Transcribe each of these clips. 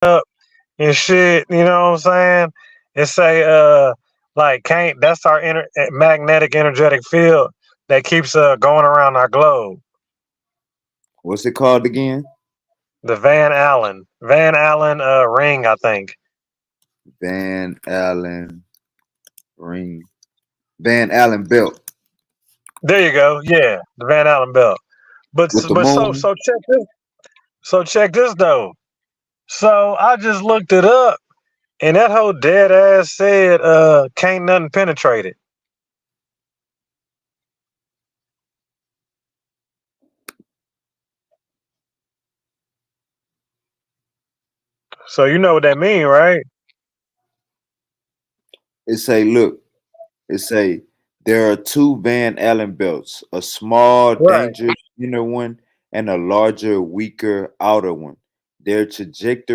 up and shit. You know what I'm saying? It say like can't that's our magnetic energetic field that keeps going around our globe. What's it called again? The Van Allen ring, I think. Van Allen ring. Van Allen belt There you go. Yeah, the Van Allen belt. But with the but moon. check this. So check this though. So I just looked it up, and that whole dead ass said can't nothing penetrate it. So you know what that mean, right? It say, look, it say there are two Van Allen belts, a small, Right. dangerous inner one and a larger, weaker outer one. Their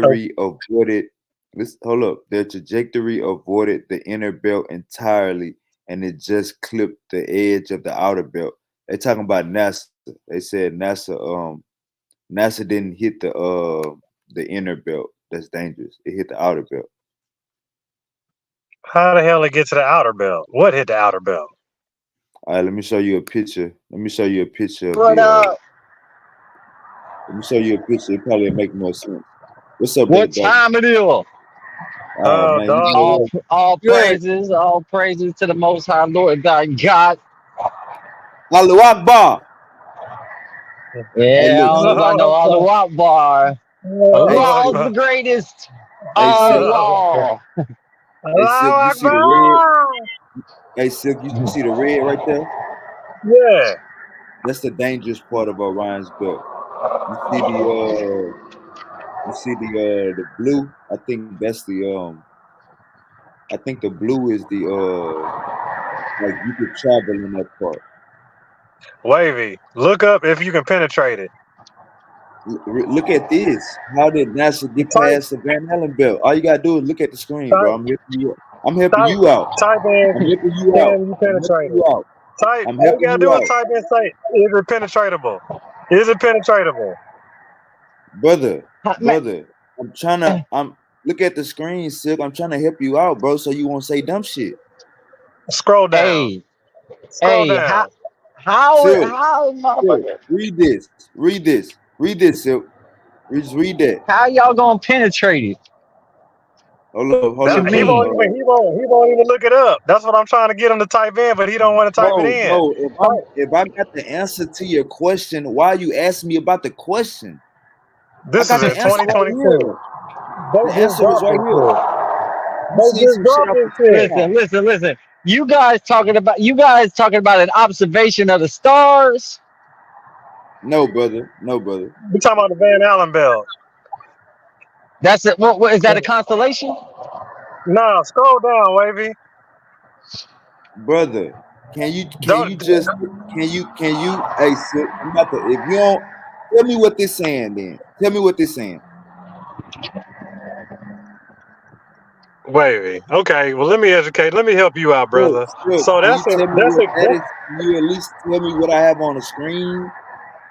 Oh, trajectory avoided this hold up. Their trajectory avoided the inner belt entirely and it just clipped the edge of the outer belt. They talking about NASA. They said NASA didn't hit the inner belt. That's dangerous. It hit the outer belt. how the hell it get to the outer belt? What hit the outer belt? All right, let me show you a picture. Let me show you a picture of What the up? let me show you a picture. It probably make more sense. What's up, brother What dog? time it is? Oh, Man, you dog. know All what? Good. all praises to the Most High Lord thy God. Allahu Akbar. Hey, Yeah, look, I don't know Silk. about no Oh, Allah Akbar. Hey, oh, Allah's Silk. the greatest. Hey, Silk. Allah. Hey, Silk. Allahu You see the red? Akbar. Hey, Silk. You see the red right there? Yeah. That's the dangerous part of Orion's belt. You see the blue. I think the blue is the like you could travel in that part. Wavy. Look up if you can penetrate it. Look at this. How did NASA get Type, past the Van Allen belt? All you gotta do is look at the screen, bro. type, I'm helping you. I'm helping type, you out. type in. I'm helping you out. Can you I'm helping penetrate you it? out. Type. I'm All you helping gotta you do is out, type in. Say, is it penetratable? Is it penetratable? brother. Man, Brother, I'm look at the screen, Silk. I'm trying to help you out, bro, so you won't say dumb shit. Scroll down. hey, Scroll hey, down. Silk, how, Silk, motherfucker, read this. Read this, Silk. Just read that. how y'all gonna penetrate it? Hold What up, you That, he brother. won't mean? even. He won't even look it up. That's what I'm trying to get him to type in, but he don't want to type it in. Bro, if I got the answer to your question, why you asking me about the question? I This is got in the answer right 2022. here. They The just answer is dropped right this here. shit. You They seen just some shit dropped off this the shit. TikTok. Listen. You guys talking about an observation of the stars? No, brother. No, brother. We talking about the Van Allen belt. That's it. What is that? A constellation? Nah, scroll down, Wavy. Brother, Don't. can you hey Silk, I'm about to if you don't tell me what this saying then. Tell me what this saying. Wavy. Okay, well let me educate. Let me help you out, Silk, brother. Silk, So can you that's it. tell me That's what it. that is? Can you at least tell me what I have on the screen?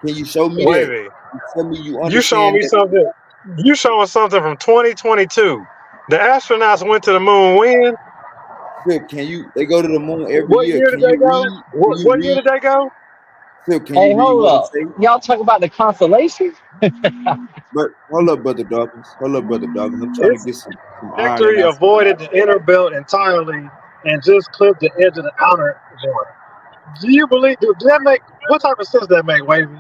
Can you show me that? Wavy. You tell me you You showing understand me that. something? You showing something from 2022? The astronauts went to the moon when? Silk, can you they go to the moon every What year. year did they go? What year did they go? Silk, can you Hey, read hold what it up. say? Y'all talk about the constellation? But hold up, brother Dawkins. Hold up, brother Dawkins. I'm trying to Its get some iron in trajectory our avoided the inner belt entirely and just clipped the edge of the outer one. Do you believe? Do that make what type of sense that make, Wavy?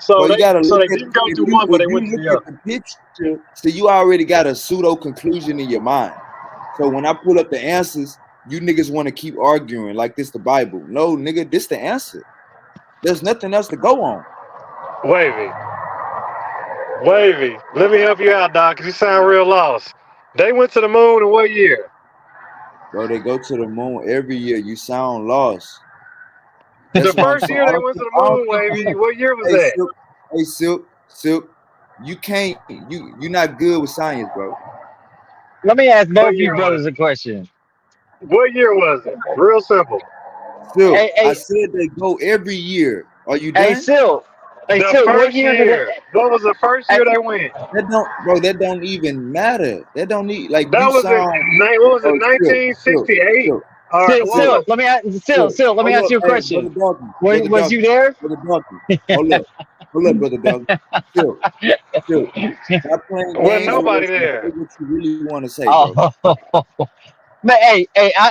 So But you they gotta so look they at didn't go if through one, but if they you went to look the at other. the picture, so you already got a pseudo conclusion in your mind. So when I pull up the answers, you niggas want to keep arguing like this the Bible. No, nigga, this the answer. There's nothing else to go on. Wavy, Wavy. Let me help you out, Doc. 'Cause you sound real lost. They went to the moon in what year? Bro, they go to the moon every year. You sound lost. The That's why I'm first saying year they went to the I don't moon, think you Wavy. What year was hey that? Silk, Silk, you can't you're not good with science, bro. Let me ask What both you year was brothers a question. it? What year was it? Real simple. Silk, Hey, I hey, said they go every year. Are you hey, done? Silk. Hey, The so what first year did year. it? What was the first Hey, year they went? That don't, bro. That don't even matter. That don't need like That you was in saw. what was it, Oh, still, 1968? still, Or Sil, what still, Sil, was let me ask, Sil, still. Sil, let me Hold ask up, you a hey, brother question. Dawkins, brother Was you Dawkins, there? brother Dawkins. Hold up, brother Dawkins. Still. Stop playing when games with nobody us and say there? what you really want to say, bro. Oh, man, hey,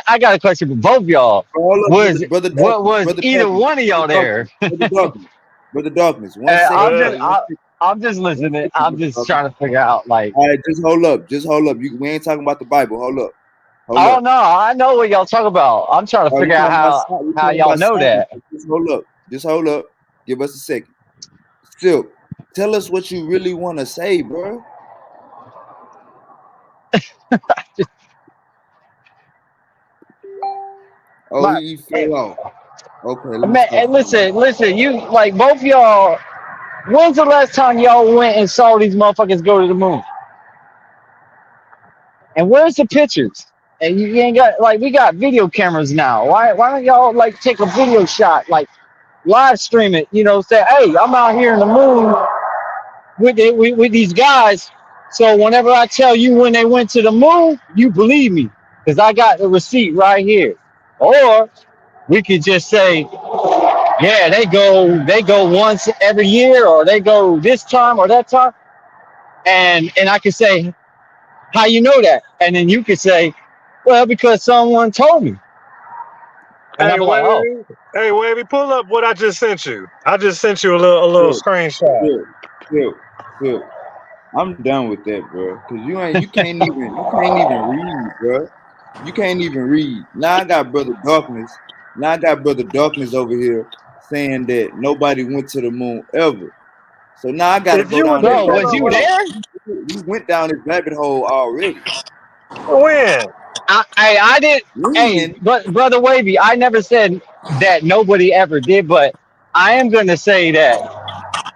I got a question for both y'all. Hold up, Was brother what Dawkins, was brother either Dawkins, one of brother y'all there? Dawkins, brother Dawkins, brother Dawkins. 1 second, I'm Uh, just brother. 1 second. I'm just 1 listening. second, I'm brother just Dawkins. trying to figure out like. All right, just hold up. Just hold up. We ain't talking about the Bible. Hold Oh up. no, I know what y'all talk about. I'm trying to Oh, figure out we how talking y'all about know science. that. Just hold up. Just hold up. Give us a second. Still, tell us what you really want to say, bro. Oh, My, he fell off. Okay, let me man, start and from the listen, you like both y'all. When's the last time y'all went and saw these motherfuckers go to the moon? And where's the pictures? And you ain't got like we got video cameras now. Why don't y'all like take a video shot, like live stream it? You know, say, hey, I'm out here in the moon with these guys. So whenever I tell you when they went to the moon, you believe me because I got the receipt right here. Or we could just say, yeah, they go once every year, or they go this time or that time, and I could say, how you know that? And then you could say, well, because someone told me. And I'll hey, be like, oh, Wavy, pull up what I just sent you. I just sent you a little still, screenshot. still. I'm done with that, bro. Cause you can't even read, bro. You can't even read. Now I got brother Darkness. Now I got brother Darkness over here saying that nobody went to the moon ever. So now I got to If go you would down this just bro, pull rabbit was up you what hole. there? We went down this rabbit hole already. when, I did. Hey, When? but brother Wavy, I never said that nobody ever did, but I am gonna say that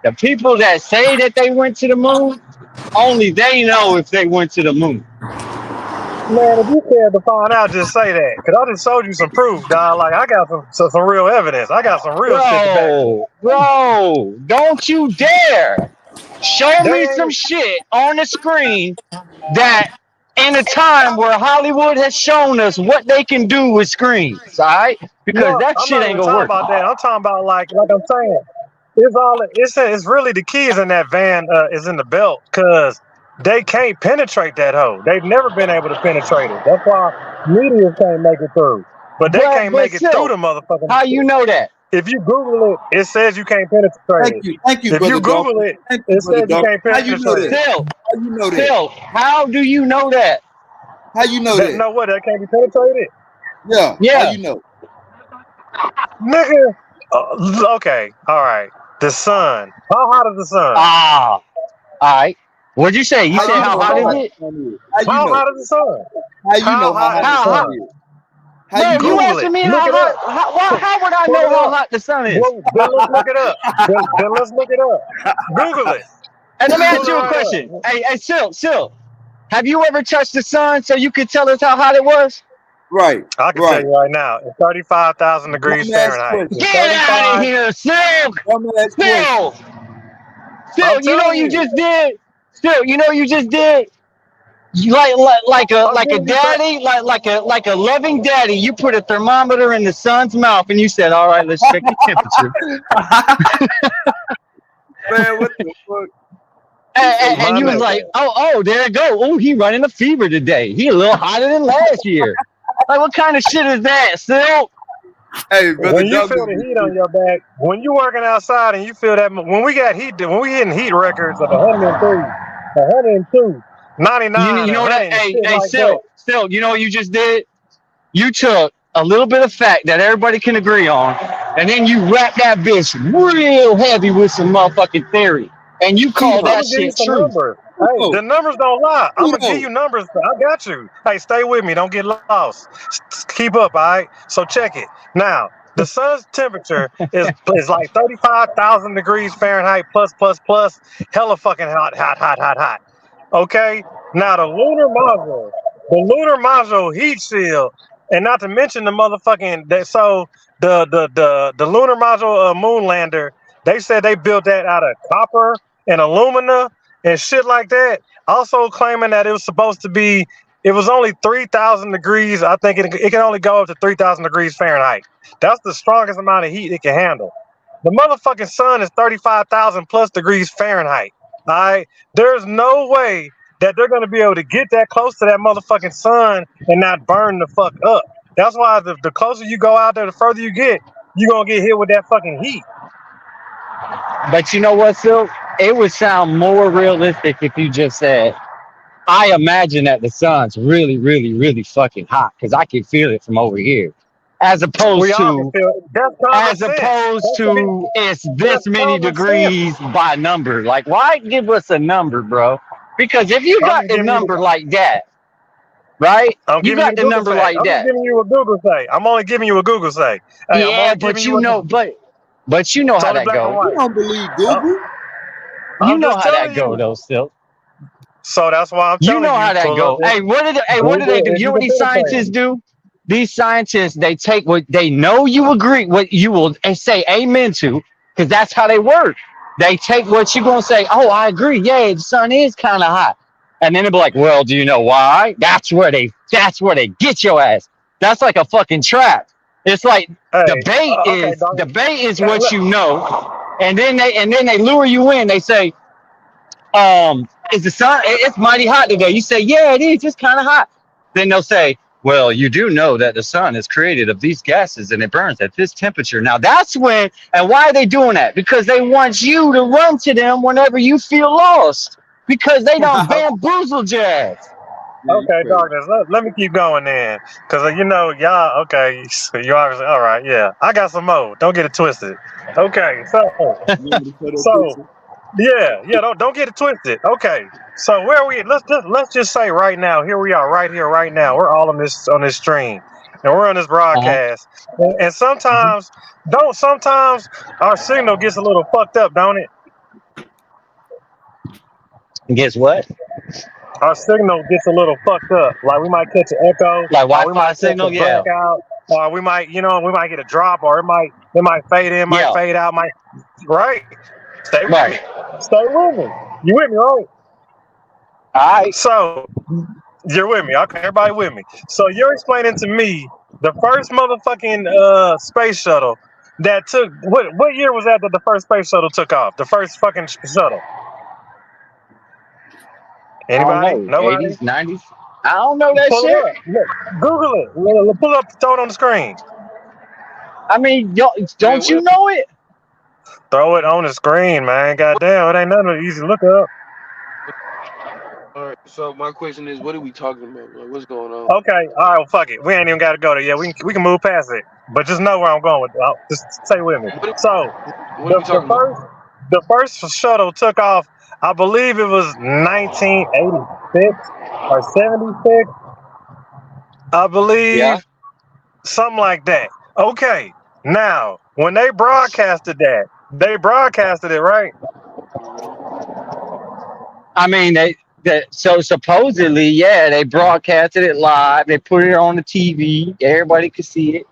the people that say that they went to the moon, only they know if they went to the moon. man, if you care to find out, just say that. Cause I just showed you some proof, dog. Like I got some real evidence. I got some real shit to back it up. Bro, don't you dare show They me some ain't shit on the screen that in a time where Hollywood has shown us what they can do with screens, all right? Because no. that I'm shit not ain't even gonna talking work. about that. I'm talking about like I'm saying. It's really the keys in that van is in the belt because they can't penetrate that hole. They've never been able to penetrate it. That's why meteors can't make it through. But they can't But make it through still, the motherfucking. how you know that? If you Google it, it says you can't penetrate it. Thank you, If you brother Google Dawkins. it, Thank you, it brother says you Dawkins. can't How you know penetrate that? it. How you know that? Still, how do you know that? How you know That that? no what that can't be penetrated, Yeah. How Yeah. you know? nigga. Okay, all right. The sun. How hot is the sun? Ah, all right. What'd you say? You How How said you hot is how the know hot how is hot sun? it? the sun is? How you How know? hot is the sun? How you How know how hot is hot the the How sun hot? sun? is? How Bro, you you know? Google asking it. me Look how it hot? up. How would I Pull know it how up. hot the sun is? Well, then let's look it up. Then let's look it up. Google it. And let me Pull ask it you a right question. up. Hey, Sil, have you ever touched the sun so you could tell us how hot it was? Right, I can tell right. you right now. It's 35,000 degrees Dumbass Fahrenheit. question. It's Get out of 35. here, Dumbass question. Sil. I'm You know what telling you you. just did? You know what you just did? You like a I'm giving you daddy, like a loving daddy. You put a thermometer in the son's mouth and you said, "All right, let's check the temperature." Man, what the fuck? He And, say and, you and my you was know. like, nigga. oh, there it go. Oh, he running a fever today. He a little hotter than last year. Like, what kind of shit is that, Sil? Hey, brother When you feel Douglas. the heat on your back, when you working outside and you feel that, when we got heat, when we hitting heat records of 103, 102, You 99, know that? 100 and shit Hey, like that. Sil, you know what you just did? You took a little bit of fact that everybody can agree on, and then you wrap that bitch real heavy with some motherfucking theory, and you Who call I'm though? that gonna give you shit some truth. numbers. Who Hey, though? the numbers don't lie. I'm Who gonna give though? you numbers. I got you. Hey, stay with me. Don't get lost. Keep up, all right? So check it. Now, the sun's temperature is like 35,000 degrees Fahrenheit plus, hella fucking hot. Okay. Now the lunar module heat shield, and not to mention the motherfucking that. So the lunar module moon lander They said they built that out of copper and alumina and shit like that. Also claiming that it was supposed to be, it was only 3,000 degrees. I think it can only go up to 3,000 degrees Fahrenheit. That's the strongest amount of heat it can handle. The motherfucking sun is 35,000 plus degrees Fahrenheit. All right, there's no way that they're gonna be able to get that close to that motherfucking sun and not burn the fuck up. That's why the closer you go out there, the further you get, you're gonna get hit with that fucking heat. But you know what, Silk? It would sound more realistic if you just said, I imagine that the sun's really, really, really fucking hot because I can feel it from over here. As We opposed all can to, feel it. That's common as sense. opposed That's to it's that's this many common sense. degrees by number. Like, why give us a number, bro? Because if you I'm got just the giving you. number like that, right? I'm You giving you got the the Google number say. like I'm just that. giving you what Google say. I'm only giving you what Google say. Hey, I'm Yeah, only giving but you you what know, but you know it's how only that black and go. You white. don't believe Uh, Google? You I'm know just how that telling go you. though, Silk. So that's why I'm You telling know how you, that pull up go. this What do they Google do? and You know you what can these scientists pinpoint me. do? These scientists, they take what they know you agree, what you will say amen to, because that's how they work. They take what you're gonna say, oh, I agree, yeah, the sun is kind of hot. And then they'll be like, well, do you know why? That's where they get your ass. That's like a fucking trap. It's like Hey, okay, dog. debate is Hey, what look, you know, and then they lure you in. They say, is the sun, it's mighty hot today. You say, yeah, it is, it's kind of hot. Then they'll say, well, you do know that the sun is created of these gases and it burns at this temperature. Now that's when, and why are they doing that? Because they want you to run to them whenever you feel lost, because they don't Yeah, bamboozle jazz. you okay, crazy. darkness. Let me keep going then, cause you know y'all. Okay, so you obviously all right. Yeah, I got some more. Don't get it twisted. Okay, You want me to show that so picture? yeah. Don't get it twisted. Okay, so where are we? Let's just say right now. Here we are, right here, right now. We're all on this stream, and we're on this Uh-huh. broadcast. And sometimes our signal gets a little fucked up, don't it? And guess what? Our signal gets a little fucked up. Like we might catch an echo, Like or we Wi-Fi might catch a signal, yeah, blackout, or we might get a drop, or it might fade in, might yeah, fade out, might right. Stay with me. right. Stay with me. You with me, right? All right. So you're with me. Okay, everybody with me. So you're explaining to me the first motherfucking space shuttle that took what year was that the first space shuttle took off? The first fucking shuttle. I don't Anybody? know, Nobody? 80s, 90s. I don't know that Pull it shit. up. Look, Google it. Pull up, throw it on the screen. I mean, Man, don't you what? know it? Throw it on the screen, man. Goddamn, it ain't nothing easy to look up. All right. So my question is, what are we talking about? Like, what's going on? Okay, all right, well, fuck it. We ain't even got to go there yet. We can move past it, but just know where I'm going with it. Just stay with me. What So are the we the talking about? first the first shuttle took off. I believe it was 1986 or 76. I Yeah. believe something like that. Okay, now when they broadcasted it right. I mean, so supposedly, yeah, they broadcasted it live. They put it on the TV. Everybody could see it.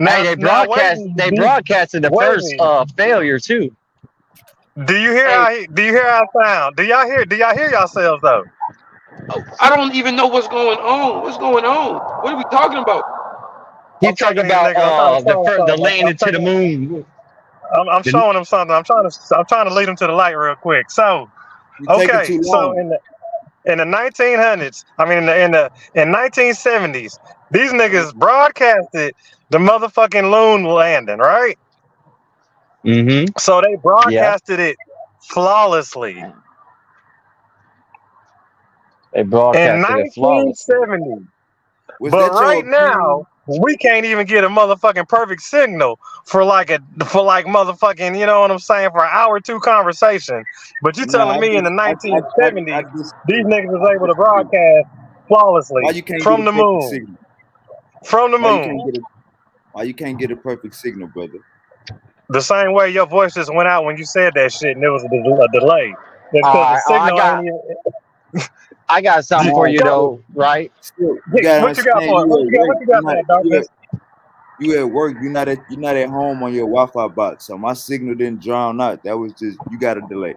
Hey, Now, they now, broadcasted the first wait. failure too. Do you hear Hey, how it sound? Do y'all hear yourselves though? Oh, I don't even know what's going on. What's going on? What are we talking about? you I'm talk taking these about niggas. I'm trying to show them the something. landing to the moon. I'm The, showing them something. I'm trying to lead them to the light real quick. So You taking okay, too so long. in the 1900s, I mean in 1970s, these niggas broadcasted the motherfucking moon landing, right? mm-hmm. So they Yeah, broadcasted it flawlessly. they In broadcasted it flawlessly. 1970, Was but that your right now, opinion? we can't even get a motherfucking perfect signal for like motherfucking, you know what I'm saying, for an hour or two conversation. But you No, telling I me in the just I 1970s, these disagree. niggas was I able to disagree. broadcast Why flawlessly you can't get from a the perfect moon, signal? from the Why you can't moon. get a Why you can't get a perfect signal, brother? The same way your voice just went out when you said that shit, and there was a delay. It's because the I signal ain't got something for No, you go. still, though, right? still, you gotta What you got understand. for it? What you got? What you got for that, darkness? You at work, you're not at home on your Wi-Fi box. So my signal didn't drown out. That was just you got a delay.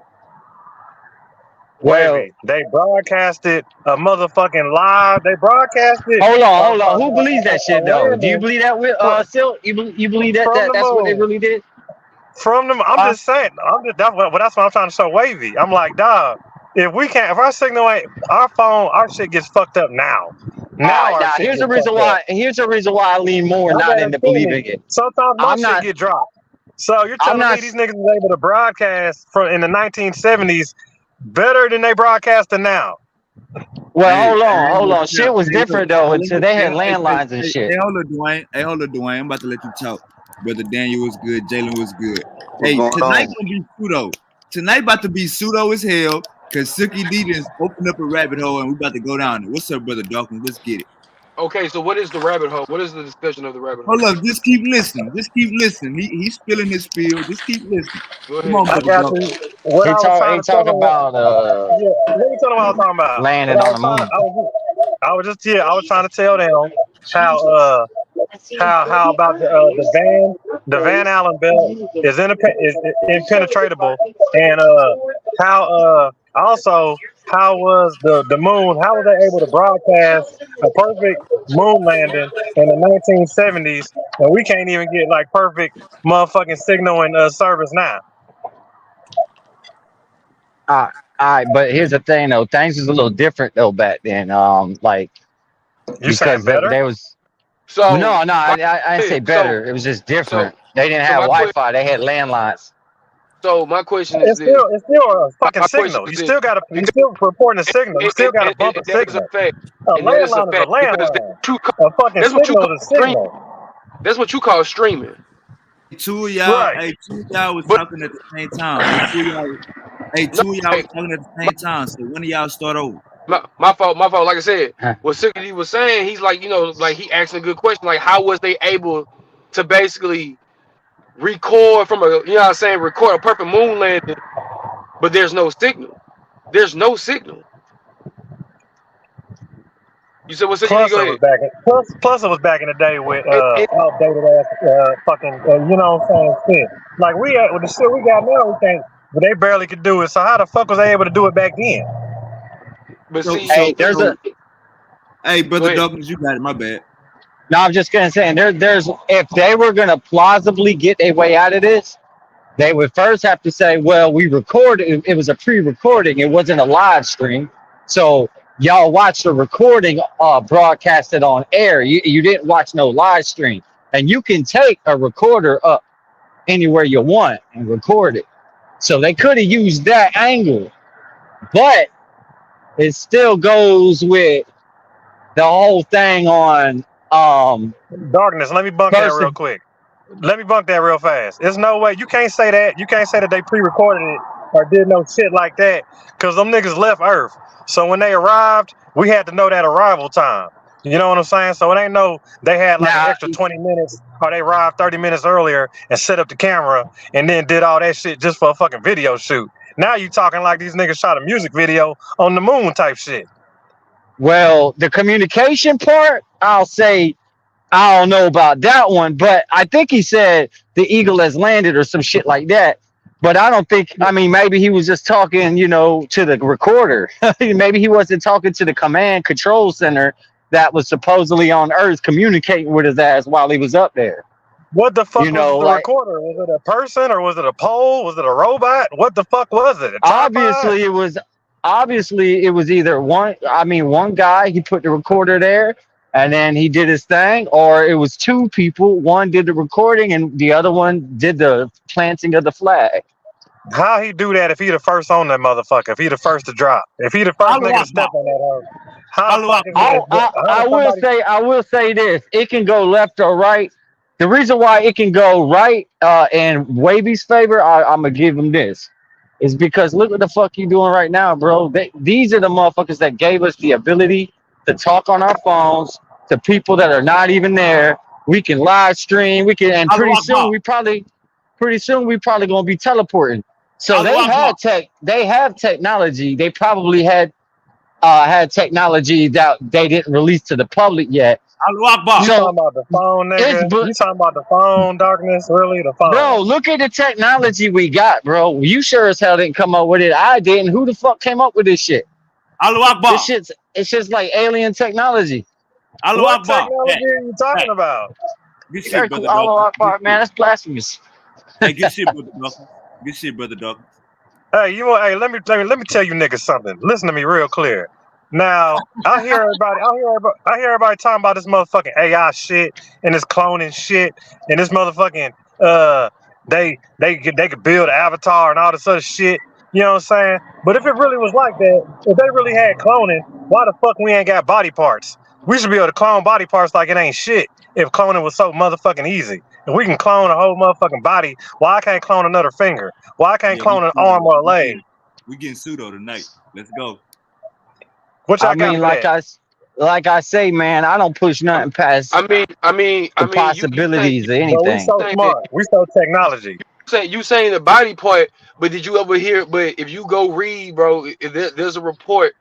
Well, Wavy, they broadcasted a motherfucking live. They broadcasted hold on. Who believes that a shit though? Do you landing believe that with Silk? You believe that, from the that's what they moon. really did? From them, I'm Huh? just saying. That's what I'm trying to show Wavy. I'm like, dog. If our signal ain't our phone, our shit gets fucked up now. All Now right, our now shit here's the gets reason fucked up. why. Here's the reason why I lean more My not bad into tell me. believing it. Sometimes my I'm shit not. get dropped. So you're I'm telling me not. these niggas was able to broadcast from in the 1970s better than they broadcasting now? Well, Hey, hold on. Shit was hey, look, different though hey, until they had hey, hey, landlines and hey, shit. hey, hold up, Dwayne. Hey, hold up, Dwayne. I'm about to let you talk. Brother Daniel was good. Jalen was good. What's Hey, going tonight on? gonna be pseudo. Tonight about to be pseudo as hell. Cause Suki D just opened up a rabbit hole and we about to go down it. What's up, brother Dawkins? Let's get it. Okay, so what is the rabbit hole? What is the discussion of the rabbit hole? Hold up, just keep listening. Just keep listening. He's spilling his spiel. Just keep listening. Go Come ahead, on, go I brother ahead. got Dawkins. you. What I was trying He to tell talk them. about Yeah, let me tell them what I was talking about. landing What I on was the trying to, moon. I was trying to tell them how how about the Van Allen belt is impenetrable, and how also how was the moon? How were they able to broadcast a perfect moon landing in the 1970s, and we can't even get like perfect motherfucking signal and service now? All right, but here's the thing though. Things was a little different though back then. Like You saying because better? they was So no. my I didn't say question, so better. It was just so different. They didn't so have my question Wi-Fi. They had landlines. so my question is this. It's still a fucking My question signal. is You this still got to you because still reporting a signal. You still got to bump a that is a signal. fact, A and that is a landline is a fact because landline. A fucking that's what you signal call is a streaming. signal. That's what you call streaming. Right. Two of y'all was But talking at the same time. no, Two of y'all hey, was talking at the same time. So when of y'all start over? my fault, my fault. Like I said, Huh. what Sickety was saying, he's like, like he asked a good question, like how was they able to basically record from what I'm saying, record a perfect moon landing, but there's no signal. There's no signal. You said what Sickety? Plus Go it was ahead. plus it was back in the day with It, it, outdated ass fucking you know what I'm saying shit. Like we at with the shit we got now we can't, but they barely could do it. So how the fuck was they able to do it back then? but So see, Hey, so there's a so hey, go brother ahead. Dawkins, you got it. My bad. no. I'm just gonna say, and there's if they were gonna plausibly get their way out of this, they would first have to say, well, we recorded. It was a pre-recording. It wasn't a live stream. So y'all watched the recording broadcasted on air. You didn't watch no live stream. And you can take a recorder up anywhere you want and record it. So they could have used that angle, but it still goes with the whole thing on Darkness. Let me bunk that first. real quick. Let me bunk that real fast. There's no way you can't say that. You can't say that they pre-recorded it or did no shit like that because them niggas left Earth. So when they arrived, we had to know that arrival time. You know what I'm saying? So it ain't no they had like an Now, extra 20 minutes or they arrived 30 minutes earlier and set up the camera and then did all that shit just for a fucking video shoot. Now you talking like these niggas shot a music video on the moon type shit. well, the communication part, I'll say I don't know about that one, but I think he said the eagle has landed or some shit like that. But I don't think, I mean, maybe he was just talking, to the recorder. Maybe he wasn't talking to the command control center that was supposedly on Earth communicating with his ass while he was up there. What the fuck was the Like recorder? Was it a person or was it a pole? Was it a robot? What the fuck was it? A tripod? obviously it was either one guy, he put the recorder there and then he did his thing, or it was two people. One did the recording and the other one did the planting of the flag. How he do that if he the first on that motherfucker? If he the first to drop? If he the first Follow nigga to up, step on that hoe? How the follow fuck up. is I, it? I, How I does will somebody? say I will say this. It can go left or right. The reason why it can go right in Wavy's favor, I'm gonna give him this, is because look what the fuck you doing right now, bro. These are the motherfuckers that gave us the ability to talk on our phones to people that are not even there. We can live stream. We can, and Follow up, Bob. pretty soon we probably gonna be teleporting. So Follow they up, Bob. had tech. They have technology. They probably had technology that they didn't release to the public yet. Allahu Akbar. You So talking about the phone, it's nigga? You talking about the phone darkness? Really, the bro, phone? look at the technology we got, bro. You sure as hell didn't come up with it. I didn't. Who the fuck came up with this shit? Allahu This Akbar. it's just like alien technology. Allahu What Akbar. technology are you talking Fact. about? Good Very shit, cool. brother Allah Dawkins. Good Akbar, man. shit. That's blasphemous. Hey, good shit, brother Dawkins. Good shit, brother Dawkins. Hey, hey, let me tell you niggas something. Listen to me real clear. Now, I hear everybody talking about this motherfucking AI shit and this cloning shit and this motherfucking they could build an avatar and all this other shit. You know what I'm saying? But if it really was like that, if they really had cloning, why the fuck we ain't got body parts? We should be able to clone body parts like it ain't shit. If cloning was so motherfucking easy, if we can clone a whole motherfucking body, why I can't clone another finger? Why I can't Yeah, clone an arm or a leg? we getting pseudo tonight. Let's go. What I y'all got mean, for that? like I say, man, I don't push nothing past I mean, the possibilities possibilities of But we anything. so smart. We so technology. you saying the body part, but did you ever hear? But if you go read, bro, there's a report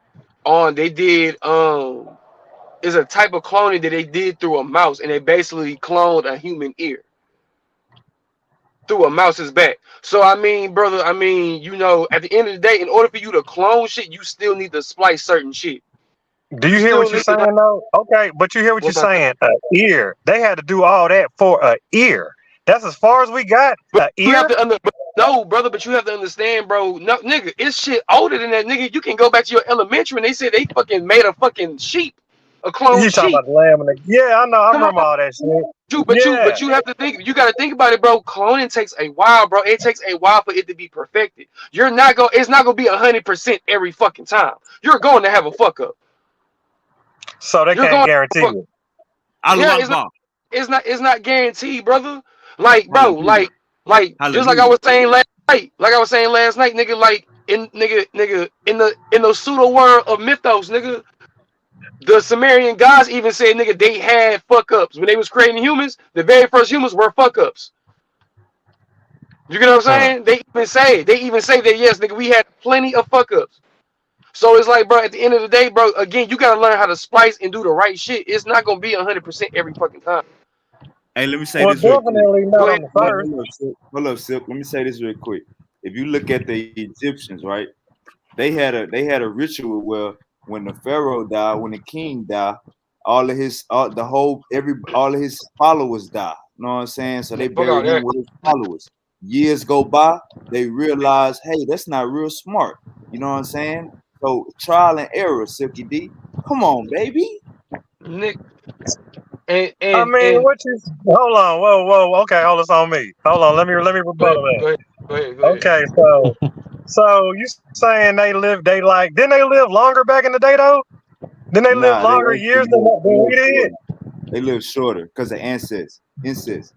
on they did is a type of cloning that they did through a mouse, and they basically cloned a human ear through a mouse's back. So I mean, brother, I mean, you know, at the end of the day, in order for you to clone shit, you still need to splice certain shit. Do you You hear still what you're need to like saying though? Okay, but you hear what you're what's that? saying? A ear. They had to do all that for a ear. That's as far as we got. But A you have ear. to no, brother, but you have to understand, bro. No, nigga, it's shit older than that, nigga. You can go back to your elementary and they said they fucking made a fucking sheep, a clone You talking sheep. about the lamb and the? Yeah, I know. I Come remember on, all that shit. but Yeah. you have to think. You got to think about it, bro. Cloning takes a while, bro. It takes a while for it to be perfected. You're not going. It's not going to be 100% every fucking time. You're going to have a fuck up. So they You're can't going. To guarantee fuck. it. Yeah, Allahu Akbar. it's not guaranteed, brother. Like, bro, Hallelujah. like just like I Hallelujah. was saying last night, nigga, like in the pseudo world of mythos, nigga. The Sumerian gods even said, nigga, they had fuck ups when they was creating humans. The very first humans were fuck ups. You get what I'm Hmm. saying? They even say that yes, nigga, we had plenty of fuck ups. So it's like, bro, at the end of the day, bro, again, you gotta learn how to splice and do the right shit. It's not gonna be 100% every fucking time. Hey, let me say Well, this real quick. definitely not Go on ahead. the Hold, first. hold up, Silk. Hold up, Silk. Let me say this real quick. If you look at the Egyptians, right? They had a ritual where when the pharaoh died, when the king died, all of his followers die. You know what I'm saying? So they Fuck all buried him that. with his followers. Years go by, they realize, hey, that's not real smart. You know what I'm saying? So trial and error, Silky D. Come on, baby. Nick and I and mean, and what you? Hold on. Whoa. Okay, hold this on me. Hold on. Let me go ahead, rebuttal that. go ahead, go ahead, go ahead. Okay, so you saying they like? Didn't they live longer back in the day though? Didn't they live Nah, they longer actually years than we live did? shorter. They live shorter because of incest. Incest.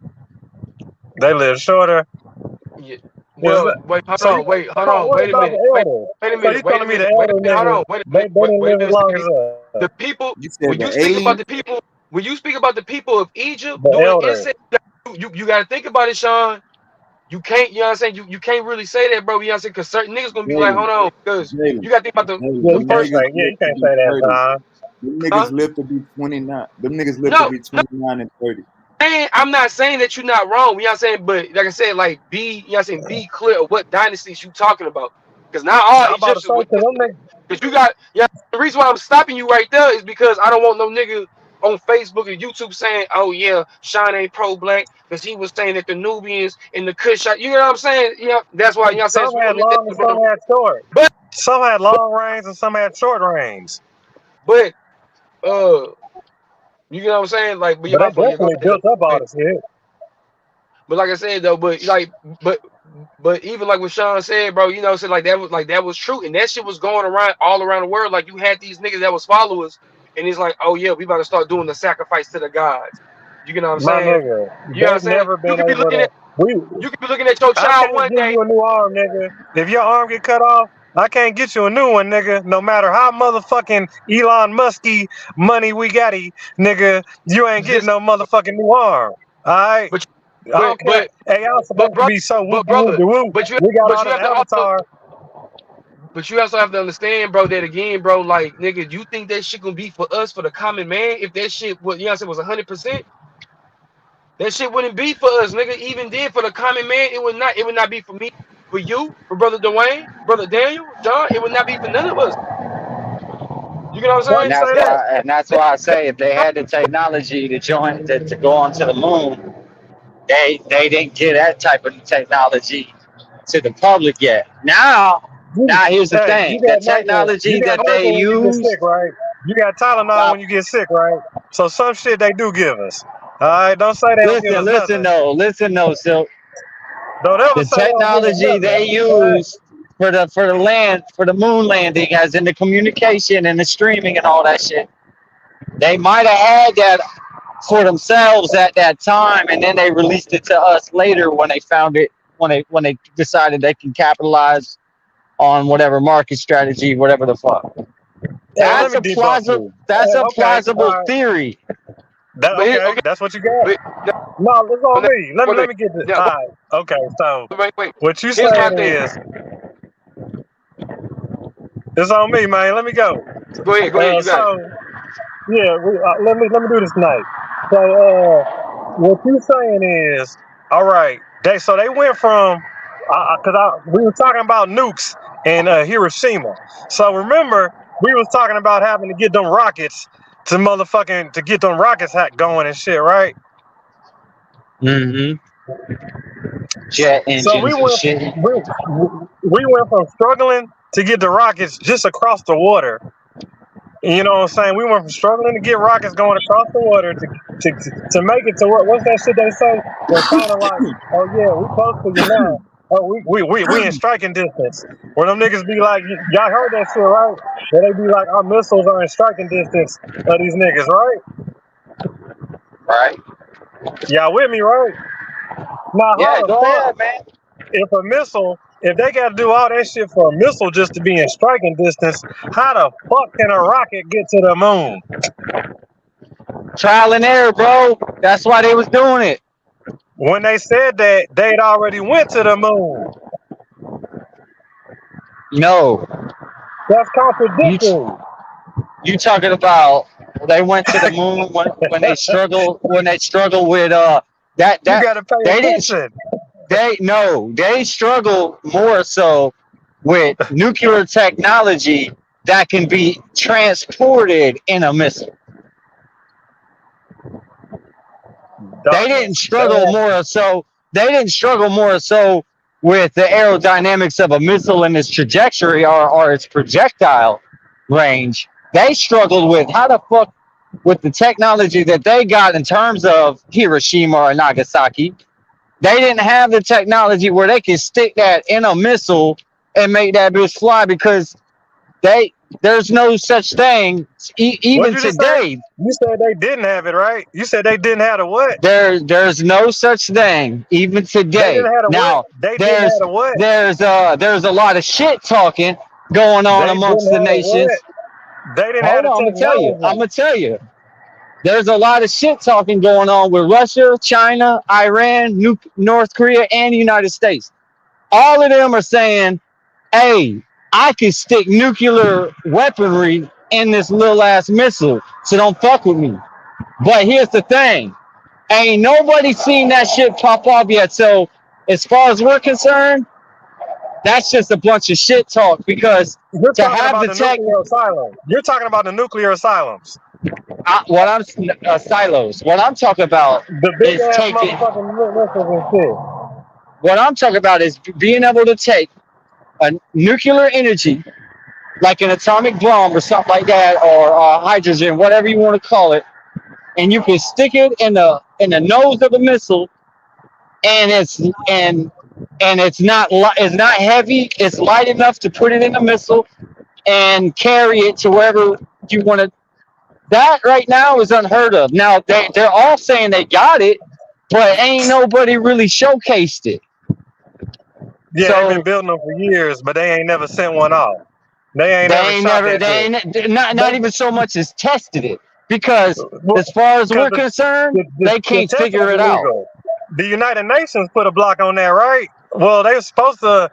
They live shorter. Yeah. Is Well, that, wait, hold so on, you wait, hold so on, what wait a about minute, the elders? wait a So you minute, wait a telling me the minute, wait a elder minute, hold niggas on, they didn't wait a live as minute, long Sticky. as The people, You said when you the speak about alien? the people, when you speak about the people of Egypt the doing the elders. incest, you got to think about it, Sean. You can't, you know what I'm saying? You can't really say that, bro. You know what I'm saying? Because certain niggas gonna be like, Jalen. hold on, because Jalen. you got to think about Yeah, the you Them can't first, niggas say live you to can't be say that, 30. Tom. Them huh? niggas live to be 29. Them niggas live to No, be 29 and 30. and I'm not saying that you're not wrong. You know what I'm saying? But like I said, like you know what I'm saying? Be clear of what dynasties you talking about. Because not all I'm about to Egyptians say were because them incest. niggas, Because you got, yeah, the reason why I'm stopping you right there is because I don't want no nigga on Facebook and YouTube saying, oh yeah, Sean ain't pro-black because he was saying that the Nubians and the Kushite, you know what I'm saying? Yeah, that's why, you know what I'm saying? some So we're had gonna leave long and that, some brother. had short. But, Some had long reigns and some had short reigns. but, uh, you know what I'm saying? Like, but yeah, But they my fault, yeah, go definitely ahead, built though. up all this shit. But like I said though, but but even like what Sean said, bro, you know, so like that was true, and that shit was going around all around the world. Like you had these niggas that was followers, and it's like, oh yeah, we about to start doing the sacrifice to the gods. You know what I'm My saying? nigga, You know what I'm they've saying? never been able to. We You could be looking at your I child can't one give day. you a new arm, nigga. If your arm get cut off, I can't get you a new one, nigga. No matter how motherfucking Elon Musky money we got, nigga, you ain't getting This, no motherfucking new arm. All right. but I don't care. but Hey, y'all but supposed to brother, be so but whoopty brother, whoopty whoop. but We got but all you this have to also avatar. But you also have to understand, bro, that again, bro, like, nigga, you think that shit gonna be for us, for the common man? If that shit, what you know, what I'm saying, was 100%, that shit wouldn't be for us, nigga. Even then, for the common man, it would not. It would not be for me, for you, for brother Dwayne, brother Daniel, John. It would not be for none of us. You get what I'm Why saying? you say that? And that's why I say if they had the technology to join to go onto the moon, they didn't get that type of technology to the public yet. Now here's the Hey, thing: you the got Michael. You technology got that they Michael when you get use. sick, right? You got Tylenol when you get sick, right? So some shit they do give us. All right, don't say they don't give us nothing. Listen though. So Don't ever the say they don't give us technology they nothing. All right. use for the moon landing, as in the communication and the streaming and all that shit, they might have had that for themselves at that time, and then they released it to us later when they found it, when they decided they can capitalize on whatever market strategy, whatever the fuck. Well, let That's me a debunk plausible. you. That's a Okay, all plausible right. theory. That But here, okay. okay, That's what you got. but No, it's on now, me. Let me wait, let wait, me get this. yeah, All right. Okay. So wait. what you Here's my saying thing. is it's on me, man. Let me go. Go ahead, you got it. So yeah, let me do this tonight. So what you saying is all right. They went from we were talking about nukes in Hiroshima. So remember we was talking about having to get them rockets to get them rockets going and shit, right? Mm-hmm. Jet So engines and shit. we went from struggling to get the rockets just across the water. You know what I'm saying? We went from struggling to get rockets going across the water to make it to what's that shit they say? They're kind of like, oh yeah, we close to you now. Oh, we in striking distance. Where them niggas be like, y'all heard that shit, right? Where they be like, our missiles are in striking distance of these niggas, right? Right? Y'all with me, right? Now, how Yeah, the go fuck, ahead, man. if they got to do all that shit for a missile just to be in striking distance, how the fuck can a rocket get to the moon? Trial and error, bro. That's why they was doing it. When they said that, they'd already went to the moon. No, That's you contradictory. you talking about they went to the moon when they struggle with You that gotta pay they didn't attention. they struggle more so with nuclear technology that can be transported in a missile. They didn't struggle more so. They didn't struggle more so with the aerodynamics of a missile and its trajectory or its projectile range. They struggled with how the fuck with the technology that they got in terms of Hiroshima or Nagasaki. They didn't have the technology where they could stick that in a missile and make that bitch fly because there's no such thing What'd even you just say? today. You said they didn't have it, right? You said they didn't have the what? There's no such thing even They today. didn't have the what? Now They didn't have the what? there's a lot of shit talking going on They didn't amongst the have the what? nations. They didn't have Hold the on, I'm technology. gonna tell you. There's a lot of shit talking going on with Russia, China, Iran, North Korea, and the United States. All of them are saying, "Hey, I can stick nuclear weaponry in this little ass missile, so don't fuck with me." But here's the thing. Ain't nobody seen that shit pop off yet. So as far as we're concerned, that's just a bunch of shit talk because You're to talking have about the the tech, nuclear asylum. You're talking about the nuclear asylums. what I'm silos. What I'm talking about The big is ass taking. motherfucking missiles and shit. What I'm talking about is being able to take a nuclear energy, like an atomic bomb or something like that, or hydrogen, whatever you want to call it, and you can stick it in the nose of a missile, and it's not heavy. It's light enough to put it in a missile and carry it to wherever you want to. That right now is unheard of. Now they're all saying they got it, but ain't nobody really showcased it. Yeah, they've been So building them for years, but they ain't never sent one off. They ain't never shot that they bitch. ain't not They, even so much as tested it because well, as far as because we're concerned, the they can't test is figure it out. illegal. The United Nations put a block on that, right? Well, they were supposed to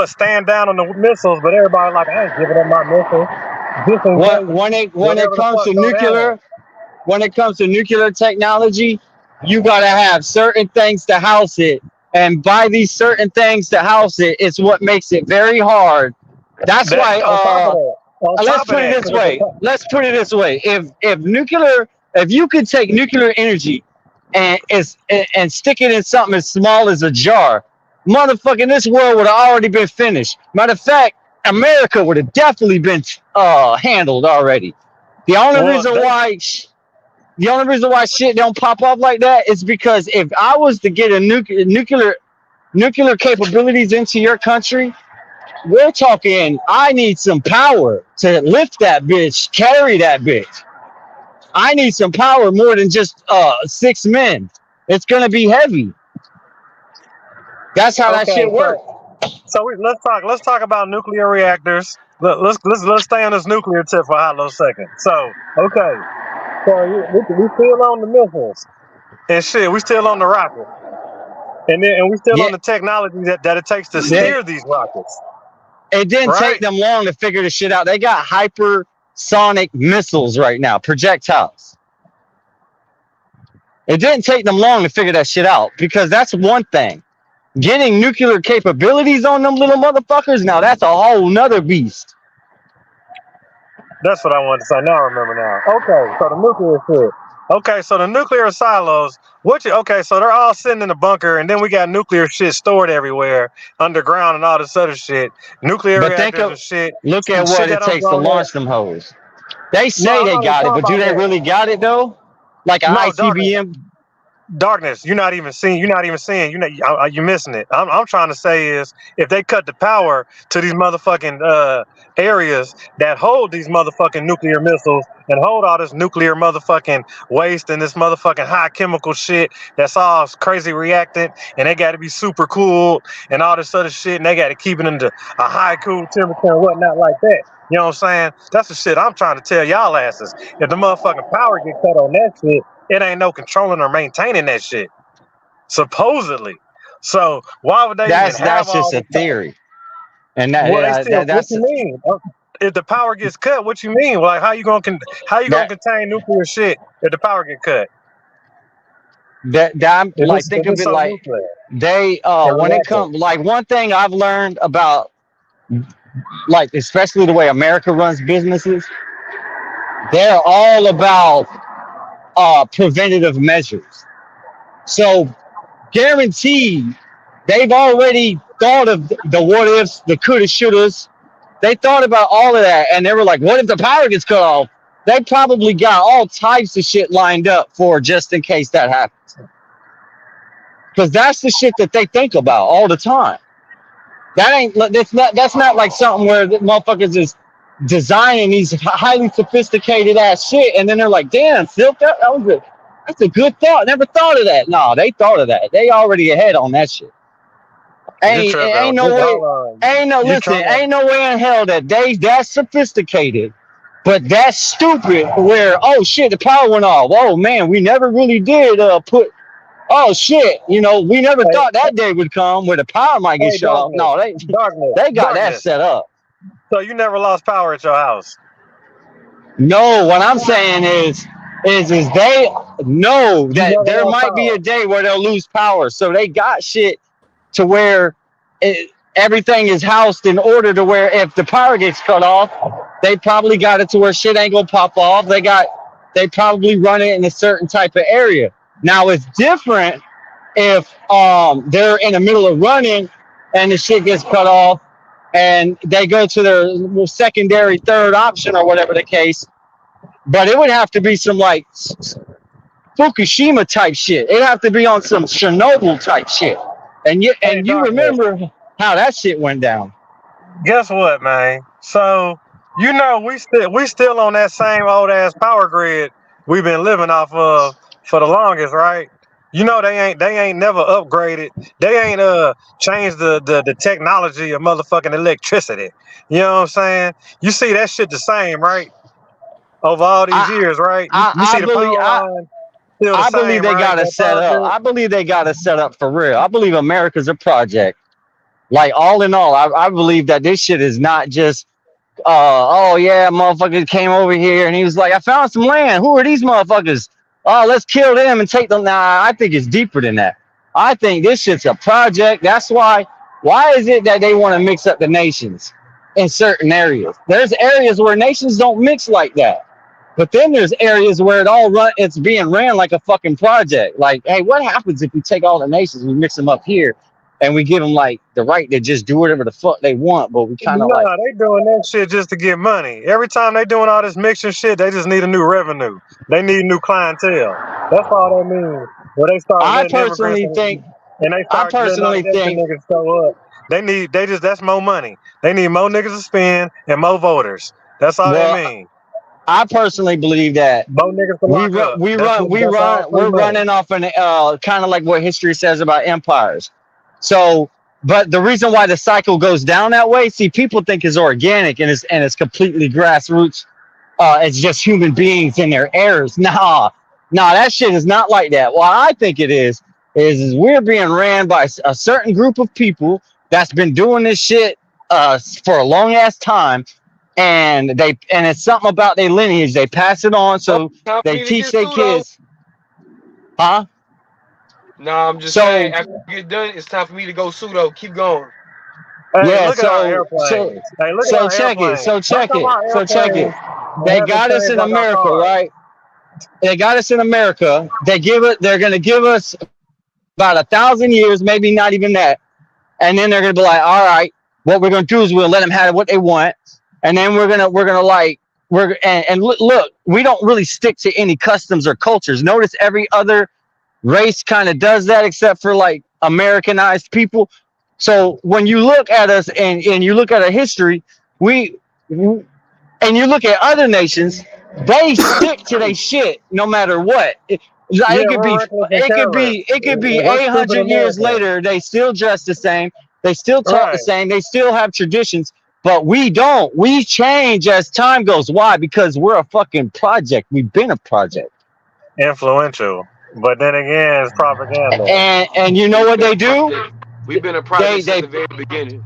stand down on the missiles, but everybody like, I ain't giving up my missiles just in What case when it whatever the comes fuck to go down. nuclear technology, you gotta have certain things to house it, and by these certain things to house it, it's what makes it very hard. That's That why. on Let's top of put it that, this because way. Let's put it this way. If you could take nuclear energy and stick it in something as small as a jar, motherfucking this world would have already been finished. Matter of fact, America would have definitely been handled already. The only well, reason they why the only reason why shit don't pop up like that is because if I was to get a nuclear capabilities into your country, we're talking, I need some power to lift that bitch, carry that bitch. I need some power more than just 6 men. It's gonna be heavy. That's how that okay. shit works. Let's talk about nuclear reactors. Let's stay on this nuclear tip for a hot little second. So okay, so we still on the missiles and shit. We still on the rockets, and we still Yeah, on the technology that it takes to they, steer these rockets, it didn't take right? them long to figure the shit out. They got hypersonic missiles right now, projectiles. It didn't take them long to figure that shit out because that's one thing. Getting nuclear capabilities on them little motherfuckers, now that's a whole nother beast. That's what I wanted to say. Now I remember now. Okay, so the nuclear shit. Okay, so the nuclear silos. Okay, so they're all sitting in the bunker, and then we got nuclear shit stored everywhere, underground, and all this other shit. Nuclear But think reactors of and shit. look at Shit what that it don't takes to blown up. launch them hoes. They No, say I'm they not even got it, talking but do about they that. really got it though? Like an No, darkness. ICBM? Darkness. You're not even seeing. You're not even seeing. You're missing it. I'm trying to say is if they cut the power to these motherfucking areas that hold these motherfucking nuclear missiles and hold all this nuclear motherfucking waste and this motherfucking high chemical shit that's all crazy reactant and they got to be super cooled and all this other shit and they got to keep it into a high cool temperature and whatnot like that. You know what I'm saying? That's the shit I'm trying to tell y'all asses. If the motherfucking power get cut on that shit, it ain't no controlling or maintaining that shit, supposedly. So why would they even have That's all just a this power? theory, and Well, they still. What that's you mean? If the power gets cut, what you mean? Like how you gonna that contain nuclear shit if the power get cut? that I'm like think If of it's it so like nuclear they and when it reactive. comes like one thing I've learned about like especially the way America runs businesses, they're all about preventative measures. So guaranteed, they've already thought of the what ifs, the coulda, shouldas. They thought about all of that, and they were like, "What if the power gets cut off?" They probably got all types of shit lined up for just in case that happens, because that's the shit that they think about all the time. That's not like something where the motherfuckers is designing these highly sophisticated ass shit, and then they're like, "Damn, Silk, that's a good thought. Never thought of that." No, they thought of that. They already ahead on that shit. You tripping? Ain't no Just way. hold on. Ain't no You listen. trying to? Ain't no way in hell that they that sophisticated, but that's stupid. Where oh shit, the power went off. Oh man, we never really did put. Oh shit, we never Hey, thought that day would come where the power might get hey, shut off. darkness, No, darkness, they got that darkness. set up. So you never lost power at your house? No, what I'm saying is they know You that never there lost might be power. a day where they'll lose power, so they got shit to where everything is housed in order to where if the power gets cut off, they probably got it to where shit ain't gonna pop off. They probably run it in a certain type of area. Now it's different if they're in the middle of running and the shit gets cut off and they go to their secondary third option or whatever the case. But it would have to be some like Fukushima type shit. It'd have to be on some Chernobyl type shit. Hey, And you darkness. remember how that shit went down. Guess what, man? So we still on that same old ass power grid we've been living off of for the longest, right? They ain't never upgraded. They ain't changed the technology of motherfucking electricity. You know what I'm saying? You see that shit the same, right? Over all these I years, right? You I see the believe power line still the I believe same, they right? got to That set power up. grid. I believe they got to set up for real. I believe America's a project. Like all in all, I believe that this shit is not just oh yeah, motherfucker came over here and he was like, I found some land. Who are these motherfuckers? Oh, let's kill them and take them. Nah, I think it's deeper than that. I think this shit's a project. That's why. Why is it that they want to mix up the nations in certain areas? There's areas where nations don't mix like that. But then there's areas where it's being ran like a fucking project. Like, hey, what happens if we take all the nations, we mix them up here, and we give them like the right to just do whatever the fuck they want, but we kind of like, Nah, they doing that shit just to get money. Every time they doing all this mixing shit, they just need a new revenue. They need new clientele. That's all that means. When they start I letting immigrants personally think, and they I start letting all personally these extra think, niggas show up, that's more money. They need more niggas to spend and more voters. That's all that well, means. I personally believe that More niggas to we lock run, up. we That's run, what. we That's all run, free we're money. running off an kind of like what history says about empires. So, but the reason why the cycle goes down that way, see, people think is organic and it's completely grassroots. It's just human beings and their errors. Nah, that shit is not like that. What I think it is we're being ran by a certain group of people that's been doing this shit for a long ass time, and it's something about their lineage. They pass it on, Oh, so time for they me to teach get their pseudo. kids, huh? Nah, I'm just So saying, after you get done, it's time for me to go pseudo. Keep going. Hey, yeah, look at our so airplanes. Hey, look at so our check it, airplanes. so How check come it, our so check it. airplanes They haven't got us changed in like our America, cars? right? They got us in America. They're gonna give us about 1,000 years, maybe not even that. And then they're gonna be like, all right, what we're gonna do is we'll let them have what they want, and then we're gonna like and look, we don't really stick to any customs or cultures. Notice every other race kind of does that except for like Americanized people. So when you look at us and you look at our history, we and you look at other nations, they stick to their shit no matter what. Yeah, It could we're be reckless and careless. it could be We're stupid 800 years Americans. later. They still dress the same. They still talk the Right. same. They still have traditions. But we don't. We change as time goes. Why? Because we're a fucking project. We've been a project. Influential. But then again, it's propaganda. And you know We've what been they a do? project. We've been a They project since they the very beginning.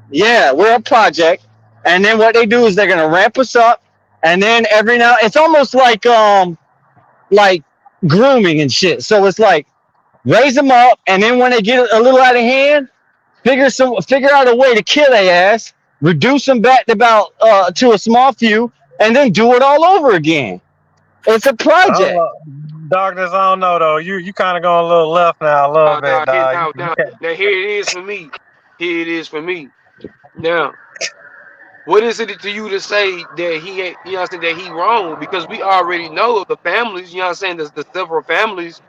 Yeah, we're a project. And then what they do is they're gonna ramp us up. And then every now it's almost like grooming and shit. So it's like raise them up, and then when they get a little out of hand, figure out a way to kill their ass, reduce them back to about to a small few, and then do it all over again. It's a I don't project. know. Darkness, I don't know though. You kind of going a little left now, a little bit, Now, here, dog. now, now, now, here it is for me. Here it is for me. Now, what is it to you to say that he ain't, you know what I'm saying, that he wrong? Because we already know the families, you know what I'm saying, the several families,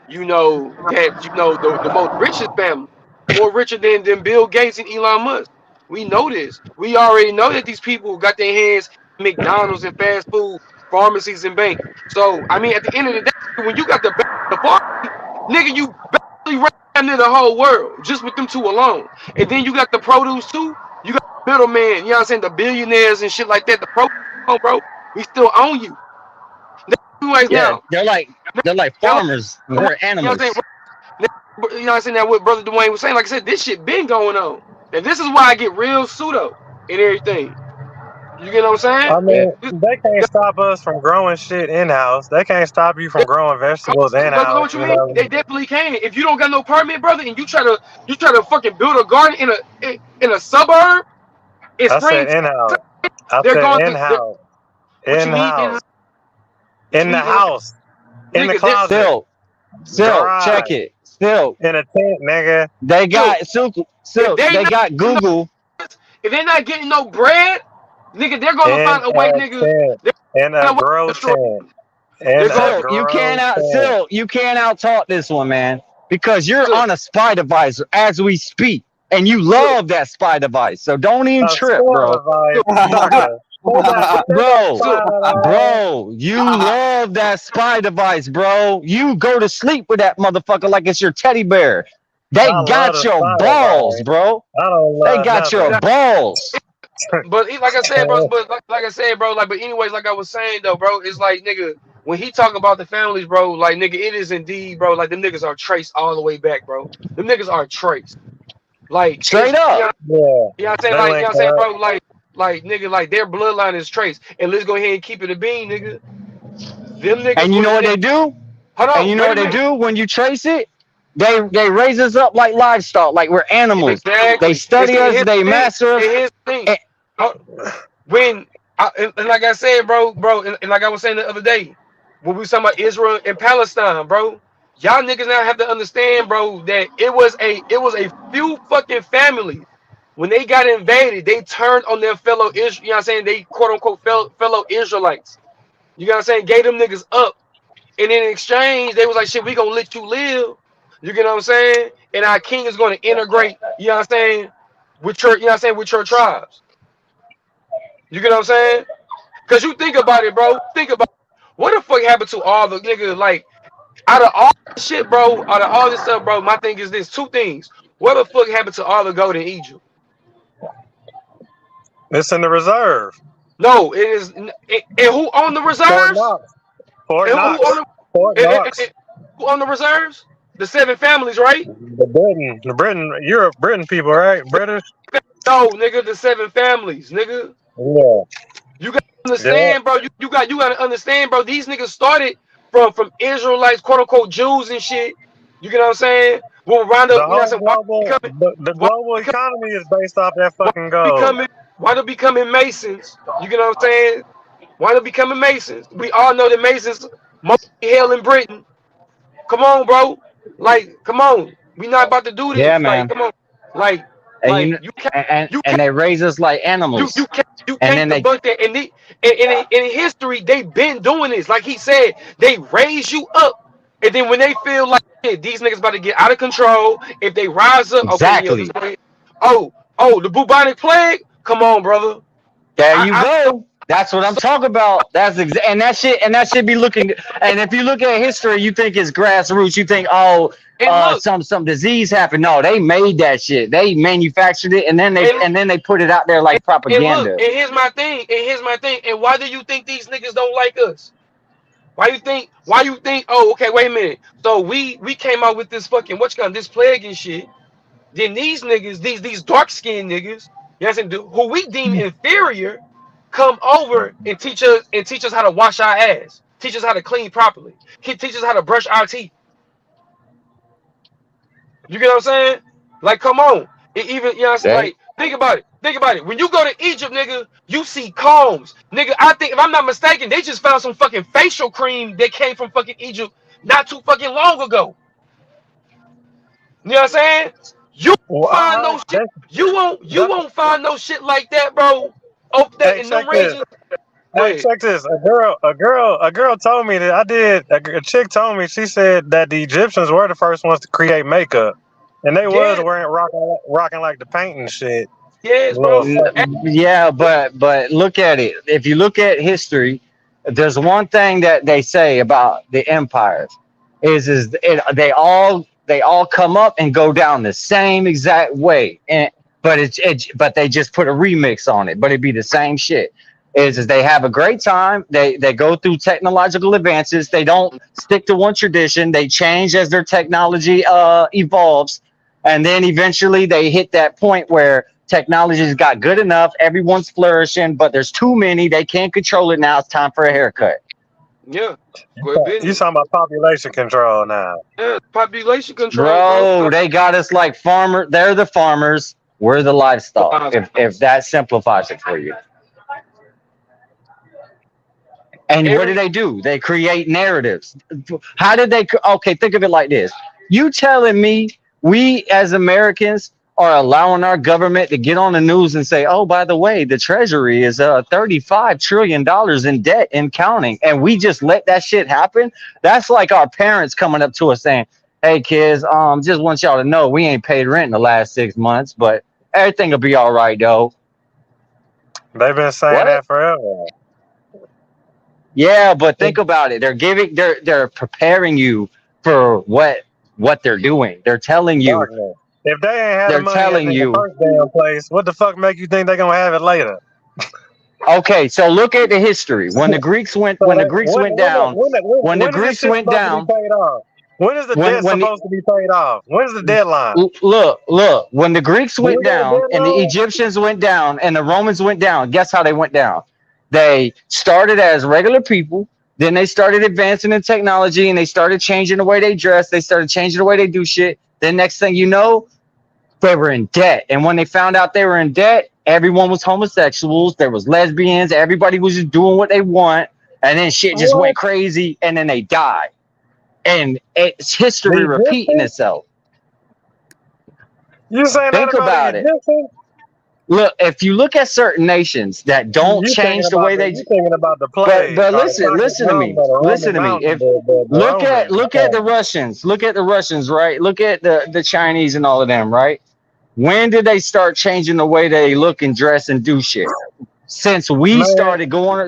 the most richest family, more richer than Bill Gates and Elon Musk. We know this. We already know that these people got their hands in McDonald's and fast food, pharmacies and banks. So, I mean, at the end of the day, when you got the bank, the pharmacy, nigga, you basically ran into the whole world just with them two alone. And then you got the produce too. You got middleman, you know what I'm saying, the billionaires and shit like that. The pro, bro, we still own you. Anyways, Yeah, now, they're like they're like, farmers. you know They're what I'm saying? animals. You know what I'm saying? That what Brother Dwayne was saying. Like I said, this shit been going on. And this is why I get real pseudo and everything. You get what I'm saying? I Yeah. mean, they can't stop us from growing shit in house. They can't stop you from growing vegetables in Brother, know house. what you You mean? They know. definitely can. If you don't got no permit, brother, and you try to fucking build a garden in a suburb in I said spring, in house. I they're said going in to. house. What you In mean in? house. What you In the mean in? house. In the Nigga, they're closet. Still, check Garage. it. Still, In a tent, nigga. they still. got If still they they not got getting no, Google. if they're not getting no bread, nigga, they're gonna In find a way, a nigga. tent. They're In gonna a find a way to grow destroy. tent. They're In a going. grow tent. You can't out talk this one, man, because you're Look, on a spy device as we speak, and you look, love that spy device. So don't even A trip, bro. spell look, device. look, Doctor. They got Bro, spy look. on bro, you love that spy device, bro. You go to sleep with that motherfucker like it's your teddy bear. They I love got the your spy balls, device. bro. I don't They love got your nothing. balls. But like I said, bro. But like I said, bro. Like, but anyways, like I was saying though, bro. It's like, nigga, when he talking about the families, bro. Like, nigga, it is indeed, bro. Like, them niggas are traced all the way back, bro. Them niggas are traced. Like it's Straight up. Yeah, you know what I'm saying? they Like, you know link what I'm saying, up. bro? Like nigga, like their bloodline is traced. And let's go ahead and keep it a bean, nigga. Them niggas And you were know the what they niggas. do? Hold And on, you know wait a what they minute. do when you trace it? They raise us up like livestock, like we're animals. They Exactly. And study see, us, here's they the thing. master And us. here's the thing. And, Ho- When and like I said, bro, and like I was saying the other day, when we was talking about Israel and Palestine, bro, y'all niggas now have to understand, bro, that it was a few fucking families when they got invaded, they turned on their fellow Israel. You know what I'm saying? They quote unquote fellow Israelites. You know what I'm saying? Gave them niggas up. And in exchange, they was like, shit, we gonna let you live. You get what I'm saying? And our king is gonna integrate, you know what I'm saying, with your, you know what I'm saying, with your tribes. You get what I'm saying? Cause you think about it, bro. Think about it. What the fuck happened to all the niggas, like, out of all this shit, bro, out of all this stuff, bro, my thing is this, two things. What the fuck happened to all the gold in Egypt? It's in the reserve. No, it is and who owned the Fort reserves? Knox. Fort And who Knox. owned Fort the Knox. who owned the reserves? The seven families, right? Europe, Britain people, right? British. No, nigga, the seven families, nigga. Yeah, You gotta yeah. understand, bro. You gotta understand, bro. These niggas started from Israelites, quote unquote Jews and shit. You get what I'm saying? We'll round The up, you know what whole I'm saying? Why global, becoming the why global becoming economy is based off that why fucking gold. becoming why they becoming Masons? You get what I'm saying? Why they becoming Masons? We all know that Masons mostly held in Britain. Come on, bro. Like, come on. We not about to do yeah, this. Like, man. come on. Like, And you you can't and you and can't they raise us like you animals. you can't you And can't then they debunk that. And in history, they've been doing this. Like he said, they raise you up, and then when they feel like shit, these niggas about to get out of control, if they rise up, okay, yeah, let's exactly. go ahead. Oh, the bubonic plague. Come on, brother. There you I go. That's what I'm so talking about. And that should be looking. And if you look at history, you think it's grassroots. You think, oh, and look some disease happened. No, they made that shit. They manufactured it, and and then they put it out there like and look, propaganda. and here's my thing. And here's my thing. And why do you think these niggas don't like us? Why you think? Why you think? Oh, okay, wait a minute. So we came out with this fucking what's called this plague and shit. Then these niggas, these dark skinned niggas, you know what I'm saying, who we deem inferior, come over and teach us how to wash our ass, teach us how to clean properly, teach us how to brush our teeth. You get what I'm saying? Like, come on. Even, you know what I'm saying? They Like, think about it. Think about it. When you go to Egypt, nigga, you see combs. Nigga, I think, if I'm not mistaken, they just found some fucking facial cream that came from fucking Egypt not too fucking long ago. You know what I'm saying? You Well, won't find no shit. that's, You that, won't find no shit like that, bro. Oh, that hey, in check them this. regions. Go Hey, ahead. check this. A girl told me that I did. A chick told me. She said that the Egyptians were the first ones to create makeup, and they was Yeah, wearing rocking like the paint and shit. yes, Little bro. Hey, Yeah, but look at it. If you look at history, there's one thing that they say about the empires they all come up and go down the same exact way, and but they just put a remix on it, but it'd be the same shit. Is they have a great time. They go through technological advances. They don't stick to one tradition. They change as their technology evolves, and then eventually they hit that point where technology's got good enough, everyone's flourishing, but there's too many, they can't control it now. It's time for a haircut. yeah, square you business. talking about population control now? Yeah, population control, bro. Bro, they got us like farmer. They're the farmers. We're the livestock. If that simplifies it for you. And what Every do? They create narratives. How did they? Okay, think of it like this. You telling me we as Americans are allowing our government to get on the news and say, oh, by the way, the Treasury is $35 trillion in debt and counting. And we just let that shit happen? That's like our parents coming up to us saying, hey, kids, just want y'all to know we ain't paid rent in the last 6 months, but everything will be all right, though. They've been saying What? that forever. Yeah, but think about it. They're preparing you for what they're doing. Darkness. If they ain't had the They're money in telling the you, first damn place, what the fuck make you think they gonna have it later? okay, so look at the history. So When the Greeks they, went down, when the when is Greeks this shit went supposed to be down, paid off? When is the When debt when the, supposed to be paid off? When is the deadline? look, when the Greeks Do went we got a down and the deadline? Egyptians went down and the Romans went down, guess how they went down? They started as regular people, then they started advancing in technology and they started changing the way they dress, they started changing the way they do shit. Then next thing you know, they were in debt. And when they found out they were in debt, everyone was homosexuals, there was lesbians, everybody was just doing what they want, and then shit just What? went crazy and then they died. And it's The history repeating Egyptians? itself. You saying that Think about the about it. Egyptians? Look, if you look at certain nations that don't change the way they, You thinking about the but plagues or the Turkish listen to Rome me, or the listen Roman to me. mountain, If the Romans. look at the Russians, right? Look at the Chinese and all of them, right? When did they start changing the way they look and dress and do shit? Man,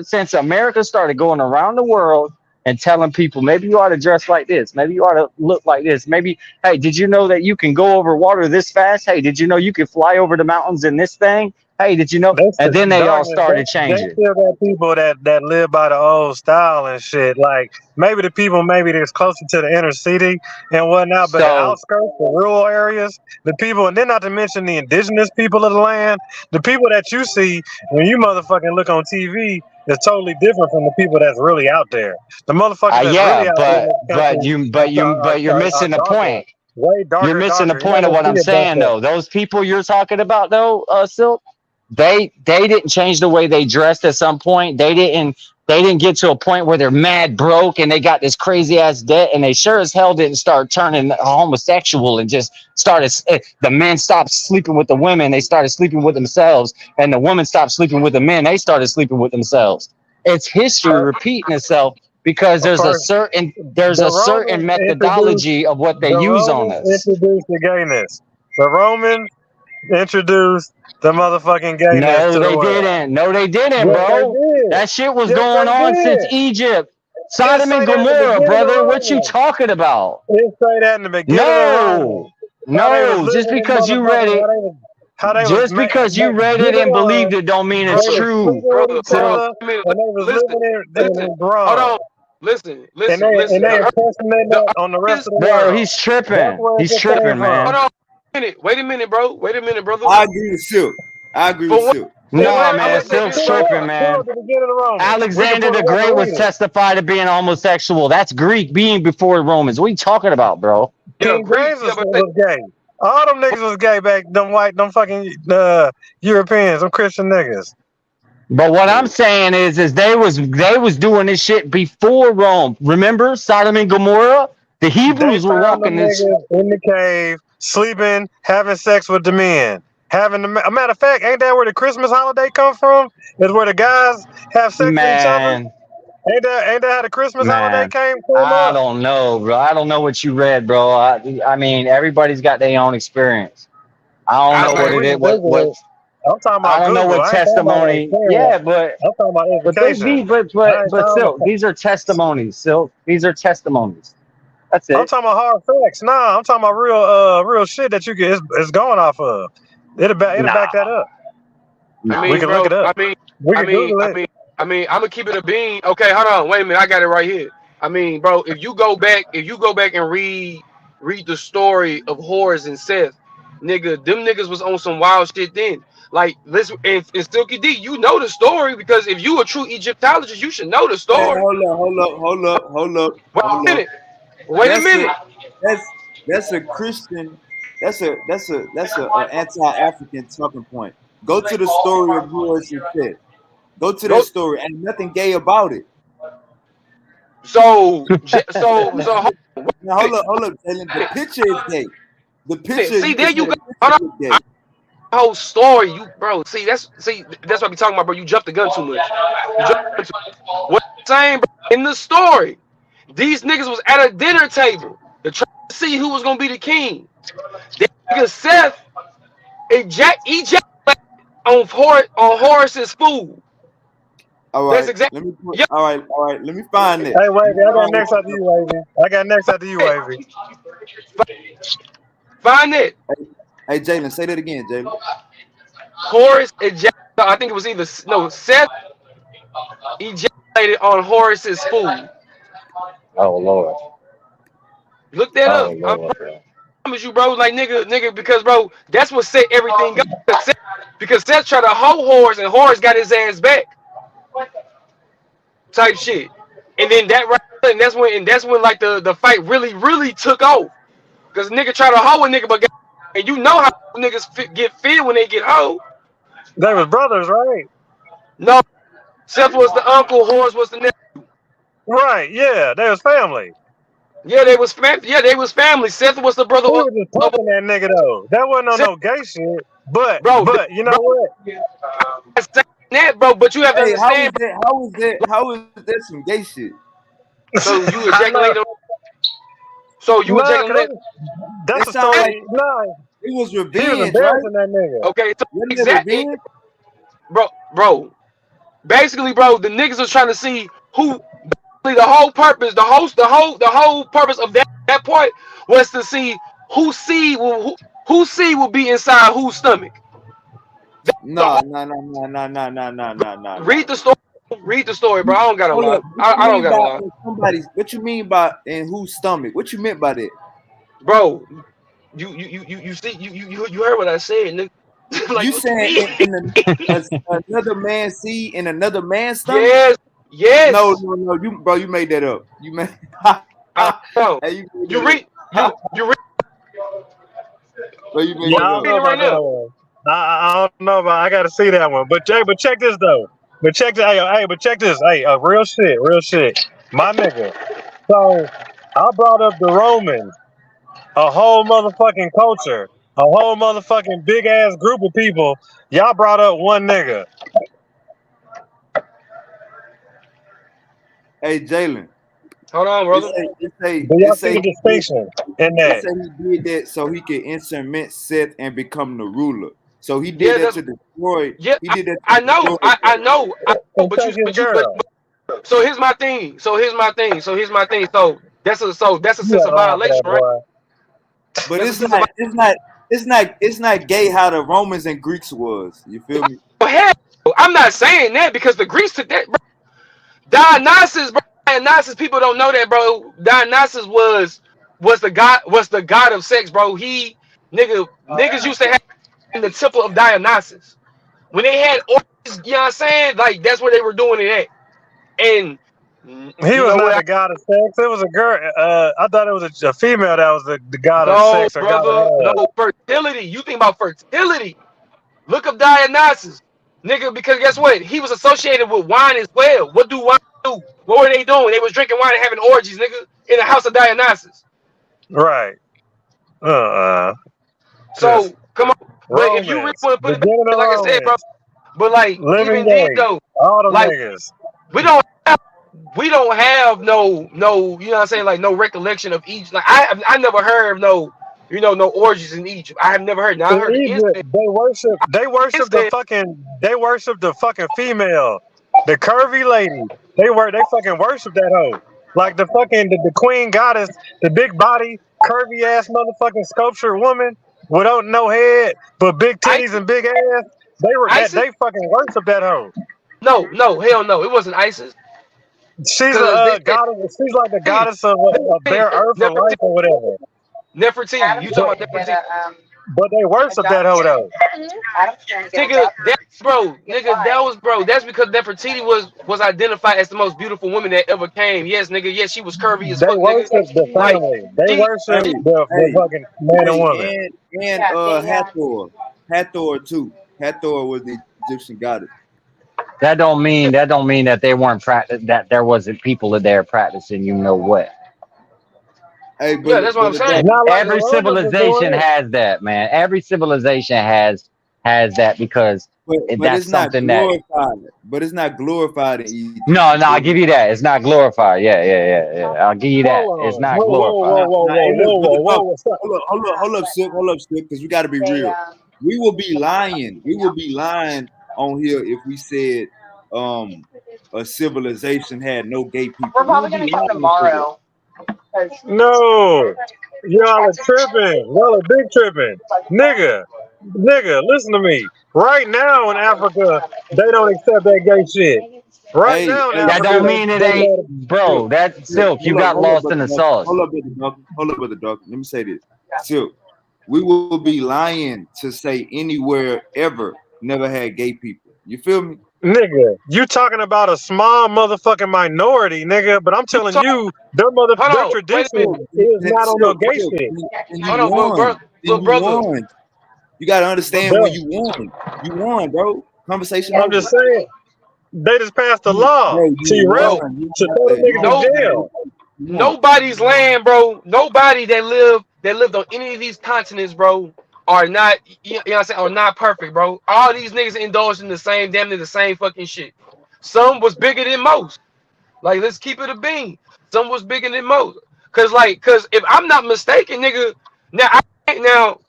Since America started going around the world and telling people maybe you ought to dress like this, maybe you ought to look like this, maybe, hey, did you know that you can go over water this fast? Hey, did you know you can fly over the mountains in this thing? Hey, did you know? that's the And then they all darkness. started They changing. still got people that live by the old style and shit. Like maybe the people maybe that's closer to the inner city and whatnot, but the So outskirts, the rural areas, the people, and then not to mention the indigenous people of the land, the people that you see when you motherfucking look on TV is totally different from the people that's really out there. The motherfuckers that's yeah, really out there in this country but you're are missing the darker, point. way You're darker and missing the darker. You're not point of gonna what I'm see a bunch saying of though. Those people you're talking about though, Silk, they didn't change the way they dressed at some point. They didn't get to a point where they're mad broke and they got this crazy ass debt, and they sure as hell didn't start turning homosexual and just started. The men stopped sleeping with the women, they started sleeping with themselves, and the women stopped sleeping with the men, they started sleeping with themselves. It's history repeating itself because a person. there's The a certain Romans introduced methodology of what they the use on Romans us. introduced the gayness. The Romans introduced the motherfucking gayness No, to the they world. didn't. No, they didn't, Yes, they bro. did. That shit was Yes, going they on since did. Egypt. It Sodom say and that in the Gomorrah, beginning of brother. What you Romans. talking about? It say that in the beginning of Romans. No. How they was No. Just living in because you read motherfucking it, how they was just because you read it giving and believed wine. it don't mean They it's brother, was true. sleeping with brother. each Hold on, So, other, wait a minute. and they was Listen, living listen. in Hold bronze. on. Listen, And listen, listen. they impersonating The that on the rest earliest, of the bro, world. he's That's tripping. where it He's came tripping, from. hold man. on. Wait a minute, bro. Wait a minute, brother. I agree with Silk. I agree with For what? Silk. It No, was I'm man. gonna say Silk's this, bro. tripping, man. the beginning of Romans. We can Alexander pull the it up Great and was read it. testified to being homosexual. That's Greek being before Romans. What are you talking about, bro? Yeah, King Greek. James Yeah, but was gay. All them niggas was gay back. Them white, them fucking Europeans, them Christian niggas. But what I'm saying is they was doing this shit before Rome. Remember Sodom and Gomorrah? The They Hebrews were found them walking this. niggas in the cave, sleeping, having sex with the men. A matter of fact, ain't that where the Christmas holiday come from? Is where the guys have sex with each other? Man, Ain't that how the Christmas holiday man. came I up? don't know, bro. I don't know what you read, bro. I mean, everybody's got their own experience. I don't I know what Man, it we is. can Google it. I'm talking I about don't know Google. what I ain't talking about no testimony. Yeah, experience. I'm talking about but education. I ain't talking. Silk. These are testimonies, Silk. These are testimonies. That's I'm it. talking about hard facts. Nah, I'm talking about real shit that you get. It's going off of. It'll back Nah, that up. We nah. mean, can look bro. it up. We I can mean, Google I it. mean, I'm gonna keep it a bean. Okay, hold on. Wait a minute. I got it right here. I mean, bro, if you go back and read the story of Horus and Seth, nigga, them niggas was on some wild shit then. Like, listen, and Silky D, you know the story because if you a true Egyptologist, you should know the Hey, story. hold Wait a up. minute. Wait a That's a minute. that's a Christian. That's a anti-African talking point. Go to the story of Horus and Seth. Go to that Go. story. Ain't nothing gay about it. So Now hold up, Jalen. The picture is gay. The picture, see, you can there say you the go. picture Hold on. look gay. Whole story, you bro. See that's what I be talking about, bro. You jumped the gun too much. You jumped the gun too much. What I'm saying, bro, in the story, these niggas was at a dinner table to try to see who was gonna be the king. That nigga Seth ejaculated on Horus's food. All That's right, exactly. let me put. Yep. All right. Let me find it. Hey, Let me Wavy, I got find next after you, Wavy. I got next after you, Wavy. Find it. it. Hey, Jalen, say that again, Jalen. Horus ejaculated. I think it was either no Seth ejaculated on Horus's food. Oh Lord. Look that Oh up. I Lord. promise you, bro. Like nigga, because bro, that's what set everything up. Because Seth tried to hoe Horus and Horus got his ass back, type shit. And then that's when like the fight really took off. Because nigga try to hoe a nigga, but and you know how niggas get feel when they get hoe. They was brothers, right? No, Seth was the uncle, Horus was the nephew. Right, yeah, they was family. Yeah, they was family. Seth was the brother He was just punching that nigga though. That wasn't on Seth, no gay shit. But bro, you know what? that's that, bro. But you have to Hey, how is understand, that? How is that? How is that some gay shit? so you I know. ejaculated. So you Nah, cause ejaculated. that's That a sound like story. Nah, it was he was revenge, right? embarrassing that nigga. Okay, so Wasn't it exactly, revenge? bro. Basically, bro, the niggas was trying to see who. The whole purpose, the whole purpose of that point was to see whose seed will be inside whose stomach. No, no, no, no, no, no, no, no, no, no, no. Read the story. Read the story, bro. I don't gotta Hold lie. up. What you I don't mean gotta by lie, in somebody's? What you mean by in whose stomach? What you meant by that? bro. You see you heard what I said, nigga. Like You what you saying mean? another man's seed in another man's stomach? Yes, No, yes. no, no. You made that up. You made. I know. Hey, you made You that read you read Bro, you made Yeah, I that don't up. know it right about now. that one. I don't know about. I gotta see that one. But check this though. But check this. But check this. Hey, real shit, real shit. My nigga. So I brought up the Romans, a whole motherfucking culture, a whole motherfucking big ass group of people. Y'all brought up one nigga. Hey, Jalen. Hold on, It brother. say it say Do it y'all see say the distinction in it that? say he did that so he could increment Seth and become the ruler. So he did Yeah, that that's to destroy. yeah. He did that to I know. destroy. I know. And But take his but girl. so here's my thing. So that's a You sense a of lie for that violation, right? boy. But That's a sense of it's not gay how the Romans and Greeks was. You feel me? hell. I'm not saying that because the Greeks took that, bro. Dionysus, bro. Dionysus, people don't know that, bro. Dionysus was the god of sex, bro. Niggas used to have in the temple of Dionysus. When they had orgies, you know what I'm saying? Like that's where they were doing it at. And He you was know not what? the god of sex. It was a girl. I thought it was a female that was the god of No, sex or god of brother. love. No, fertility. You think about fertility. Look up Dionysus. Nigga, because guess what? He was associated with wine as well. What do wine do? What were they doing? They was drinking wine and having orgies, nigga, in the house of Dionysus. Right. Just So come on. But if you really Romans. want to put it back, Beginning of like I said, bro, Romans. but like Living even then day. though, All them like niggas. we don't have no, you know what I'm saying, like no recollection of Egypt. Like I never heard of no orgies in Egypt. I have never heard. Now I In heard the Egypt, incident. they worship the fucking female, the curvy lady. They fucking worship that hoe. Like the queen goddess, the big body, curvy ass motherfucking sculpture woman without no head, but big titties ISIS, and big ass. ISIS? They fucking worship that hoe. No, hell no. It wasn't ISIS. She's Cause they a said goddess. She's like the hey, goddess of bare earth or life Nefertiti. or whatever. Nefertiti. You talking But about Nefertiti? but they worship that hoe though. Nigga, that's because Nefertiti was identified as the most beautiful woman that ever came. Yes, nigga, yes, she was curvy as They fuck, nigga. worship the Like family. They she, worship Hey, the hey, fucking man and woman. and Hathor. Hathor too. Hathor was the Egyptian goddess. That don't mean that they weren't that there wasn't people there practicing. You know what? Hey, yeah, that's what I'm saying. It's not like the Every Romans was doing civilization it. has that, man. Every civilization has that because but that's it's not something that. glorified. But it's not glorified in Egypt. No, You I'll feel me? give you that. It's not glorified. Yeah. I'll give you that. It's Hold on. not Whoa, whoa, glorified. whoa, whoa, Now, hey, whoa, look, whoa, look, whoa, no, whoa. Stop. hold up, Silk, because we got to be real. We will be lying. We will be lying on here if we said a civilization had no gay people. We're We probably would be gonna come lying if we did. tomorrow. No. Y'all are tripping. Y'all are big tripping. Nigga, listen to me. Right now in Africa, they don't accept that gay shit. Right Hey, now in hey, That Africa, don't Silk, mean it they ain't, love bro. Silk, That Silk, Silk, you got hold up, lost in brother the Doc. sauce. Hold up, brother Doc. Hold up, brother Doc. Let me say this. Silk, we will be lying to say anywhere ever never had gay people. You feel me? nigga. You talking about a small motherfucking minority, nigga? But I'm You telling talk, you, hold their on, wait a minute. tradition is not on no Silk, gay Silk, shit. then you Hold on, bro, won. Then look, you brother. won. You gotta understand when Bro, you won. You won, bro. Conversation I'm over. just saying, they just passed a You, law bro, you to Bro, won. You to don't throw have the to. You niggas don't in no, have to. jail. You won. nobody's land, bro. Nobody that lived on any of these continents, bro, are not, you know what I'm saying, are not perfect, bro. All these niggas indulged in the same, damn near the same fucking shit. Some was bigger than most. Like, let's keep it a bean. Some was bigger than most. Cause if I'm not mistaken, nigga, now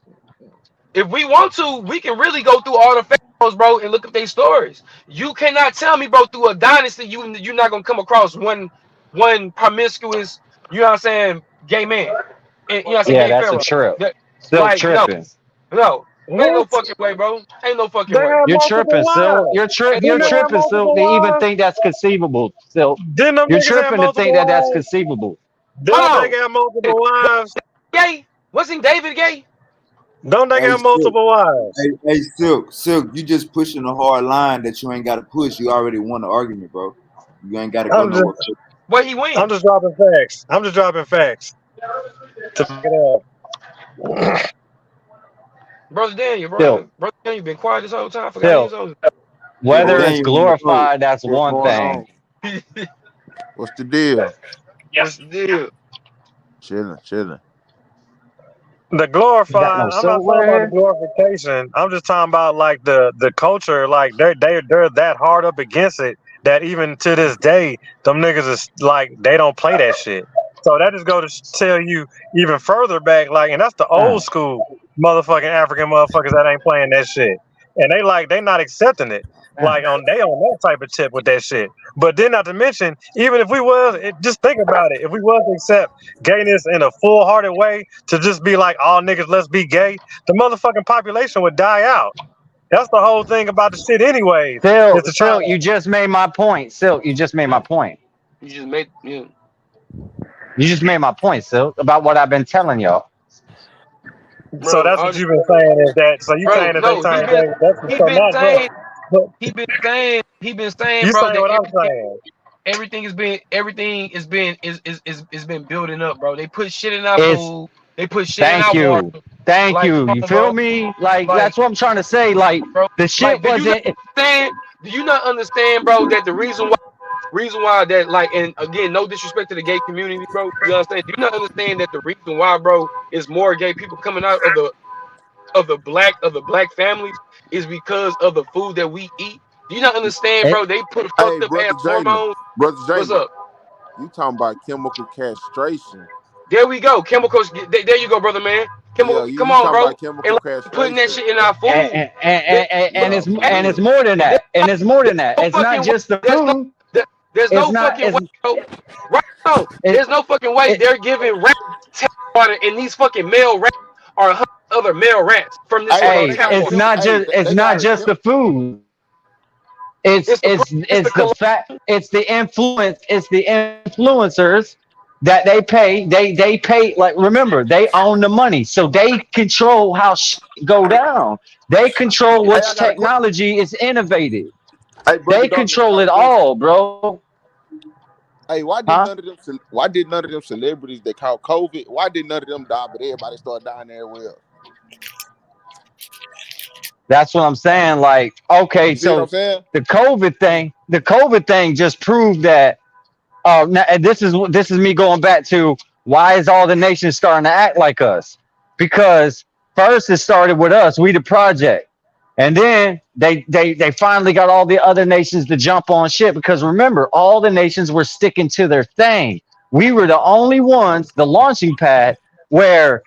if we want to, we can really go through all the pharaohs, bro, and look at their stories. You cannot tell me, bro, through a dynasty, you're not gonna come across one promiscuous, you know what I'm saying, gay man, and you know what I'm saying, Yeah, gay that's a pharaoh. trip. That, Silk like, no, tripping. no, ain't no What? fucking way, bro. Ain't no They fucking way. had You're multiple tripping, Silk. wives. Ain't no You're Didn't they way. have tripping, Silk, multiple to even wives? think that's conceivable, Silk. Didn't them You're niggas have tripping to think multiple that that's wives? conceivable. Don't they Hold got on. multiple wives? Gay? Wasn't David gay? Don't they Hey, got Silk. multiple wives? Hey, Silk. Silk. You just pushing a hard line that you ain't got to push. You already won the argument, bro. You ain't got to go I'm nowhere. just, Where he I'm win? just dropping facts. I'm just dropping facts to back it up. Brother Daniel, Silk, Brother Daniel, been quiet this whole time. I forgot he was Silk. on. Brother Whether it's Daniel on the road. glorified, that's What's one going thing. on? What's the deal? What's the deal? Chilling, chilling. The You got glorified. no I'm not talking about the silverware? glorification. I'm just talking about like the culture. Like they're that hard up against it that even to this day, them niggas is like they don't play that shit. So that just go to tell you even further back. Like, and that's the Uh, old school motherfucking African motherfuckers that ain't playing that shit. And they not accepting it. Like they on that type of tip with that shit. But then not to mention, even if we was just think about it, if we was to accept gayness in a full hearted way to just be like all niggas let's be gay, the motherfucking population would die out. That's the whole thing about the shit anyways, is to try Silk, to you just made my point. Silk, you just made my point. You just made, you know, You just made my point, Silk, about what I've been telling y'all. so bro. that's what you've been saying is that so you Bro, saying that they no, turn gay, that's he so been not just saying, but he been saying, you bro, saying that what I'm saying. everything is been building up, bro. They put shit in our It's food, they put shit in thank our water. you. Thank Like, you. come You on, feel bro. me? Like Like, that's what I'm trying to say. Like bro, the shit like, wasn't do you not understand, bro, that the reason why that, like, and again, no disrespect to the gay community, bro. You understand? Do you not understand that the reason why, bro, is more gay people coming out of the black families is because of the food that we eat? Do you not understand, it, bro? They put Hey, fucked up ass hormones. brother What's Jalen, up? you talking about chemical castration? There we go. Chemicals. There you go, brother man. Yeah, Chemical. you Come you on, talking bro. about chemical And like, putting that castration? shit in our food. That, Yeah, for and it's real. more than there- that. And it's more than that. no It's not fucking way. just the There's no. food. There's It's no not fucking it's way, bro. Right now, it, there's no fucking way it they're giving rats tap water, and these fucking male rats are hunting other male rats from this Hey, bro, fucking they hey, tap got a it's water. chem. not Hey, just it's they not got a just chem. the food. It's the it's It's the the fact it's the influencers that they pay. They pay, like, remember, they own the money. So they control how shit go down. They control Hey, I which got a question. technology is innovated. Hey, brother They Dalton, I control got a it question. all, bro. Hey, Huh? why did none of them celebrities that caught COVID? Why did none of them die, but everybody started dying everywhere else? That's what I'm saying. Like, okay, You see what I'm so saying? the COVID thing just proved that. And this is me going back to why is all the nations starting to act like us? Because first it started with us, we the project, and then they finally got all the other nations to jump on shit. Because remember, all the nations were sticking to their thing. We were the only ones, the launching pad, where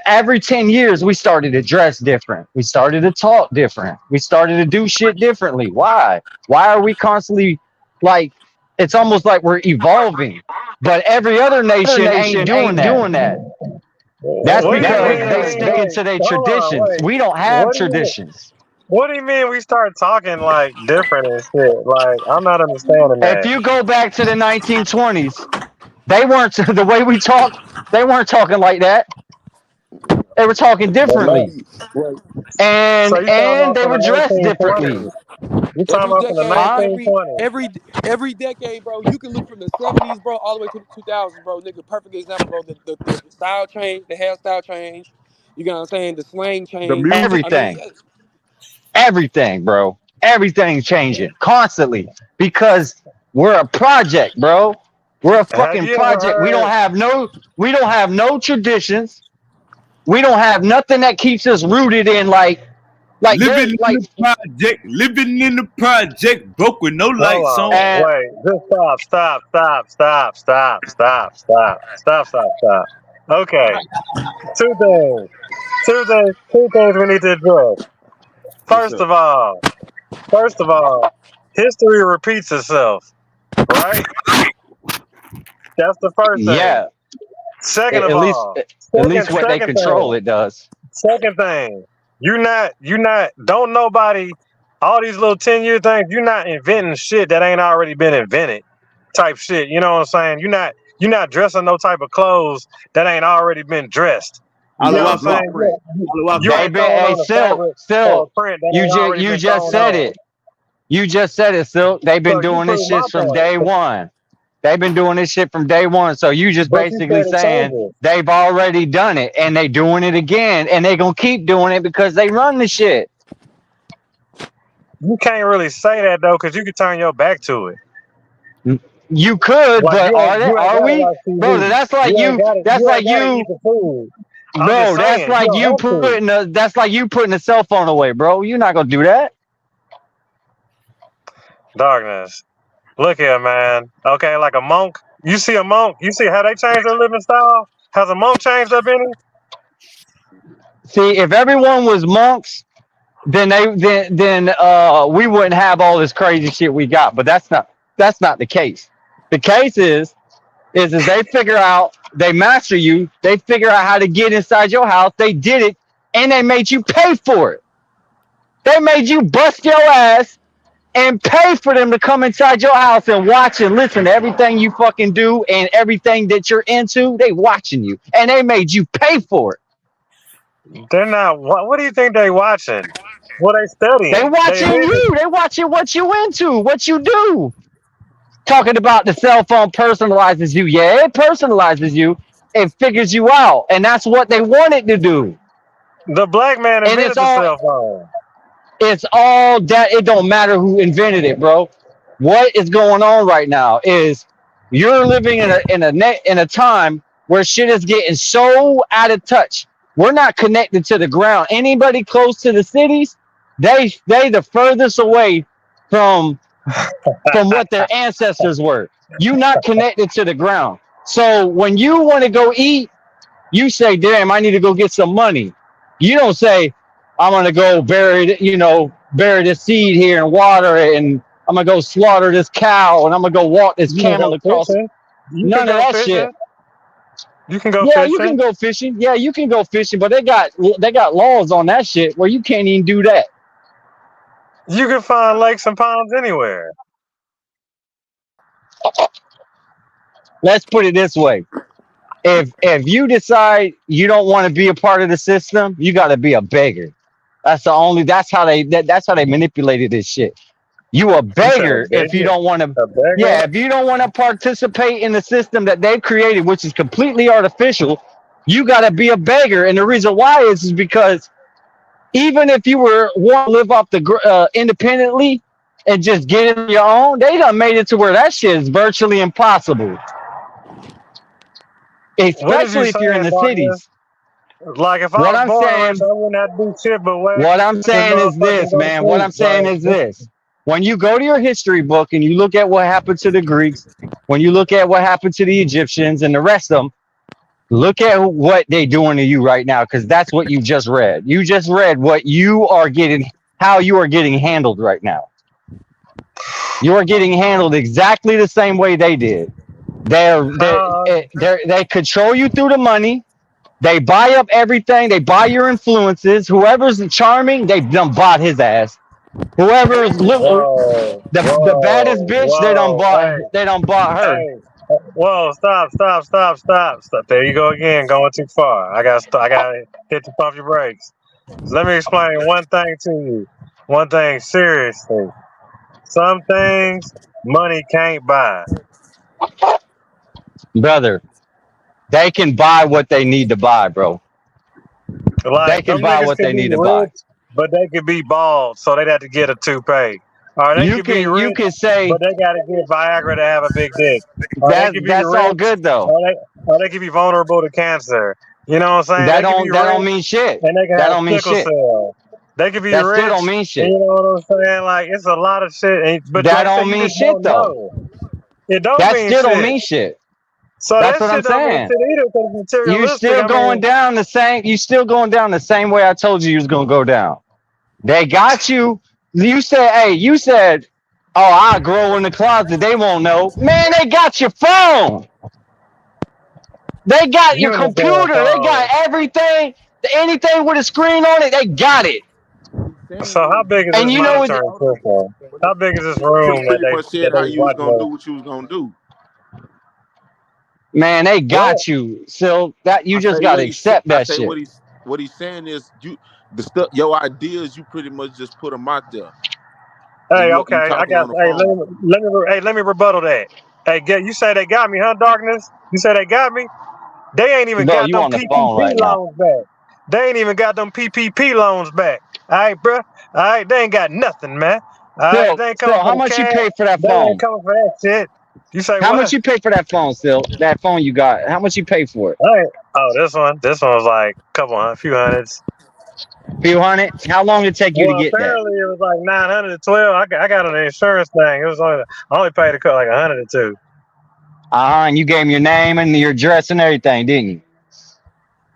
every 10 years we started to dress different, we started to talk different, we started to do shit differently. Why are we constantly, like, it's almost like we're evolving, but every other Other nation ain't nation doing ain't that. doing that. That's What do you because mean? they Wait, sticking to their hold on, traditions. wait. We don't have What do you mean? traditions. What do you mean we start talking like different and shit? Like I'm not understanding If that. you go back to the 1920s, they weren't the way we talk. They weren't talking like that. They were talking But no, differently, Well, so and you talking and about they from were the dressed differently. 1920s? You talking Every about from the decade, Huh? 1920s? every decade, bro. You can look from the 70s, bro, all the way to the 2000s, bro. Nigga, perfect example, bro. The style change, the hairstyle change. You know what I'm saying? The slang the change. music. I mean, Everything, everything, bro. Everything's changing constantly because we're a project, bro. We're a Have fucking you ever project. heard? We don't have no traditions. We don't have nothing that keeps us rooted in like Living there's in like the project, living in the project, broke with no Hold lights on. on, and wait. Just stop. Okay, two things. Two things we need to address. What's First up? of all, first of all, history repeats itself, right? That's the first thing. yeah, Second at, of at least all, at least what they control it does. second thing, you not, don't nobody, all these little 10-year things, you're not inventing shit that ain't already been invented type shit. You know what I'm saying? You're not dressing no type of clothes that ain't already been dressed. You know what I'm Alawak No, saying? blueprint. You Alawak. they ain't been throwing a on a silk, fabric or a silk. print that ain't already You been just thrown said on. it. You just said it, silk. They've So been you doing this prove my shit from point. day one. They've been doing this shit from day one. So you just But you basically said it saying changes. they've already done it and they doing it again and they gonna keep doing it because they run the shit. You can't really say that though, because you can turn your back to it. You could, Like but you ain't are gotta we? watch Bro, TV. You ain't gotta eat the food. I'm just bro, that's saying, you like don't you have to. putting a cell phone away, bro. You're not gonna do that. Darkness. Look here, man. Okay, like a monk. You see a monk, you see how they change their living style? Has a monk changed up any? See, if everyone was monks, then we wouldn't have all this crazy shit we got. But that's not the case. The case is they figure out they master you. They figure out how to get inside your house. They did it, and they made you pay for it. They made you bust your ass and pay for them to come inside your house and watch and listen to everything you fucking do and everything that you're into. They watching you, and they made you pay for it. They're not. What do you think they watching? What they They studying? They watching living. you. They watching what you into, what you do. Talking about the cell phone personalizes you. Yeah, it personalizes you. It figures you out, and that's what they wanted to do. The black man And invented the cell phone. it's all that. It don't matter who invented it, bro. What is going on right now is you're living in a time where shit is getting so out of touch. We're not connected to the ground. Anybody close to the cities, they the furthest away from what their ancestors were. You not connected to the ground. So when you want to go eat, you say, "Damn, I need to go get some money." You don't say, "I'm gonna go bury this seed here and water it, and I'm gonna go slaughter this cow, and I'm gonna go walk this You can camel go across." fishing. You can None of go that shit. fishing. You can go Yeah, you fishing. can go fishing. Yeah, you can go fishing, but they got laws on that shit where you can't even do that. You can find lakes and ponds anywhere. Let's put it this way: if you decide you don't want to be a part of the system, you got to be a beggar. That's how they manipulated this shit. You a You said a beggar if you beggar. don't want to. A beggar. Yeah, if you don't want to participate in the system that they've created, which is completely artificial, you got to be a beggar. And the reason why is because even if you were want to live off independently and just get it on your own, they done made it to where that shit is virtually impossible. What is you Especially if you're in saying, the Darkness? cities. Like if I What was I'm born rich, saying I wouldn't have to do shit but wake What I'm this saying is motherfucker and this, go to man. What sleep. I'm saying is this. When you go to your history book and you look at what happened to the Greeks, when you look at what happened to the Egyptians and the rest of them, look at what they're doing to you right now, because that's what you just read. You just read how you are getting handled right now. You are getting handled exactly the same way they did. They control you through the money. They buy up everything. They buy your influences. Whoever's charming, they done bought his ass. Whoever's Whoa, the baddest whoa, bitch, whoa. they done bought her. Hey. Whoa, stop. There you go again, going too far. I got to hit the pump your brakes. Let me explain one thing to you. One thing seriously. Some things money can't buy. Brother, they can buy what they need to buy, bro. They Like can them buy niggas what could they be need to buy. rich, but they could be bald, so they'd have to get a toupee. Or they could be You rich, can say but they gotta get Viagra to have a big dick. Or they could be that's all rich, good though. or they could be vulnerable to cancer. You know what I'm saying? They could be That don't rich mean shit. and they can That have don't mean sickle shit. cell. They could be That still don't rich, mean and shit. you know what I'm saying? Like it's a lot of shit. But That like I say, don't you mean just shit don't though. know. It don't That mean still don't shit. mean shit. So That's that what I'm shit don't mean saying. shit either because it's You materialistic. still I going mean, down the same. You still going down the same way I told you was gonna go down. They got you. You said, hey, you said, oh, I grow in the closet. They won't know. Man, they got your phone. They got your you in the damn computer. They got phone. everything. Anything with a screen on it, they got it. What he's saying So how is, big is And this you know hold it. monitoring on. system? What How big is this you room that pretty much they said how you was watching gonna us? do what you was gonna do. Man, they What? got you. So that you I just say gotta what he said. accept I that say shit. what he's saying is you the stuff your ideas you pretty much just put them out there and Hey, you okay, I talking got. on the Hey, phone. let me rebuttal that. Hey, you say they got me, huh, Darkness? You say they got me? They ain't even Bro, got you them on the phone PPP right now. loans back. They ain't even got them PPP loans back. All right, bro. All right, they ain't got nothing, man. All right, they ain't coming Still, for how the much you cash. pay for that They ain't phone? coming for that shit. You say How much what? you pay for that phone, still? That phone you got. How much you pay for it? All right. Oh, this one was like a few hundreds. Few hundred? How long it take you to Well, get that? apparently it was like 912. I got an insurance thing. It was only I only paid like 102. And you gave him your name and your address and everything, didn't you?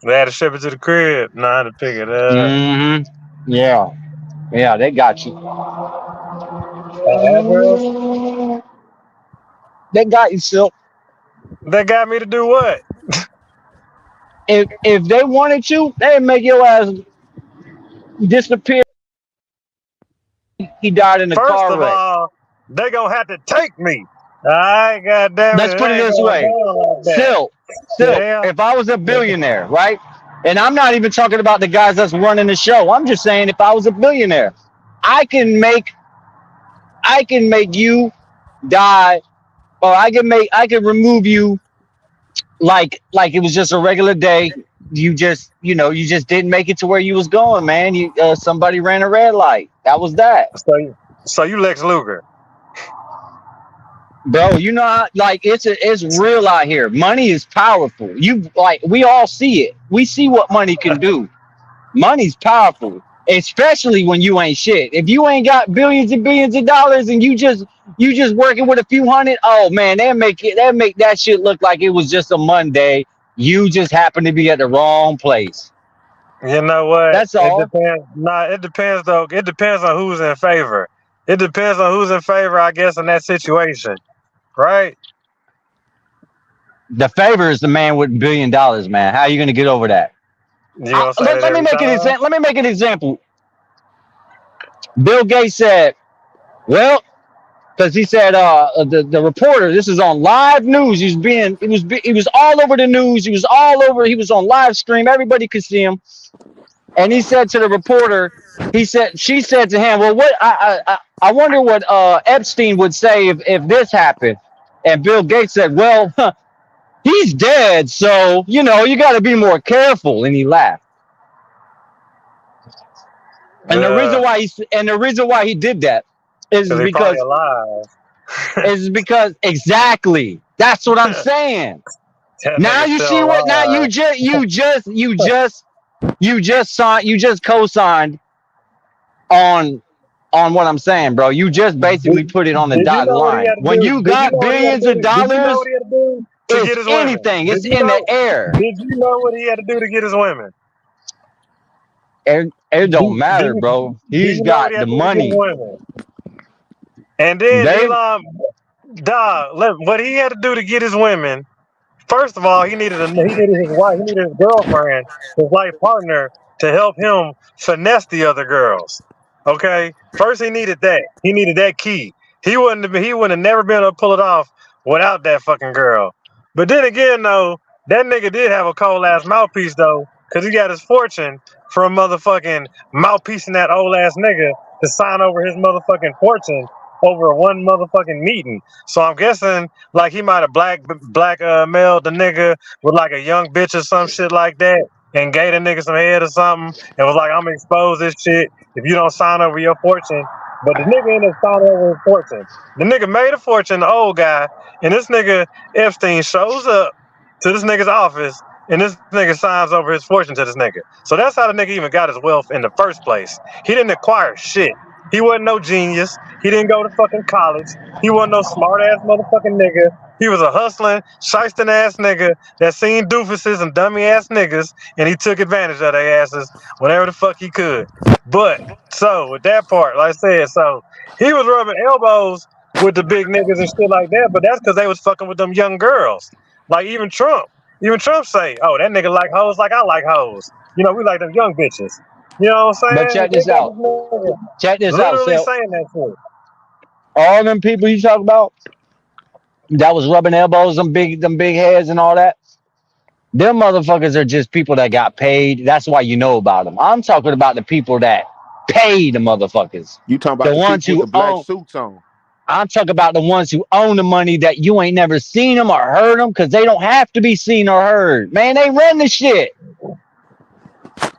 They had to ship it to the crib. No, I had to pick it up. Mm-hmm. Yeah. Yeah, they got you. Address. They got you, Silk. They got me to do what? If they wanted to, they'd make your ass disappear. He died in a First car of wreck. all, they gonna have to take me. All right, God damn it, Let's it put it ain't this going way. down like that. Silk, Yeah. if I was a billionaire, right? And I'm not even talking about the guys that's running the show. I'm just saying if I was a billionaire, I can make you die, or I can remove you like it was just a regular day. You just didn't make it to where you was going, man. Somebody ran a red light. That was that. So you Lex Luger. Bro, like it's real out here. Money is powerful. We all see it. We see what money can do. Money's powerful, especially when you ain't shit. If you ain't got billions and billions of dollars and you just working with a few hundred, oh man, they make that shit look like it was just a Monday. You just happen to be at the wrong place. You know what? That's It all. depends. Nah, it depends though. It depends on who's in favor. It depends on who's in favor, I guess, in that situation, right? The favor is the man with $1 billion, man. How are you gonna get over that? You gonna say that Let me every make an time? example. Let me make an example. Bill Gates said, well, because he said the reporter, this is on live news, he was all over the news, he was on live stream, everybody could see him. And he said to the reporter, she said to him, well, what I wonder what Epstein would say if this happened. And Bill Gates said, well, he's dead, so you got to be more careful. And he laughed. And the Yeah, reason why he did that is because he probably because alive. exactly, that's what I'm That saying. Now nigga you still see what? Now alive. you just co-signed on what I'm saying, bro. You just basically Did, put it on the did you dotted know what he line. had to When do? you Did you got know what he had to billions of do? Did you know what dollars, he had to do to it's get his women? anything. Did It's you in the know? air. Did you know what he had to do to get his women? It Do, don't do matter, you bro. do He's you know what he got the had to do to get his money. women? And then They Elon, what he had to do to get his women First of all, he needed his wife, he needed his girlfriend, his life partner, to help him finesse the other girls. Okay, first he needed that. He needed that key. He wouldn't have never been able to pull it off without that fucking girl. But then again, though, that nigga did have a cold ass mouthpiece though, cause he got his fortune from motherfucking mouthpiecing that old ass nigga to sign over his motherfucking fortune over one motherfucking meeting. So I'm guessing like he might have mailed the nigga with like a young bitch or some shit like that and gave the nigga some head or something and was like, I'm gonna expose this shit if you don't sign over your fortune. But the nigga ended up signing over his fortune. The nigga made a fortune, the old guy, and this nigga Epstein shows up to this nigga's office and this nigga signs over his fortune to this nigga. So that's how the nigga even got his wealth in the first place. He didn't acquire shit. He wasn't no genius. He didn't go to fucking college. He wasn't no smart ass motherfucking nigga. He was a hustling, shysting ass nigga that seen doofuses and dummy ass niggas, and he took advantage of their asses whenever the fuck he could. But so with that part, like I said, so he was rubbing elbows with the big niggas and shit like that, but that's because they was fucking with them young girls. Like even Trump say, "Oh, that nigga like hoes like I like hoes." You know, we like them young bitches. You know what I'm But saying? check this out. Check this out, Literally Sel. saying that shit. All them people you talk about that was rubbing elbows, them big heads and all that. Them motherfuckers are just people that got paid. That's why you know about them. I'm talking about the people that pay the motherfuckers. You talking about The the ones people with who the black own. suits on? I'm talking about the ones who own the money that you ain't never seen them or heard them because they don't have to be seen or heard. Man, they run the shit.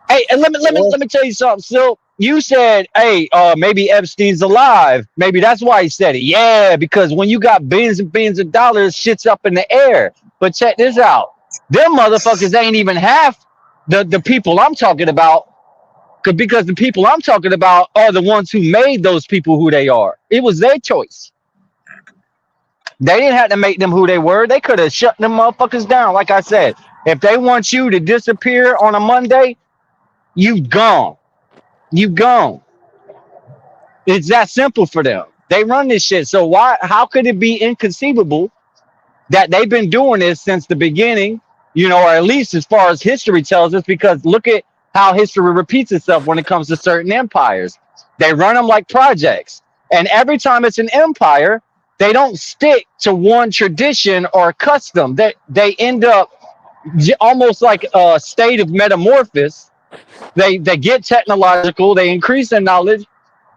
Hey, and let me tell you something, Silk. You said, hey, maybe Epstein's alive. Maybe that's why he said it. Yeah, because when you got billions and billions of dollars, shit's up in the air. But check this out. Them motherfuckers ain't even half the people I'm talking about. Because the people I'm talking about are the ones who made those people who they are. It was their choice. They didn't have to make them who they were. They could have shut them motherfuckers down. Like I said, if they want you to disappear on a Monday, you gone. You gone. It's that simple for them. They run this shit. So how could it be inconceivable that they've been doing this since the beginning, or at least as far as history tells us, because look at how history repeats itself when it comes to certain empires. They run them like projects. And every time it's an empire, they don't stick to one tradition or custom. They end up almost like a state of metamorphosis. They get technological, they increase their knowledge,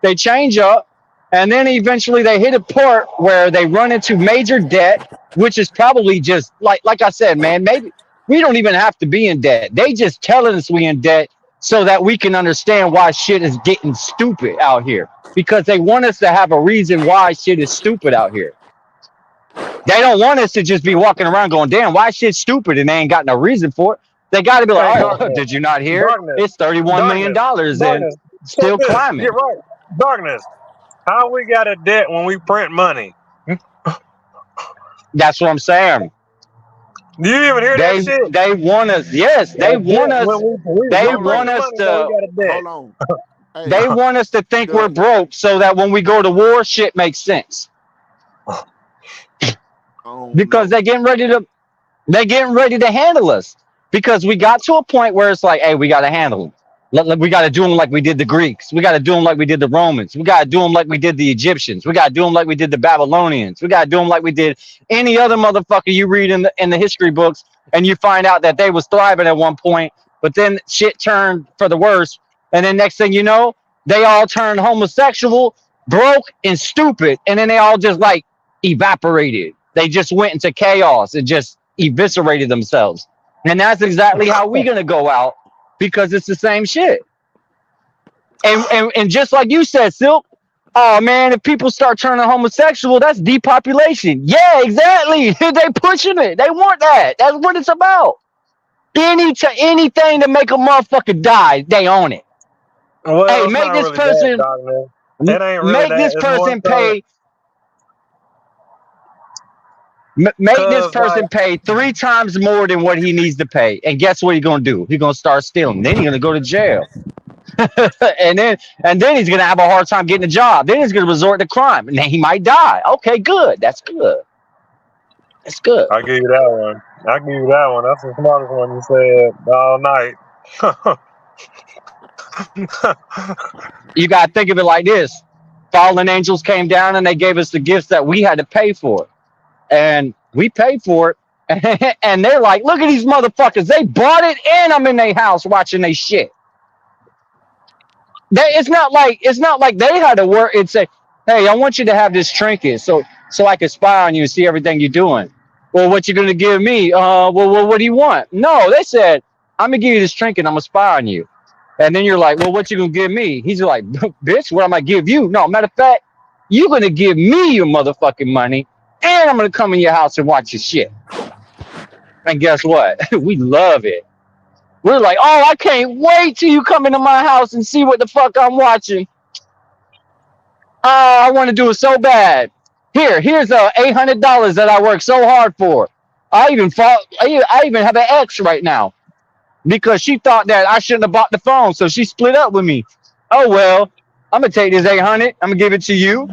they change up, and then eventually they hit a part where they run into major debt, which is probably just like I said, man, maybe we don't even have to be in debt. They just telling us we in debt so that we can understand why shit is getting stupid out here. Because they want us to have a reason why shit is stupid out here. They don't want us to just be walking around going, damn, why shit stupid, and they ain't got no reason for it. They got to be like, Hey, oh, did you not hear? darkness, It's $31 million and darkness. Check still this. climbing. Get right. Darkness. How we got a debt when we print money? That's what I'm saying. Do you even hear that shit? They want us. Yes, they want us. They Hold want us to. Hold on. Hey, They want us to think we're broke so that when we go to war, shit makes sense. Because they're getting ready to handle us. Because we got to a point where it's like, hey, we got to handle them. We got to do them like we did the Greeks. We got to do them like we did the Romans. We got to do them like we did the Egyptians. We got to do them like we did the Babylonians. We got to do them like we did any other motherfucker you read in the history books, and you find out that they was thriving at one point, but then shit turned for the worse, and then next thing you know, they all turned homosexual, broke, and stupid, and then they all just like evaporated. They just went into chaos and just eviscerated themselves. And that's exactly how we're gonna go out. Because it's the same shit. And just like you said, Silk, oh man, if people start turning homosexual, that's depopulation. Yeah, exactly. They pushing it. They want that. That's what it's about. Anything to make a motherfucker die, they own it. Well, hey, make this person make this person pay. Make this person pay 3 times more than what he needs to pay. And guess what he's going to do? He's going to start stealing. Then he's going to go to jail. and then he's going to have a hard time getting a job. Then he's going to resort to crime. And then he might die. Okay, good. That's good. That's good. I'll give you that one. I give you that one. That's the smartest one you said all night. You gotta think of it like this: fallen angels came down and they gave us the gifts that we had to pay for, and we paid for it. And they're like, "Look at these motherfuckers! They bought it, and I'm in their house watching they shit." It's not like they had to work and say, "Hey, I want you to have this trinket so I can spy on you and see everything you're doing." Well, what you gonna give me? Well, what do you want? No, they said, "I'm gonna give you this trinket. I'm gonna spy on you." And then you're like, "Well, what you gonna give me?" He's like, "Bitch, what am I give you?" No, matter of fact, you're gonna give me your motherfucking money, and I'm gonna come in your house and watch your shit. And guess what? We love it. We're like, "Oh, I can't wait till you come into my house and see what the fuck I'm watching. Oh, I want to do it so bad. Here's $800 that I worked so hard for. I even have an ex right now because she thought that I shouldn't have bought the phone, so she split up with me. Oh well, I'm gonna take this 800. I'm gonna give it to you,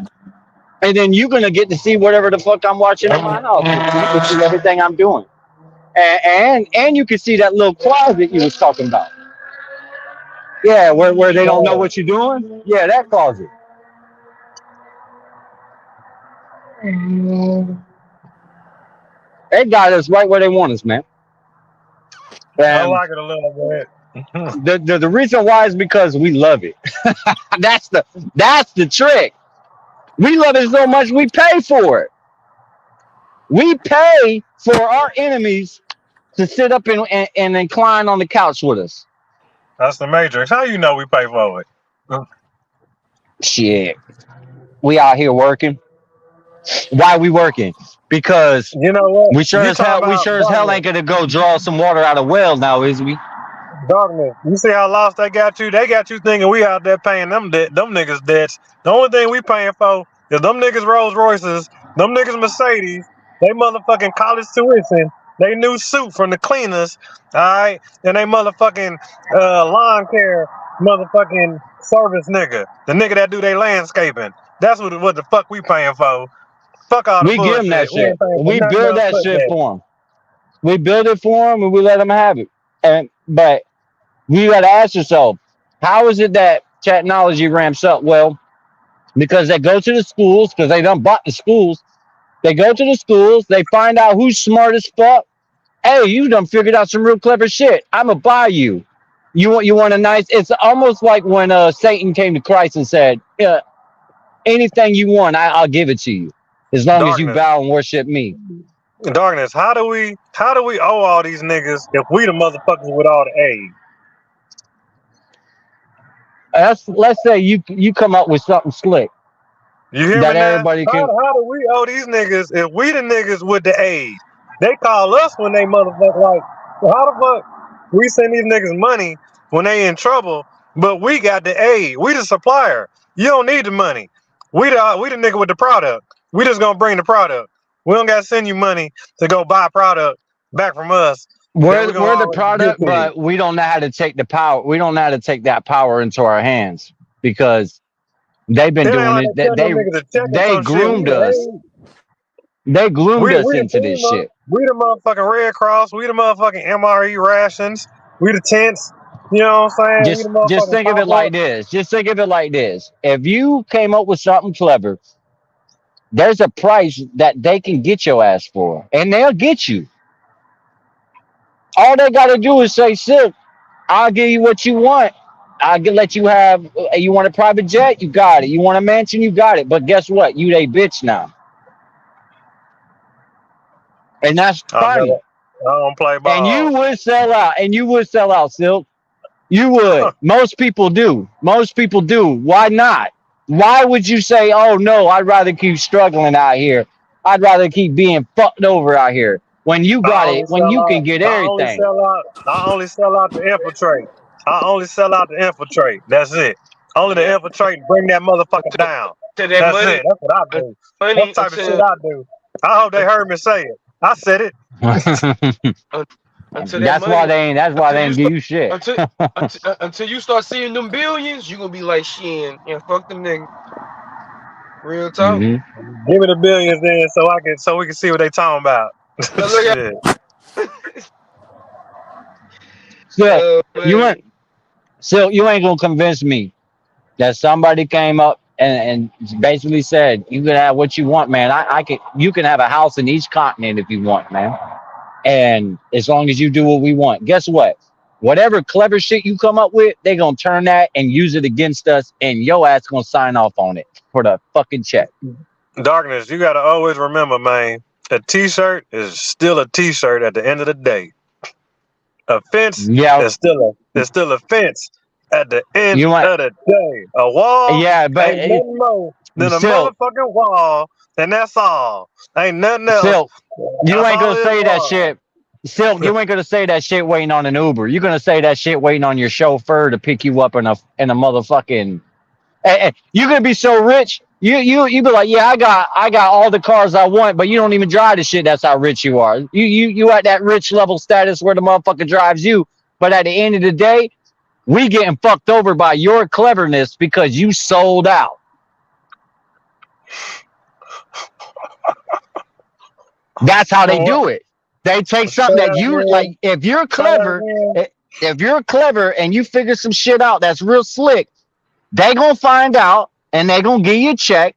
and then you're gonna get to see whatever the fuck I'm watching in my house. You can see everything I'm doing, and you can see that little closet you was talking about. Yeah, where they don't know what you're doing. Yeah, that closet. They got us right where they want us, man. I And like it a little bit. the reason why is because we love it. that's the trick. We love it so much we pay for it. We pay for our enemies to sit up and incline on the couch with us. That's the Matrix. How you know we pay for it? Shit. We out here working. Why we working? Because You know what? we sure You as talking about hell ain't gonna go draw some water out of well now, is we? darkness. You see how lost they got you? They got you thinking we out there paying them niggas debts. The only thing we paying for is them niggas Rolls Royces, them niggas Mercedes, they motherfucking college tuition, they new suit from the cleaners, alright, and they motherfucking lawn care motherfucking service nigga. The nigga that do they landscaping. That's what the fuck we paying for. Fuck all the We give them that bullshit. We shit. ain't paying for We nothing build else that but shit that. for them. We build it for them and we let them have it. But you got to ask yourself, how is it that technology ramps up? Well, because they go to the schools, because they done bought the schools. They go to the schools, they find out who's smart as fuck. Hey, you done figured out some real clever shit. I'ma buy you. You want a nice? It's almost like when Satan came to Christ and said, anything you want, I'll give it to you, as long as you Darkness. bow and worship me. Darkness. How do we owe all these niggas if we the motherfuckers with all the aid? Let's say you come up with something slick You hear me that now? everybody can. How do we owe these niggas if we the niggas with the aid? They call us when they motherfucker like, well, how the fuck we send these niggas money when they in trouble, but we got the aid. We the supplier. You don't need the money. We the nigga with the product. We just gonna bring the product. We don't gotta send you money to go buy product back from us. That we gonna We're the always give product, to you. but we don't know how to take the power. We don't know how to take that power into our hands because they've been It ain't doing like it. they tell them niggas to check or They some shit. We groomed the us. aid. They groomed us We the into this FEMA, shit. we the motherfucking Red Cross, we the motherfucking MRE rations, we the tents, you know what I'm saying? We the Just motherfucking think of pop it like up. this. Just think of it like this. If you came up with something clever, there's a price that they can get your ass for, and they'll get you. All they got to do is say, "Silk, I'll give you what you want. I'll let you have. You want a private jet? You got it. You want a mansion? You got it. But guess what? You they bitch now, and that's I funny. don't play And you ball. would sell out. And you would sell out, Silk. You would. Most people do. Most people do. Why not? Why would you say, "Oh no, I'd rather keep struggling out here. I'd rather keep being fucked over out here"? When you got it, when you can get everything. I only sell out to infiltrate. I only sell out to infiltrate. That's it. Only to Yeah. infiltrate and bring that motherfucker down. To that That's money, it. That's what I do. That's money the type of shit I do. I hope they heard me say it. I said it. until that That's why money, they ain't. That's why until they you ain't give start, you shit. until you start seeing them billions, you gonna be like, "Shit, yeah, fuck them niggas." Real talk. Hmm. Give me the billions then so we can see what they talking about. Now look Shit. at Still, you Man. ain't still you ain't gonna convince me that somebody came up and basically said you can have what you want, man. I can you can have a house in each continent if you want, man. And as long as you do what we want, guess what? Whatever clever shit you come up with, they gonna turn that and use it against us, and your ass gonna sign off on it for the fucking check. Darkness, you gotta always remember, man, a t-shirt is still a t-shirt at the end of the day. A fence Yeah, is still a fence at the end you want, of the day. A wall yeah, but ain't nothing more than a still, motherfucking wall, and that's all. Ain't nothing else. still, you That's ain't all gonna it is, say that wall. shit. Still, you ain't gonna say that shit waiting on an Uber. You're gonna say that shit waiting on your chauffeur to pick you up in a motherfucking. You're gonna be so rich. You be like, yeah, I got all the cars I want, but you don't even drive the shit. That's how rich you are. You at that rich level status where the motherfucker drives you. But at the end of the day, we getting fucked over by your cleverness because you sold out. That's how they What? do it. They take Say something that that you again. like. If you're Say that clever, again. if you're clever and you figure some shit out that's real slick, they gonna find out and they gonna give you a check.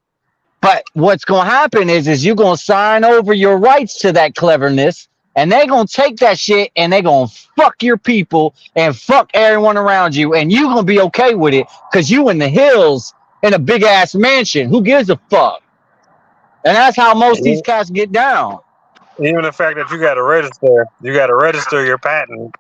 But what's gonna happen is you're gonna sign over your rights to that cleverness, and they gonna take that shit and they gonna fuck your people and fuck everyone around you, and you gonna be okay with it because you in the hills in a big ass mansion. Who gives a fuck? And that's how most of these cats get down. Even the fact that you gotta register your patent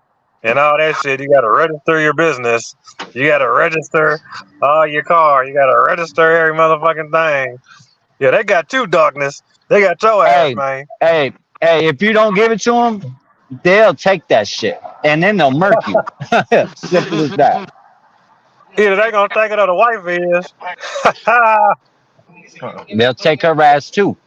and all that shit. You gotta register your business. You gotta register your car. You gotta register every motherfucking thing. Yeah, they got you, darkness. They got your ass, Hey, man. hey, hey! If you don't give it to them, they'll take that shit and then they'll murk you. Simple as that. Either they gonna take it or the wife is. They'll take her ass too.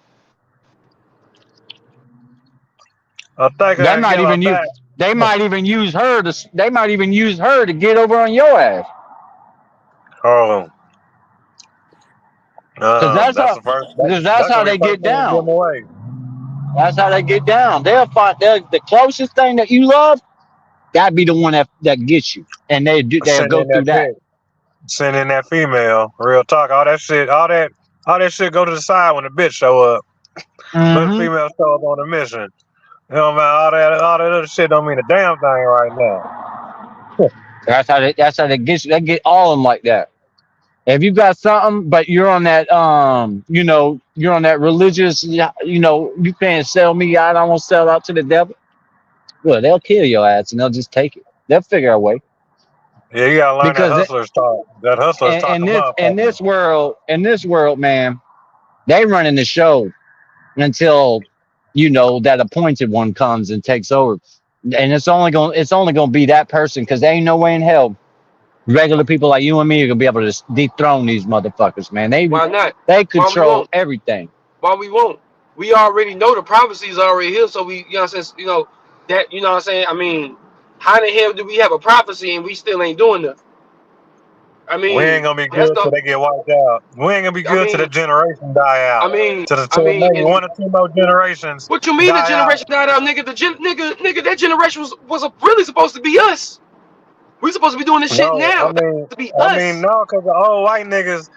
I'll take her They and might give her even use. back. They might even use her to. They might even use her to get over on your ass. Oh, Cause that's that's how. the first. Because that's That's how gonna be they the first get thing to give down. them away. That's how they get down. They'll find the closest thing that you love. That be the one that gets you, and they do. They'll Send go in that through that. chick. Send in that female. Real talk. All that shit. All that shit go to the side when the bitch show up. Let the Hmm. female show up on the mission. You know, man. All that other shit don't mean a damn thing right now. That's how they. That's how they get you. They get all of them like that. If you got something, but you're on that, you're on that religious, you can't sell me. I don't want to sell out to the devil. Well, they'll kill your ass and they'll just take it. They'll figure a way Yeah, you gotta learn that because hustler's talk. That hustler's talk in a this motherfucker. this world, man, they running the show until that appointed one comes and takes over, and it's only gonna be that person because there ain't no way in hell regular people like you and me are gonna be able to dethrone these motherfuckers, man. Why not? They Why we control won't? everything. Why we won't? We already know the prophecy is already here, so we, you know what I'm saying, that, you know what I'm saying? I mean, how the hell do we have a prophecy and we still ain't doing nothing? I We ain't mean, gonna be that's good till the, they get wiped out. We ain't gonna be I good till the mean, generation die I out. mean, I Till mean, maybe and one or two more generations what you mean the die out. generation died out, nigga? Nigga, that generation was really supposed to be us. We supposed to be doing this shit No, now. That's supposed to be I mean, us, no, cause the old white niggas,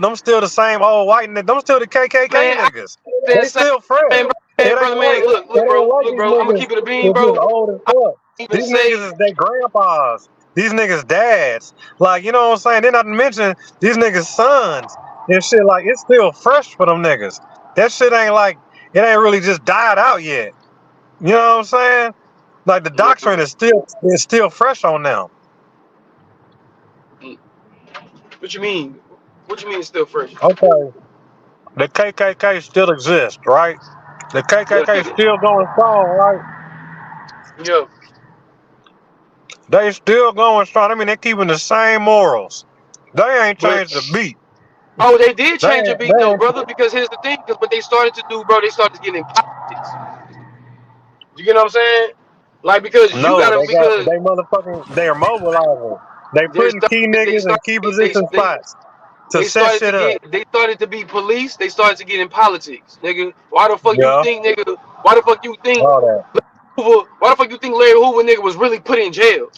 them still the same old white niggas. Them still the KKK man. I niggas. said They the same, still fresh. It man, ain't brother, man. like, Look, these bro. I'm gonna niggas keep it a bean, is just bro. old as I fuck. can't even These niggas say, is their grandpas. These niggas dads. Like, you know what I'm saying? They not to mention these niggas sons and shit. Like, it's still fresh for them niggas. That shit ain't like, it ain't really just died out yet. You know what I'm saying? Like, the doctrine is still fresh on them. what you mean? What you mean it's still fresh? Okay. The KKK still exists, right? The Yeah, KKK still going strong, right? yeah. They still going strong. I mean, they keeping the same morals. They ain't But changed a beat. oh, they did They change a ain't, beat they though, ain't, brother. Because here's the thing. Because what they started to do, bro, they started to get in politics. You get what I'm saying? Like because you no, gotta because they're mobilizing. They they putting key started they niggas in started key position spots to they set started to shit up. get they started to be police. They started to get in politics, nigga. Why the fuck you Yeah, think, nigga? Why the fuck you think? all that. Why the fuck you think Larry Hoover, nigga, was really put in jail?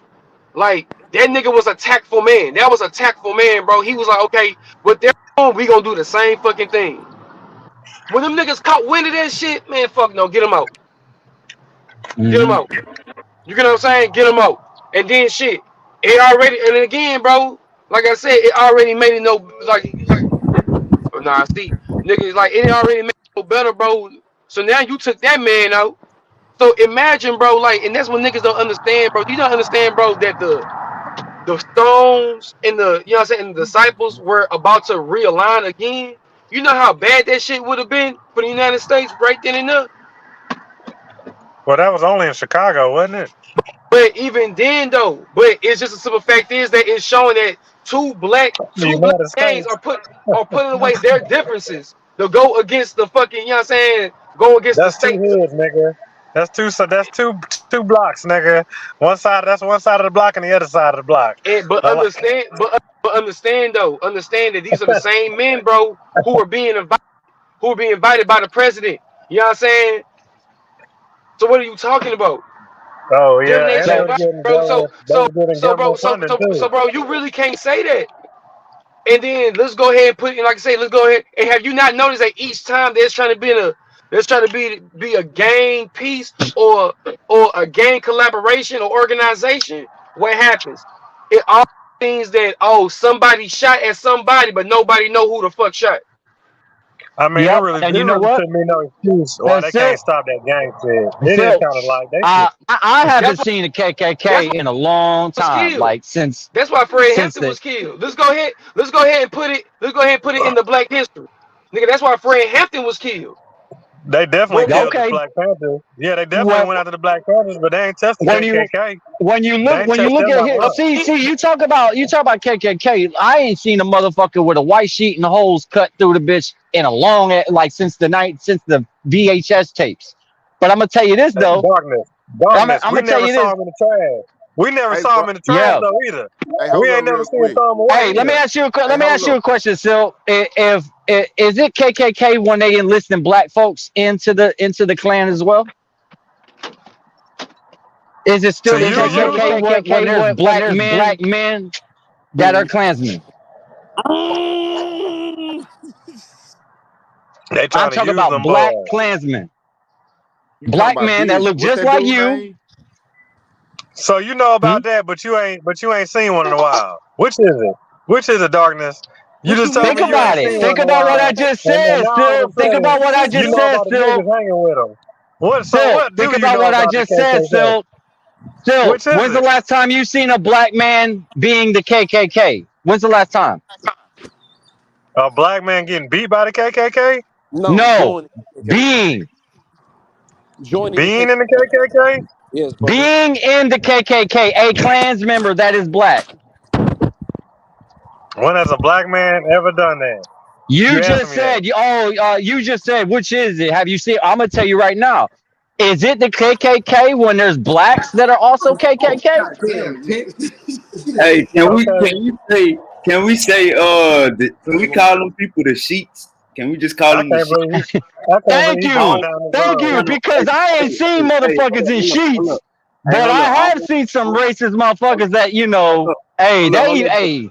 Like that nigga was a tactful man. That was a tactful man, bro. He was like, okay, what they're doing, we gonna do the same fucking thing. When them niggas caught wind of that shit, man, fuck no, get them out. Get them Mhm. out. You get what I'm saying? Get them out. And then shit, it already, and again, bro, like I said, it already made it no, like, nah, see, niggas, like, it already made it no better, bro. So now you took that man out. So imagine, bro, like, and that's what niggas don't understand, bro. You don't understand, bro, that the stones and the, you know what I'm saying, and the disciples were about to realign again. You know how bad that shit would have been for the United States right then and there? Well, that was only in Chicago, wasn't it? But even then, though, but it's just a simple fact is that it's showing that The two black United gangs States. are putting away their differences to go against the fucking, you know what I'm saying, go against the That's two state. hoods, nigga. That's two. So that's two blocks, nigga. One side. That's one side of the block, and the other side of the block. And but Don't understand, but understand though, understand that these are the same men, bro, who are being invited by the president. You know what I'm saying? So what are you talking about? Oh Them yeah, ain't and they shit was So about getting it, bro. government. They was getting government funding too. So bro, you really can't say that. And then let's go ahead and put it, like I say, let's go ahead and have you not noticed that each time there's trying to be a gang piece or a gang collaboration or organization, what happens? It all means that somebody shot at somebody, but nobody know who the fuck shot. I mean, yep, and it you know really what? shouldn't be no excuse why they So can't stop that gang shit. It is so kind of like they should. I That's haven't why seen a that's KKK why in a long he was time, killed. like since That's why Fred since Hampton the was killed. Let's go ahead and put it. Let's go ahead and put it in the Black history, nigga. That's why Fred Hampton was killed. They definitely What was killed the okay. Black Panthers. Yeah, they definitely What went after the Black Panthers, but they ain't touched the when you KKK. They ain't when you touched look them at not his once. see you talk about KKK. I ain't seen a motherfucker with a white sheet and holes cut through the bitch in a long like since the VHS tapes. But I'm gonna tell you this though. Darkness, I'm darkness. We gonna tell never you saw this. him in the trash. We never Hey, saw bro. him in the trash Yeah. though either. Hey, We hold up ain't never real seen him quick. throw him Hey, away let me either. ask you Hey, let me hold ask you up. a question, Sil. If is it KKK when they enlisting black folks into the Klan as well? Is it To still the you, KKK when there's black men that are Klansmen? they I'm trying to talking use about them black boys. Klansmen, You talking black about men that Big? look What's just that like dude you. name? So you know Hmm? about that, but you ain't seen one in a while. Which is it? Which is it, darkness? You What just you told mean Think me we you about ain't ain't it. seen seen one Think in one a in a about what I while, while? just and said, now all of Sil. a Think sudden about what I you just know said, about the Sil. niggas hanging with them. What? So Sil, what think do you about know what I about the just said, KKK? Sil. Sil, Which is when's the it? last time you seen a black man being the KKK? When's the last time? A black man getting beat by the KKK? No, No. join the KKK. Being Joining the Being KKK. in the KKK? Yes, brother. being in the KKK, a Klans member that is black. When has a black man ever done that? You You answer just me that. said, you just said, which is it? Have you seen? I'm gonna tell you right now. Is it the KKK when there's blacks that are also KKK? God damn, hey, Okay. can we say can we call them people the sheets? Can we just call I them the can't sheets? believe I can't believe Thank he I going you, don't down this thank road. you, no no because I ain't seen motherfuckers in hold sheets, up. Hey, but hold I up. have seen some racist motherfuckers that hey, hey.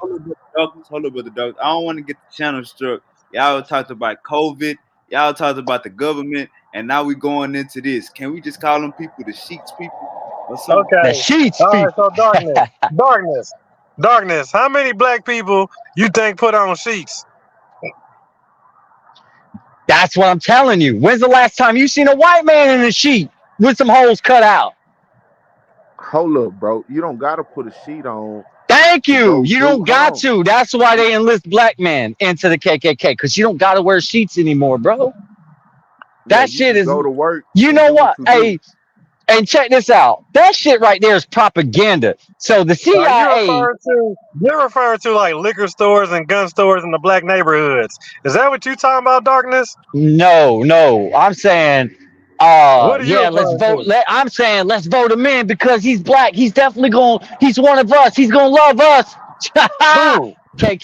Hold up, brother Doug. I don't want to get the channel struck. Y'all talked about COVID. Y'all talked about the government, and now we going into this. Can we just call them people the sheets people or something? The Okay. sheets All right, people. so darkness. How many black people you think put on sheets? That's what I'm telling you. When's the last time you seen a white man in a sheet with some holes cut out? Hold up, bro. You don't gotta put a sheet on Thank to you. go You do. don't Hold got on. to. That's why they enlist black men into the KKK, because you don't got to wear sheets anymore, bro. Yeah, That you shit can is, go to work you and know do what what? you do. Hey, and check this out. That shit right there is propaganda. So the Are you CIA, referring to like liquor stores and gun stores in the black neighborhoods? Is that what you talking about, darkness? no, I'm saying, What are you yeah, let's referring vote. to? I'm saying let's vote him in because he's black. He's definitely he's one of us. He's gonna love us. Who?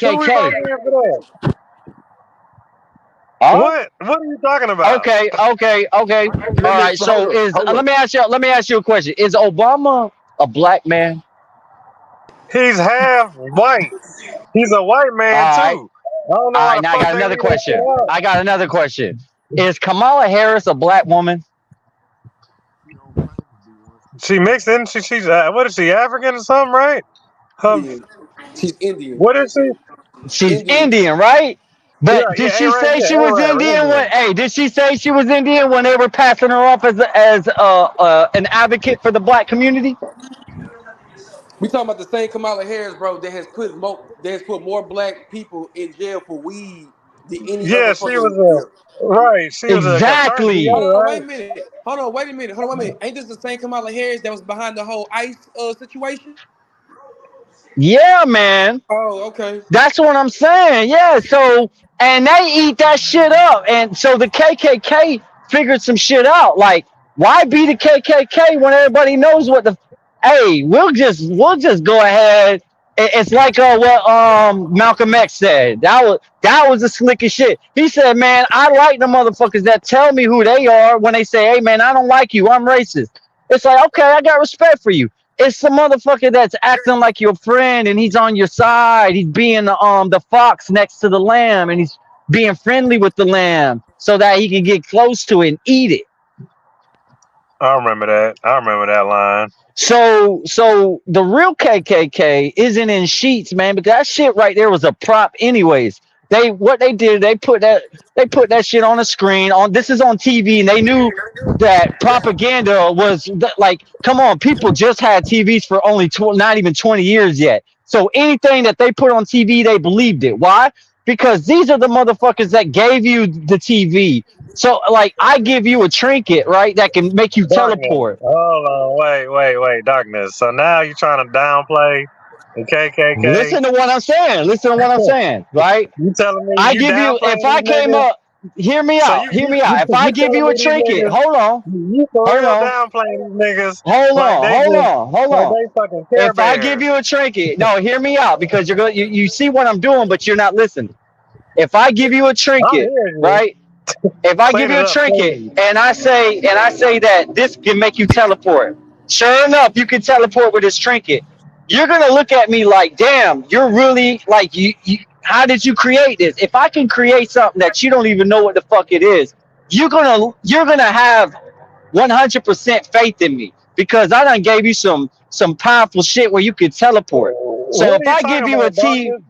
Who we KKK. voting in for that? Huh? What? What are you talking about? Okay. All right. Hold So up, hold up. let me ask you a question. Is Obama a black man? He's half white. He's a white man All right. too. I don't know All how right. the Now I fuck got they another leave that shit question. out. I got another question. Is Kamala Harris a black woman? She mixed in. She's what is she, African or something, right? Indian. She's Indian. What is she? She's Indian. Indian, right? Yeah, But did yeah, she Arab, say yeah, she was Arab, Indian when? Indian. Hey, did she say she was Indian when they were passing her off as an advocate for the black community? We talking about the same Kamala Harris, bro, that has put more black people in jail for weed than any Yeah, other she fucking was right. She was a confirmed DA, Exactly. Hold on, wait right? a minute. Hold on, wait a minute. Hold on, wait a minute. Ain't this the same Kamala Harris that was behind the whole ICE situation? Yeah, man. Oh, okay. That's what I'm saying. Yeah. So, and they eat that shit up. And so the KKK figured some shit out. Like, why be the KKK when everybody knows what the? Hey, we'll just go ahead. It's like what Malcolm X said. That was the slickest shit. He said, "Man, I like the motherfuckers that tell me who they are when they say, hey, man, I don't like you. I'm racist.' It's like, okay, I got respect for you. It's the motherfucker that's acting like your friend and he's on your side. He's being the fox next to the lamb and he's being friendly with the lamb so that he can get close to it and eat it. I remember that. I remember that line. So the real KKK isn't in sheets, man, but that shit right there was a prop anyways. What they did, they put that shit on a screen on this is on TV and they knew that propaganda was like, come on, people just had TVs for only not even 20 years yet. So anything that they put on TV, they believed it. Why? Because these are the motherfuckers that gave you the TV. So like I give you a trinket, right, that can make you Darkness. teleport. Hold on, wait, darkness. So now you're trying to downplay the KKK. Listen to what I'm saying. Listen to what I'm saying, right? You telling me I you give you, downplaying if I these came niggas? up, hear me So out, hear me out. If I you give telling you me a these trinket, niggas? hold on, You for hold real on, downplaying these niggas hold like on, they hold just on, hold like on. they fucking Care If I give Bears. you a trinket, no, hear me out because you're going, you see what I'm doing, but you're not listening. If I give you a I'm trinket, hearing you. right? If I Clean give you it a up, trinket please. and I say that this can make you teleport, sure enough, you can teleport with this trinket. You're gonna look at me like, damn, you're really like you. How did you create this? If I can create something that you don't even know what the fuck it is, you're gonna have 100% faith in me because I done gave you some powerful shit where you could teleport. So What if are you I talking give you a about, T, darkness?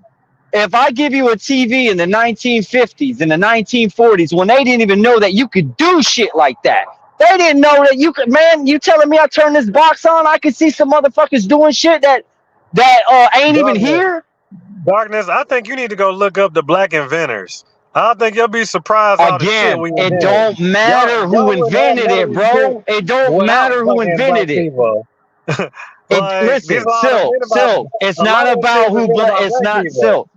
if I give you a TV in the 1950s, in the 1940s, when they didn't even know that you could do shit like that, they didn't know that you could. Man, you telling me I turn this box on, I could see some motherfuckers doing shit that ain't even Darkness. here. Darkness, I think you need to go look up the black inventors. I don't think you'll be surprised all the shit Again, we it invented. don't matter who Y'all wouldn't have invented none of it, this shit bro. It don't without matter who fucking black invented it. people. It Like these listen, laws are Silk, made about Silk. It's a lot not of this shit about is who. invented by It's black not people. Silk.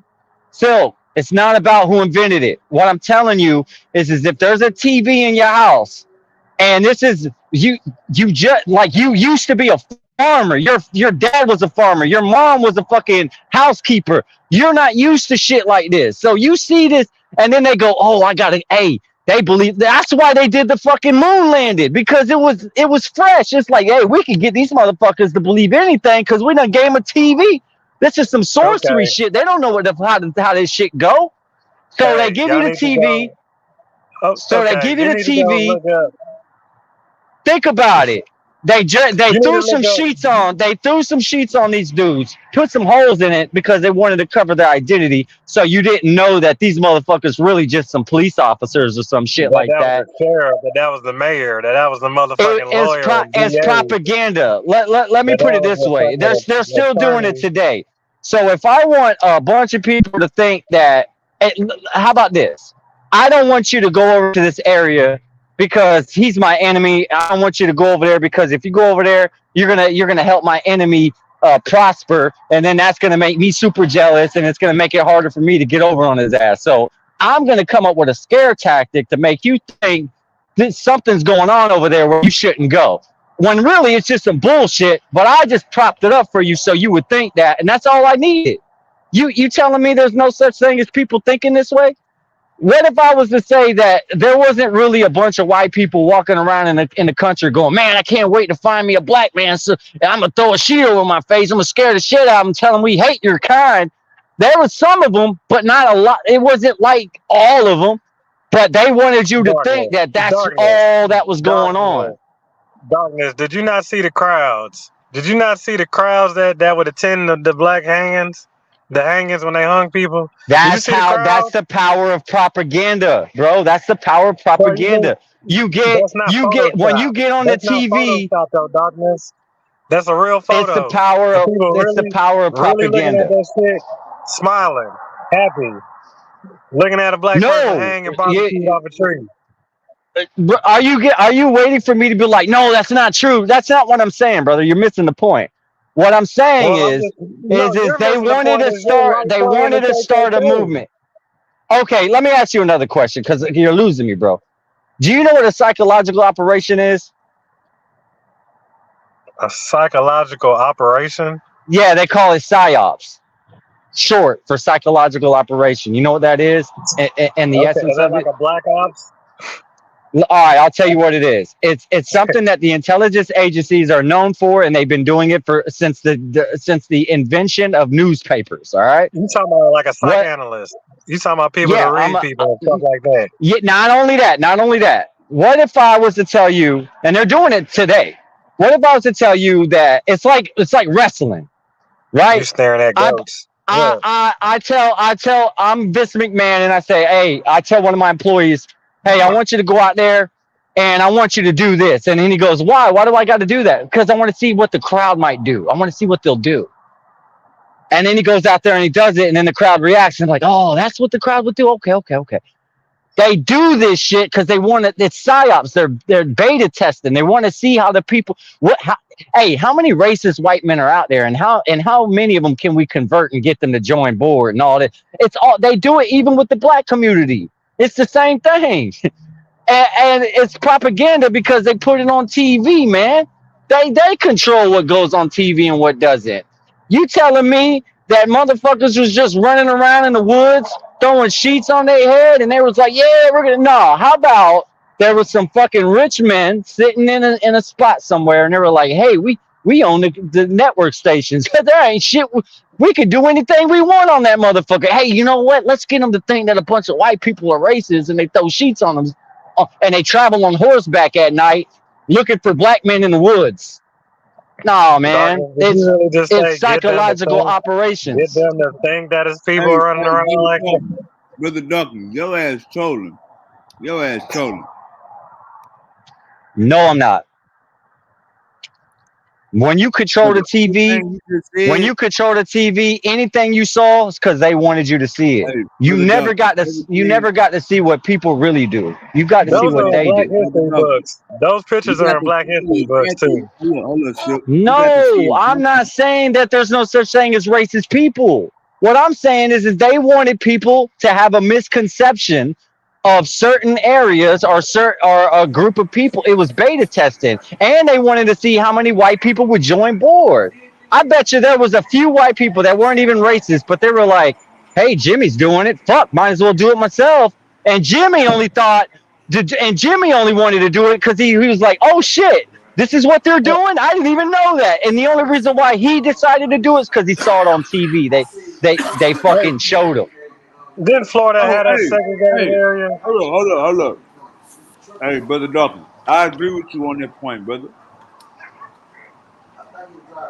Silk. It's not about who invented it. What I'm telling you is if there's a TV in your house and this is you just like you used to be a farmer. Your dad was a farmer. Your mom was a fucking housekeeper. You're not used to shit like this. So you see this and then they go, "Oh, I got to hey, they believe that's why they did the fucking moon landing because it was fresh. It's like, hey, we can get these motherfuckers to believe anything because we done gave them a TV. This is some sorcery Okay. shit. They don't know how this shit go. So they Hey, give you y'all the need to TV. go. Oh, So they okay. give you You the need to go TV. look up. Think about it. They You need threw to some look up. sheets on. They threw some sheets on these dudes. Put some holes in it because they wanted to cover their identity. So you didn't know that these motherfuckers really just some police officers or some shit That like that was that. the sheriff. That was the mayor. That was the It, motherfucking it's lawyer pro, and it's DA. propaganda. Let me That put it was this the way. They're fucking they're still doing it attorney. today. So if I want a bunch of people to think that, how about this? I don't want you to go over to this area because he's my enemy. I don't want you to go over there because if you go over there, you're gonna help my enemy prosper, and then that's gonna make me super jealous, and it's gonna make it harder for me to get over on his ass. So I'm gonna come up with a scare tactic to make you think that something's going on over there where you shouldn't go. When really it's just some bullshit, but I just propped it up for you so you would think that, and that's all I needed. You telling me there's no such thing as people thinking this way? What if I was to say that there wasn't really a bunch of white people walking around in the country going, man, I can't wait to find me a black man. So I'm gonna throw a sheet over my face. I'm gonna scare the shit out of him, tell him we hate your kind. There was some of them, but not a lot. It wasn't like all of them, but they wanted you to think Darkness, that that's darkness, all that was going on. darkness, darkness. Did you not see the crowds? Did you not see the crowds that would attend the black hangings? The hangings when they hung people? Did you see the That's crowd? the power of propaganda, bro. That's the power of So you think propaganda. that's not When you Photoshop? get on the That's not TV, Photoshop though, darkness. That's a real photo. And people it's the really, power of really looking at propaganda. that shit, smiling, happy, looking at a black person No, hanging barbecued off a tree. are you waiting for me to be like, no, that's not true? That's not what I'm saying, brother. You're missing the point. What I'm saying Well, I'm is, just no, you're they missing the wanted point. to Is they start, like playing the a KKK. movement. Okay, let me ask you another question because you're losing me, bro. Do you know what a psychological operation is? A psychological operation. Yeah, they call it psyops, short for psychological operation. You know what that is, and the Okay, is essence that of like it. a black ops? All right, I'll tell you what it is. It's something that the intelligence agencies are known for, and they've been doing it for since the invention of newspapers. All right, You talking about like a what? psychoanalyst? You talking about people to Yeah, read people and stuff like that? yeah. Not only that, not only that. What if I was to tell you, and they're doing it today? What if I was to tell you that it's like wrestling, You right? staring at I goats? What? I tell I'm Vince McMahon and I say, hey, I tell one of my employees, hey, I want you to go out there and I want you to do this. And then he goes, why? Why do I got to do that? Because I want to see what the crowd might do. I want to see what they'll do. And then he goes out there and he does it, and then the crowd reacts and like, oh, that's what the crowd would do. Okay, okay, okay. They do this shit because they want it. It's psyops. They're beta testing. They want to see how the people. Hey, how many racist white men are out there, and how many of them can we convert and get them to join board and all that? It's all they do it even with the black community. It's the same thing, and it's propaganda because they put it on TV, man. They control what goes on TV and what doesn't. You telling me that motherfuckers was just running around in the woods throwing sheets on their head and they was like, yeah, we're gonna no. How about there was some fucking rich men sitting in a spot somewhere and they were like, hey, we own the network stations. There ain't shit. We could do anything we want on that motherfucker. Hey, you know what? Let's get them to think that a bunch of white people are racist and they throw sheets on them and they travel on horseback at night looking for black men in the woods. No, man. Darkness, did you really just It's say psychological get operations. them to think that it's people Hey, running around like that? Brother Duncan, your ass trolling. Your ass trolling. No, I'm not. When you control the TV, Everything you just said, anything you saw is because they wanted you to see it. hey, You Brother never got Duncan, to you never got to see what people really do. You got to see Those what are in they Black do. History Brother Duncan, books. Those you pictures got are in to Black History books too. hold on, Silk. You got to see No, I'm exactly. not saying that there's no such thing as racist people. What I'm saying is they wanted people to have a misconception of certain areas or a group of people. It was beta testing, and they wanted to see how many white people would join board. I bet you there was a few white people that weren't even racist, but they were like, "Hey, Jimmy's doing it. Fuck, might as well do it myself." And Jimmy only wanted to do it because he was like, "Oh shit, this is what they're doing. I didn't even know that." And the only reason why he decided to do it is because he saw it on TV. They Hey, fucking showed him. Didn't Florida oh, have that segregated hey, area? hold up. Hey, Brother Duncan, I agree with you on that point, brother.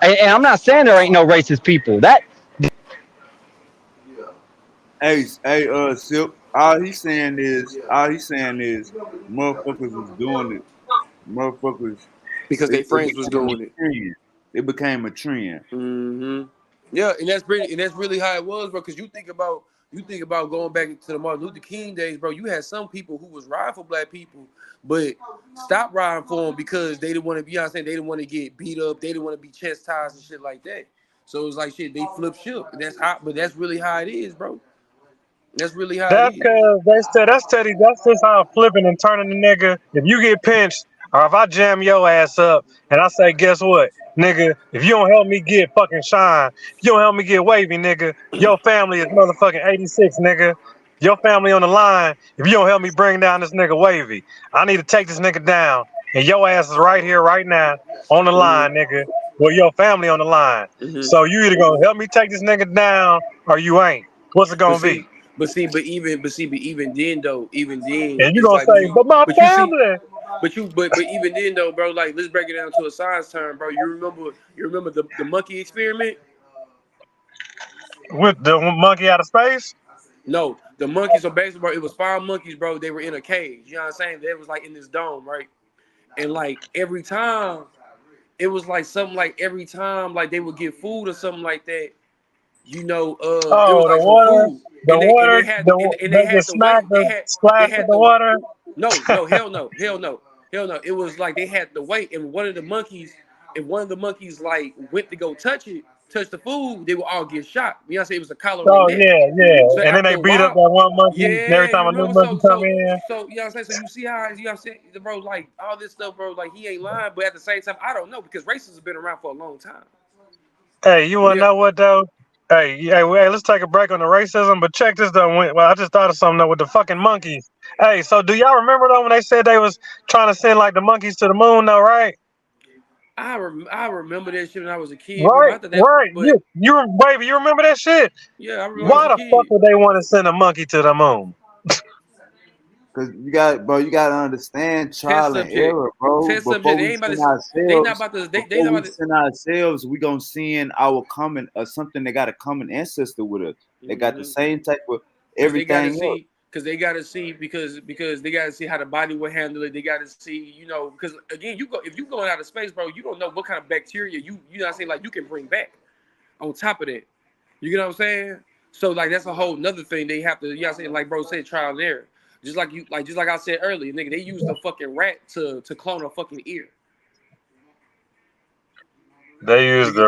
And I'm not saying there ain't no racist people. Silk. All he's saying is, motherfuckers was doing it. Motherfuckers, because they it friends was became a doing it. trend. It became a trend. Yeah, and that's really how it was, bro. Because you think about going back to the Martin Luther King days, bro. You had some people who was riding for black people, but stopped riding for them because they didn't want to be. They didn't want to get beat up. They didn't want to be chastised and shit like that. So it was like shit. They flip ship. And that's really how it is, bro. That's really how it That's is. because they said that's Teddy. That's just how flipping and turning the nigga. If you get pinched, or if I jam your ass up, and I say, guess what, nigga? If you don't help me get fucking shine, if you don't help me get wavy, nigga, your family is motherfucking 86, nigga. Your family on the line. If you don't help me bring down this nigga Wavy, I need to take this nigga down. And your ass is right here, right now, on the line, nigga. With your family on the line. Mm-hmm. So you either gonna help me take this nigga down or you ain't. What's it But gonna see, be? but even then though, even then, And you it's gonna like, say, but my but you see, family. but even then though, bro, like let's break it down to a science term, bro. You remember the monkey experiment? With the monkey out of space? No, the monkeys. So basically, bro, it was 5 monkeys, bro. They were in a cage. You know what I'm saying? They was like in this dome, right? And like every time, it was like something like every time, like they would get food or something like that. It was Oh, like some food, the water, and they they had get to wait. smacked or They splashed with had the to water. no, hell no, hell no, hell no. It was like they had to wait, and if one of the monkeys like went to go touch the food, they would all get shot. You know what I'm saying? It was a collar on their Oh neck. yeah, yeah. So And then after they a beat up while, that one monkey. And every yeah, time you a new remember? monkey come in, You know what I'm saying? So you see how you know what I'm saying, bro? Like all this stuff, bro. Like he ain't lying, but at the same time, I don't know because racism has been around for a long time. hey, you wanna Yeah, know what though? Hey, let's take a break on the racism. But check this though. Well, I just thought of something though with the fucking monkeys. Hey, so do y'all remember though when they said they was trying to send like the monkeys to the moon though, right? I remember that shit when I was a kid, bro. But Right, I thought that, right. but Baby, you remember that shit? yeah, I remember when I was Why a the fuck kid. would they want to send a monkey to the moon? Cause you gotta understand Test trial and subject, error, bro. test subject. They ain't about to. They not about to. They not Before we about to. send ourselves, we gonna send our common something that got a common ancestor with us. They got the Mm-hmm. same type of Because they got to everything else. see, because they got to see how the body will handle it. They got to see, because again, if you going out of space, bro, you don't know what kind of bacteria you know what I'm saying, like you can bring back on top of that. You get what I'm saying? So like that's a whole nother thing they have to, you know what I'm saying, like bro said, trial and error. Just like I said earlier, nigga, they used a fucking rat to clone a fucking ear. They You used get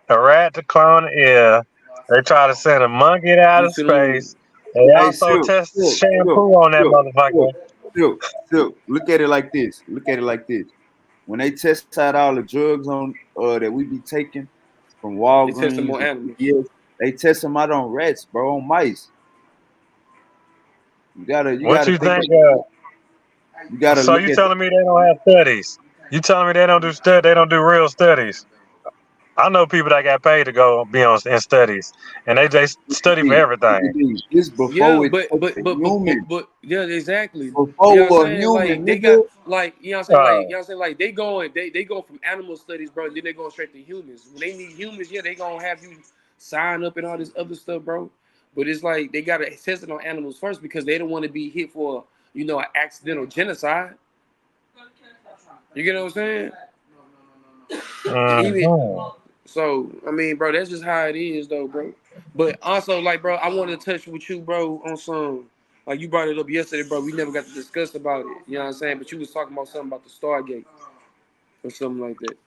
a rat to clone an ear. They try to send a monkey out you of to the moon. space. They Hey, also test shampoo on that motherfucker. Silk. Look at it like this. Look at it like this. When they test out all the drugs on that we be taking from They test them Walgreens on and animals. CVS, they test them out on rats, bro, on mice. You What gotta you think. think? You gotta So look you at. telling me they don't have studies? You telling me they don't do real studies? I know people that got paid to go be on in studies, and they study for everything. This Yeah, before it touched a human. yeah, exactly. You know what I'm Before a saying? Like human, they got nigga. like you know what I'm saying, like you Uh, know what I'm saying, like they go from animal studies, bro, and then they go straight to humans. When they need humans, yeah, they gonna have you sign up and all this other stuff, bro. But it's like they gotta test it on animals first because they don't want to be hit for an accidental genocide. You get what I'm saying? Even mhm. so, I mean, bro, that's just how it is, though, bro. But also, like, bro, I wanted to touch with you, bro, on some. Like you brought it up yesterday, bro. We never got to discuss about it. You know what I'm saying? But you was talking about something about the Stargate or something like that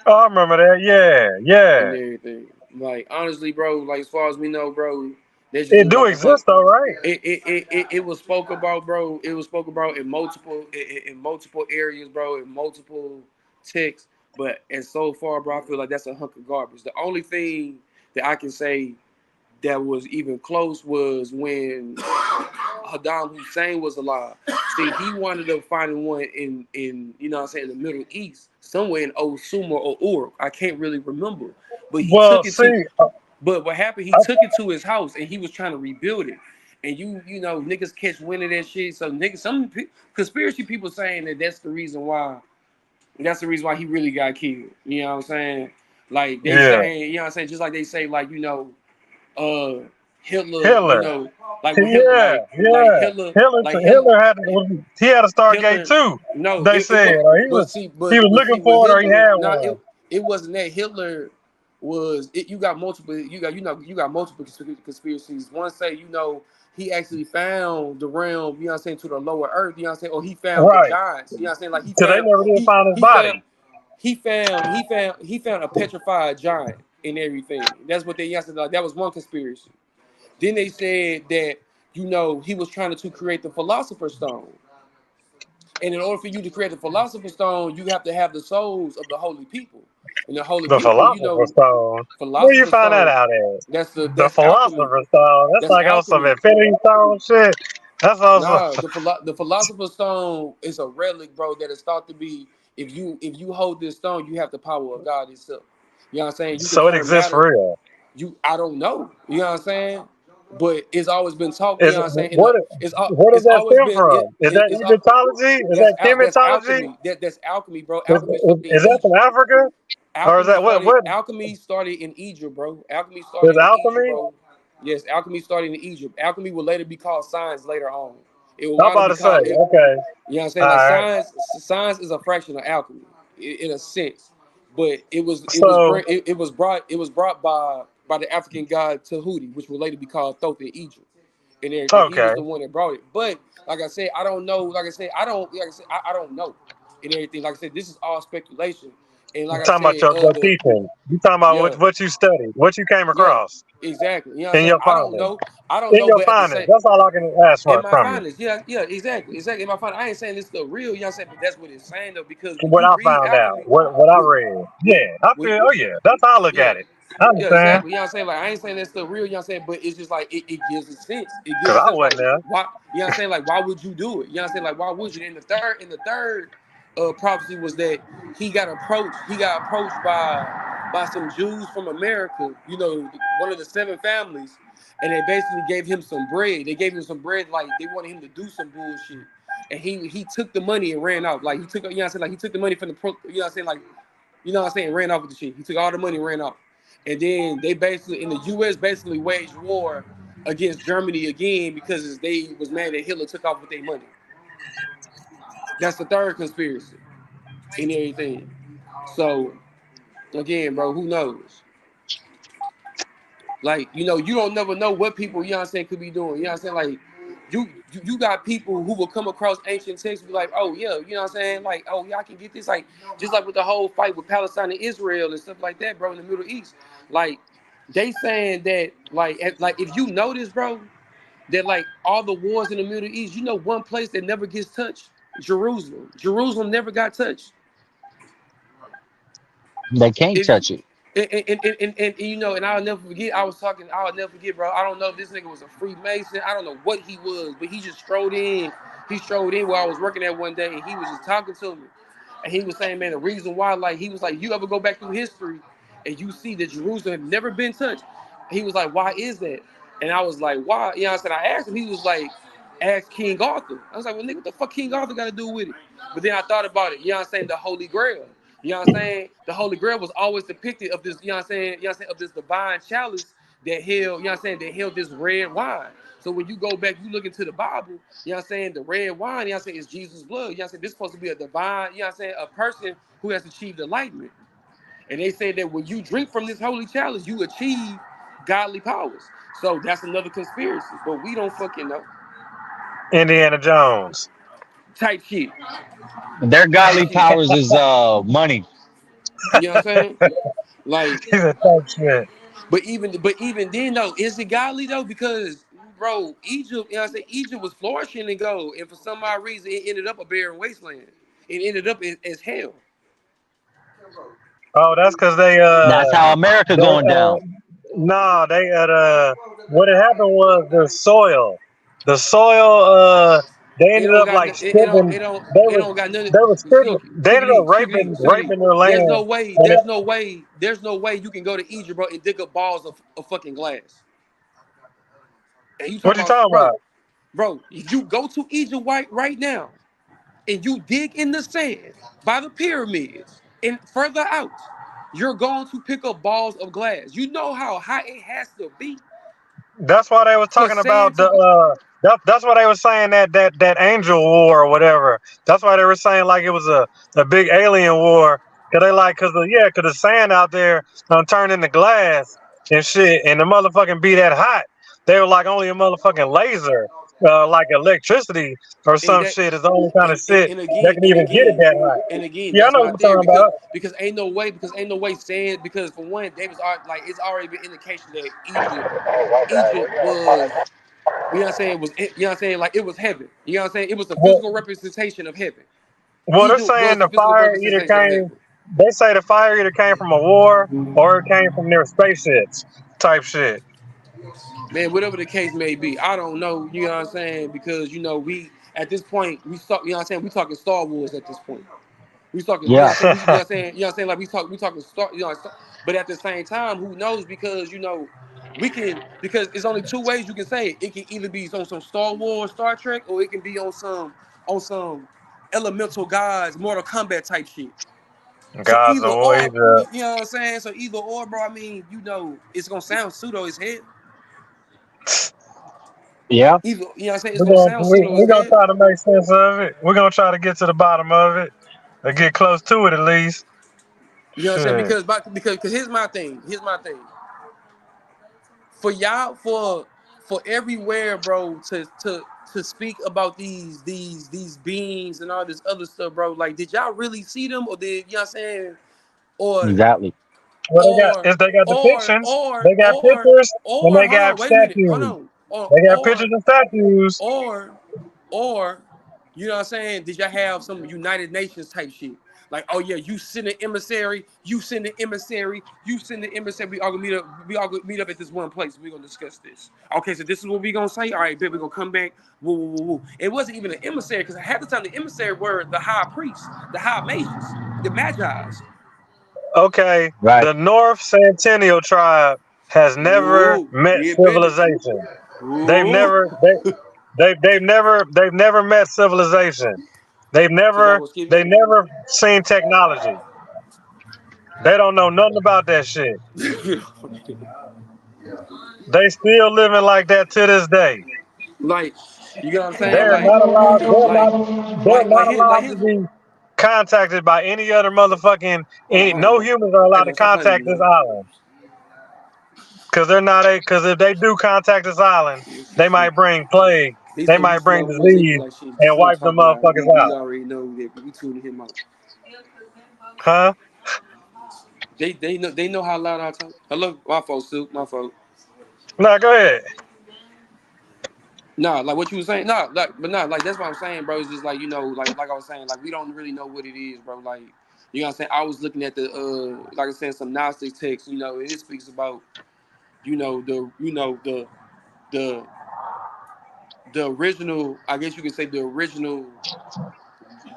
Oh, I remember that. Yeah, and yeah. everything. Like honestly, bro, like as far as we know, bro, that's just It do like a hunt. exist though, right? It was spoke about, bro. It was spoke about in multiple areas, bro, in multiple texts. But and so far, bro, I feel like that's a hunk of garbage. The only thing that I can say that was even close was when Saddam Hussein was alive. See, he wanted up finding one in you know what I'm saying, the Middle East, somewhere in Osuma or Uruk. I can't really remember. But he Well, took it to see, but what happened, he I, took it to his house and he was trying to rebuild it. And you know, niggas catch wind of that shit. So niggas, conspiracy people saying that that's the reason why he really got killed. You know what I'm saying? Like they yeah, saying, you know what I'm saying? Just like they say, like, uh Hitler, Hitler. like with Hitler, Yeah, like yeah. Hitler, like Hitler, Hitler he had a Stargate Hitler. too. No, They it said, was, or he was but see looking with for it, or he Hitler, had no, one. it wasn't that. Hitler was it. You got multiple. You got multiple conspiracies. One say he actually found the realm. You know what I'm saying, to the lower earth. You know what I'm saying, or he found the Right, giants. You know what I'm saying, like because they never did find his body. he found a petrified giant and everything. That's what they yesterday. Like that was one conspiracy. Then they said that he was trying to create the Philosopher's Stone. And in order for you to create the philosopher's stone, you have to have the souls of the holy people. And the holy The people, you philosopher's know, stone. Where you philosopher's find that stone. out at? The That's alchemy. philosopher's stone. That's That's like on some alchemy. infinity stone shit. That's also Nah, the philosopher's stone is a relic, bro, that is thought to be if you hold this stone, you have the power of God itself. You know what I'm saying? You can so it turn exists for matter. real. I don't know. You know what I'm saying? But it's always been talked. You Is know it, what I'm saying? what where does It's that always stem been from? Is that it's Egyptology? Is that that's chematology? alchemy. That's alchemy, bro. Alchemy started in Is that from Egypt. Africa? Or is that what Alchemy started in Egypt, bro. Alchemy is started in Egypt, alchemy? bro. Yes, alchemy started in Egypt. Alchemy will later be called science later on. It will I'm want to about be to say, called it. okay. You know what I'm All saying? Like right. science is a fraction of alchemy in a sense. But So it was brought by the African god Tahuti, which will later be called Thoth in Egypt and everything. He okay. was the one that brought it. But like I said, I don't know. Like I said, I don't know and everything. Like I said, this is all speculation. And You like I talking about said, your teaching. You talking about yeah, what you studied, what you came yeah, across exactly. You know what I'm in saying? your I don't findings. know. I don't In know, your but at the findings. same That's all I can ask in for my from you. findings, yeah, exactly. In my findings, I ain't saying this stuff real. You know what I'm saying? But that's what it's saying though, because when What you I read found out, alchemy, what I when, read. when, Yeah, I when feel. Oh yeah, that's how I look yeah, at it. I yeah, understand exactly. You know what I'm saying? Like I ain't saying that stuff real. You know what I'm saying? But it's just like it gives a sense. It gives because a I sense wasn't like there. why. You know what I'm saying? Like why would you do it? You know what I'm saying? Like why would you? In the third prophecy was that he got approached. He got approached by some Jews from America. You know, one of the seven families, and they basically gave him some bread. They gave him some bread, like they wanted him to do some bullshit. And he took the money and ran off. Like he took, you know what I'm saying? Like he took the money from you know what I'm saying? Like, you know what I'm saying? Ran off with the shit. He took all the money and ran off. And then they basically, in the U.S., basically waged war against Germany again because they was mad that Hitler took off with their money. That's the third conspiracy and everything. So again, bro, who knows? Like, you know, you don't never know what people, you know what I'm saying, could be doing. You know what I'm saying? Like, you got people who will come across ancient texts and be like, oh, yeah, you know what I'm saying? Like, oh, y'all can get this. Like, just like with the whole fight with Palestine and Israel and stuff like that, bro, in the Middle East. Like, they saying that, like if you notice, bro, that, like, all the wars in the Middle East, you know one place that never gets touched? Jerusalem. Jerusalem never got touched. They can't If you touch it. and you know, and I'll never forget. I'll never forget, bro. I don't know if this nigga was a Freemason. I don't know what he was, but he just strode in. He strode in where I was working at one day, and he was just talking to me, and he was saying, man, the reason why, like, he was like, you ever go back through history, and you see that Jerusalem had never been touched. He was like, why is that? And I was like, why? You know what I said? I asked him. He was like, ask King Arthur. I was like, well, nigga, what the fuck King Arthur got to do with it? But then I thought about it. You know what I'm saying? The Holy Grail. You know what I'm saying? The Holy Grail was always depicted of this, you know what I'm saying? You know what I'm saying? Of this divine chalice that held, you know what I'm saying? That held this red wine. So when you go back, you look into the Bible, you know what I'm saying? The red wine, you know what I'm saying, is Jesus' blood. You know what I'm saying? This is supposed to be a divine, you know what I'm saying? A person who has achieved enlightenment. And they say that when you drink from this holy chalice, you achieve godly powers. So that's another conspiracy. But we don't fucking know. Indiana Jones. Type shit. Their Type godly shit. powers is money. You know what I'm saying? Like, He's a type shit. but even then though, is it godly though? Because bro, Egypt, you know what I'm saying, Egypt was flourishing and gold, and for some odd reason it ended up a barren wasteland. It ended up as hell. Oh, that's because That's how America they going down. no, they had what had happened was the soil they It ended don't up got like no- it don't stripping it don't they it was don't got nothing. they was stripping they ended up Sugar D. raping their There's no land way, and there's no way you can go to Egypt, bro, and dig up balls of fucking glass. And you what talking you about, talking about? bro, if you go to Egypt right now and you dig in the sand by the pyramids and further out, you're going to pick up balls of glass. You know how high it has to be That's why they was for talking about sand to the go. that's why they was saying that angel war or whatever. That's why they were saying like it was a big alien war. Cause they like cause the sand out there turned into glass and shit, and the motherfucking be that hot. They were like only a motherfucking laser, like electricity or And some that shit is the only kind of shit and that again can and even get it again that hot. and again, Yeah, I that's know what not you're there talking about. because ain't no way sand, because for one, they was like, it's already been indication that Egypt was You know what I'm saying? It was, you know what I'm saying? Like it was heaven. You know what I'm saying? It was the Well, physical representation of heaven. well, they're Eden was saying the the physical fire either representation of came. heaven. They say the fire either came from a war or it came from their spaceships, type shit. Man, whatever the case may be, I don't know. You know what I'm saying? Because you know we at this point we start. You know what I'm saying? We talking Star Wars at this point. We talking. You know what Yeah. I'm saying? You know what I'm saying? You know what I'm saying? Like we talking Star. You know, but at the same time, who knows? Because you know we can because it's only two ways you can say it. It can either be on some Star Wars, Star Trek, or it can be on some elemental gods, Mortal Kombat type shit. So Gods either of War, or, Egypt. you know what I'm saying? So either or, bro. I mean, you know, it's gonna sound pseudo as hell. Yeah. Either, you know what I'm saying? It's We're gonna gonna sound we, pseudo we're as gonna hell. try to make sense of it. We're gonna try to get to the bottom of it or get close to it at least. You know what I'm saying? Shit. Because here's my thing. Here's my thing. For y'all, for everywhere, bro, to speak about these beings and all this other stuff, bro. Like, did y'all really see them, or did you know what I'm saying? Or Exactly. Well, or they got or depictions, or they got or pictures, and or they hold got on, wait a minute, hold statues. on. They got pictures and statues. Or or you know what I'm saying? Did y'all have some United Nations type shit? Like, oh yeah, you send an emissary, you send an emissary, you send an emissary. We all gonna meet up. We all gonna meet up at this one place. We're gonna discuss this. Okay, so this is what we gonna say. All right, baby, we're gonna come back. Woo, woo, woo, woo. It wasn't even an emissary because half the time the emissary were the high priests, the high mages, the magi's. Okay, Right. the North Centennial tribe has never Ooh, met we invented. civilization. They've Ooh. never they've never met civilization. So y'all gonna skip They never seen technology. They don't know nothing about that shit. it? They still living like that to this day. Like, you get what I'm saying? They're not allowed. Like, They're not like allowed his. to be contacted by any other motherfucking. Hold on, No bro. humans are Hey, allowed to bro, stop playing with contact me, this man. island because they're not a. Because if they do contact this island, This they is might shit. bring plague. He's They so might used to bring my voice, they be disease like, shit, and slow wipe the talking. All right, motherfuckers we out. already know that we tuning him out. Huh? They know how loud I talk. Hello, my fault, Sue, my fault. No, go ahead. Nah, like what you was saying. Nah, like that's what I'm saying, bro. It's just like like I was saying, like we don't really know what it is, bro. Like you know what I'm saying. I was looking at the like I said, some Gnostic text. You know, it speaks about the the original. I guess you could say the original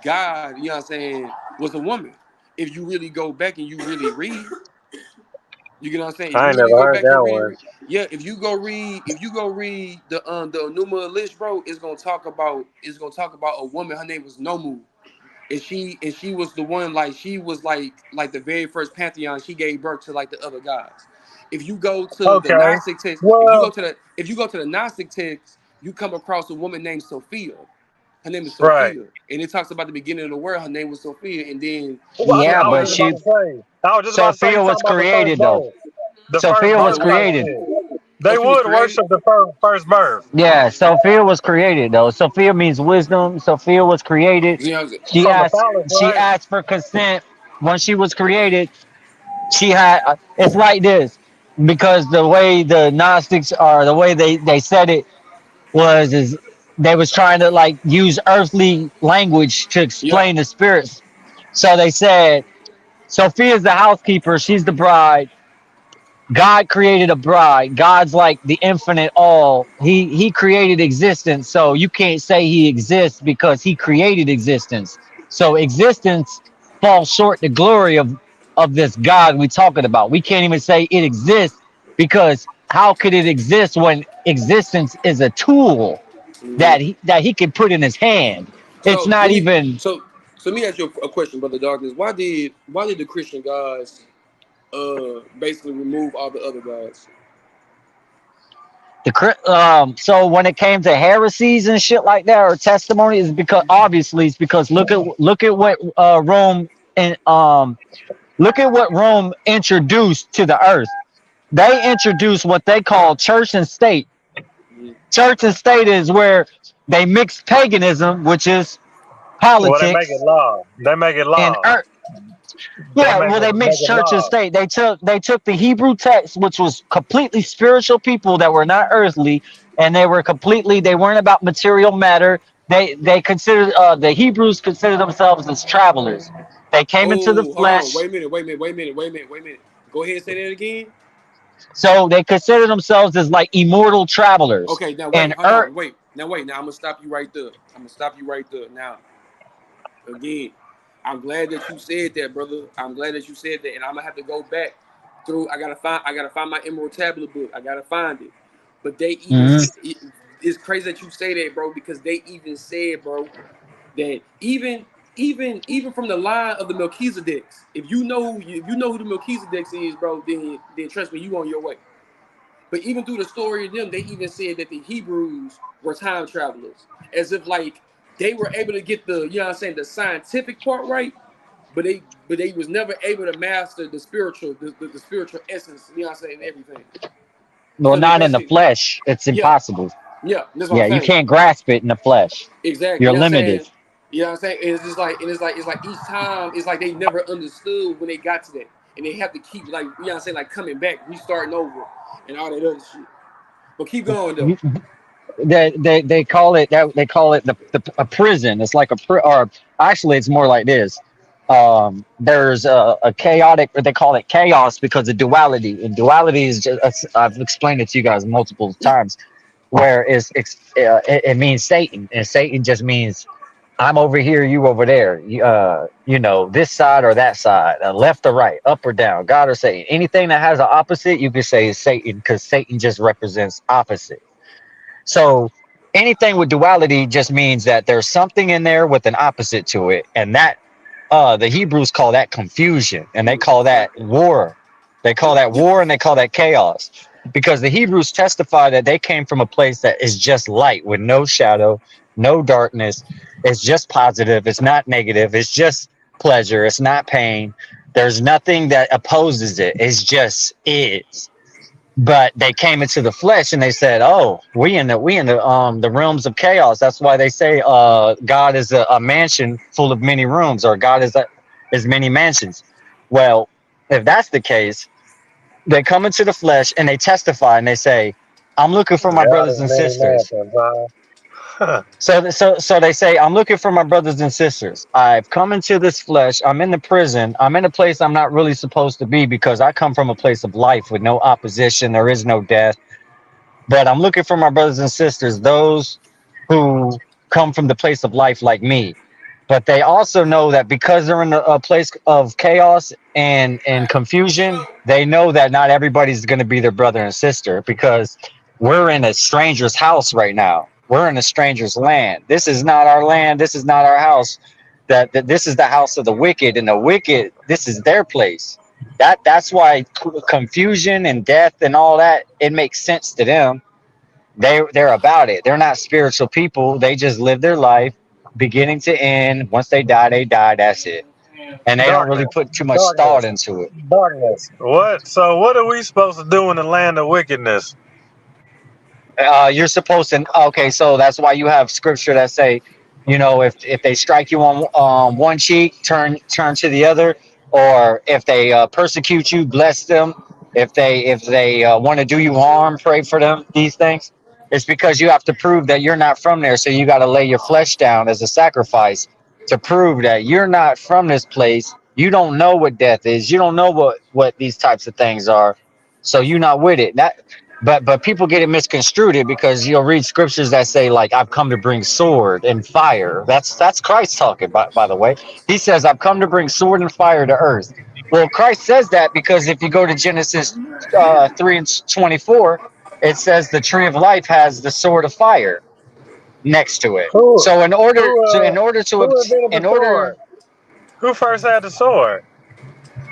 God. You know what I'm saying was a woman. If you really go back and you really read, you get what I'm saying. If I you ain't really never go heard back that and one. read, yeah. If you go read the Enuma Elish, bro, it's gonna talk about a woman. Her name was Nomu. And she was the one like she was like the very first pantheon. She gave birth to like the other gods. If you go to the Okay. Gnostic text, Well, if you go to the Gnostic text, you come across a woman named Sophia. Her name is right. Sophia, and it talks about the beginning of the world. Her name was Sophia, and then Well, Yeah, I was but just about she to say. I was just about to say. You Sophia was talking about the first created though. birth? The first Sophia you was said birth type what? created. shit. Oh, They she was would created. worship the first birth. Yeah, Sophia was created though. Sophia means wisdom. Sophia was created. You know, She From the asked. phallus, She right? asked for consent when she was created. She had. It's like this because the way the Gnostics are, the way they said it was is they was trying to like use earthly language to yeah, explain the spirits. So they said Sophia's the housekeeper. She's the bride. God created a bride. God's like the infinite all. He created existence. So you can't say he exists because he created existence. So existence falls short the glory of this God we talking about. We can't even say it exists because how could it exist when existence is a tool hmm that he can put in his hand? It's So not let me even let me ask you a question, brother Darkness. Why did the Christian gods basically remove all the other gods? so when it came to heresies and shit like that or testimonies because obviously it's because look at what Rome and look at what Rome introduced to the earth. They introduced what they call church and state. Mhm. Church and state is where they mix paganism, which is Well, they make it politics, law. They make it and law. They yeah, well, they make mixed it church and law. state. They took the Hebrew text, which was completely spiritual people that were not earthly, and they weren't about material matter. They considered the Hebrews considered themselves as travelers. They came into the Oh, hold on. flesh, Wait a minute. Wait a minute. Wait a minute. Wait a minute. Wait a minute. Go ahead and say that again. so they considered themselves as like immortal travelers. Okay. Now wait. And Hold on. Wait. Now wait. Now I'm gonna stop you right there. I'm gonna stop you right there. Now, again, I'm glad that you said that, brother. I'm glad that you said that, and I'm gonna have to go back through. I gotta find my Emerald Tablet book. I gotta find it. But they even Mhm. it's crazy that you say that, bro, because they even said, bro, that even from the line of the Melchizedeks, if you know who the Melchizedeks is, bro, then trust me, you on your way. But even through the story of them, they even said that the Hebrews were time travelers, as if like they were able to get the, you know what I'm saying, the scientific part right, but they was never able to master the spiritual, the spiritual essence, you know what I'm saying, and everything. Well, So they not in the basically, flesh. It's yeah, impossible. yeah, that's what I'm Yeah, you saying. can't grasp it in the flesh. Exactly. You're You know what I'm limited. saying? You know what I'm saying? And it's just like, it's like each time it's like they never understood when they got to that. And they have to keep like, you know what I'm saying, like coming back, restarting over and all that other shit. But keep going though. They call it that they call it a prison. It's like or actually it's more like this. There's a chaotic, or they call it chaos because of duality. And duality is just, I've explained it to you guys multiple times, where it means Satan, and Satan just means I'm over here, you over there. You know, this side or that side, left or right, up or down, God or Satan. Anything that has an opposite, you can say is Satan, because Satan just represents opposite. So anything with duality just means that there's something in there with an opposite to it, and that the Hebrews call that confusion, and they call that Exactly. war. They call Yeah, that yeah. war, and they call that chaos, because the Hebrews testify that they came from a place that is just light with no shadow, no darkness. It's just positive. It's not negative. It's just pleasure. It's not pain. There's nothing that opposes it. It's just is. But they came into the flesh and they said, "Oh, we in the realms of chaos." That's why they say God is a mansion full of many rooms, or God is many mansions. Well, if that's the case, they come into the flesh and they testify and they say, "I'm looking for my God brothers is and many sisters." mansions, huh? So they say, "I'm looking for my brothers and sisters. I've come into this flesh. I'm in the prison. I'm in a place I'm not really supposed to be, because I come from a place of life with no opposition. There is no death. But I'm looking for my brothers and sisters, those who come from the place of life like me." But they also know that because they're in a place of chaos and confusion, they know that not everybody's going to be their brother and sister, because we're in a stranger's house right now. We're in a stranger's land. This is not our land. This is not our house. That this is the house of the wicked, and the wicked, this is their place. That's why confusion and death and all that, it makes sense to them. They're about it. They're not spiritual people. They just live their life beginning to end. Once they die, they die. That's it. And they don't really Darkness, put too much thought darkness, into it. darkness. What? So what are we supposed to do in the land of wickedness? You're supposed to, okay, so that's why you have scripture that say, you know, if they strike you on one cheek, turn to the other. Or if they persecute you, bless them. If they want to do you harm, pray for them. These things, it's because you have to prove that you're not from there. So you got to lay your flesh down as a sacrifice to prove that you're not from this place. You don't know what death is. You don't know what these types of things are. So you're not with it. But people get it misconstrued, because you'll read scriptures that say, like, I've come to bring sword and fire. That's Christ talking, by the way. He says, I've come to bring sword and fire to earth. Well, Christ says that because if you go to Genesis 3:24, it says the tree of life has the sword of fire next to it. Who So in order who to in order to who invented the in order sword? Who first had the sword?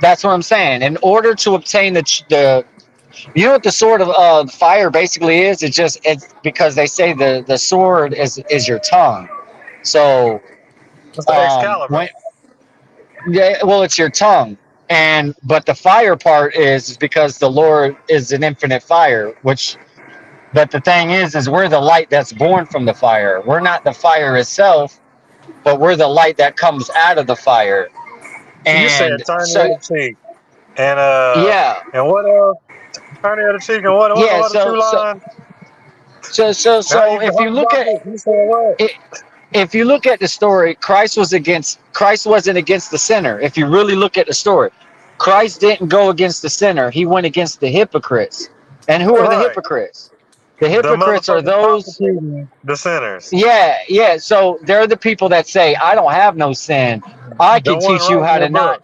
that's what I'm saying. In order to obtain the you know what the sword of fire basically is? It's because they say the sword is your tongue. So It's the Excalibur. when yeah, well, it's your tongue. And but the fire part is because the Lord is an infinite fire, which but the thing is we're the light that's born from the fire. We're not the fire itself, but we're the light that comes out of the fire. You said And turn the so other cheek. And yeah, and what else? Turn the other cheek and what yeah, are the two lines? How you So if you look drop at it? You said what? it, if you look at the story, Christ wasn't against the sinner. If you really look at the story, Christ didn't go against the sinner. He went against the hypocrites. And who are the Right. hypocrites? The The hypocrites are motherfuckers those, prosecuting the sinners. yeah, yeah. So they're the people that say, I don't have no sin. I The can one teach you writing how the to not. book.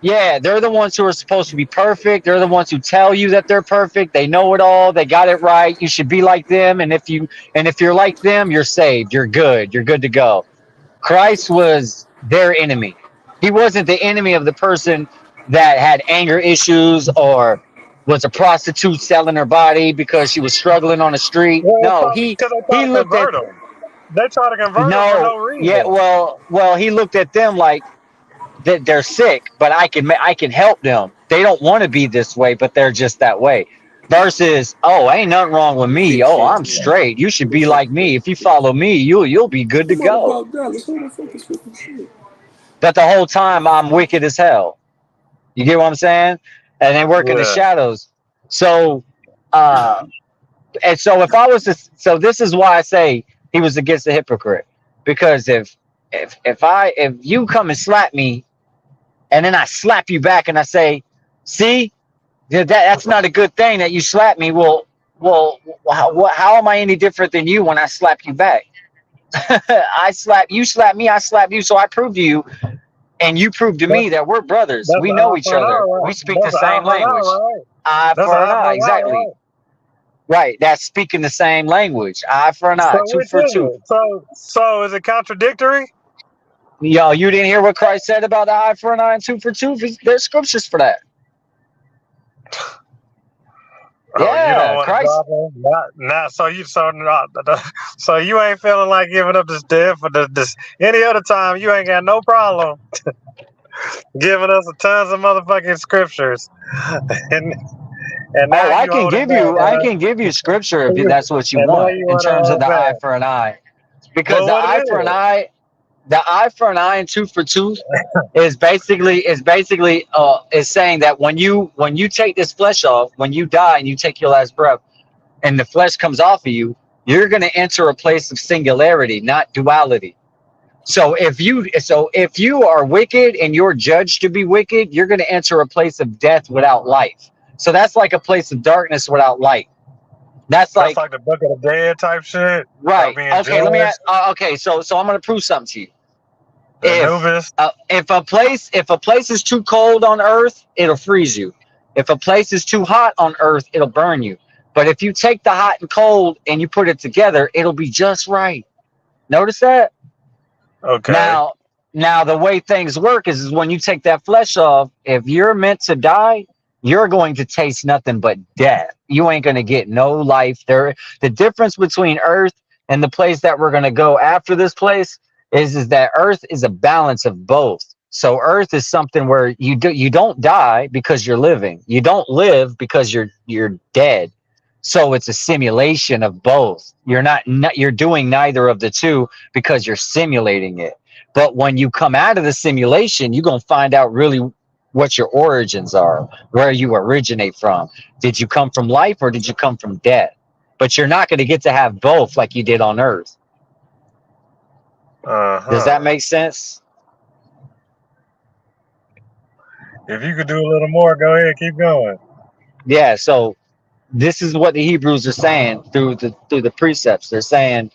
Yeah, they're the ones who are supposed to be perfect. They're the ones who tell you that they're perfect. They know it all. They got it right. You should be like them. And if you're like them, you're saved. You're good. You're good to go. Christ was their enemy. He wasn't the enemy of the person that had anger issues or was a prostitute selling her body because she was struggling on the street. Well, No, because they try he to looked at convert them. They try to convert them for no, no yeah, reason. well, he looked at them like that they're sick, but I can help them. They don't want to be this way, but they're just that way. Versus, oh, ain't nothing wrong with me. Big Oh, shit. I'm straight. You should Who the be fuck like is that? me. If you follow me, you'll be good to I'm all go. about Dallas. Who the fuck is 50 Cent? But the whole time I'm wicked as hell. You get what I'm saying? And they work in the Yeah. shadows. So, uh, and so if I was to, so this is why I say he was against the hypocrite, because if you come and slap me, and then I slap you back, and I say, see, that's not a good thing that you slap me. Well, how am I any different than you when I slap you back? Slap me, I slap you, so I prove to you, and you prove to That's me that we're brothers. that's We an know eye each for an eye, other. right? We speak the That's an eye same for an eye, language. right? Eye That's an for an eye for eye, an eye, exactly. right? Right. That's speaking the same language. Eye for an eye, So tooth which for a is tooth. it? So is it contradictory? Yo, you didn't hear what Christ said about the eye for an eye and tooth for tooth? There's scriptures for that. Oh, you don't Yeah, want to Christ. drop it? Not so you ain't feeling like giving up this death for this any other time. You ain't got no problem giving us tons of motherfucking scriptures, and and now Oh, I you can holding give back, you I right? can give you scripture if that's what you And now want you in want to terms of hold the eye back. for an eye. Because Well, what it is? the eye for an eye and tooth for tooth is saying that when you take this flesh off, when you die and you take your last breath and the flesh comes off of you, you're going to enter a place of singularity, not duality. So if you are wicked and you're judged to be wicked, you're going to enter a place of death without life. So that's like a place of darkness without light. That's That's like like the Book of the Dead type shit. Y'all right. being Okay, let me judged. okay, so I'm going to prove something to you. if Anubis. if a place is too cold on earth, it'll freeze you. If a place is too hot on earth, it'll burn you. But if you take the hot and cold and you put it together, it'll be just right. Notice that? Okay. Now the way things work is when you take that flesh off, if you're meant to die, you're going to taste nothing but death. You ain't going to get no life there. The difference between earth and the place that we're going to go after this place is that earth is a balance of both. So earth is something where you don't die because you're living. You don't live because you're dead. So it's a simulation of both. You're doing neither of the two because you're simulating it. But when you come out of the simulation, you're going to find out really what your origins are, where you originate from. Did you come from life or did you come from death? But you're not going to get to have both like you did on Earth. Does that Uh-huh. make sense? If you could do a little more, go ahead, keep going. Yeah. So this is what the Hebrews are saying through the precepts. They're saying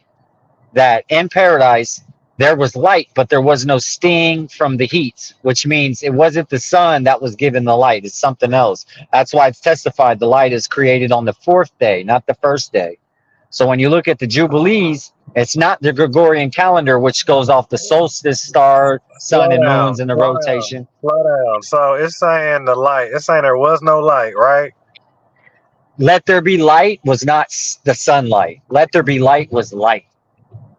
that in paradise there was light, but there was no sting from the heat, which means it wasn't the sun that was given the light. It's something else. That's why it's testified the light is created on the fourth day, not the first day. So when you look at the Jubilees, it's not the Gregorian calendar, which goes off the solstice star, sun Slow and down, moons and the slow down, rotation. slow down. So it's saying the light. It's saying there was no light, right? Let there be light was not the sunlight. Let there be light was light.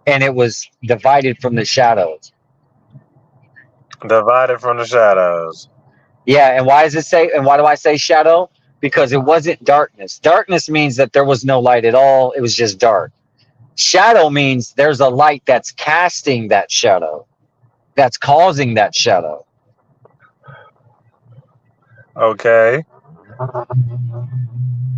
And it was divided from the shadows. Divided from the shadows. Yeah, and why do I say shadow? Because it wasn't darkness. Darkness means that there was no light at all. It was just dark. Shadow means there's a light that's casting that shadow, that's causing that shadow. Okay.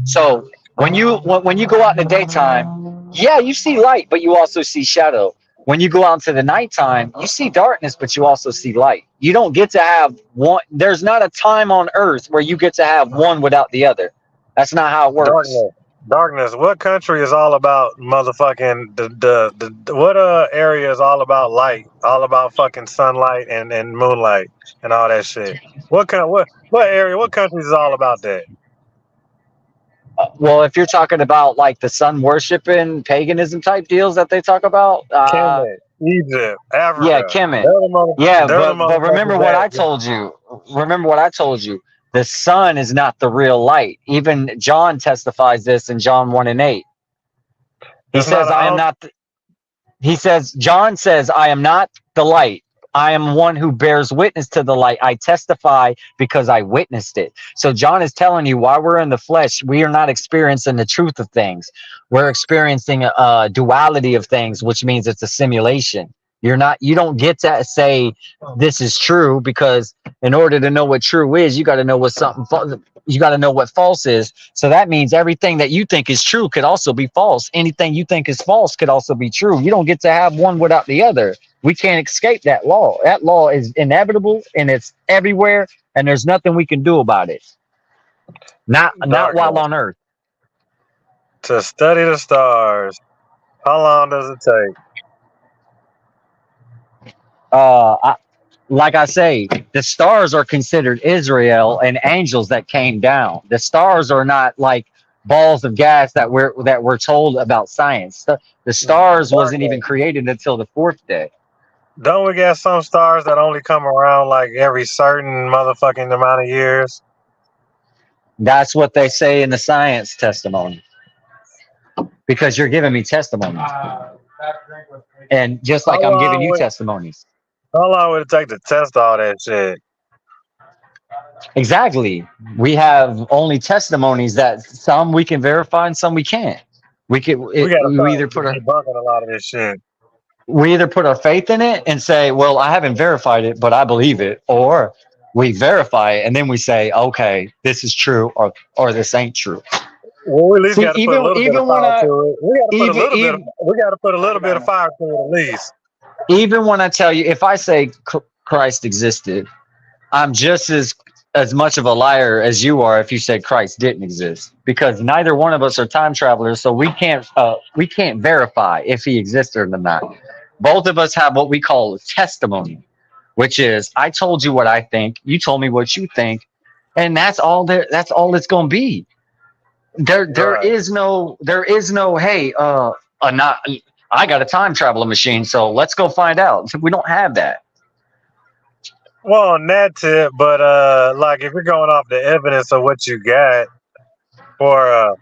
So when you go out in the daytime Yeah, you see light, but you also see shadow. When you go out into the nighttime, you see darkness, but you also see light. You don't get to have one. There's not a time on earth where you get to have one without the other. That's not how it works. Darkness. Darkness. What country is all about motherfucking the what area is all about light, all about fucking sunlight and moonlight and all that shit? What area? What country is all about that? Well, if you're talking about like the sun worshiping paganism type deals that they talk about, Kemet, Egypt, yeah, Africa. Kemet. Yeah, They're the but remember motherfuckers what I that told you. Remember what I told you. The sun is not the real light. Even John testifies this in John 1:8. He it's not says, I am a not He says, John says, I am not the light. I am one who bears witness to the light. I testify because I witnessed it. So John is telling you, while we're in the flesh, we are not experiencing the truth of things. We're experiencing a duality of things, which means it's a simulation. You don't get to say this is true, because in order to know what true is, you got to know what you got to know what false is. So that means everything that you think is true could also be false. Anything you think is false could also be true. You don't get to have one without the other. We can't escape that law. That law is inevitable and it's everywhere, and there's nothing we can do about it. Not while darkness. on earth. To study the stars. How long does it take? Like I say, the stars are considered Israel and angels that came down. The stars are not like balls of gas that we're told about science. The stars wasn't even Darkness. created until the fourth day. Don't we got some stars that only come around like every certain motherfucking amount of years? That's what they say in the science testimony. Because you're giving me testimonies, and just How like I'm giving long you would testimonies. how long would it take to test all that shit? Exactly. We have only testimonies that some we can verify and some we can't. We gotta We start either put our debunking a lot of this shit. faith in it and say, well, I haven't verified it, but I believe it, or we verify it and then we say, okay, this is true, or this ain't true. Well, we at least See, gotta put a little bit of even when fire I to it. even even We gotta put a little bit of fire to it at least. even when I tell you, if I say Christ existed, I'm just as much of a liar as you are if you said Christ didn't exist, because neither one of us are time travelers, so we can't verify if he existed or not. Both of us have what we call a testimony, which is I told you what I think, you told me what you think, and that's all there. That's all it's going to be. There Right. is no hey not I got a time traveler machine, so let's go find out. We don't have that. Well, on that tip, but like if you're going off the evidence of what you got for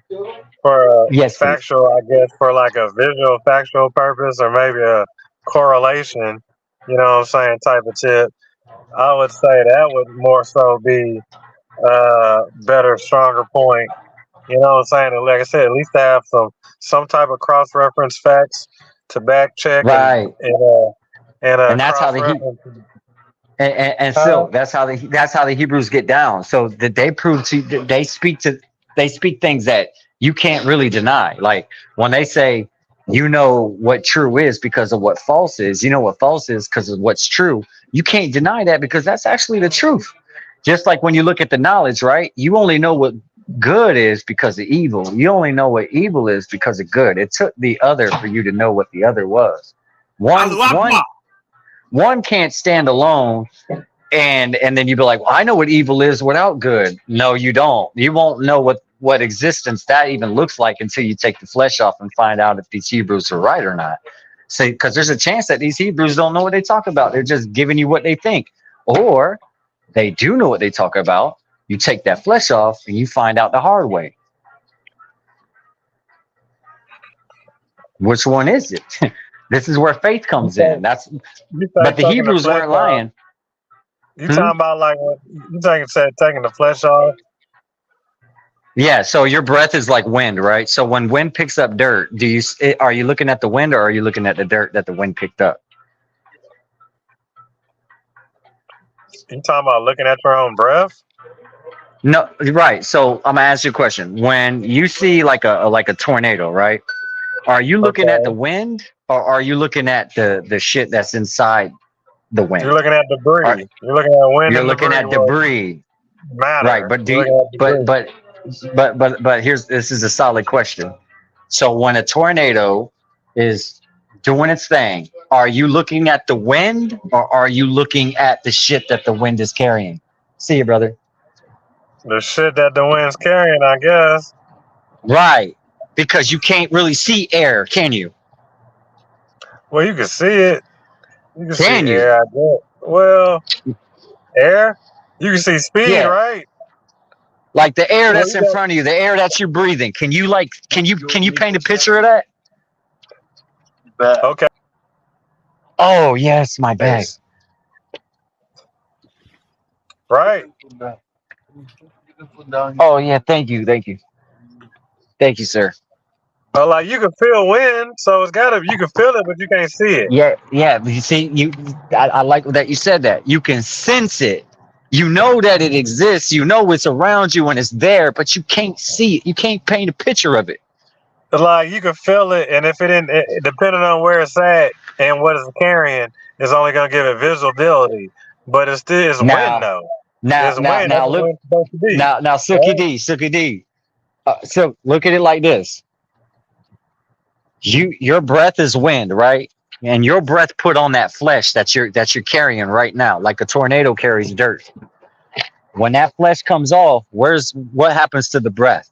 Yes, please. factual, I guess for like a visual factual purpose or maybe a correlation, you know what I'm saying, type of tip, I would say that would more so be better, stronger point. You know what I'm saying? And like I said, at least to have some type of cross reference facts to back check Right. and And that's how cross the reference. and still that's how the Hebrews get down. So that they prove to they speak things that you can't really deny. Like when they say you know what true is because of what false is, you know what false is because of what's true. You can't deny that because that's actually the truth. Just like when you look at the knowledge, right? You only know what good is because of evil. You only know what evil is because of good. It took the other for you to know what the other was. One Allahu one Akbar. one can't stand alone, and then you'd be like, well, I know what evil is without good. No, you don't. You won't know what existence that even looks like until you take the flesh off and find out if these Hebrews are right or not. See, because there's a chance that these Hebrews don't know what they talk about. They're just giving you what they think, or they do know what they talk about. You take that flesh off and you find out the hard way. Which one is it? This is where faith You comes in. say But the taking the Hebrews flesh weren't off. lying. You talking about like you said taking the flesh off? Yeah, so your breath is like wind, right? So when wind picks up dirt, are you looking at the wind or are you looking at the dirt that the wind picked up? You talking about looking at your own breath? No, right. So I'm gonna ask you a question. When you see like a tornado, right? Are you looking at the Okay. wind, or are you looking at the shit that's inside the You're wind? looking at Are debris. You're looking at wind you're and looking debris. at Well, debris, right? matter. But You're looking at debris. but here's this is a solid question. So when a tornado is doing its thing, are you looking at the wind, or are you looking at the shit that the wind is carrying? See you, brother. The shit that the wind's carrying, I guess. Right, because you can't really see air, can you? Well, you can see it. You can see Can you? air, I guess. Well, air. You can see speed, Yeah, right? like the air Well, that's you in front of you, the air that you're breathing. Can you paint a picture of that? got okay. Oh yes, my bag. Right. Oh yeah, thank you, sir. But like you can feel wind, so it's gotta. You can feel it, but you can't see it. Yeah. But you see, I like that you said that. You can sense it. You know that it exists. You know it's around you and it's there, but you can't see it. You can't paint a picture of it. It's like you can feel it, and if it didn't, depending on where it's at and what it's carrying, it's only gonna give it visibility. But it's still it's wind Now, though. It's wind. That's now what look. wind's supposed to be. Now, Right? Suki D. So look at it like this. Your breath is wind, right? And your breath put on that flesh that you're carrying right now, like a tornado carries dirt. When that flesh comes off, what happens to the breath?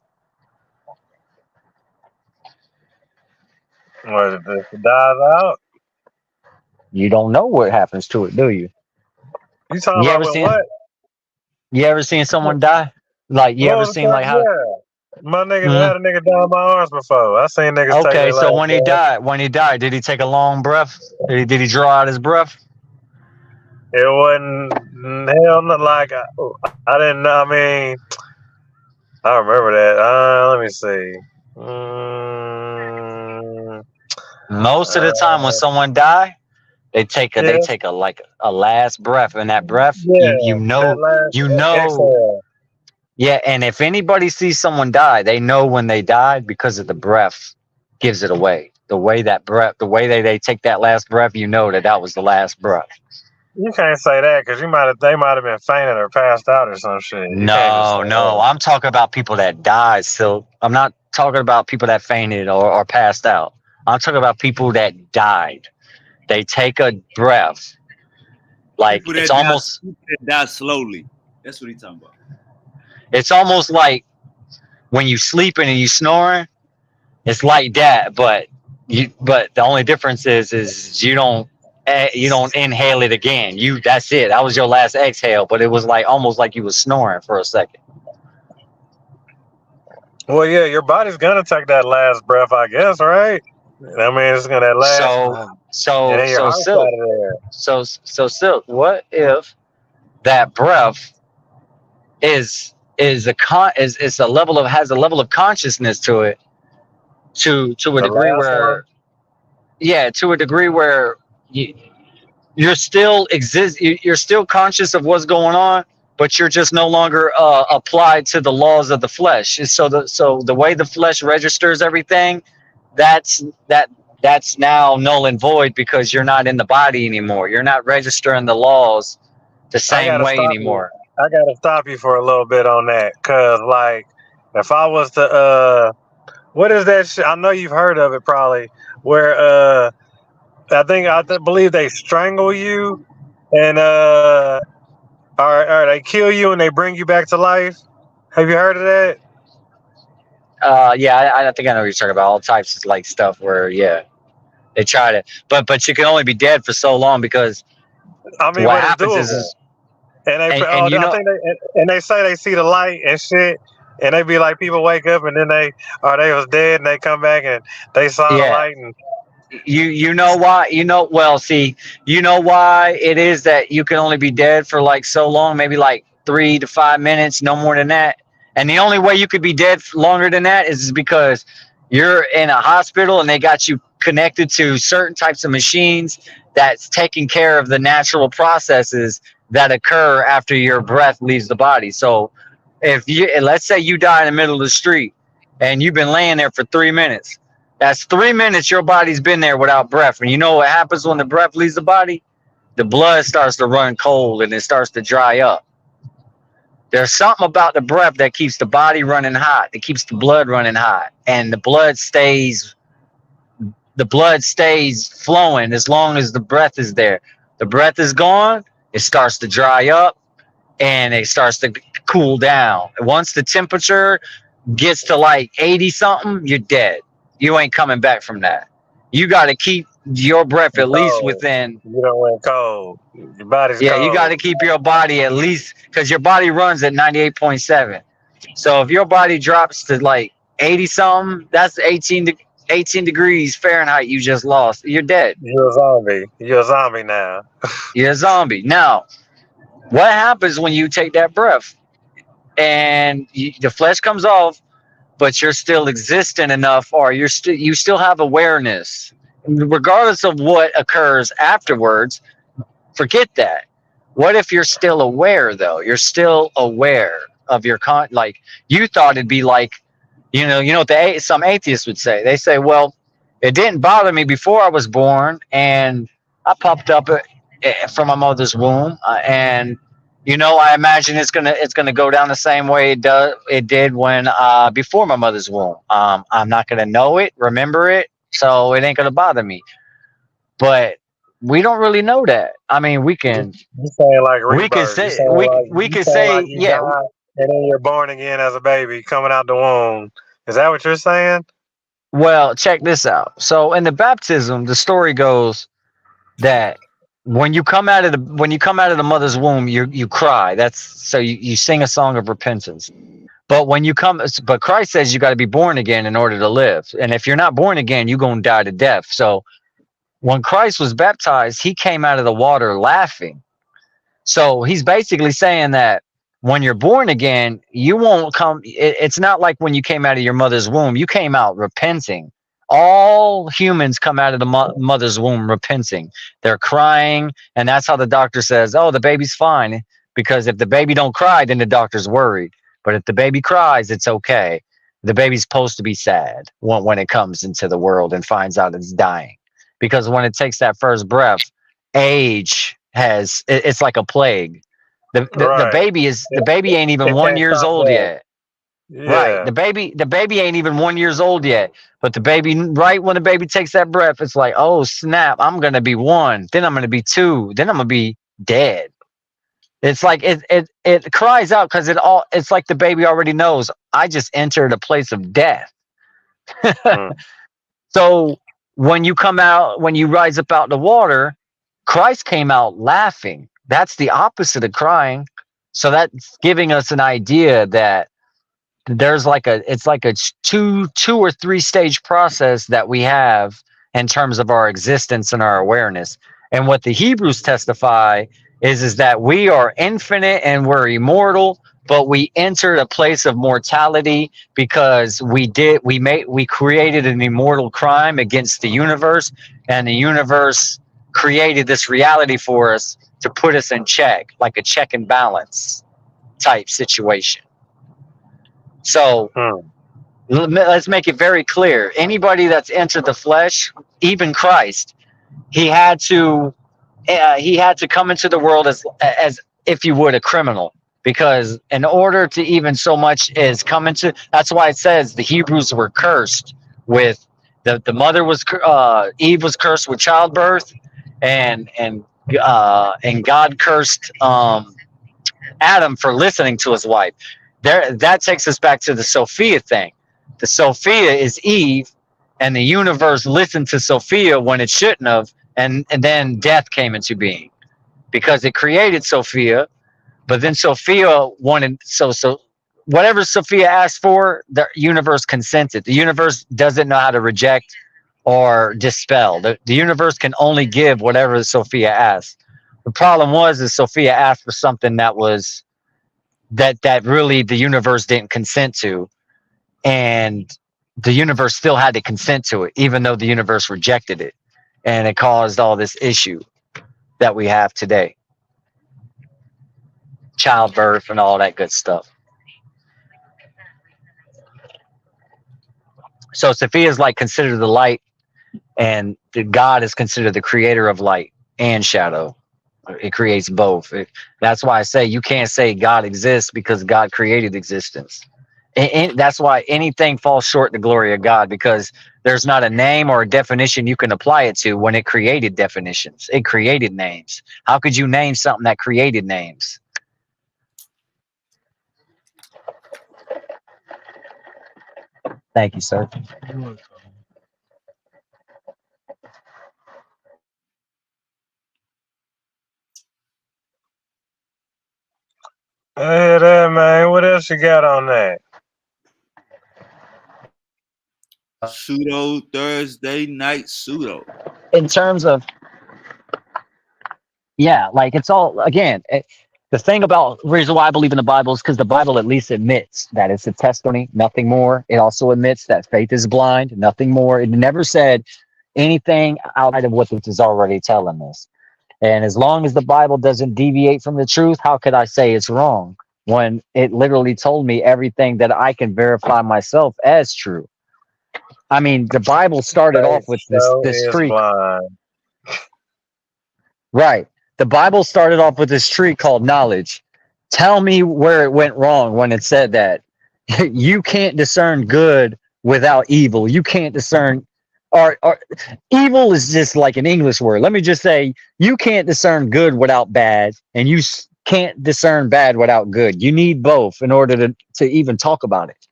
What if it dies out? You don't know what happens to it, do you? You talking You about ever with seen what? you ever seen someone die? Like you What ever was the seen like time? how Yeah. My niggas Mhm. had a nigga down my arms before. I seen niggas take Okay, their so last when he died, did he take a long breath? Did he draw out his breath? It wasn't hell not like I didn't. I mean, I remember that. Let me see. Mm, Most of the time when uh, someone die, they yeah, take a like a last breath, and that breath yeah. That last you know. exhale. Yeah, and if anybody sees someone die, they know when they died because of the breath gives it away. The way the way they take that last breath, you know that was the last breath. You can't say that because they might have been fainted or passed out or some shit. You can't just say No, that. I'm talking about people that died. So I'm not talking about people that fainted or passed out. I'm talking about people that died. They take a breath, like People that die slowly. That's what he's talking about. it's almost like when you sleeping and you snoring. It's like that, but the only difference is you don't inhale it again. That's it. That was your last exhale, but it was like almost like you was snoring for a second. Well, yeah, your body's gonna take that last breath, I guess, right? I mean, it's gonna that last, and then your heart's out Silk, of there. so Silk. What if that breath is a level of has a level of consciousness to it to a The degree last one. where to a degree where you're still you're still conscious of what's going on, but you're just no longer applied to the laws of the flesh. And so the way the flesh registers everything, that's now null and void because you're not in the body anymore. You're not registering the laws the I same gotta way stop you. anymore. I gotta stop you for a little bit on that, cause like, if I was to what is that shit? I know you've heard of it probably, where I believe they strangle you, and or they kill you and they bring you back to life. Have you heard of that? Yeah, I think I know what you're talking about. All types of like stuff where they try to, but you can only be dead for so long because I mean, what but it's happens doable. is And and you I know think they say they see the light and shit, and they be like people wake up and then they was dead and they come back and they saw the yeah. light and You know why you know why it is that you can only be dead for like so long, maybe like 3 to 5 minutes, no more than that. And the only way you could be dead longer than that is because you're in a hospital and they got you connected to certain types of machines that's taking care of the natural processes that occur after your breath leaves the body. So if you let's say you die in the middle of the street and you've been laying there for 3 minutes, That's 3 minutes your body's been there without breath. And you know what happens when the breath leaves the body? The blood starts to run cold and it starts to dry up. There's something about the breath that keeps the body running hot, that keeps the blood running hot, and the blood stays flowing as long as the breath is there. The breath is gone, it starts to dry up and it starts to cool down. Once the temperature gets to like 80 something, you're dead. You ain't coming back from that. You got to keep your breath at least Cold. within, You don't went cold. Your body's yeah, you got cold. to keep your body at least, because your body runs at 98.7. So if your body drops to like 80 something, that's 18 degrees Fahrenheit you just lost. You're dead. You're a zombie. You're a zombie now. You're a zombie. Now, what happens when you take that breath and the flesh comes off, but you're still existent enough, or you still have awareness, regardless of what occurs afterwards? Forget that. What if you're still aware though? You're still aware of your like you thought it'd be like, you know what some atheists would say. They say, well, it didn't bother me before I was born, and I popped up from my mother's womb, and I imagine it's gonna go down the same way it did when before my mother's womb. I'm not gonna know it, remember it, so it ain't gonna bother me. But we don't really know that. I mean, You saying like we can rebirth. say we You can saying like say you yeah. die and then you're born again as a baby coming out the womb. Is that what you're saying? Well, check this out. So in the baptism, the story goes that when you come out of the mother's womb, you cry. That's so you sing a song of repentance. But Christ says you got to be born again in order to live. And if you're not born again, you're going to die to death. So when Christ was baptized, he came out of the water laughing. So he's basically saying that when you're born again, you won't come. It's not like when you came out of your mother's womb, you came out repenting. All humans come out of the mother's womb repenting. They're crying. And that's how the doctor says, oh, the baby's fine. Because if the baby don't cry, then the doctor's worried. But if the baby cries, it's okay. The baby's supposed to be sad when it comes into the world and finds out it's dying. Because when it takes that first breath, age it's like a plague. Right. The baby ain't even It one can't years stop old that. yet. Right. Yeah. The baby ain't even 1 year old yet. But the baby, right when the baby takes that breath, it's like, oh snap, I'm gonna be one, then I'm gonna be two, then I'm gonna be dead. It's like it cries out because it's like the baby already knows I just entered a place of death. Mm. So when you rise up out the water, Christ came out laughing. That's the opposite of crying. So that's giving us an idea that it's like a two or three stage process that we have in terms of our existence and our awareness. And what the Hebrews testify is that we are infinite and we're immortal, but we entered a place of mortality because we created an immortal crime against the universe, and the universe created this reality for us to put us in check, like a check and balance type situation. So Mm. let's make it very clear. Anybody that's entered the flesh, even Christ, he had to come into the world as if you would a criminal, because in order to even so much as come into, that's why it says the Hebrews were cursed with the mother was Eve was cursed with childbirth, and God cursed Adam for listening to his wife. That takes us back to the Sophia thing. The Sophia is Eve, and the universe listened to Sophia when it shouldn't have, and then death came into being because it created Sophia, but then Sophia wanted so whatever Sophia asked for, the universe consented. The universe doesn't know how to reject or dispel. The universe can only give whatever Sophia asked. The problem was is Sophia asked for something that really the universe didn't consent to, and the universe still had to consent to it even though the universe rejected it, and it caused all this issue that we have today, childbirth and all that good stuff. So Sophia is like considered the light, and God is considered the creator of light and shadow. It creates both. That's why I say you can't say God exists because God created existence. And that's why anything falls short the glory of God, because there's not a name or a definition you can apply it to when it created definitions. It created names. How could you name something that created names? Thank you, sir. Hey there, man. What else you got on that? Pseudo Thursday night pseudo. In terms of, yeah, like it's all, again, the thing about reason why I believe in the Bible is because the Bible at least admits that it's a testimony, nothing more. It also admits that faith is blind, nothing more. It never said anything outside of what this is already telling us. And as long as the Bible doesn't deviate from the truth, how could I say it's wrong when it literally told me everything that I can verify myself as true? I mean, the Bible started off Faith with so this is tree. blind. Right. The Bible started off with this tree called knowledge. Tell me where it went wrong when it said that. You can't discern good without evil. You can't discern, or evil is just like an English word. Let me just say, you can't discern good without bad, and you can't discern bad without good. You need both in order to even talk about it.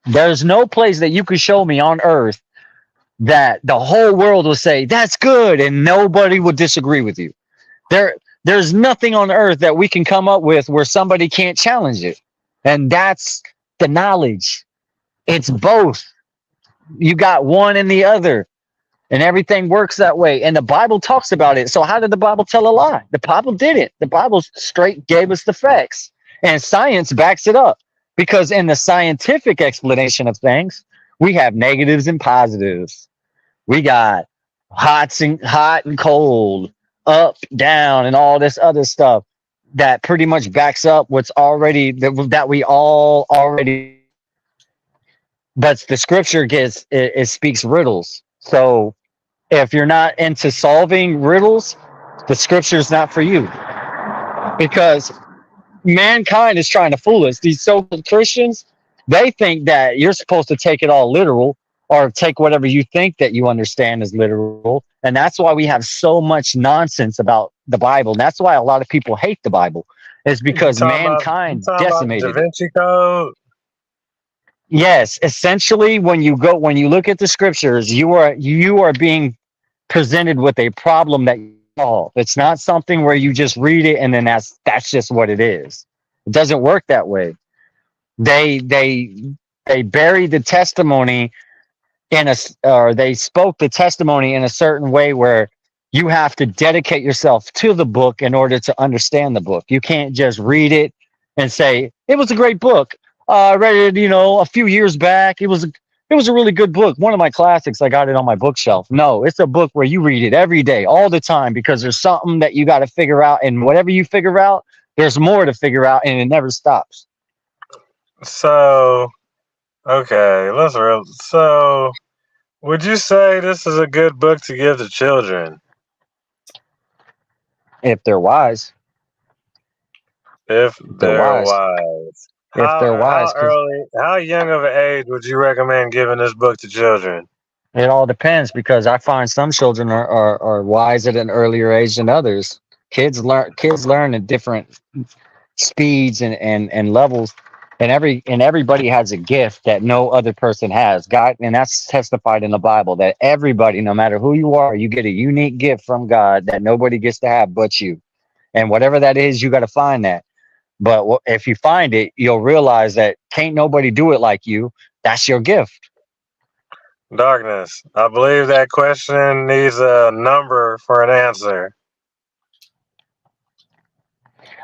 There's no place that you could show me on earth that the whole world will say that's good and nobody will disagree with you. There's nothing on earth that we can come up with where somebody can't challenge it. And that's the knowledge. It's both. You got one and the other. And everything works that way. And the Bible talks about it. So how did the Bible tell a lie? The Bible didn't. The Bible straight gave us the facts. And science backs it up. Because in the scientific explanation of things, we have negatives and positives. We got hot and cold, up, down, and all this other stuff that pretty much backs up what's already that we all already. But the scripture it speaks riddles. So if you're not into solving riddles, the scripture's not for you, because mankind is trying to fool us. These so-called Christians, they think that you're supposed to take it all literal, or take whatever you think that you understand as literal. And that's why we have so much nonsense about the Bible. And that's why a lot of people hate the Bible, is because You mankind talking about Da decimated it. Vinci Code? Yes, essentially, when you look at the scriptures, you are being presented with a problem that you solve. It's not something where you just read it and then that's just what it is. It doesn't work that way. They buried the testimony or they spoke the testimony in a certain way where you have to dedicate yourself to the book in order to understand the book. You can't just read it and say it was a great book. I read it, a few years back. It was a really good book. One of my classics. I got it on my bookshelf. No, it's a book where you read it every day, all the time, because there's something that you got to figure out, and whatever you figure out, there's more to figure out, and it never stops. So, okay, so would you say this is a good book to give to children? If they're wise. If They're they're wise. wise. If they're wise, How young of an age would you recommend giving this book to children? it all depends, because I find some children are wise at an earlier age than others. Kids learn at different speeds and levels, and everybody has a gift that no other person has. God, and that's testified in the Bible, that everybody, no matter who you are, you get a unique gift from God that nobody gets to have but you. And whatever that is, you got to find that. But if you find it, you'll realize that can't nobody do it like you. That's your gift. Darkness. I believe that question needs a number for an answer.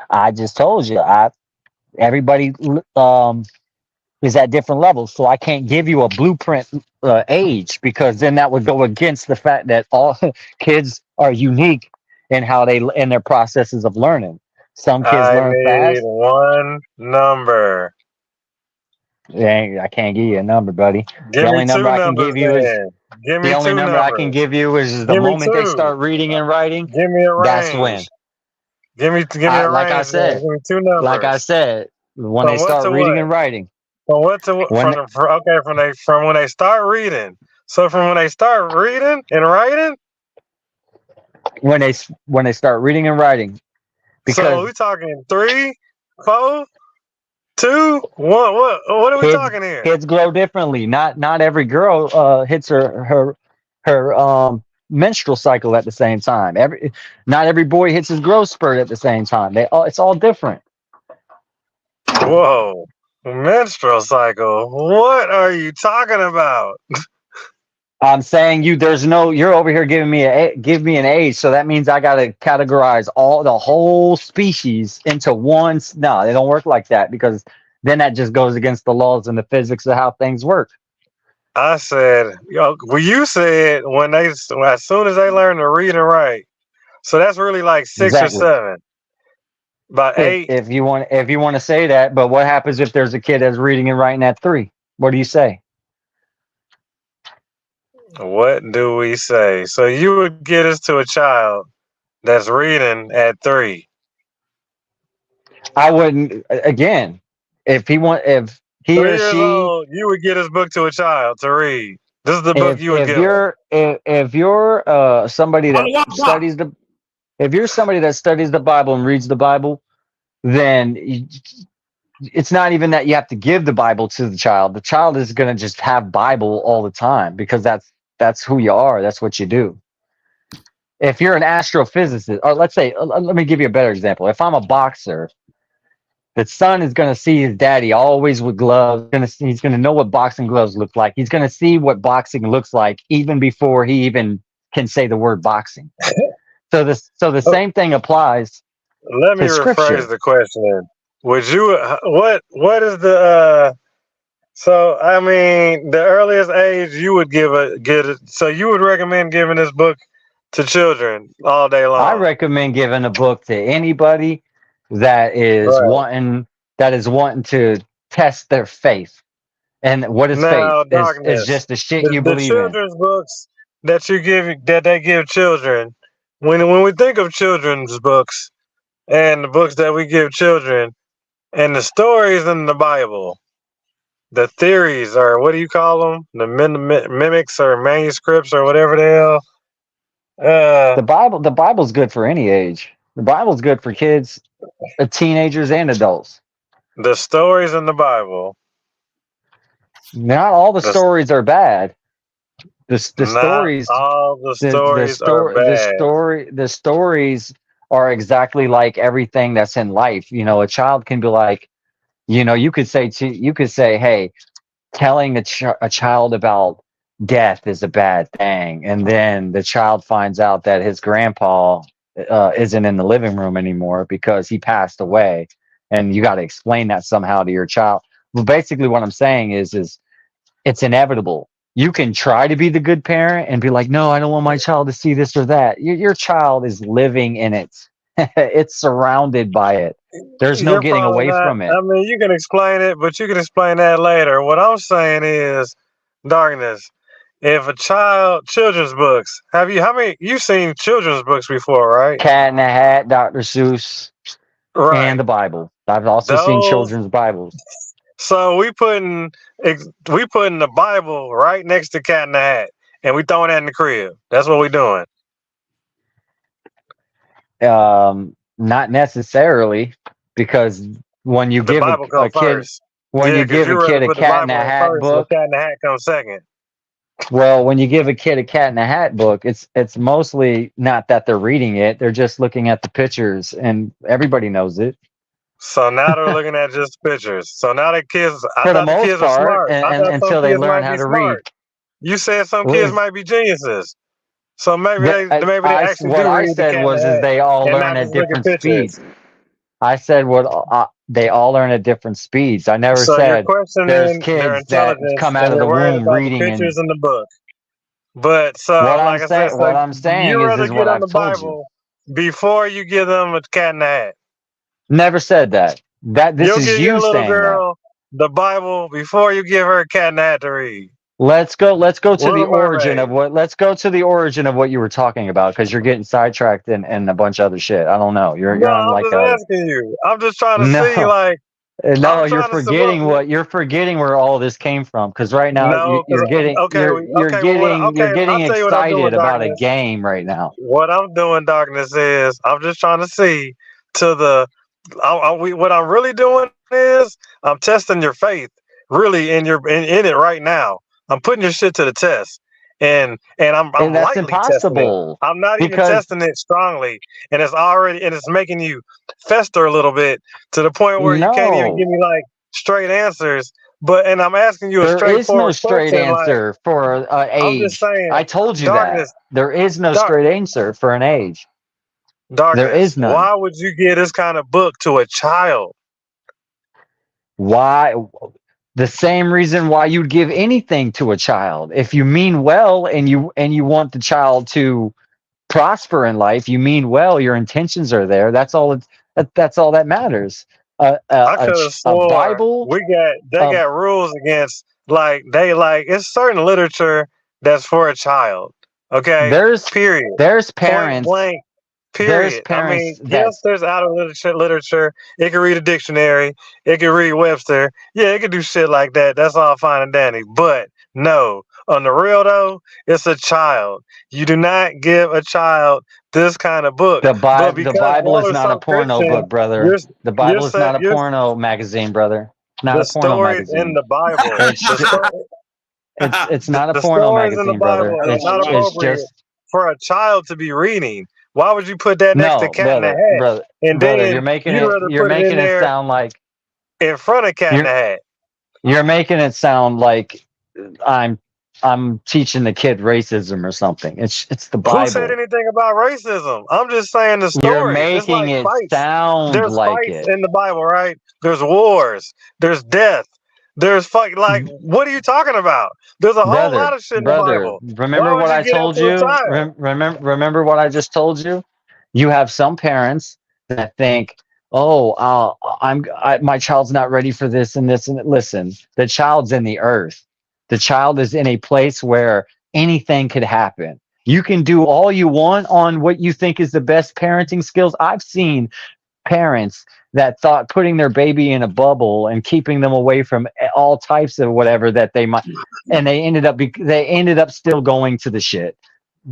I just told you, everybody is at different levels, so I can't give you a blueprint age, because then that would go against the fact that all kids are unique in their processes of learning. Some kids I learn need fast. one number. I can't give you a number, buddy. Give The me only number two I can numbers give you is then. Give the me only two number I can numbers. give you is the Give me moment they two. start reading and writing. Give me a That's when. range. Give me a Like I range then. said, Give me two like I numbers. said, when they From what start to reading what? and writing, From what to what? when From when they start reading. So from when they start reading and writing. when they when they start reading and writing, So because we talking 3, 4, 2, 1. What are we kids talking here? kids grow differently. Not every girl hits her menstrual cycle at the same time. Not every boy hits his growth spurt at the same time. It's all different. Whoa. Menstrual cycle. What are you talking about? I'm saying you're over here giving me give me an age, so that means I got to categorize the whole species into one. No, they don't work like that, because then that just goes against the laws and the physics of how things work. I said, well, you said as soon as they learn to read and write. So that's really like 6 or Exactly. 7. By 8. If you want to say that, but what happens if there's a kid that's reading and writing at 3? What do you say? What do we say? So you would get us to a child that's reading at 3. I wouldn't. Again, if he 3 or years she, old, you would get this book to a child to read. This is the book you would if give them. you're somebody that Allah Akbar. studies if you're somebody that studies the Bible and reads the Bible, then it's not even that you have to give the Bible to the child. The child is going to just have Bible all the time, because that's who you are. That's what you do. If you're an astrophysicist, or let's say, let me give you a better example. If I'm a boxer, the son is going to see his daddy always with gloves. He's going to know what boxing gloves look like. He's going to see what boxing looks like even before he even can say the word boxing. So the same thing applies Let me to rephrase scripture. the question. Would you what is the so I mean the earliest age you would so you would recommend giving this book to children all day I long? recommend giving a book to anybody that is Right. wanting to test their faith. And what is faith? Now, Is darkness. just the shit you The believe in. children's books that they give children. When we think of children's books and the books that we give children and the stories in the Bible, the theories, or what do you call them? The mimics or manuscripts or whatever the hell. The Bible's good for any age. The Bible's good for kids, teenagers, and adults. The stories in the Bible. Not all the The, stories are bad. The not stories all the the stories are bad. stories are exactly like everything that's in life. A child can be like, you could say, hey, telling a child about death is a bad thing, and then the child finds out that his grandpa isn't in the living room anymore because he passed away, and you got to explain that somehow to your child. Well, basically what I'm saying is it's inevitable. You can try to be the good parent and be like, no, I don't want my child to see this or that. Your child is living in it. It's surrounded by it. There's no You're getting probably away not. from it. I mean, you can explain it, but you can explain that later. What I'm saying is, darkness. If a children's books, you've seen children's books before, right? Cat in the Hat, Dr. Seuss, and Right. the Bible. I've also seen Those. children's Bibles. So we putting the Bible right next to Cat in the Hat, and we throwing that in the crib. That's what we doing. Not necessarily, because when you The give Bible a come kid first. when Yeah, you because give a you rather kid a put the Cat in the Bible in Hat first, and book, Cat in the Hat comes second. well, when you give a kid a Cat in the Hat book, it's mostly not that they're reading it; they're just looking at the pictures, and everybody knows it So now they're looking at just pictures. So now the kids, I for the thought the most kids are part, smart. I and thought some until they kids learn might how be to read. smart. You said some kids Is might be geniuses. So maybe they actually what do I read the said Cat in the was is Hat they all and learn not at just look at different pictures. speeds. I said they all learn at different speeds. I never So you're said there's questioning their kids that intelligence come out and of you're the worried womb about the reading. And pictures in the book. But so, like I said, so what I'm saying you rather is what get on I've the told you. Bible before you give them a Cat in the Hat. Never said that. This You'll is give your you little saying that. girl. the Bible before you give her a cat in the hat to read. Let's go to the Little origin Mermaid. of what let's go to the origin of what you were talking about, because you're getting sidetracked and a bunch of other shit. I don't know. No, You're on I'm like just a asking you. I'm just trying to see, no. like, No, I'm you're trying to see what. You're forgetting where all this came from. Because right now No, you're because getting okay, well, you're okay, I'll getting tell you what I'm excited doing, about a darkness. game right now. What I'm doing, darkness, is I'm just trying to see to the. What I'm really doing is I'm testing your faith, really, in it right now. I'm putting your shit to the test, and I'm And that's lightly testing it. impossible I'm not even because testing it strongly, and it's making you fester a little bit to the point where you can't even no, give me like straight answers. And I'm asking you a there is no straightforward straight question, like answer for I'm just age. saying, I told you that. darkness, There is no dark, straight answer for an age. There darkness. is none. Why would you give this kind of book to a child? Why? The same reason why you'd give anything to a child. If you mean well and you want the child to prosper in life, you mean well, your intentions are there. That's all that matters. I could have A swore Bible. they Uh, got rules against it's certain literature that's for a child. Okay, there's period. there's Point parents. blank. There's Period. I parents mean, that yes, there's out of literature. It can read a dictionary. It can read Webster. Yeah, it can do shit like that. That's all fine and dandy. But no, on the real though, it's a child. You do not give a child this kind of book. But The because Bible y'all is are not a so porno Christian, book, brother. you're The you're Bible is set. not a You're porno magazine, brother. Not the a porno stories in magazine. the Bible. It's it's not a The porno stories in the magazine, brother. Bible is not It's appropriate just for a child to be reading. Why would you put that next to no, Cat in the brother, Hat? brother, And brother. then you'd rather You're put it in making it there sound like in front of Cat in the you're Hat. you're making it sound like I'm I'm teaching the kid racism or something. It's the Who said Bible. anything about racism? I'm just saying the You're stories. It's making like it fights. sound There's like fights it. in the Bible, right? There's wars. There's death. There's fight. Like, what are you talking about? There's a whole lot of shit in the Brother, Bible. Why remember would what you I get that told to a you? child? Remember what I just told you? You have some parents that think, "Oh, my child's not ready for this and this and listen, the child's in the earth. The child is in a place where anything could happen. You can do all you want on what you think is the best parenting skills. I've seen parents that thought putting their baby in a bubble and keeping them away from all types of whatever that they might, and they ended up still going to the shit.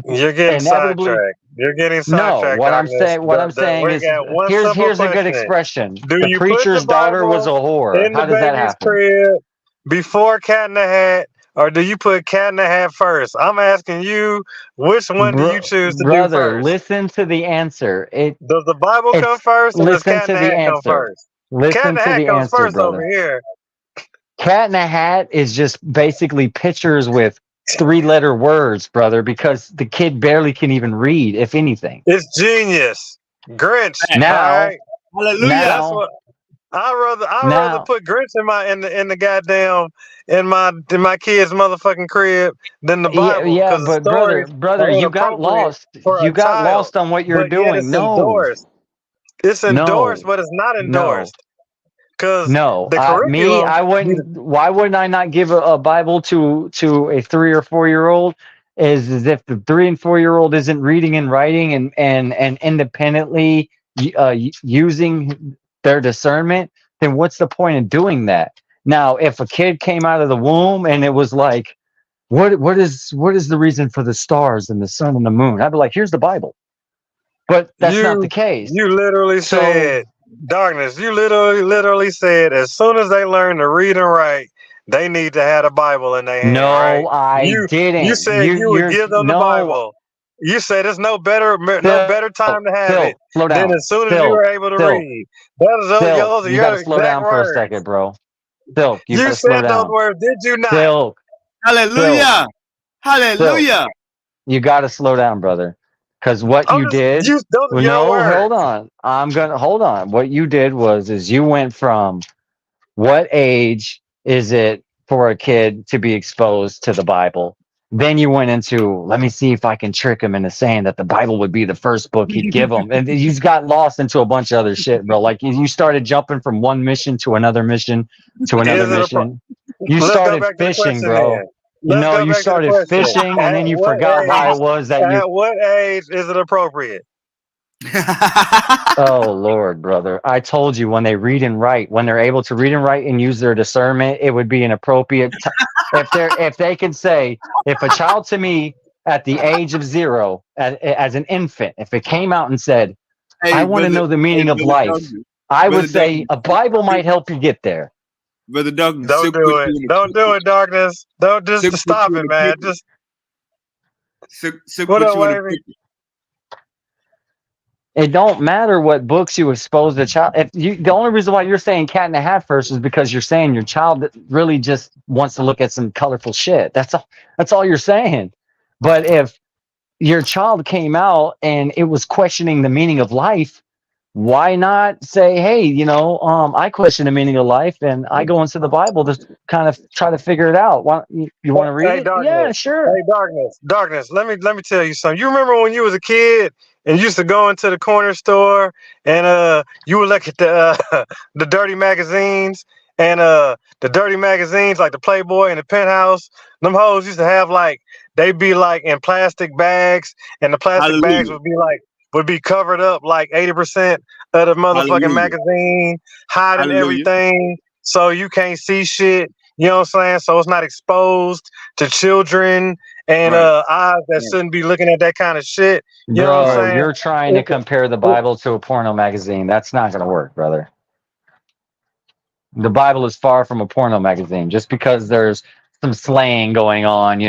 You're getting Inevitably, sidetracked. You're getting no. sidetracked, darkness. What I'm saying We is, got one simple here's a good question. expression. Do The you put the preacher's daughter was a Bible whore. in the How does that baby's happen? crib before Cat in the Hat, or do you put Cat in the Hat first? I'm asking you, which one do you choose to do Brother, first? listen to the answer. Does the Bible come It's first, or does listen Cat in to the the Hat come answer. first? Cat in Listen the to Hat the comes answer, first over brother. here. Cat in a Hat is just basically pictures with three-letter words, brother, because the kid barely can even read, if anything. It's genius. Grinch. All Now, right. Hallelujah. That's now, what I rather now, put Grinch in the goddamn in my kid's motherfucking crib than the yeah, Bible, yeah, because the but stories brother, are you got inappropriate lost. for You a got child. lost on what you're But yet doing. it's No, endorsed. It's endorsed, no, but it's not no. endorsed. Because No, the me, curriculum I wouldn't. Why wouldn't I not give a Bible to a 3 or 4 year old? Is as if the 3 and 4 year old isn't reading and writing and independently using their discernment. Then what's the point of doing that? Now, if a kid came out of the womb and it was like, what is the reason for the stars and the sun and the moon? I'd be like, here's the Bible. But that's not the you case. you literally So said, darkness, you literally said, as soon as they learn to read and write, they need to have a Bible in their hand, right? no, I You didn't. said you would give them the No. Bible. You said there's no better time to have it Slow than down. as soon as you are able to read. Those are You got to your slow exact down for a second, words. bro. Silk, you got You to slow said those down. words, did you not? Silk, Silk, Hallelujah. Silk. Hallelujah. You got to slow down, brother. Because what you did, Those are well, your no, hold words. on. I'm gonna hold on. What you did is you went from what age is it for a kid to be exposed to the Bible? Then you went into, let me see if I can trick him into saying that the Bible would be the first book he'd give him. And you got lost into a bunch of other shit, bro. Like you started jumping from one mission to another mission to another Is it a mission. You Let's go started back to the fishing, question bro. then. Let's go You back to the started question. fishing and At then you what forgot why age? it was that At what age is it appropriate? Oh Lord, brother. I told you when they read and write, when they're able to read and write and use their discernment, it would be an appropriate if they can say, if a child to me at the age of 0, as an infant, if it came out and said, I Hey, want to brother. know the Hey, meaning of brother life, Douglas. I would Brother say Douglas. a Bible might help you get there. Brother Douglas. Don't do it. Don't do it, darkness. Don't just stop it, man. Just Silk what put up, you in a Wavy? pickle. It don't matter what books you expose the child. The only reason why you're saying cat in a hat first is because you're saying your child really just wants to look at some colorful shit. That's all. That's all you're saying. But if your child came out and it was questioning the meaning of life, why not say, hey, I question the meaning of life and I go into the Bible to kind of try to figure it out. You want to read Hey, it? Yeah, darkness. sure. Hey, darkness. Darkness. Let me tell you something. You remember when you was a kid and you used to go into the corner store and you would look at the the dirty magazines and the dirty magazines like the Playboy and the Penthouse. Them hoes used to have like they'd be like in plastic bags and the plastic bags Hallelujah. would be covered up like 80% of the motherfucking Hallelujah. magazine, hiding Hallelujah. everything so you can't see shit. You know what I'm saying? So it's not exposed to children and Right. eyes that Right. shouldn't be looking at that kind of shit. You know what Bro, I'm saying? you're trying to compare the Bible to a porno magazine. That's not going to work, brother. The Bible is far from a porno magazine. Just because there's some slaying going on,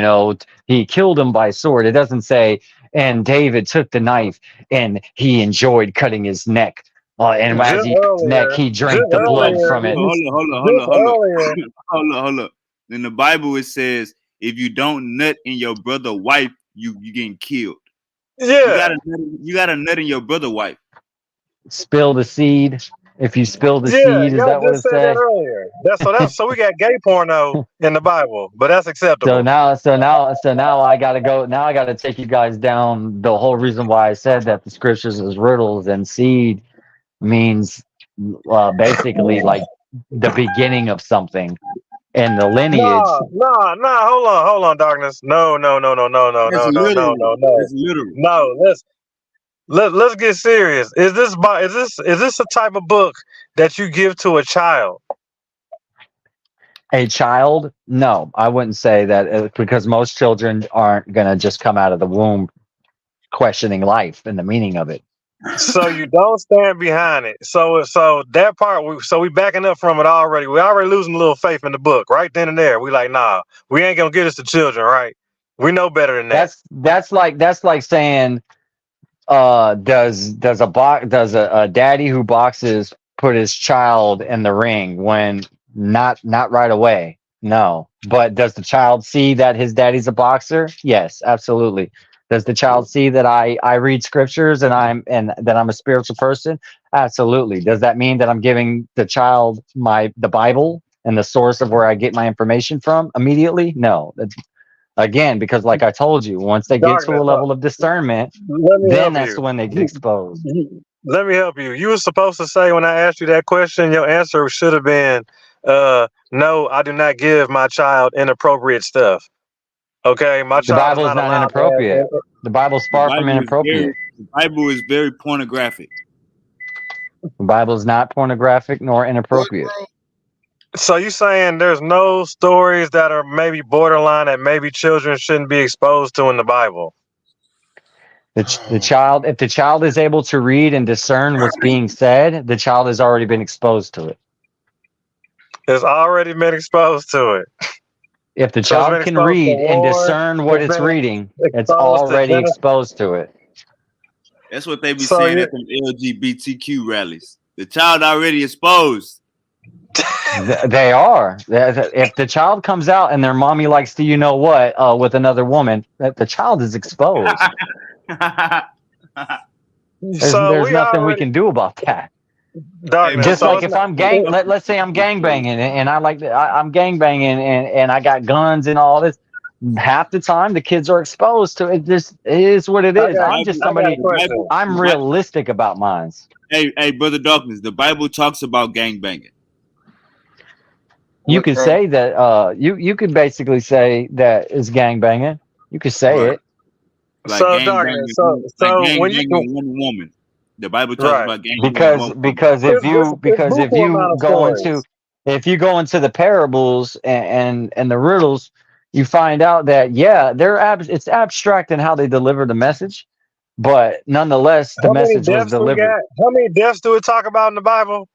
he killed him by sword. It doesn't say, and David took the knife and he enjoyed cutting his neck. And as Just he cut his neck, earlier, he drank just the Hold blood on. earlier, from it. just earlier. Hold up. In the Bible, it says, if you don't nut in your brother wife, you getting killed. You Yeah, got a nut in your brother wife. Spill the seed. If you spill the yeah. seed, is Y'all that what just it said that say? earlier. So we got gay porno in the Bible, but that's So acceptable. now, I gotta go. Now I gotta take you guys down the whole reason why I said that the scriptures is riddles and seed means basically like the beginning of something and the lineage. Nah. Hold on, darkness. No. That's literal. That's literal. No, let's get serious. Is this a type of book that you give to a child? A child? No, I wouldn't say that because most children aren't gonna just come out of the womb questioning life and the meaning of it. So you don't stand behind it. So that part we backing up from it already. We already losing a little faith in the book right then and there. We like, nah, we ain't gonna get us to children, right? We know better than that. That's like saying does a daddy who boxes put his child in the ring when not right away? No. But does the child see that his daddy's a boxer? Yes, absolutely. Does the child see that I read scriptures and that I'm a spiritual person? Absolutely. Does that mean that I'm giving the child the Bible and the source of where I get my information from immediately? No. Again, because like I told you, once they get to Darkness. a level of discernment, Let me then help that's you. when they get exposed. Let me help you. You were supposed to say when I asked you that question, your answer should have been, no, I do not give my child inappropriate stuff. Okay, my The child is Bible is not not allowed to inappropriate. have. The Bible's The far from inappropriate. Bible is very pornographic. The Bible is not pornographic nor What, inappropriate. bro? So you saying there's no stories that are maybe borderline that maybe children shouldn't be exposed to in the Bible? The child, if the child is able to read and discern what's being said, the child has already been exposed to it. It's already been exposed to it. If the So it's child been can exposed to read and war. discern what It's it's been reading, it's exposed to already genocide. exposed to it. That's what they be So saying you, at them LGBTQ rallies. The child already exposed. They are. If the child comes out and their mommy likes to, with another woman, that the child is exposed. so There's we nothing we already can do about that. Hey, darkness. Just brother. So like it's if not. I'm let's say I'm gang banging and I'm gang banging and I got guns and all this. half the time the kids are exposed to it. Just it is what it I is. got, I'm just I got a somebody. The Bible, question. I'm the Bible, realistic about mine. hey, brother Darkness, the Bible talks about gang banging. You What? could say that. You could basically say that is gang banging. You could say Right. it. Like So gang darkness. banging, like So gang when you banging one woman. The Bible talks right, about gang banging because one woman. because if it's you it's because if buku you amount of go into stories. if you go into the parables and the riddles, you find out that yeah, it's abstract in how they deliver the message, but nonetheless the How many message was deaths we delivered. got? How many deaths do it talk about in the Bible?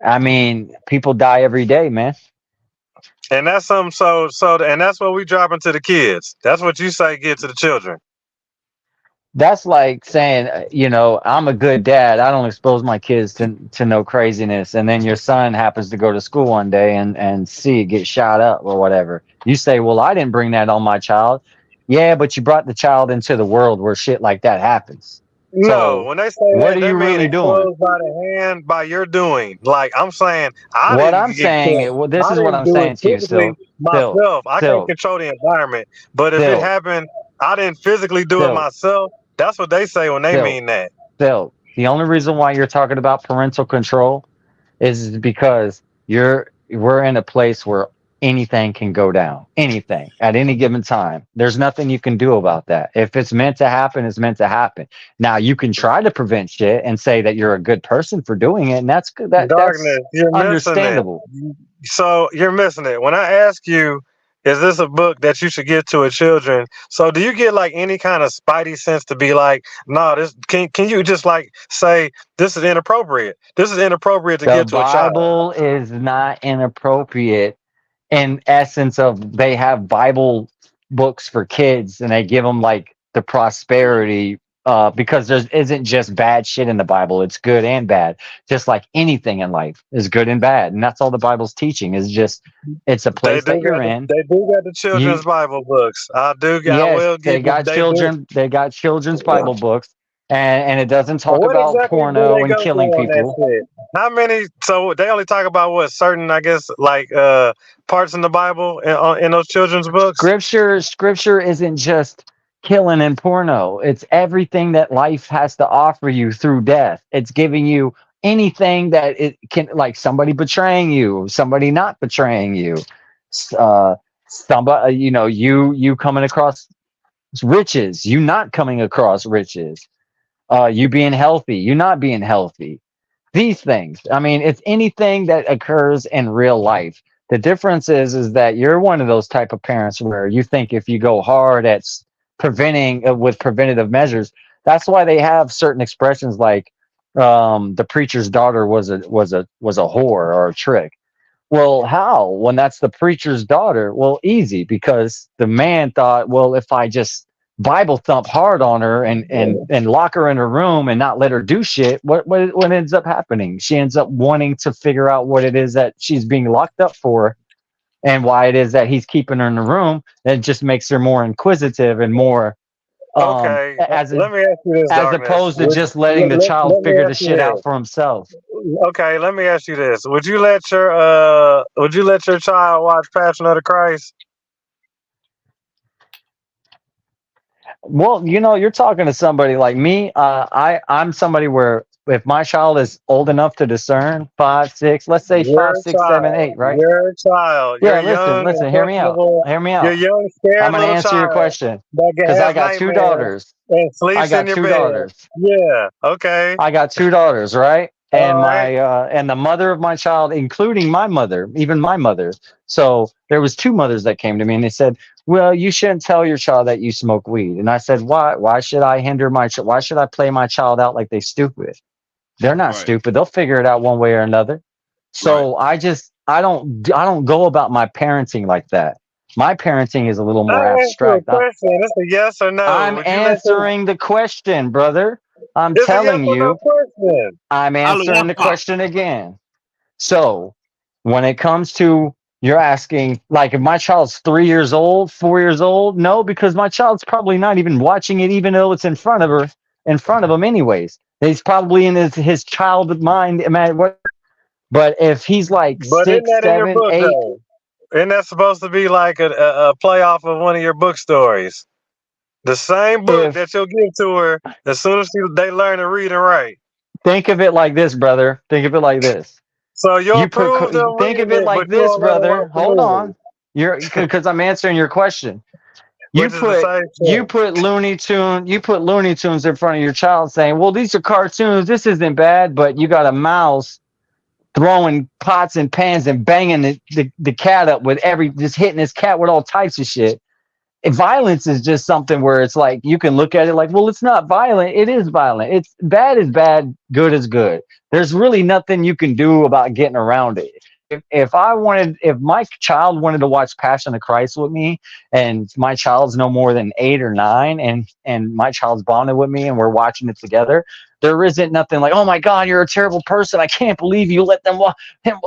I mean, people die every day, man. And that's something. And that's what we dropping to the kids. That's what you say. Get to the children. That's like saying, I'm a good dad. I don't expose my kids to no craziness. And then your son happens to go to school one day and see it get shot up or whatever. You say, well, I didn't bring that on my child. Yeah, but you brought the child into the world where shit like that happens. No, So when they say what that, are they you mean really doing? exposed by the hand, by your doing. Like I'm saying, I What didn't I'm get saying, caught. well, this I is what didn't I'm do it saying to you, physically still, myself. I can't still, control the environment. But if it still, happened, I didn't physically do it still, myself. That's what they say when they still, mean that. still. The only reason why you're talking about parental control is because we're in a place where anything can go down, anything at any given time. There's nothing you can do about that. If it's meant to happen, it's meant to happen. Now you can try to prevent shit and say that you're a good person for doing it, and that's good. That's Darkness, you're missing it. understandable. So you're missing it. When I ask you, is this a book that you should give to a children? So do you get like any kind of spidey sense to be like, no, this can you just like say this is inappropriate? This is inappropriate to The give to a child. Bible is not inappropriate in essence of they have Bible books for kids and they give them like the prosperity because there isn't just bad shit in the Bible. It's good and bad. Just like anything in life is good and bad. And that's all the Bible's teaching is just it's a They place do that you're got in. the You children's Bible books. I yes, will give them. They do. they got children's Bible books and it doesn't talk What about exactly do porno they and go killing for on that people. shit? How many? So they only talk about what certain, I guess, like parts in the Bible in those children's books. Scripture isn't just killing and porno. It's everything that life has to offer you through death. It's giving you anything that it can, like somebody betraying you, somebody not betraying you, somebody, you coming across riches, you not coming across riches, you being healthy, you not being healthy, these things. I mean, it's anything that occurs in real life. The difference is that you're one of those type of parents where you think if you go hard at preventing with preventative measures, that's why they have certain expressions like the preacher's daughter was a whore or a trick. Well, how? When that's the preacher's daughter? Well, easy, because the man thought, well, if I just Bible thump hard on her and lock her in her room and not let her do shit, what ends up happening? She ends up wanting to figure out what it is that she's being locked up for and why it is that he's keeping her in the room. It just makes her more inquisitive and more Okay, as let me ask you this, as darkness. opposed to just letting the child Let me figure the ask you shit out this. for himself. Okay, let me ask you this. Would you let your child watch Passion of the Christ? Well, you're talking to somebody like me. I'm somebody where if my child is old enough to discern 5, 6, let's say Your 5, 6, 7, child, 8, right? your child, your Yeah, listen, young, listen, hear me out. impressionable, Hear me your out. young, I'm scared gonna little answer your child question that because I has got two nightmares daughters. and I sleeps in got your two bed. daughters. Yeah, okay, I got two daughters, right? all And right. my and the mother of my child, including my mother, even my mother. So there was two mothers that came to me and they said, "Well, you shouldn't tell your child that you smoke weed." And I said, "Why? Why should I hinder why should I play my child out like they stupid? They're not Right, stupid. They'll figure it out one way or another." right. So I don't go about my parenting like that. My parenting is a little I more asked you a abstract. question. It's a yes or no. I'm Would you let your? answering the question, brother. I'm It's a yes telling or no you, question. I'm Allah answering the Akbar. question again. So, when it comes to you're asking, like, if my child's 3 years old, 4 years old, no, because my child's probably not even watching it, even though it's in front of him, anyways. He's probably in his child mind. But if he's like But isn't six, that in your seven, book eight, though? Isn't that supposed to be like a playoff of one of your book stories? The same book If that you'll give to her as soon as they learn to read and write. think of it like this, brother. Think of it like this. So you'll You put approve them think of reading it it, like but you this, won't let them watch brother. the Hold movie, on. You're because I'm answering your question. which is the same You thing. put Looney Tunes in front of your child saying, well, these are cartoons, this isn't bad, but you got a mouse throwing pots and pans and banging the cat up with just hitting his cat with all types of shit. Violence is just something where it's like you can look at it like, well, it's not violent. It is violent. It's bad is bad, good is good. There's really nothing you can do about getting around it. If my child wanted to watch Passion of Christ with me, and my child's no more than 8 or 9, and my child's bonded with me, and we're watching it together, there isn't nothing like, oh my God, you're a terrible person. I can't believe you let them watch him.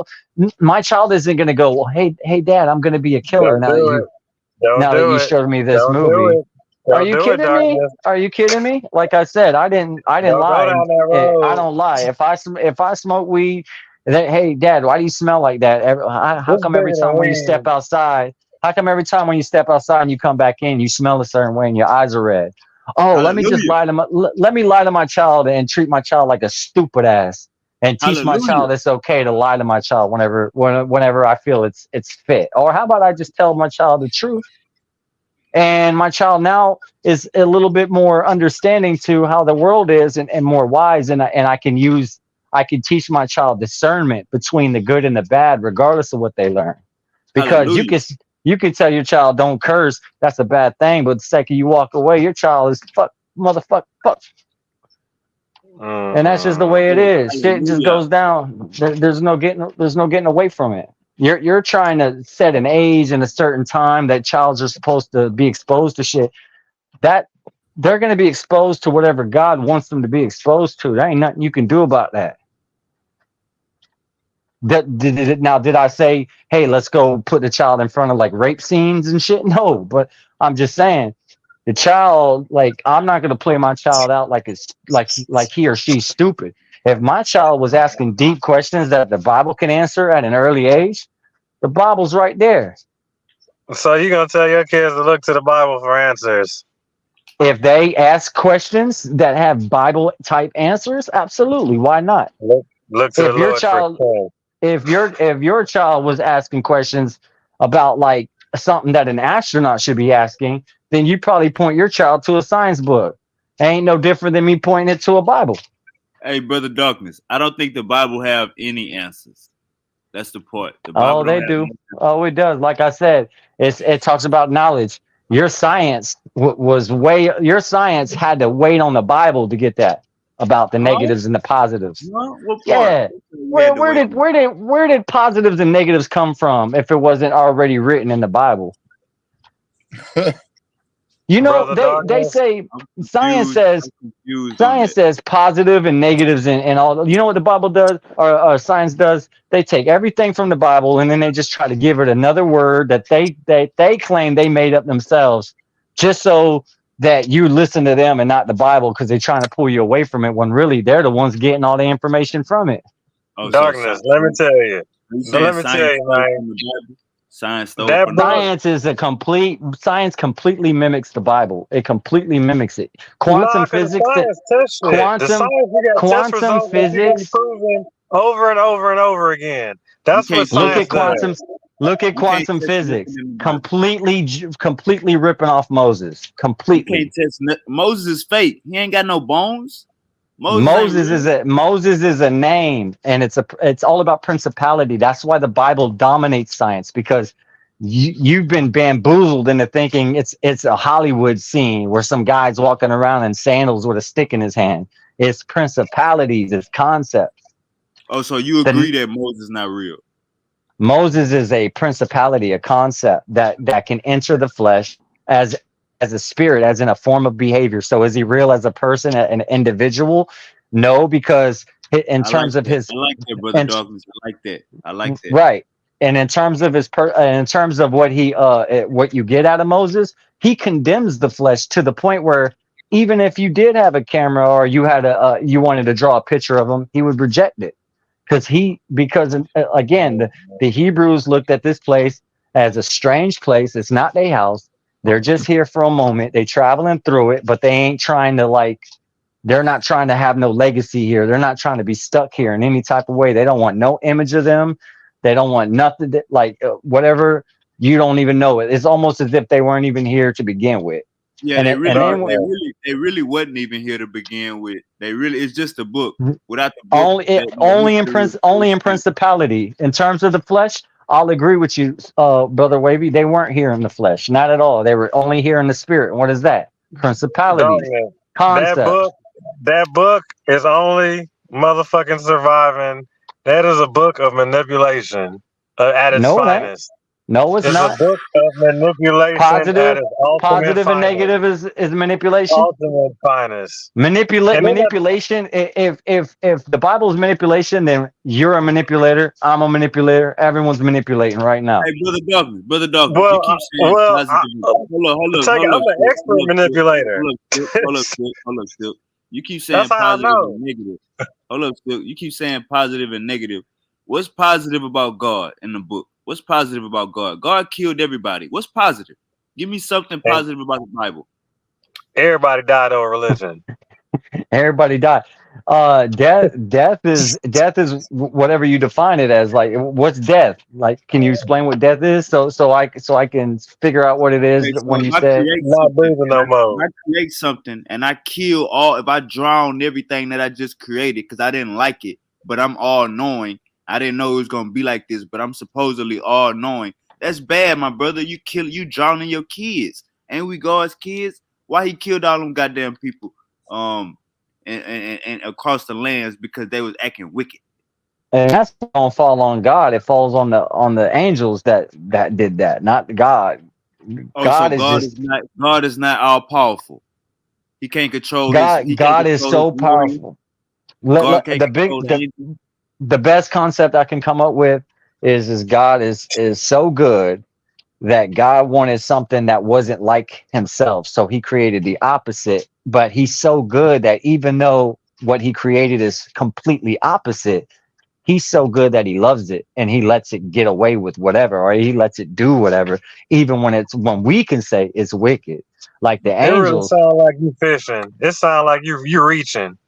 My child isn't going to go, well, hey, Dad, I'm going to be a killer Don't now that do you it. Don't now that do you it. showed me this Don't do movie. it. Are Don't you do it, kidding me? darkness. Are you kidding me? Like I said, I didn't Don't go lie. down that I road. don't lie. If I smoke weed, hey Dad, why do you smell like that? How It's come every bigger than time when you step weed. outside, how come every time when you step outside and you come back in, you smell a certain way and your eyes are red? Oh, Hallelujah. let me lie to my child and treat my child like a stupid ass and teach my Hallelujah. child it's okay to lie to my child whenever I feel it's fit. Or how about I just tell my child the truth? And my child now is a little bit more understanding to how the world is and more wise, and I can teach my child discernment between the good and the bad regardless of what they learn, because Hallelujah. you can tell your child don't curse, that's a bad thing, but the second you walk away your child is fuck motherfucker fuck, and that's just the way it is. Shit just Hallelujah. goes down. There's no getting away from it. You're trying to set an age and a certain time that childs are supposed to be exposed to shit. That they're going to be exposed to whatever God wants them to be exposed to. There ain't nothing you can do about that. Now, did I say, hey, let's go put the child in front of like rape scenes and shit? No, but I'm just saying the child, like, I'm not going to play my child out like it's like he or she's stupid. If my child was asking deep questions that the Bible can answer at an early age, the Bible's right there. So you're gonna tell your kids to look to the Bible for answers. If they ask questions that have Bible type answers, absolutely, why not? Look to the If your Lord for child strength. if your child was asking questions about like something that an astronaut should be asking, then you probably point your child to a science book. Ain't no different than me pointing it to a Bible. Hey, brother Darkness, I don't think the Bible have any answers. That's the part. The Oh, Bible don't they have do. any answers. Oh, it does. Like I said, it talks about knowledge. Your science your science had to wait on the Bible to get that about the Huh? negatives and the positives. Huh? What part? Yeah. We had to wait. Where did positives and negatives come from if it wasn't already written in the Bible? You know, Brother they Darkness. say I'm science confused. says I'm confused on science that. says positive and negatives and all. You know what the Bible does or science does? They take everything from the Bible and then they just try to give it another word that they claim they made up themselves, just so that you listen to them and not the Bible, because they're trying to pull you away from it when really they're the ones getting all the information from it. Oh, so Darkness. Let me tell you. you saying Let me tell science you, stole man. from the Bible? Science stole That from the book. Bible. Science completely mimics the Bible. It completely mimics it. Nah, Quantum because the physics, science test shit. The quantum science, we got test quantum results that you can physics. prove in over and over and over again. You That's what can't test science nothing. does. Look at You can't quantum test nothing physics. in the Bible. Completely ripping off Moses. You can't Completely. test Moses is fake. He ain't got no bones. Moses ain't real. Moses is a name, and it's all about principality. That's why the Bible dominates science, because you've been bamboozled into thinking it's a Hollywood scene where some guy's walking around in sandals with a stick in his hand. It's principalities, it's concepts. Oh, so you The agree that Moses not real? Moses is a principality, a concept that can enter the flesh as a spirit, as in a form of behavior. So is he real as a person, an individual? No, because in I like terms of that. his I like that, brother and Dawkins. I like that. I like that. right, and in terms of in terms of what what you get out of Moses, he condemns the flesh to the point where even if you did have a camera or you had you wanted to draw a picture of him, he would reject it. Because again, the Hebrews looked at this place as a strange place. It's not their house. They're just here for a moment. They traveling through it, but they ain't trying to like. They're not trying to have no legacy here. They're not trying to be stuck here in any type of way. They don't want no image of them. They don't want nothing that, like whatever. You don't even know it. It's almost as if they weren't even here to begin with. Yeah, And they it, really, and Dark, then they really wasn't even here to begin with. They really, it's just a book. Without the book, only that only in history only in is. principality. In terms of the flesh, I'll agree with you, brother Wavy. They weren't here in the flesh, not at all. They were only here in the spirit. And what is that? Principalities, darkness. That concepts. book, that book is only motherfucking surviving. That is a book of manipulation at its No, it ain't. finest. No, it's It's a not. book of manipulation at Positive, its ultimate positive and finest. negative is manipulation. Ultimate finest. Manipulate And then that, manipulation. If the Bible is manipulation, then you're a manipulator. I'm a manipulator. Everyone's manipulating right now. Hey, brother Douglas, you well, keep saying positive. take it. I'm an expert manipulator. Hold up, Silk. You keep That's saying how I positive know. and negative. Hold up, Silk. You keep saying positive and negative. What's positive about God in the book? What's positive about God? God killed everybody. What's positive? Give me something And positive about the Bible. everybody died over religion. Everybody died. Death is whatever you define it as. Like, what's death? Like, can you explain what death is? So I can figure out what it is Okay, so when if you I say create Not something breathing and no if more. I create something and I kill all, if I drown everything that I just created because I didn't like it, but I'm all knowing. I didn't know it was gonna be like this, but I'm supposedly all knowing. That's bad, my brother. You drowning your kids. Ain't we God's kids? Why he killed all them goddamn people? Um, and across the lands because they was acting wicked. and that's gonna fall on God. It falls on the angels that did that, not God. Oh, so God is just God is not all powerful. He can't control his God. he can't God is control his so warriors. powerful. God can't The big control the angels. the best concept I can come up with is God is so good that God wanted something that wasn't like himself. So he created the opposite, but he's so good that even though what he created is completely opposite, he's so good that he loves it and he lets it get away with whatever, or he lets it do whatever, even when we can say it's wicked. Like the It really angels, sounds like you fishing. It sounds like you reaching.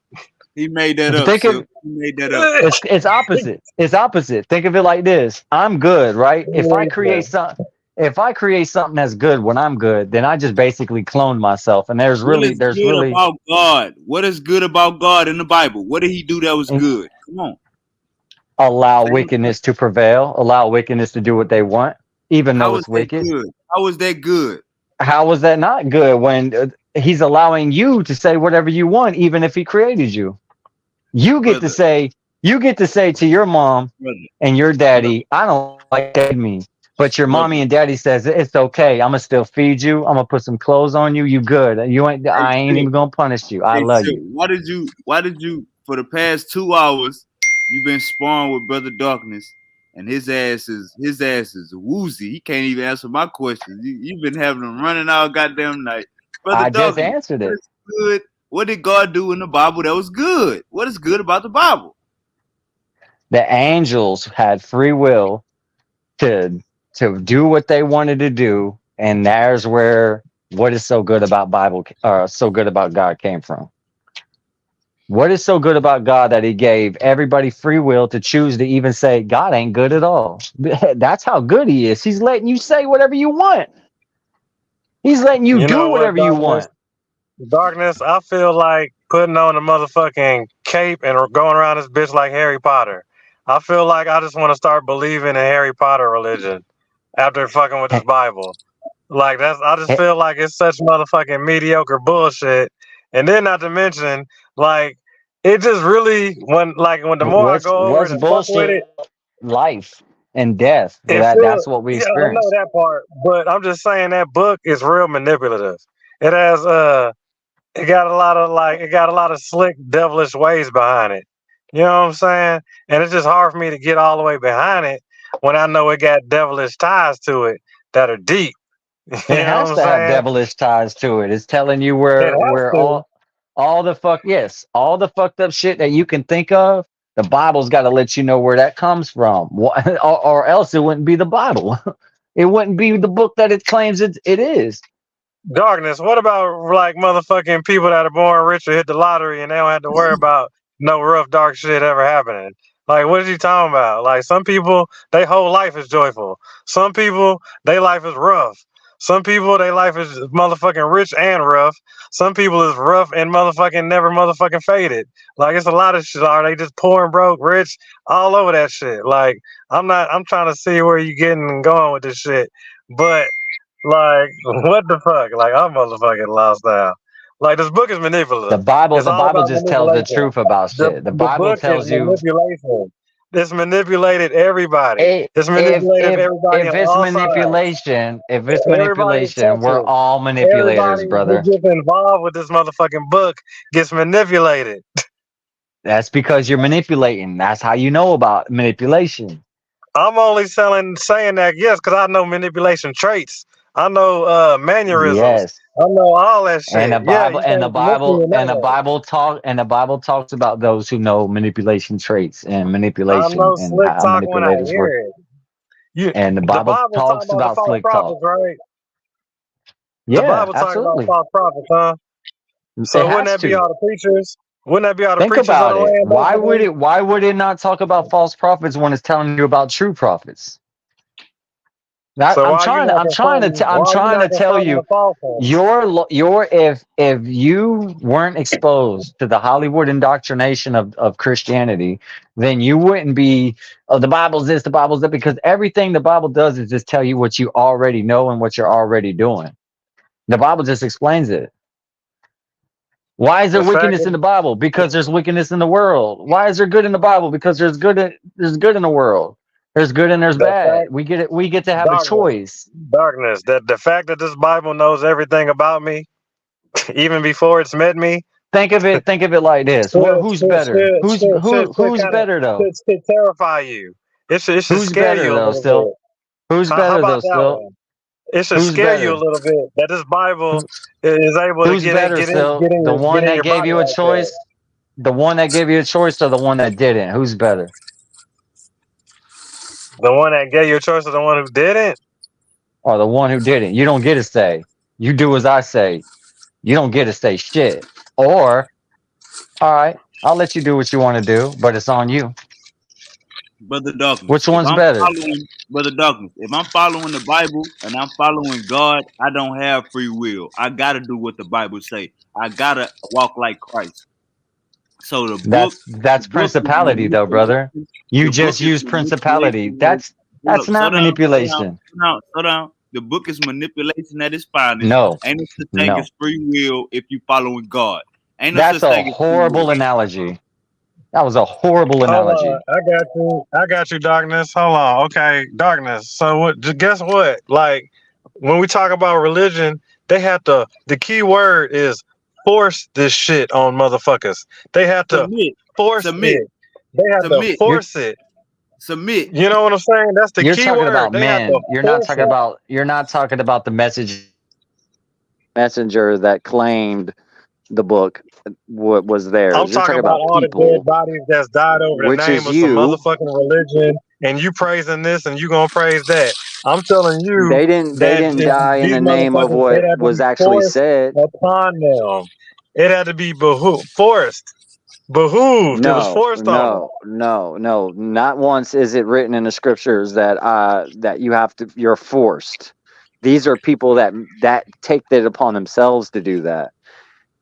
He made that up, think of Silk. He made that up. it's opposite. It's opposite. Think of it like this. I'm good, right? If I create something that's good when I'm good, then I just basically cloned myself. And What is there's good really about God? What is good about God in the Bible? What did he do that was good? Come on. allow Say it. wickedness to prevail, allow wickedness to do what they want, even though How is it's that wicked. good? How is that good? How was that not good when he's allowing you to say whatever you want, even if he created you? You get to Brother, say, you get to say to your mom brother, and your brother, daddy, I don't like me. But your brother. mommy and daddy says it's okay. I'm gonna still feed you. I'm gonna put some clothes on you. You good. You ain't. Hey, I ain't Silk. even gonna punish you. I Hey, love Silk. you. Why did you for the past 2 hours you've been sparring with Brother Darkness and his ass is woozy. He can't even answer my questions. You've been having him running all goddamn night. Brother I just Darkness, answered what it. is good? What did God do in the Bible that was good? What is good about the Bible? The angels had free will to do what they wanted to do, and there's where what is so good about Bible, so good about God came from. What is so good about God that he gave everybody free will to choose to even say God ain't good at all? That's how good he is. He's letting you say whatever you want. He's letting you You do know what, whatever you darkness? want. Darkness. I feel like putting on a motherfucking cape and going around this bitch like Harry Potter. I feel like I just want to start believing in Harry Potter religion after fucking with this Bible. Like that's. I just feel like it's such motherfucking mediocre bullshit. And then not to mention, like it just really when the more I go over it What's and fuck with it, bullshit? Life and death. it That's feels, what we yeah, I know experience. that part, but I'm just saying that book is real manipulative. It has it got a lot of slick devilish ways behind it. You know what I'm saying? And it's just hard for me to get all the way behind it when I know it got devilish ties to it that are deep. You It know has what I'm to have saying? devilish ties to it. It's telling you It has where to. all the fuck yes, all the fucked up shit that you can think of. The Bible's got to let you know where that comes from, or else it wouldn't be the Bible. It wouldn't be the book that it claims it is. Darkness. What about like motherfucking people that are born rich or hit the lottery and they don't have to worry about no rough, dark shit ever happening? Like, what is he talking about? Like, some people, their whole life is joyful. Some people, their life is rough. Some people, their life is motherfucking rich and rough. Some people is rough and motherfucking never motherfucking faded. Like, it's a lot of shit. Are they just poor and broke, rich, all over that shit? Like, I'm trying to see where you getting and going with this shit. But like, what the fuck? Like, I'm motherfucking lost now. Like, this book is The manipulative. Bible, It's the all Bible about just tells the manipulation. truth about The shit. The the Bible book is tells you manipulation. It's manipulated everybody. if It's manipulated everybody if on it's all sides. manipulation, if it's Everybody manipulation, we're touches. all Everybody manipulators, who brother. gets involved with this motherfucking book gets manipulated. That's because you're manipulating. That's how you know about manipulation. I'm only saying that, yes, because I know manipulation traits. I know mannerisms. Yes. I know all that And shit. the Yeah, Bible you and the can't miss me Bible in that and the way. Bible talks about those who know manipulation traits and I manipulation know and slick how talk when I manipulators work. hear it. You, And the the Bible Bible talking talks about the about false slick talk. prophets, right? The Yeah, Bible talking about absolutely. false prophets, huh? It So wouldn't has that be to. all the preachers? Wouldn't that be all the Think preachers of about the it. land, basically? Why would it not talk about false prophets when it's telling you about true prophets? That, So why you not I'm why you trying to not tell confronting you the false ones? your if you weren't exposed to the Hollywood indoctrination of Christianity, then you wouldn't be, oh, the Bible's this, the Bible's that, because everything the Bible does is just tell you what you already know and what you're already doing. The Bible just explains it. Why is there The fact wickedness in that the Bible? Because there's wickedness in the world. Why is there good in the Bible? Because there's good in the world. There's good and there's the bad. fact We get to have a darkness, choice. darkness, that the fact that this Bible knows everything about me, even before it's met me, Think of it like this. Well, should who's should better? should should should, should Who's kind of better though? should terrify you. It should Who's scare better you a though, little still? bit. Who's How better about though, that still? one? It should Who's scare you a better? little bit that this Bible is able to Who's better still? get in your body like that. The one that gave you a choice or the one that didn't? Who's better? The one that gave you a choice or the one who didn't? Or the one who didn't? You don't get to say. You do as I say. You don't get to say shit. Or, all right, I'll let you do what you want to do, but it's on you. Brother Darkness. Which one's better? Brother Darkness, if I'm following the Bible and I'm following God, I don't have free will. I gotta do what the Bible say. I gotta walk like Christ. So That's the book is principality though, brother. manipulation. You The book just is use principality. manipulation. Hold That's up, not manipulation. slow down. The book is manipulation at its finest. No, Ain't no such thing no. as free will if you following God. Ain't no That's such a thing as free will. horrible analogy. That was a horrible Hold on, analogy. I got you. I got you, darkness. Hold on. Okay, darkness. So what guess what? Like when we talk about religion, they have to the key word is force this shit on motherfuckers. They have to Submit, force submit, it. They have to submit, You're force it. submit. You know what I'm saying? That's the you're key talking word. about They have to men. force it. You're not talking about the messenger that claimed the book what was theirs. I'm You're talking talking about about all the dead people, bodies that's died over the which name is of some you. motherfucking religion, and you praising this and you gonna praise that. I'm telling you They that didn't die in these the name of motherfuckers, it what had to was be actually forced said. upon them. It had to be forced, behooved. It was No, forced on them. no, no, no. Not once is it written in the scriptures that that you're forced. These are people that take it upon themselves to do that.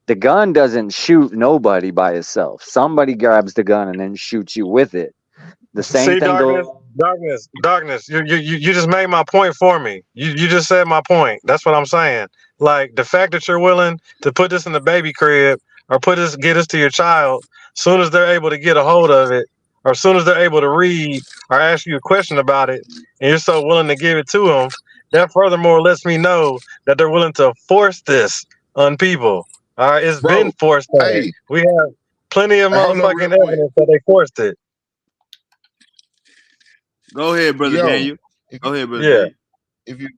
The gun doesn't shoot nobody by itself. Somebody grabs the gun and then shoots you with it. The same See, thing darkness, goes. darkness, darkness. You just made my point for me. You just said my point. That's what I'm saying. Like the fact that you're willing to put this in the baby crib or get this to your child, soon as they're able to get a hold of it, or soon as they're able to read or ask you a question about it, and you're so willing to give it to them, that furthermore lets me know that they're willing to force this on people. All right, it's been Bro, forced on it. hey, We have plenty of hold on real motherfucking quick. evidence that they forced it. Go ahead, brother Yo, Daniel. if you Go ahead, brother Yeah. Daniel. if you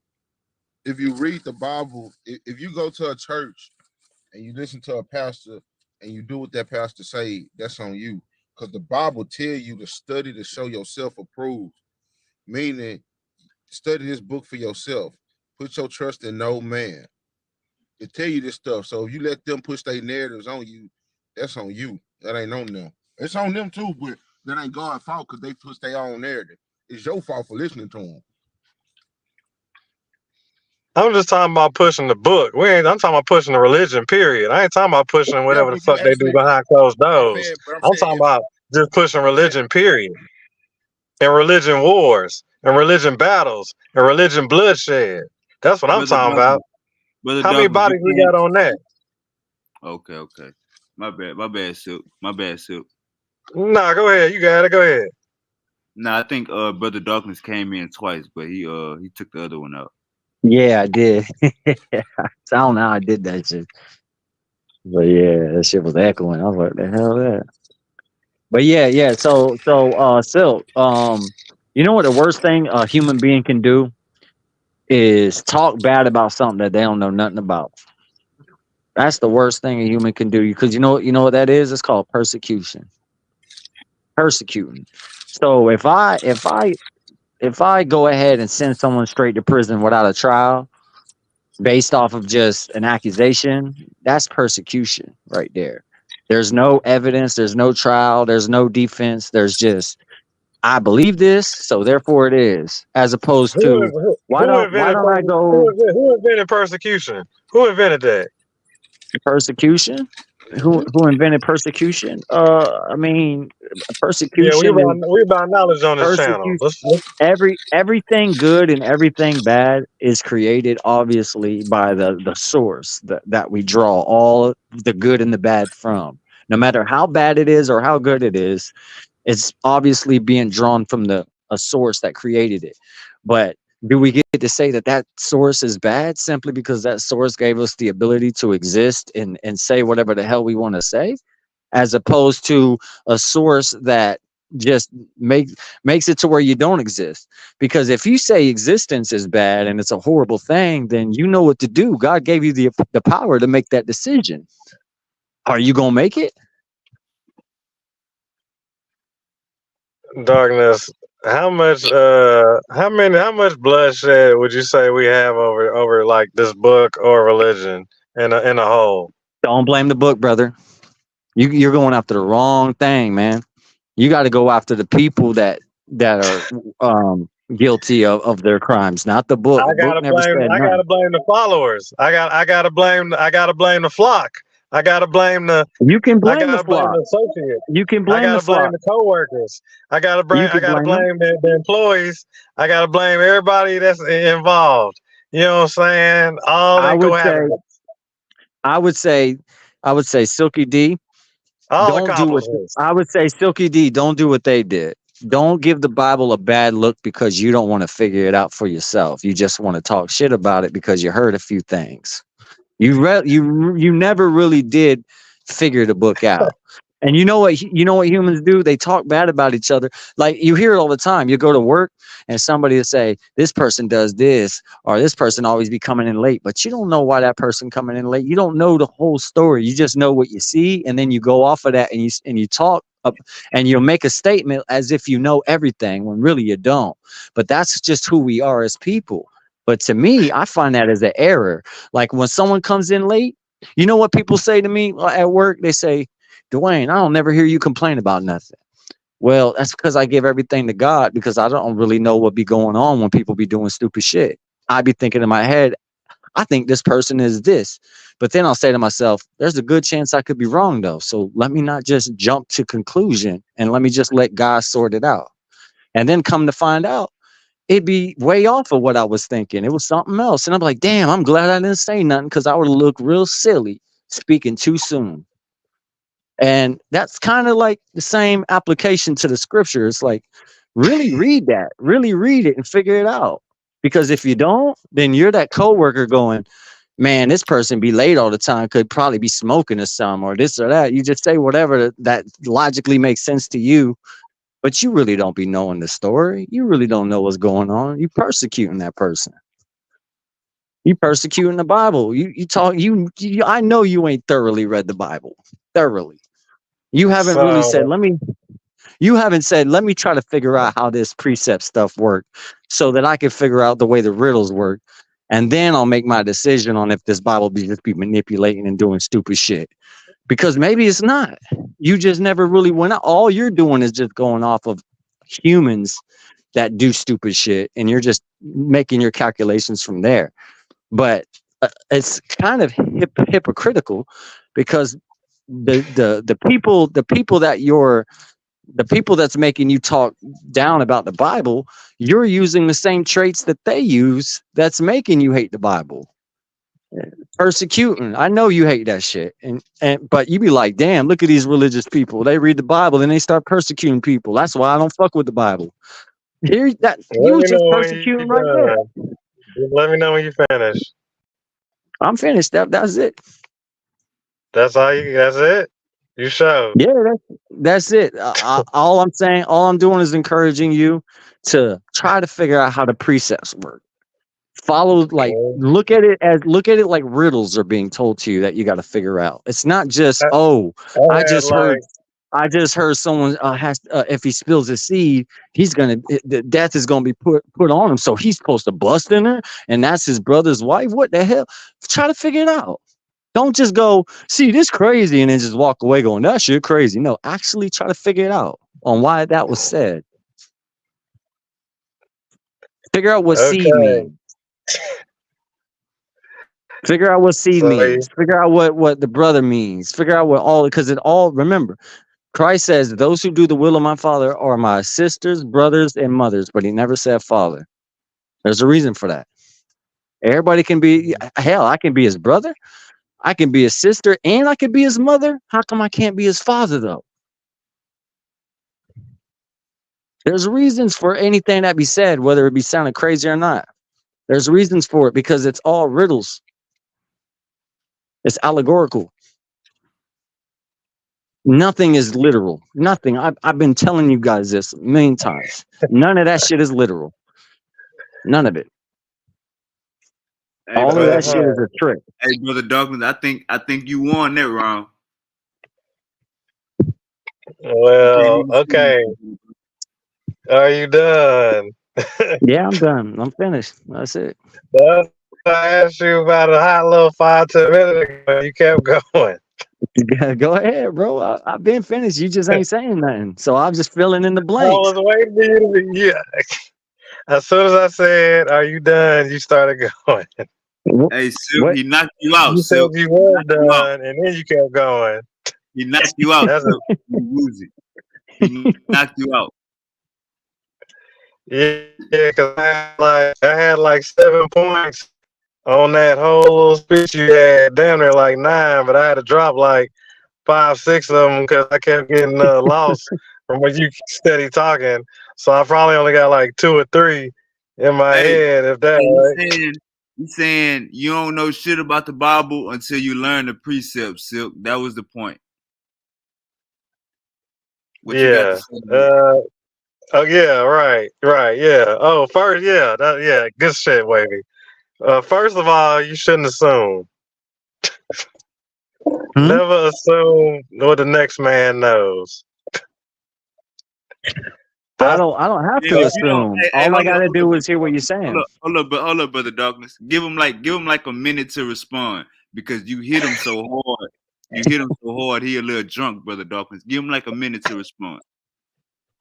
if you read the Bible, if you go to a church and you listen to a pastor and you do what that pastor say, that's on you. Because the Bible tell you to study to show yourself approved. Meaning Study this book for yourself. Put your trust in no man. They tell you this stuff. So if you let them push their narratives on you, that's on you. That ain't on them. It's on them too, but that ain't God's fault because they push their own narrative. It's your fault for listening to them. I'm just talking about pushing the book. I'm talking about pushing the religion, period. I ain't talking about pushing Yeah, whatever the but you fuck they do actually, behind closed I'm doors. saying, but I'm I'm saying talking if about just pushing I'm saying, religion, period. And religion wars, and religion battles, and religion bloodshed. That's what I'm Brother talking Douglas, about. Brother How many Douglas, you bodies we can't. got on that? Okay. My bad, Silk. My bad, Silk. Nah, go ahead. You got it. Go ahead. Nah, I think Brother Darkness came in twice, but he took the other one out. Yeah, I did. I don't know how I did that shit. But yeah, that shit was echoing. I was like, the hell is that? But yeah. So Silk, you know what the worst thing a human being can do is talk bad about something that they don't know nothing about. That's the worst thing a human can do. Because you know what that is? It's called persecution. Persecuting. So if I go ahead and send someone straight to prison without a trial based off of just an accusation, that's persecution right there. There's no evidence, there's no trial, there's no defense, there's just I believe this, so therefore it is. As opposed to why don't I go Who invented persecution? Who invented that? persecution? Who invented persecution? I mean, Yeah, persecution is we about knowledge on this channel. persecution. Everything good and everything bad is created obviously by the source that we draw all the good and the bad from. No matter how bad it is or how good it is, it's obviously being drawn from a source that created it. But do we get to say that that source is bad simply because that source gave us the ability to exist and say whatever the hell we want to say, as opposed to a source that just makes it to where you don't exist? Because if you say existence is bad and it's a horrible thing, then you know what to do. God gave you the power to make that decision. Are you gonna make it? Darkness. How much bloodshed would you say we have over like this book or religion in a whole? Don't blame the book, brother. You're going after the wrong thing, man. You got to go after the people that are guilty of their crimes, not the book. The book never said I gotta nothing. blame the followers. I gotta blame the flock. I gotta blame the You can I blame the gotta blame flock. the associates. You can I blame the gotta blame flock. the coworkers. You I can gotta blame them. blame the employees. I gotta blame everybody that's involved. You know what I'm saying? All I that would say, cohabiting, I would say, I would say, Silky D, all don't do what accomplishments. I would say, Silky D, don't do what they did. Don't give the Bible a bad look because you don't want to figure it out for yourself. You just want to talk shit about it because you heard a few things. You never really did figure the book out. And you know what humans do? They talk bad about each other. Like you hear it all the time. You go to work and somebody will say, this person does this, or this person always be coming in late. But you don't know why that person coming in late. You don't know the whole story. You just know what you see, and then you go off of that and you talk up and you'll make a statement as if you know everything when really you don't. But that's just who we are as people. But to me, I find that as an error. Like when someone comes in late, you know what people say to me at work? They say, Dwayne, I don't never hear you complain about nothing. Well, that's because I give everything to God because I don't really know what be going on when people be doing stupid shit. I be thinking in my head, I think this person is this. But then I'll say to myself, there's a good chance I could be wrong though. So let me not just jump to conclusion and let me just let God sort it out. And then come to find out, it'd be way off of what I was thinking. It was something else. And I'm like, damn, I'm glad I didn't say nothing because I would look real silly speaking too soon. And that's kind of like the same application to the scripture. It's like, really read it and figure it out. Because if you don't, then you're that coworker going, man, this person be late all the time, could probably be smoking or something, or this or that. You just say whatever that logically makes sense to you, but you really don't be knowing the story. You really don't know what's going on. You persecuting that person. You persecuting the Bible. You talk. I know you ain't thoroughly read the Bible. Thoroughly. You haven't really said. So You haven't said, let me try to figure out how this precept stuff works so that I can figure out the way the riddles work. And then I'll make my decision on if this Bible be just be manipulating and doing stupid shit. Because maybe it's not. You just never really went out. All you're doing is just going off of humans that do stupid shit, and you're just making your calculations from there. But it's kind of hypocritical, because the people that's making you talk down about the Bible, you're using the same traits that they use that's making you hate the Bible. Persecuting. I know you hate that shit. And but you be like, damn, look at these religious people. They read the Bible and they start persecuting people. That's why I don't fuck with the Bible. Here that you was just persecuting right there. Let me know when you finish. I'm finished. That's it. That's it? You show. Yeah, that's it. All I'm saying, all I'm doing is encouraging you to try to figure out how the precepts work. Follow, like, look at it like riddles are being told to you that you got to figure out. It's not just I just heard someone has if he spills a seed, the death is gonna be put on him, so he's supposed to bust in her, and that's his brother's wife. What the hell? Try to figure it out. Don't just go, see this crazy, and then just walk away going, that shit crazy. No, actually try to figure it out on why that was said. Figure out what seed means. Figure out what seed means. Figure out what the brother means. Figure out what all, because it all, remember, Christ says, those who do the will of my Father are my sisters, brothers, and mothers, but he never said father. There's a reason for that. Everybody can be, hell, I can be his brother, I can be his sister, and I can be his mother. How come I can't be his father, though? There's reasons for anything that be said, whether it be sounding crazy or not. There's reasons for it, because it's all riddles. It's allegorical. Nothing is literal. Nothing. I've been telling you guys this a million times. None of that shit is literal. None of it. Hey, all of that shit is a trick. Hey, Brother Douglas, I think you won that round. Well, okay. Are you done? Yeah, I'm done. I'm finished. That's it. That's what I asked you about a hot little 5-10 minutes ago. You kept going. Go ahead, bro. I've been finished. You just ain't saying nothing. So I'm just filling in the I blanks. was waiting for you to, yeah. As soon as I said, "Are you done?" you started going. Hey, Silk, he knocked you out. You said Silk. you were done, and then you kept going. He knocked you out. That's Silk. You lose it. He knocked you out. Yeah, because I had like 7 points on that whole little speech you had. Damn near like 9, but I had to drop like 5, 6 of them because I kept getting lost from when you steady talking. So I probably only got like 2 or 3 in my head. If that, You saying you don't know shit about the Bible until you learn the precepts, Silk. That was the point. What you got to say? Oh yeah, right, yeah. Oh, first, yeah, good shit, Wavy. First of all, you shouldn't assume. Never assume what the next man knows. I don't have to assume. All I gotta do is hear what you're saying. Hold up, Brother Darkness. Give him like a minute to respond, because you hit him so hard. He a little drunk, Brother Darkness. Give him like a minute to respond.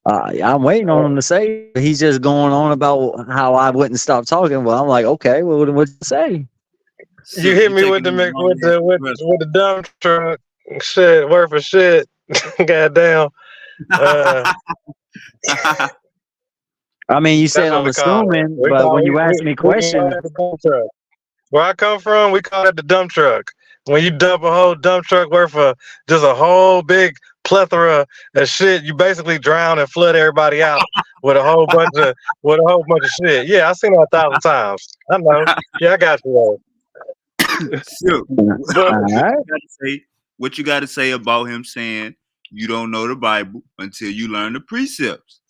I'm waiting on him to say. He's just going on about how I wouldn't stop talking. Well, I'm like, okay, well, what you say? So you hit me with the dump truck shit, worth of shit. Goddamn. I mean, you said I'm assuming, but when you ask me questions, where I come from, we call it the dump truck. When you dump a whole dump truck worth of just a whole big plethora of shit, you basically drown and flood everybody out with a whole bunch of shit. Yeah, I've seen it 1,000 times. I know. Yeah, I got you. So, what you got to say about him saying you don't know the Bible until you learn the precepts?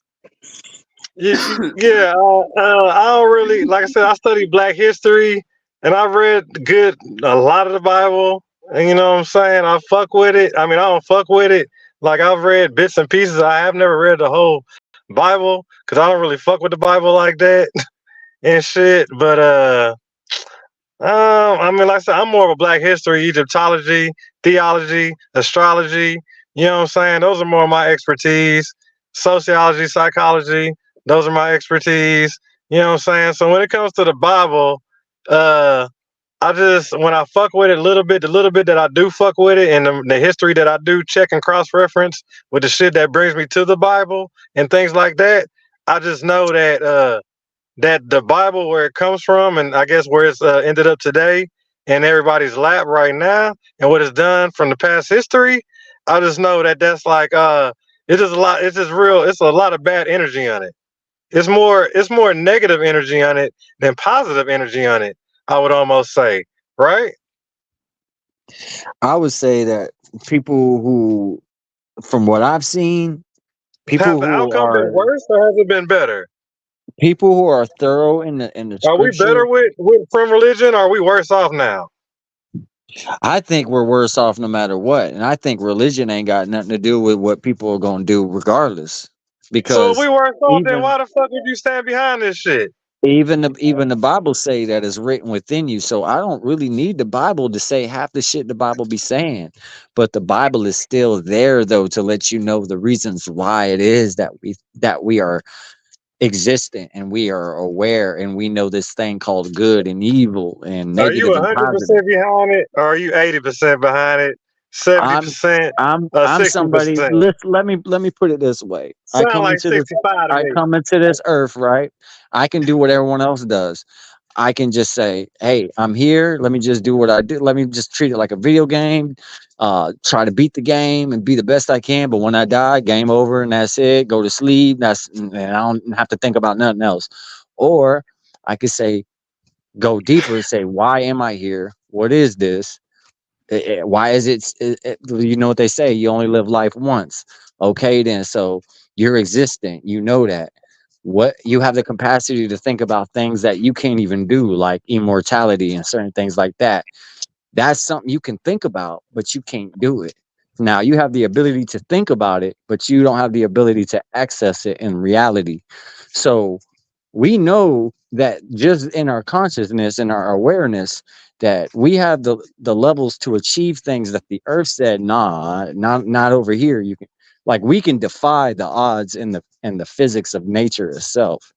Yeah, I don't really, like I said, I studied Black history and I read a lot of the Bible, and you know what I'm saying? I fuck with it. I mean, I don't fuck with it, Like I've read bits and pieces. I have never read the whole Bible because I don't really fuck with the Bible like that and shit. But I mean, like I said, I'm more of a Black history, Egyptology, theology, astrology. You know what I'm saying? Those are more my expertise. Sociology, psychology. Those are my expertise. You know what I'm saying? So when it comes to the Bible, uh, I just when I fuck with it a little bit, the little bit that I do fuck with it, and the history that I do check and cross reference with the shit that brings me to the Bible and things like that, I just know that the Bible where it comes from, and I guess where it's ended up today in everybody's lap right now, and what it's done from the past history, I just know that that's like it's just a lot. It's just real. It's a lot of bad energy on it. It's more negative energy on it than positive energy on it. I would almost say, right? I would say that people who, from what I've seen, Has people the who outcome been are worse or has it been better? thorough in the Are we better scripture, with from religion? Or are we worse off now? I think we're worse off no matter what. And I think religion ain't got nothing to do with what people are going to do regardless. So if we Because worse off, then even why the fuck would you stand behind this shit? even the Bible say that is written within you. So I don't really need the Bible to say half the shit the Bible be saying. But the Bible is still there though to let you know the reasons why it is that we are existent and we are aware and we know this thing called good and evil and Are you negative and positive. 100% behind it, or are you 80% behind it, seventy I'm percent, I'm sixty somebody. percent? Let me put it this way. Sound like 65 to I me. come into this earth, right? I can do what everyone else does. I can just say, "Hey, I'm here. Let me just do what I do. Let me just treat it like a video game. Try to beat the game and be the best I can. But when I die, game over, and that's it. Go to sleep. And I don't have to think about nothing else." Or I could say, go deeper and say, "Why am I here? What is this? Why is you know what they say, you only live life once. Okay, then, so you're existent, you know that what you have the capacity to think about things that you can't even do, like immortality and certain things like that. That's something you can think about, but you can't do it. Now you have the ability to think about it, but you don't have the ability to access it in reality. So we know that just in our consciousness and our awareness that we have the levels to achieve things that the earth said, nah, not over here. You can, like, we can defy the odds in the physics of nature itself,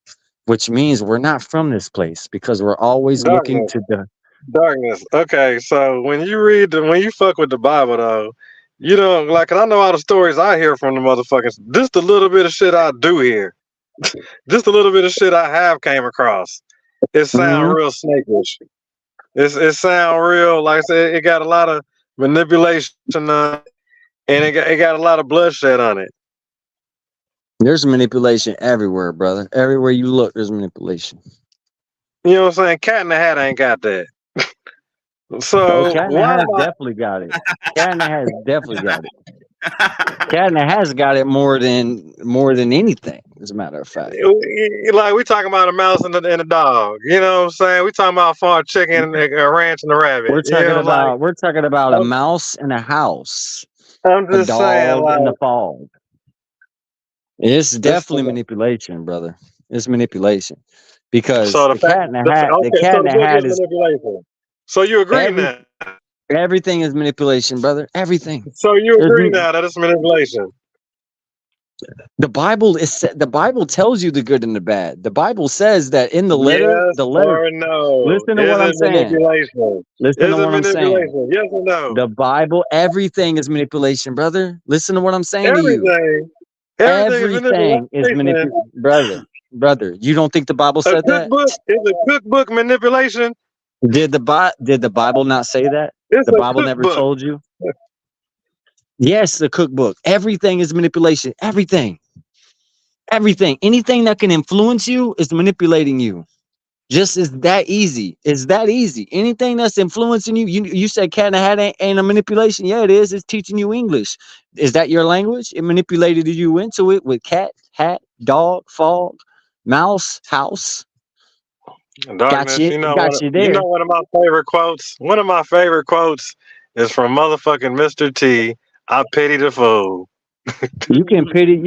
which means we're not from this place because we're always looking Darkness, to the darkness. Okay, so when you fuck with the Bible though, you know, like 'cause I know all the stories I hear from the motherfuckers. Just a little bit of shit I do hear, just a little bit of shit I have came across. It sound Mhm. real snakish. It sound real, like I said, it got a lot of manipulation on it, and it got a lot of bloodshed on it. There's manipulation everywhere, brother. Everywhere you look, there's manipulation. You know what I'm saying? Cat in the Hat ain't got that. Oh, So Cat in the why Hat am I definitely got it. Cat in the Hat definitely got it. Cat in the Hat's got it more than anything, as a matter of fact. like we talking about a mouse and a dog? You know what I'm saying? We talking about farm chicken, a ranch, and a rabbit. We're You talking know, like about we're talking about a I'm, mouse in a house, I'm a just saying, dog in the like fog. It's this. definitely manipulation, brother. It's manipulation. Because So the the fact, cat in the hat, the okay, cat so in the the book hat is is manipulation. So you agree every now? everything is manipulation, brother. Everything. So you There's agree now that it's manipulation? the Bible tells you the good and the bad. The Bible says that in Yes the letter. or no? Listen to Is what I'm it saying. manipulation? Listen to Is it what I'm saying. manipulation? Yes or no? The Bible, everything is manipulation, brother. Listen to what I'm saying to you. Everything, everything is Everything is manipulation. brother. You don't think the Bible A said that? cookbook is a cookbook manipulation. Did the Bible not say that? It's The a Bible never cookbook. told you? Yes, the cookbook. Everything is manipulation. Everything. Everything. Anything that can influence you is manipulating you. Just is that easy. It's that easy. Anything that's influencing you, you said cat in the hat ain't a manipulation. Yeah, it is. It's teaching you English. Is that your language? It manipulated you into it with cat, hat, dog, fog, mouse, house. Got Darkness. you, got you there. One of my favorite quotes. One of my favorite quotes is from motherfucking Mr. T. I pity the fool. You can pity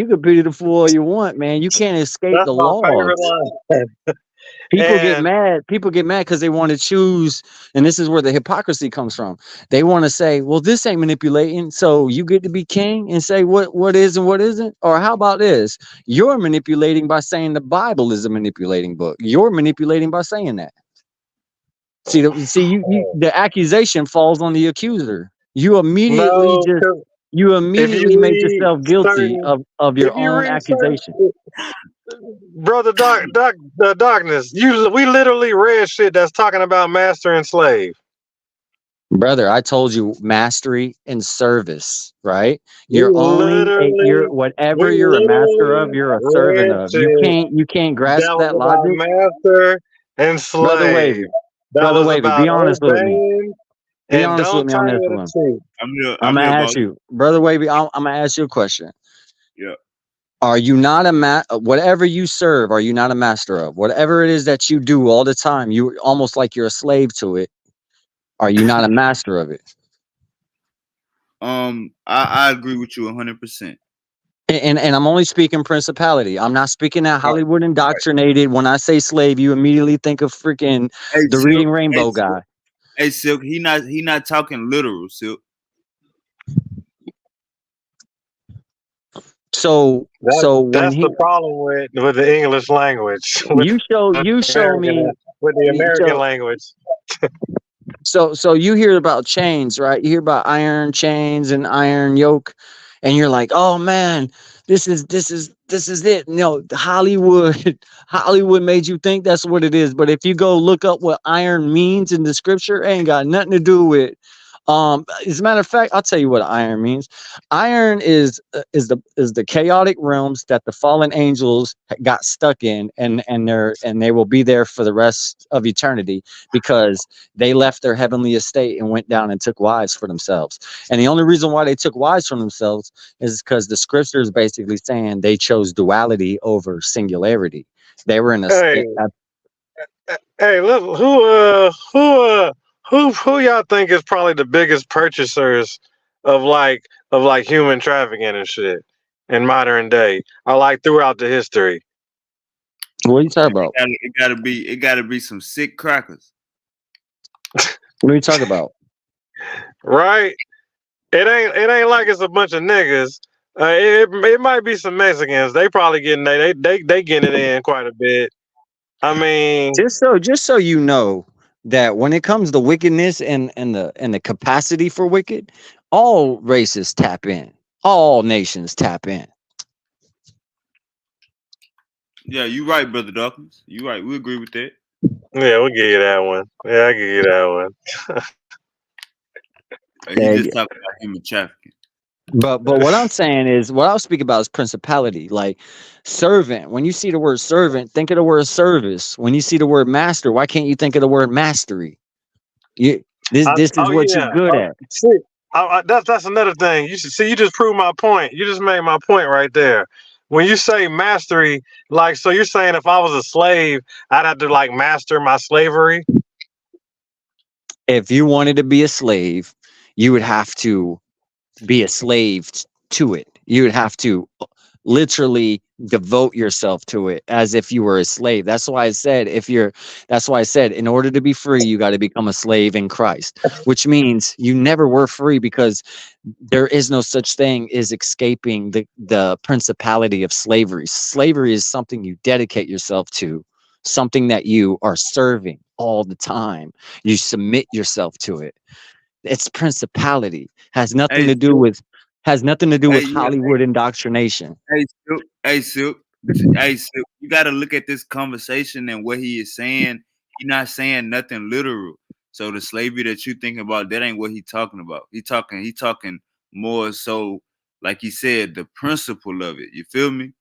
the fool all you want, man. You can't escape That's the my laws. favorite line. People get And mad. People get mad because they want to choose, and this is where the hypocrisy comes from. They want to say, "Well, this ain't manipulating, so you get to be king and say what is and what isn't." Or how about this? You're manipulating by saying the Bible is a manipulating book. You're manipulating by saying that. The accusation falls on the accuser. no, 'cause You if you immediately make read yourself guilty certain, of your if you own read accusation. certain, brother the darkness, we literally read shit that's talking about master and slave. Brother, I told you mastery and service, right? We You're literally, we whatever you're a master of, literally you're a servant read of. shit You can't grasp that was that about logic. master and Brother slave. Wavy, That brother was Wavy, about be honest with me. obeying Be and honest with don't me on turn this the other one. cheek. I'm I'm gonna here, ask boss. you, brother Wavy, I'm gonna ask you a question. Yeah. Are you not whatever you serve, are you not a master of? Whatever it is that you do all the time, you almost like you're a slave to it. Are you not a master of it? I agree with you 100%. And I'm only speaking principality. I'm not speaking that Right, Hollywood right. indoctrinated. When I say slave, you immediately think of freaking Hey the Silk, Reading Rainbow guy. hey Silk, he not talking literal, Silk. So when That's the he problem with the English language, with you show me With the American so language. so you hear about chains, right? You hear about iron chains and iron yoke, and you're like, oh man, this is it. No, Hollywood Hollywood made you think that's what it is. But if you go look up what iron means in the scripture, it ain't got nothing to do with as a matter of fact, I'll tell you what iron means. Iron is the chaotic realms that the fallen angels got stuck in, and they will be there for the rest of eternity because they left their heavenly estate and went down and took wives for themselves. And the only reason why they took wives for themselves is because the scripture is basically saying they chose duality over singularity. They were in a Hey, hey, look, who y'all think is probably the biggest purchasers of like human trafficking and shit in modern day, or like throughout the history, what are you talking about? It gotta be some sick crackers. What are you talking about? right? It ain't like it's a bunch of niggas. It might be some Mexicans. They probably they getting it in quite a bit. I mean, Just so you know that when it comes to wickedness and the capacity for wicked, all races tap in, all nations tap in. Yeah, you right, brother Dawkins. You right. We agree with that. yeah, we'll give you that one. Yeah, I give you that one. He And, just talking about human trafficking. but what I'm saying is what I'll speak about is principality, like servant. When you see the word servant, think of the word service. When you see the word master, why can't you think of the word mastery? You this is Oh what you're yeah. good at. See, that's another thing. You should see. You just proved my point. You just made my point right there. When you say mastery, like, so you're saying if I was a slave, I'd have to like master my slavery. If you wanted to be a slave, you would have to be a slave to it. You would have to literally devote yourself to it as if you were a slave. That's why I said in order to be free, you got to become a slave in Christ, which means you never were free because there is no such thing as escaping the principality of slavery. Slavery is something you dedicate yourself to, something that you are serving all the time. You submit yourself to it. It's principality. Hey, Has nothing to do hey, with yeah, Hollywood indoctrination. Silk, hey, Silk. You got to look at this conversation and what he is saying. He not saying nothing literal. So the slavery that you thinking about, that ain't what he talking about. He talking more so, like he said, the principle of it. You feel me?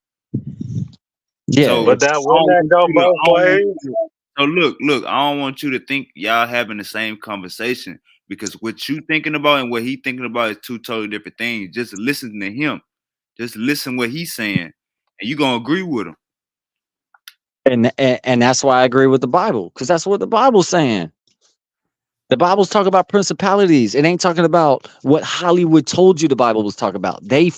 Yeah, So But it's that wouldn't that go both ways? So look, I don't want you to think y'all having the same conversation because what you thinking about and what he thinking about is two totally different things. Just listen to him. Just listen what he's saying, and you gonna agree with him. and that's why I agree with the Bible, because that's what the Bible's saying. The Bible's talking about principalities. It ain't talking about what Hollywood told you the Bible was talking about. They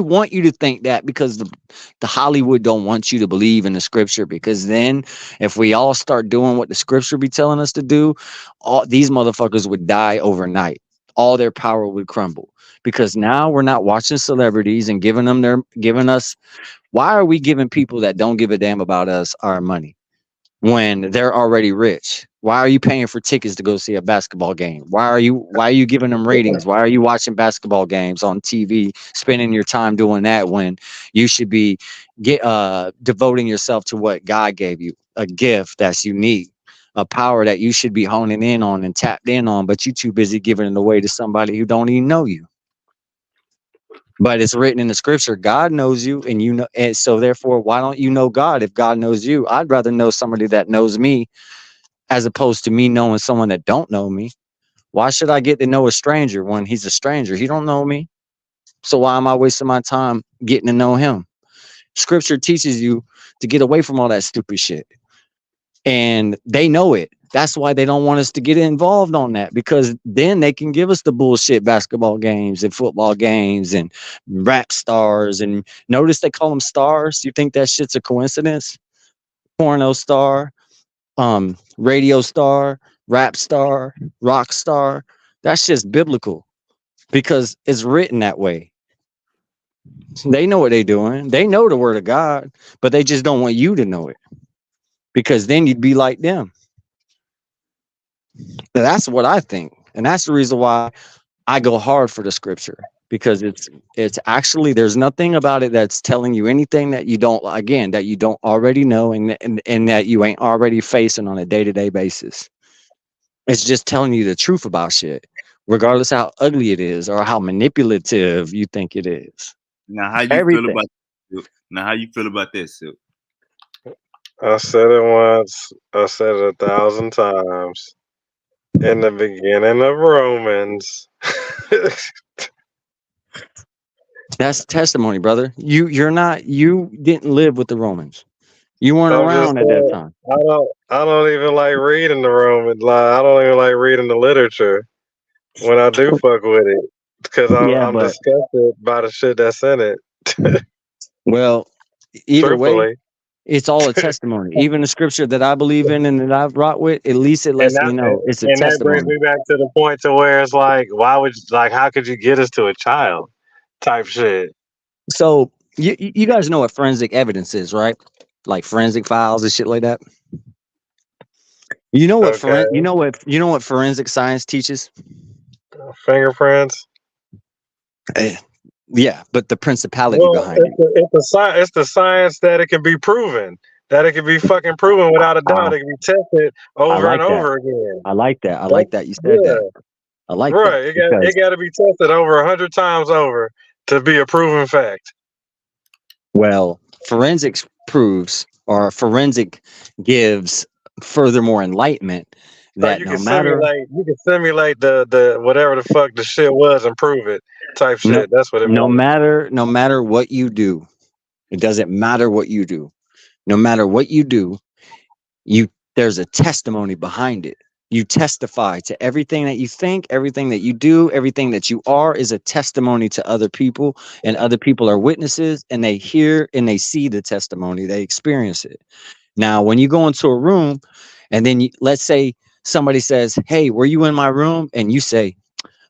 want you to think that because the Hollywood don't want you to believe in the scripture, because then if we all start doing what the scripture be telling us to do, all these motherfuckers would die overnight. All their power would crumble, because now we're not watching celebrities and giving us. Why are we giving people that don't give a damn about us our money when they're already rich? Why are you paying for tickets to go see a basketball game? Why are you giving them ratings? Why are you watching basketball games on TV, spending your time doing that when you should be devoting yourself to what God gave you, a gift that's unique, a power that you should be honing in on and tapped in on, but you too busy giving it away to somebody who don't even know you. But it's written in the scripture, God knows you, and you know, and so therefore, why don't you know God if God knows you? I'd rather know somebody that knows me as opposed to me knowing someone that don't know me. Why should I get to know a stranger when he's a stranger? He don't know me. So why am I wasting my time getting to know him? Scripture teaches you to get away from all that stupid shit. And they know it. That's why they don't want us to get involved on that, because then they can give us the bullshit basketball games and football games and rap stars. And notice they call them stars. You think that shit's a coincidence? Porno star, radio star, rap star, rock star. That's just biblical because it's written that way. They know what they're doing. They know the word of God, but they just don't want you to know it, because then you'd be like them. That's what I think. And that's the reason why I go hard for the scripture, because it's actually, there's nothing about it that's telling you anything that you don't, again, that you don't already know, and that you ain't already facing on a day-to-day basis. It's just telling you the truth about shit, regardless how ugly it is or how manipulative you think it is. Now, how you feel Everything. about now? How you feel about this, Silk? I said it once. I said it 1,000 times. In the beginning of Romans. That's testimony, brother. You didn't live with the Romans. You weren't I'm just around at that saying, time. I don't even like reading the Romans. Like, I don't even like reading the literature when I do fuck with it, because Yeah, I'm but disgusted by the shit that's in it. well, either way, Truthfully, it's all a testimony. Even the scripture that I believe in and that I've brought with, at least it lets me know it's a that brings testimony. me back to the point to where it's like, why would how could you get us to a child type shit? So you guys know what forensic evidence is, right? Like forensic files and shit like that. You know what Okay, you know what forensic science teaches? fingerprints. Eh, yeah, but the principality Well, behind it. it's the science that it can be proven, that it can be fucking proven without a doubt. Uh, It can be tested I over and like that. over again. I like that. I That, like that you said that. yeah, I like that right. because, It got to be tested over 100 times over to be a proven fact. well, forensics proves, or forensic gives furthermore enlightenment So that no matter you can simulate the whatever the fuck the shit was and prove it type no shit. That's what it no means. matter no matter what you do, it doesn't matter what you do. No matter what you do, you there's a testimony behind it. You testify to everything that you think, everything that you do, everything that you are is a testimony to other people, and other people are witnesses, and they hear and they see the testimony, they experience it. Now, when you go into a room and then let's say somebody says, "Hey, were you in my room?" And you say,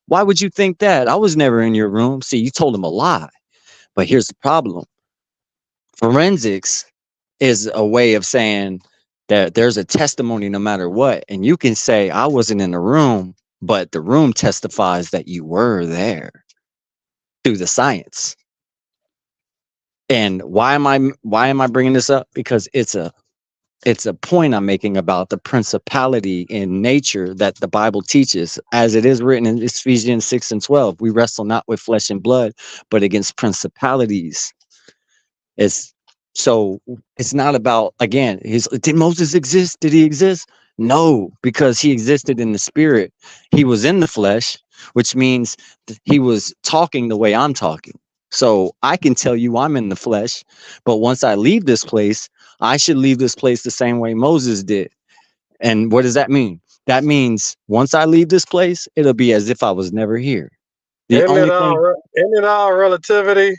"Why would you think that? I was never in your room." See, you told them a lie. But here's the problem. Forensics is a way of saying that there's a testimony no matter what. And you can say, "I wasn't in the room," but the room testifies that you were there through the science. And why am I bringing this up? Because it's a point I'm making about the principality in nature that the Bible teaches, as it is written in Ephesians 6:12. We wrestle not with flesh and blood, but against principalities. It's so it's not about, again, did Moses exist? Did he exist? No, because he existed in the spirit. He was in the flesh, which means he was talking the way I'm talking. So I can tell you I'm in the flesh, but once I leave this place, I should leave this place the same way Moses did. And what does that mean? That means once I leave this place, it'll be as if I was never here. The only thing, Isn't it all relativity?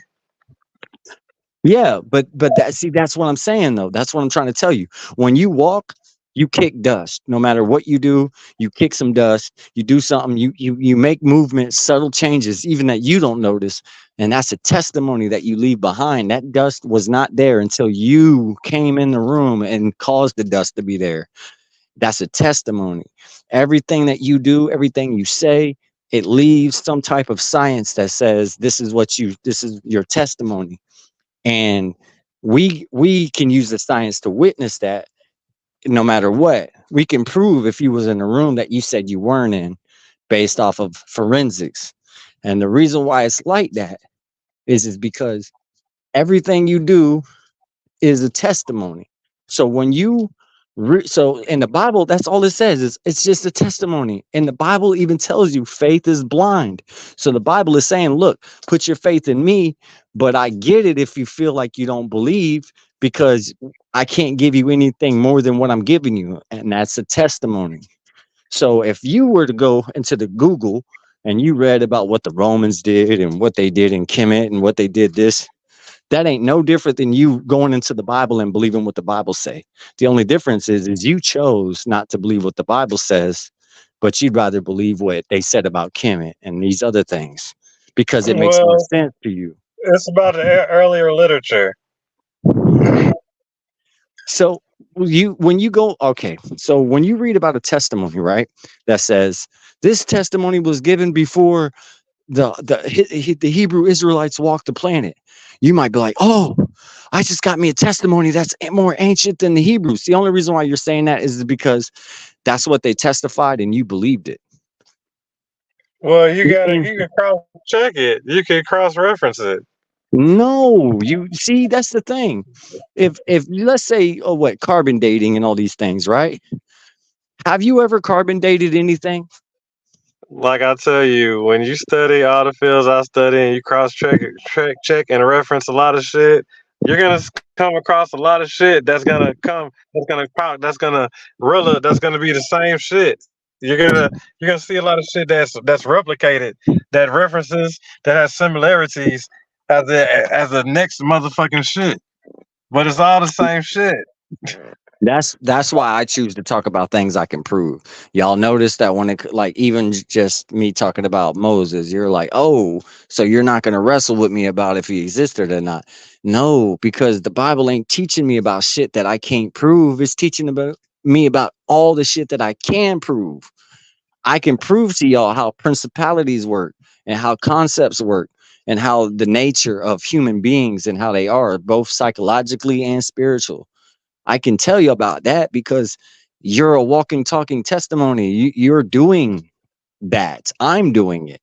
yeah, but that's what I'm saying though. That's what I'm trying to tell you. When you walk, you kick dust. No matter what you do, you kick some dust. You do something. You make movements, subtle changes, even that you don't notice, and that's a testimony that you leave behind. That dust was not there until you came in the room and caused the dust to be there. That's a testimony. Everything that you do, everything you say, it leaves some type of science that says this is your testimony. And we can use the science to witness that. No matter what, we can prove if you was in a room that you said you weren't in, based off of forensics. And the reason why it's like that is because everything you do is a testimony. So when you so in the Bible, that's all it says, is it's just a testimony. And the Bible even tells you faith is blind. So the Bible is saying, look, put your faith in me, but I get it if you feel like you don't believe, because I can't give you anything more than what I'm giving you, and that's a testimony. So if you were to go into the Google and you read about what the Romans did and what they did in Kemet and what they did this, that ain't no different than you going into the Bible and believing what the Bible say. The only difference is you chose not to believe what the Bible says, but you'd rather believe what they said about Kemet and these other things because it makes more Well, sense to you. it's about the earlier literature. So when you go, okay, so when you read about a testimony, right, that says this testimony was given before the Hebrew Israelites walked the planet, you might be like, oh, I just got me a testimony that's more ancient than the Hebrews. The only reason why you're saying that is because that's what they testified and you believed it. Well, And you can cross check it. You can cross reference it. no, you see, that's the thing. If let's say, oh, what, carbon dating and all these things, right? Have you ever carbon dated anything? Like I tell you, when you study all the fields I study and you cross check and reference a lot of shit, you're gonna come across a lot of shit that's gonna that's gonna be the same shit. You're gonna see a lot of shit that's replicated, that references, that has similarities as the next motherfucking shit. But it's all the same shit. That's why I choose to talk about things I can prove. Y'all notice that when it, like, even just me talking about Moses, you're like, oh, so you're not going to wrestle with me about if he existed or not. No, because the Bible ain't teaching me about shit that I can't prove. It's teaching about me about all the shit that I can prove. I can prove to y'all how principalities work and how concepts work and how the nature of human beings and how they are both psychologically and spiritual. I can tell you about that because you're a walking, talking testimony. You're doing that. I'm doing it.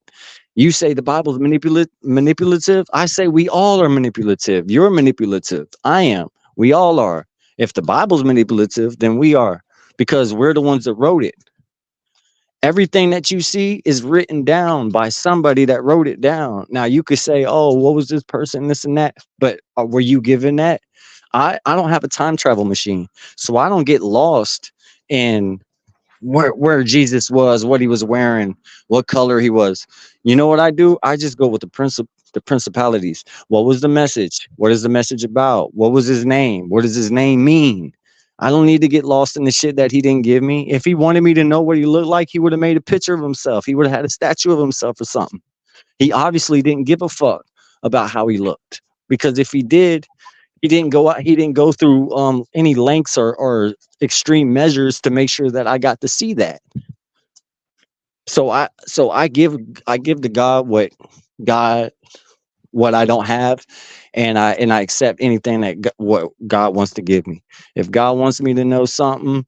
You say the Bible's manipulative. I say we all are manipulative. You're manipulative. I am. We all are. If the Bible's manipulative, then we are, because we're the ones that wrote it. Everything that you see is written down by somebody that wrote it down. Now you could say, oh, what was this person, this and that, but were you given that? I don't have a time travel machine, so I don't get lost in where Jesus was, what he was wearing, what color he was. You know what I do? I just go with the principalities. What was the message? What is the message about? What was his name? What does his name mean? I don't need to get lost in the shit that he didn't give me. If he wanted me to know what he looked like, he would have made a picture of himself. He would have had a statue of himself or something. He obviously didn't give a fuck about how he looked, because if he did, he didn't go out, he didn't go through any lengths or extreme measures to make sure that I got to see that. So I give to God what I don't have, and I accept anything that what God wants to give me. If God wants me to know something,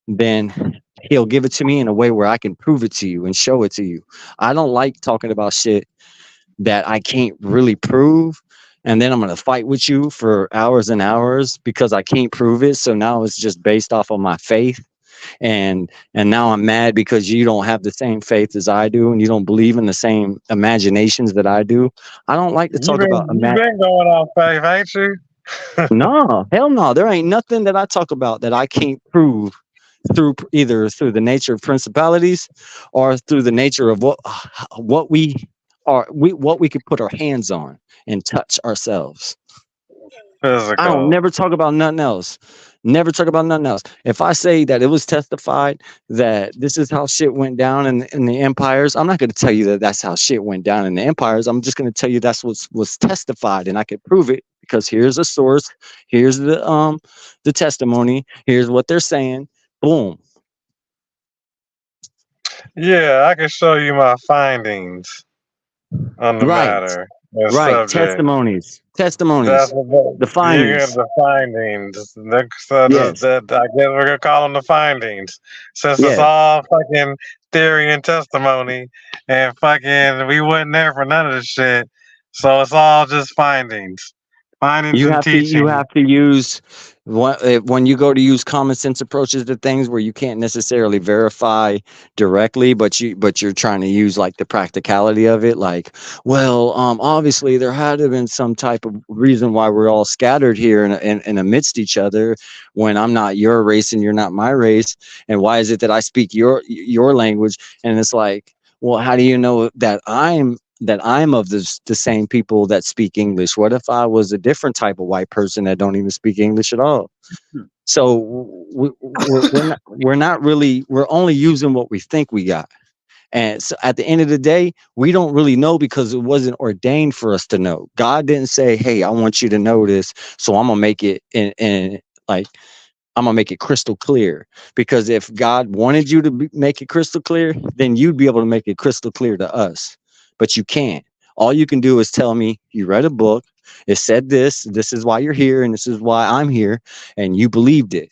then he'll give it to me in a way where I can prove it to you and show it to you. I don't like talking about shit that I can't really prove. And then I'm going to fight with you for hours and hours because I can't prove it. So now it's just based off of my faith. And now I'm mad because you don't have the same faith as I do, and you don't believe in the same imaginations that I do. I don't like to talk about You've been going off faith, ain't you? no, hell no. There ain't nothing that I talk about that I can't prove through either through the nature of principalities or through the nature of what we are, what we could put our hands on and touch ourselves. I don't Physical. never talk about nothing else. Never talk about nothing else. If I say that it was testified that this is how shit went down in the empires, I'm not going to tell you that that's how shit went down in the empires. I'm just going to tell you that's what was testified, and I could prove it because here's a source, here's the testimony, here's what they're saying. Boom. Yeah, I can show you my findings on the Right. matter and Right. subject. That's Testimonies. what The you get findings. the findings. So Yes. that I guess we're gonna call them the findings, since it's Yeah. all fucking theory and testimony, and fucking we wasn't there for none of this shit. So it's all just findings and You teaching. have to use when you go to use common sense approaches to things where you can't necessarily verify directly, but you're trying to use like the practicality of it. Like, well, obviously there had to have been some type of reason why we're all scattered here and amidst each other when I'm not your race and you're not my race, and why is it that I speak your language? And it's like, well, how do you know that I'm of the same people that speak English? What if I was a different type of white person that don't even speak English at all? So we're not really, we're only using what we think we got. And so at the end of the day, we don't really know because it wasn't ordained for us to know. God didn't say, hey, I want you to know this, so I'm gonna make it in like I'm gonna make it crystal clear. Because if God wanted you to make it crystal clear, then you'd be able to make it crystal clear to us. But you can't. All you can do is tell me you read a book, it said this, this is why you're here, and this is why I'm here, and you believed it.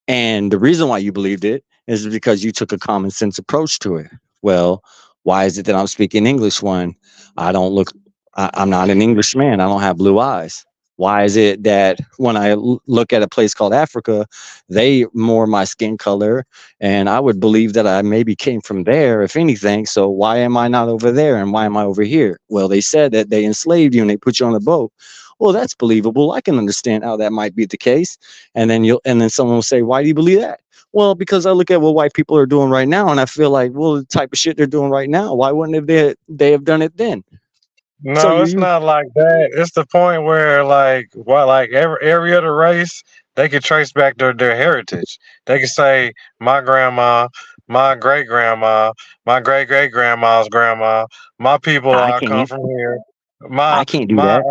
And the reason why you believed it is because you took a common sense approach to it. Well, why is it that I'm speaking English when I don't look, I'm not an English man, I don't have blue eyes? Why is it that when I look at a place called Africa, they more my skin color, and I would believe that I maybe came from there, if anything. So why am I not over there and why am I over here? Well, they said that they enslaved you and they put you on a boat. Well, that's believable. I can understand how that might be the case. And then someone will say, why do you believe that? Well, because I look at what white people are doing right now, and I feel like, well, the type of shit they're doing right now, why wouldn't they have done it then? So No, it's not like that. It's the point where like every other race, they could trace back their heritage. They could say my grandma, my great grandma, my great great grandma's grandma, my people I all come can't. from here. My I can't do my that.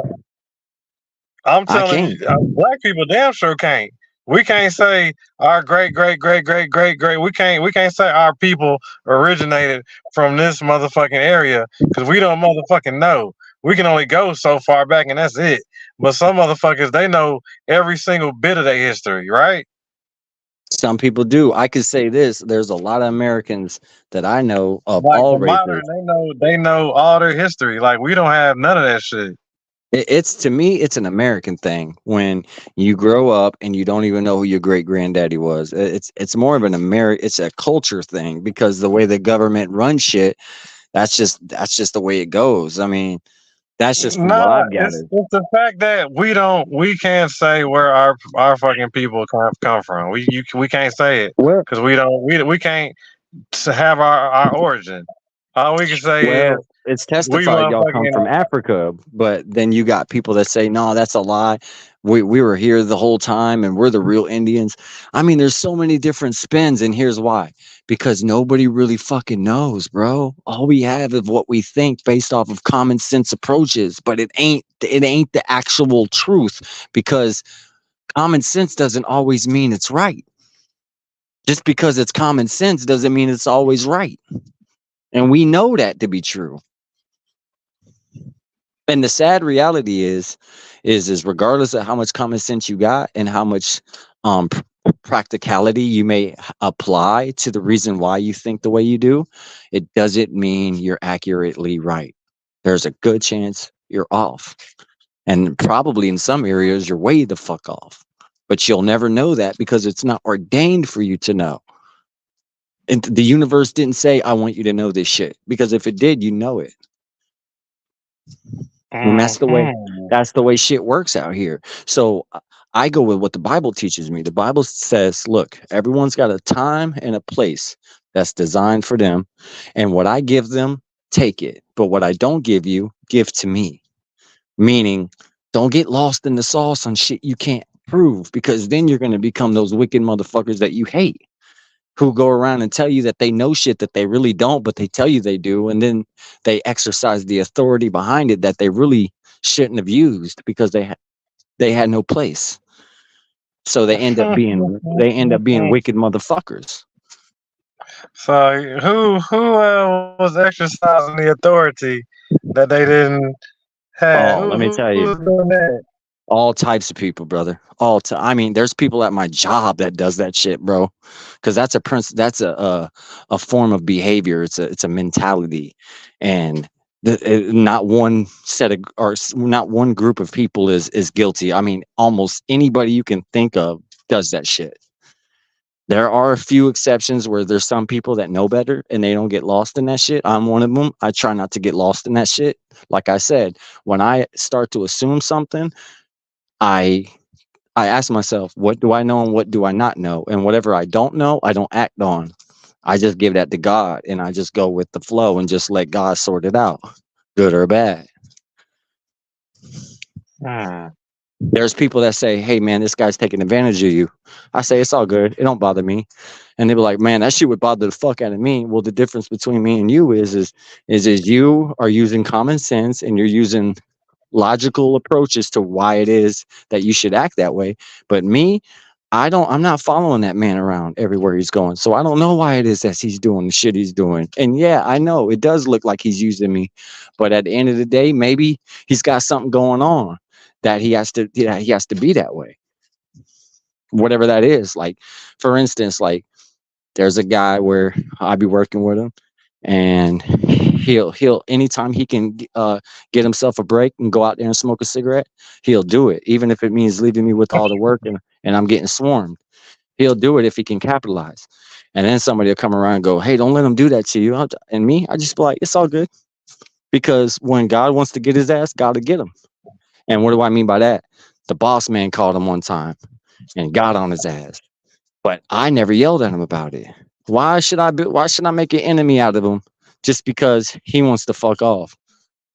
I'm I telling can't. you, black people damn sure can't. We can't say our great great great great great great. We can't say our people originated from this motherfucking area because we don't motherfucking know. We can only go so far back and that's it. But some motherfuckers they know every single bit of their history, right? Some people do. I could say this: there's a lot of Americans that I know of Like all the modern, races. they know all their history. Like we don't have none of that shit. It's to me, it's an American thing. When you grow up and you don't even know who your great granddaddy was, it's more of an it's a culture thing because the way the government runs shit, that's just the way it goes. I mean, that's just from what Nah, I've it's gathered. it's the fact that we can't say where our fucking people come from. We can't say it Well, because we can't have our origin. All we can say is it's we testified y'all come motherfucking from Africa, but then you got people that say, no, that's a lie. We were here the whole time and we're the real Indians. I mean, there's so many different spins, and here's why. Because nobody really fucking knows, bro. All we have is what we think based off of common sense approaches, but it ain't the actual truth because common sense doesn't always mean it's right. Just because it's common sense doesn't mean it's always right. And we know that to be true. And the sad reality is regardless of how much common sense you got and how much practicality you may apply to the reason why you think the way you do, it doesn't mean you're accurately right. There's a good chance you're off. And probably in some areas you're way the fuck off. But you'll never know that because it's not ordained for you to know. And the universe didn't say, I want you to know this shit. Because if it did, you know it. And that's the way mhm. that's the way shit works out here. So I go with what the Bible teaches me. The Bible says, look, everyone's got a time and a place that's designed for them. And what I give them, take it. But what I don't give you, give to me. Meaning, don't get lost in the sauce on shit you can't prove, because then you're going to become those wicked motherfuckers that you hate, who go around and tell you that they know shit that they really don't, but they tell you they do. And then they exercise the authority behind it that they really shouldn't have used because they had no place. So they end up being wicked motherfuckers. So who was exercising the authority that they didn't have? Oh, let me tell Who you, was doing that? all types of people, brother. I mean, there's people at my job that does that shit, bro. Because that's that's a form of behavior. It's a mentality, and not one set of not one group of people is guilty. I mean, almost anybody you can think of does that shit. There are a few exceptions where there's some people that know better and they don't get lost in that shit. I'm one of them. I try not to get lost in that shit. Like I said, when I start to assume something, I I ask myself, what do I know and what do I not know? And whatever I don't know, I don't act on. I just give that to God and I just go with the flow and just let God sort it out, good or bad. Hmm. There's people that say, hey man, this guy's taking advantage of you. I say, it's all good. It don't bother me. And they be like, man, that shit would bother the fuck out of me. Well, the difference between me and you is you are using common sense and you're using logical approaches to why it is that you should act that way. But me, I'm not following that man around everywhere he's going. So I don't know why it is that he's doing the shit he's doing. And yeah, I know it does look like he's using me. But at the end of the day, maybe he's got something going on that he has to be that way. Whatever that is. Like, for instance, like there's a guy where I be working with him and he'll anytime he can get himself a break and go out there and smoke a cigarette, he'll do it, even if it means leaving me with all the work and I'm getting swarmed. He'll do it if he can capitalize. And then somebody will come around and go, hey, don't let him do that to you. And me, I just be like, it's all good, because when God wants to get his ass, God will get him. And what do I mean by that? The boss man called him one time and got on his ass, but I never yelled at him about it. Why should I make an enemy out of him just because he wants to fuck off?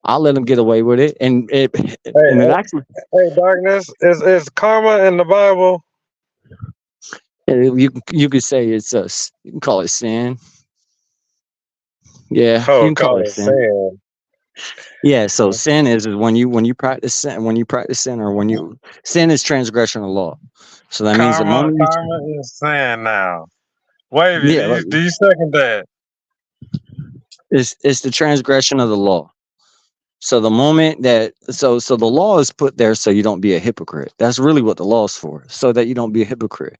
I'll let him get away with it. And it Hey, actually, hey, darkness is karma in the Bible. you could say you can call it sin. Yeah, you Oh, can call call it it sin. sin. Yeah, so sin is when you practice sin, or when you sin is transgression of law. So that means the moment Karma is sin now. Wavy, yeah, do you second that? it's the transgression of the law. So the moment that so the law is put there so you don't be a hypocrite. That's really what the law is for, so that you don't be a hypocrite.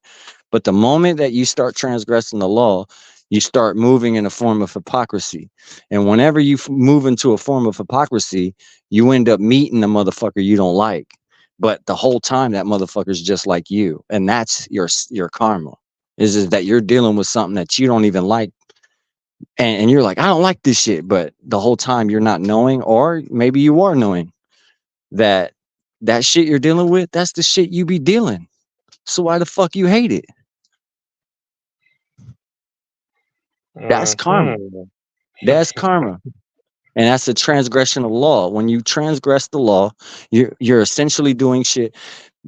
But the moment that you start transgressing the law, you start moving in a form of hypocrisy. And whenever you move into a form of hypocrisy, you end up meeting the motherfucker you don't like. But the whole time that motherfucker's just like you, and that's your karma. Is that you're dealing with something that you don't even like, and you're like, I don't like this shit, but the whole time you're not knowing, or maybe you are knowing that that shit you're dealing with, that's the shit you be dealing. So why the fuck you hate it? That's karma. Hmm. That's karma. And that's a transgression of law. When you transgress the law, you're essentially doing shit.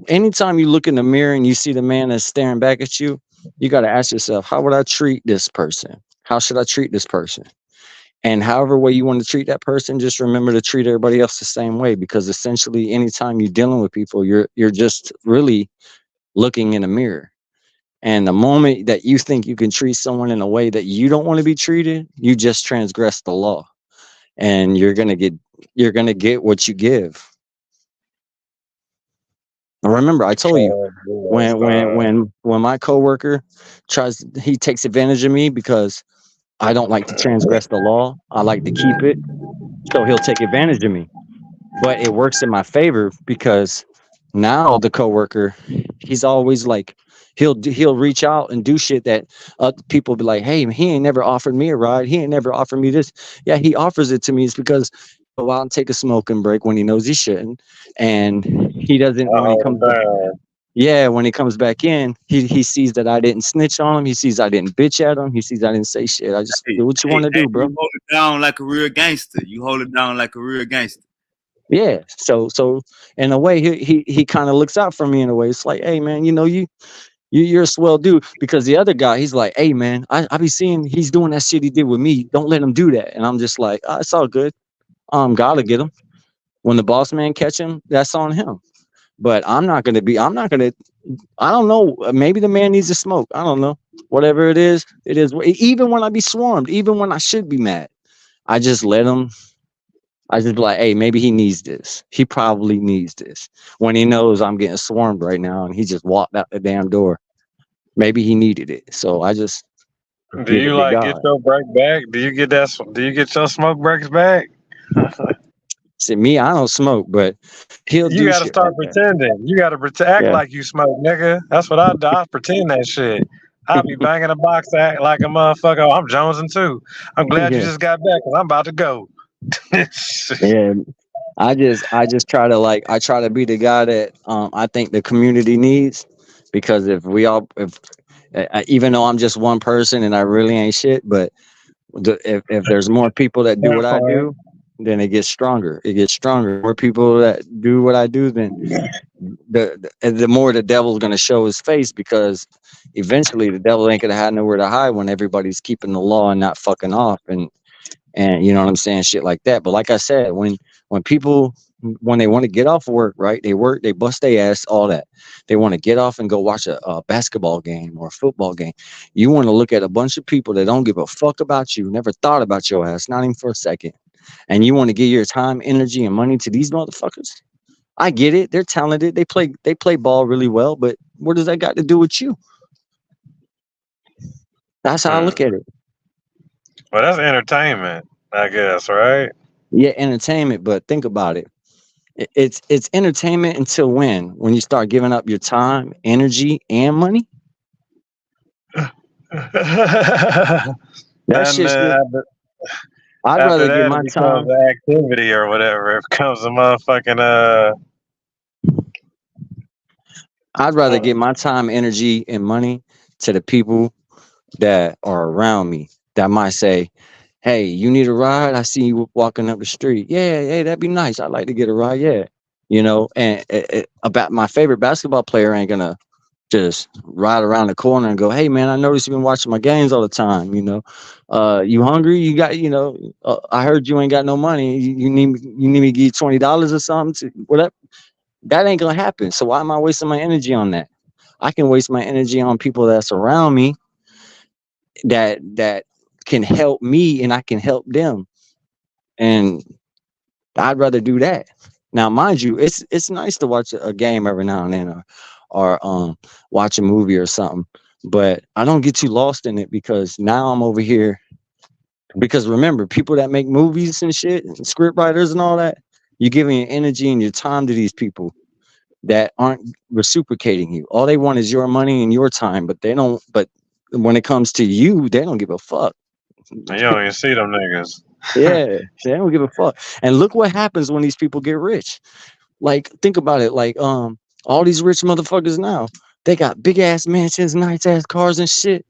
Anytime you look in the mirror and you see the man that's staring back at you, you got to ask yourself, how would I treat this person? How should I treat this person? And however way you want to treat that person, just remember to treat everybody else the same way, because essentially anytime you're dealing with people, you're just really looking in a mirror. And the moment that you think you can treat someone in a way that you don't want to be treated, you just transgress the law. And you're gonna get what you give. Remember, I told you, Oh, yes, when my coworker he takes advantage of me because I don't like to transgress the law. I like to keep it. So he'll take advantage of me. But it works in my favor, because now the coworker, he's always like, he'll reach out and do shit that people be like, hey, he ain't never offered me a ride, he ain't never offered me this. Yeah, he offers it to me. It's because he'll go out and take a smoking break when he knows he shouldn't, and he doesn't, I when he hold comes him down. Yeah, when he comes back in, he sees that I didn't snitch on him. He sees I didn't bitch at him. He sees I didn't say shit. I just Hey, do what you hey, want to hey, do, bro. you hold it down like a real gangster. You hold it down like a real gangster. Yeah. So in a way, he kind of looks out for me in a way. It's like, hey man, you're a swell dude. Because the other guy, he's like, hey man, I be seeing he's doing that shit he did with me. Don't let him do that. And I'm just like, it's all good. Gotta get him. When the boss man catch him, that's on him. But I'm not gonna. I don't know. Maybe the man needs to smoke. I don't know. Whatever it is, it is. Even when I be swarmed, even when I should be mad, I just let him. I just be like, hey, maybe he needs this. He probably needs this. When he knows I'm getting swarmed right now and he just walked out the damn door. Maybe he needed it. So I just Do give you it to like get God. your break back? Do you get that? Do you get your smoke breaks back? See, me, I don't smoke, but he'll You do got to shit start like that. pretending. You got to act Yeah. like you smoke, nigga. That's what I do. I pretend that shit. I'll be banging a box, act like a motherfucker. Oh, I'm jonesing too. I'm glad you Yeah. just got back because I'm about to go. Yeah. I just try to I try to be the guy that I think the community needs, because if even though I'm just one person and I really ain't shit, but if there's more people that do That what I part. do, then it gets stronger. It gets stronger. More people that do what I do, then the more the devil's gonna show his face, because eventually the devil ain't gonna have nowhere to hide when everybody's keeping the law and not fucking off, and you know what I'm saying, shit like that. But like I said, when people, when they want to get off work, right? They work, they bust their ass, all that. They want to get off and go watch a basketball game or a football game. You want to look at a bunch of people that don't give a fuck about you, never thought about your ass, not even for a second, and you want to give your time, energy, and money to these motherfuckers. I get it. They're talented. They play ball really well, but what does that got to do with you? That's how I look Hmm. at it. Well, that's entertainment, I guess, right? Yeah, entertainment, but think about it. It's entertainment until when you start giving up your time, energy, and money. That then shit should. I'd after rather give that, it my becomes time. an activity or whatever. It becomes a motherfucking I'd rather uh, give my time, energy, and money to the people that are around me that might say, "Hey, you need a ride? I see you walking up the street. Yeah, hey, that'd be nice. I'd like to get a ride. Yeah, And about my favorite basketball player ain't gonna just ride around the corner and go, "Hey, man, I noticed you've been watching my games all the time. You hungry? You got, I heard you ain't got no money. You need me to give you $20 or something to whatever." That ain't gonna happen. So why am I wasting my energy on that? I can waste my energy on people that's around me that can help me and I can help them. And I'd rather do that. Now, mind you, it's nice to watch a game every now and then, or watch a movie or something. But I don't get too lost in it, because now I'm over here. Because remember, people that make movies and shit, and script writers and all that, you're giving your energy and your time to these people that aren't reciprocating you. All they want is your money and your time, but they don't. But when it comes to you, they don't give a fuck. you don't even see them niggas. Yeah, they don't give a fuck. And look what happens when these people get rich. Like, think about it. Like, all these rich motherfuckers now, they got big ass mansions, nice ass cars and shit,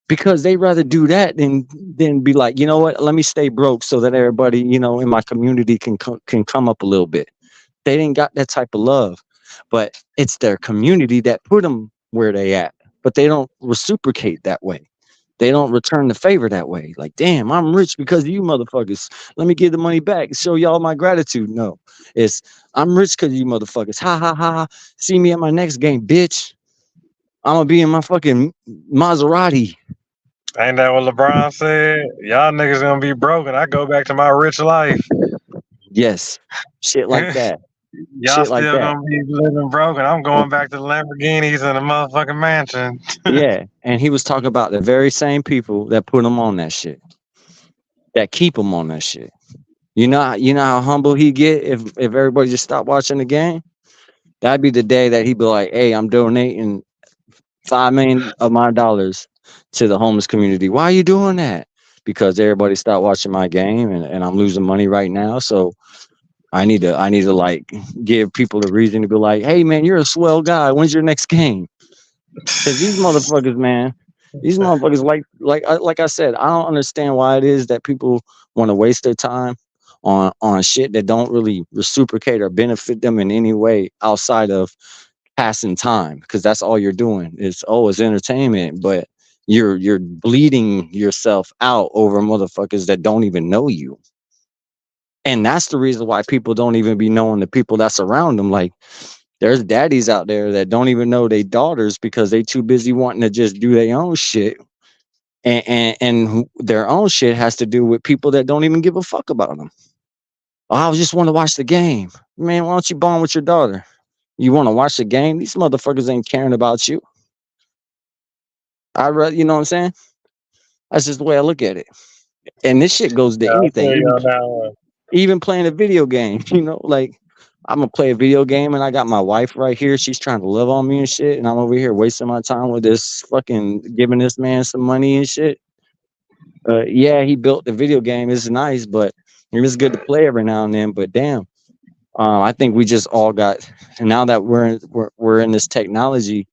because they rather do that than be like, you know what? Let me stay broke so that everybody, in my community can come up a little bit. They didn't got that type of love, but it's their community that put them where they at. But they don't reciprocate that way. They don't return the favor that way. Like, damn, I'm rich because of you motherfuckers. Let me give the money back and show y'all my gratitude. No, it's I'm rich because of you motherfuckers. Ha ha ha. Ha. See me at my next game, bitch. I'm gonna be in my fucking Maserati. Ain't that what LeBron said? Y'all niggas gonna be broken. I go back to my rich life. Yes, shit like that. Y'all Shit like still that. gonna be living broken. I'm going back to the Lamborghinis and the motherfucking mansion. Yeah, and he was talking about the very same people that put him on that shit, that keep him on that shit. You know how humble he get if everybody just stopped watching the game. That'd be the day that he'd be like, "Hey, I'm donating 5 million of my dollars to the homeless community." Why are you doing that? Because everybody stopped watching my game, and I'm losing money right now. So I need to like give people a reason to be like, hey man, you're a swell guy. When's your next game? Because these motherfuckers, man, these motherfuckers, like I said, I don't understand why it is that people want to waste their time on shit that don't really reciprocate or benefit them in any way outside of passing time. Because that's all you're doing is, oh, it's entertainment, but you're bleeding yourself out over motherfuckers that don't even know you. And that's the reason why people don't even be knowing the people that's around them. Like, there's daddies out there that don't even know their daughters because they too busy wanting to just do their own shit. And their own shit has to do with people that don't even give a fuck about them. Oh, I just want to watch the game. Man, why don't you bond with your daughter? You want to watch the game? These motherfuckers ain't caring about you. I read, you know what I'm saying? That's just the way I look at it. And this shit goes to Yeah, I anything, feel you on that one. even playing a video game, like I'm gonna play a video game and I got my wife right here. She's trying to love on me and shit. And I'm over here wasting my time with this fucking giving this man some money and shit. Yeah, he built the video game. It's nice, but it was good to play every now and then. But damn, I think we just all got, and now that we're in this technology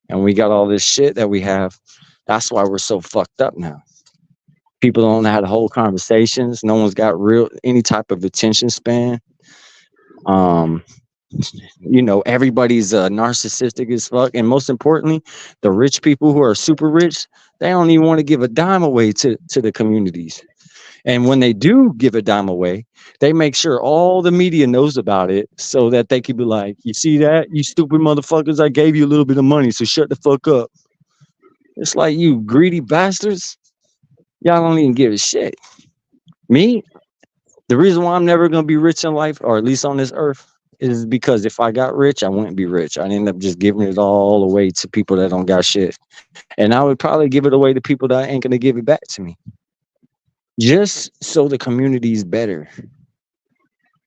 and we got all this shit that we have, that's why we're so fucked up now. People don't know how to hold conversations. No one's got real any type of attention span. Um, everybody's narcissistic as fuck, and most importantly, the rich people who are super rich, they don't even want to give a dime away to the communities. And when they do give a dime away, they make sure all the media knows about it so that they could be like, you see that, you stupid motherfuckers, I gave you a little bit of money, so shut the fuck up. It's like, you greedy bastards, y'all don't even give a shit. Me, the reason why I'm never gonna be rich in life, or at least on this earth, is because if I got rich, I wouldn't be rich. I'd end up just giving it all away to people that don't got shit. And I would probably give it away to people that ain't gonna give it back to me. Just so the community's better.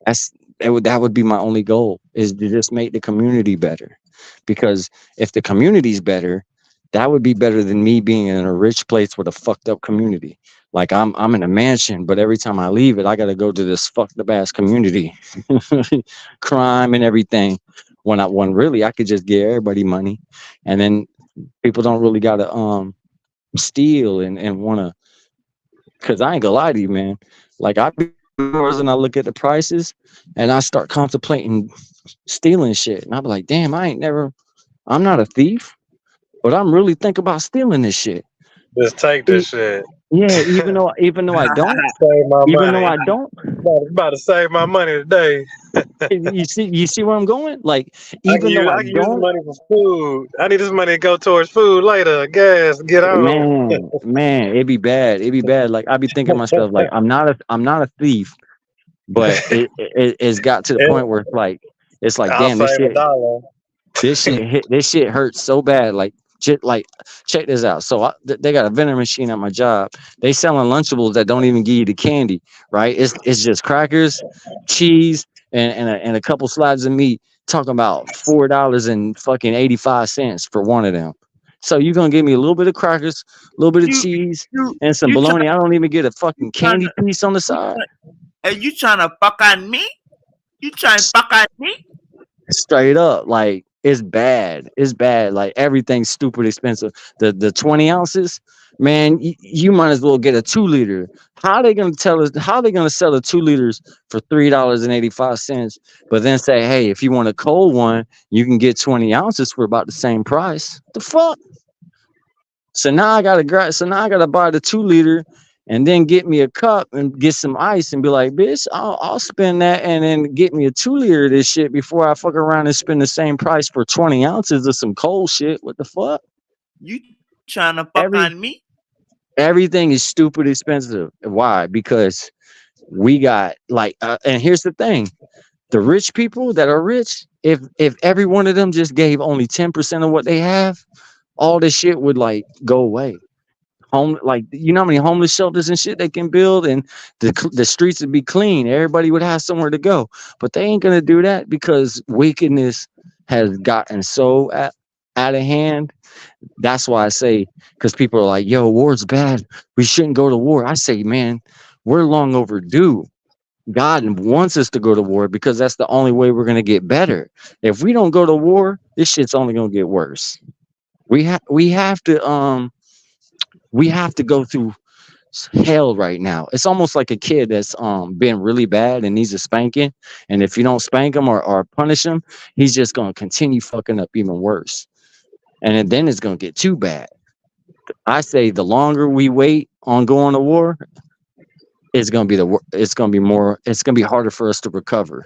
That would be my only goal, is to just make the community better. Because if the community's better, that would be better than me being in a rich place with a fucked up community. Like I'm in a mansion, but every time I leave it, I gotta go to this fucked up ass community. Crime and everything. When really I could just give everybody money, and then people don't really gotta steal and wanna, cause I ain't gonna lie to you, man. Like, I be and I look at the prices and I start contemplating stealing shit. And I'm like, damn, I'm not a thief, but I'm really thinking about stealing this shit. Just take this shit. Yeah, even though I don't, Save my even though money. I don't, About to save my money today. you see where I'm going? Like, I can even though I use the don't, money for food. I need this money to go towards food later, gas, get on. man, it'd be bad. It'd be bad. Like, I'd be thinking to myself, like, I'm not a thief, but it's got to the Yeah, point where it's like, I'll damn, save $1. this shit hurts so bad. Like, check this out. So they got a vending machine at my job. They selling Lunchables that don't even give you the candy, right? It's just crackers, cheese, and a couple slabs of meat. Talking about $4.85 for one of them. So you're gonna give me a little bit of crackers, a little bit of You cheese, you and some you trying bologna. I don't even get a you fucking trying candy to piece on the you side. and you trying to fuck on me? You trying to fuck on me? Straight up, like, it's bad. It's bad. Like, everything's stupid expensive. The 20 ounces, man, you might as well get a 2 liter. How they gonna tell us? How they gonna sell the 2 liters for $3.85? But then say, hey, if you want a cold one, you can get 20 ounces for about the same price. The fuck? So now I gotta buy the 2 liter and then get me a cup and get some ice and be like, bitch, I'll spend that and then get me a 2 liter of this shit before I fuck around and spend the same price for 20 ounces of some cold shit. What the fuck? You trying to fuck Every on me? everything is stupid expensive. Why? Because we got like, and here's the thing: the rich people that are rich, if every one of them just gave only 10% of what they have, all this shit would like go away. Like, you know how many homeless shelters and shit they can build, and the streets would be clean, everybody would have somewhere to go. But they ain't gonna do that because wickedness has gotten so out of hand. That's why I say, because people are like, yo, war's bad, we shouldn't go to war. I say, man, we're long overdue. God wants us to go to war because that's the only way we're gonna get better. If we don't go to war, this shit's only gonna get worse. We have to go through hell right now. It's almost like a kid that's been really bad and needs a spanking. And if you don't spank him or punish him, he's just gonna continue fucking up even worse. And then it's gonna get too bad. I say the longer we wait on going to war, it's gonna be more. It's gonna be harder for us to recover.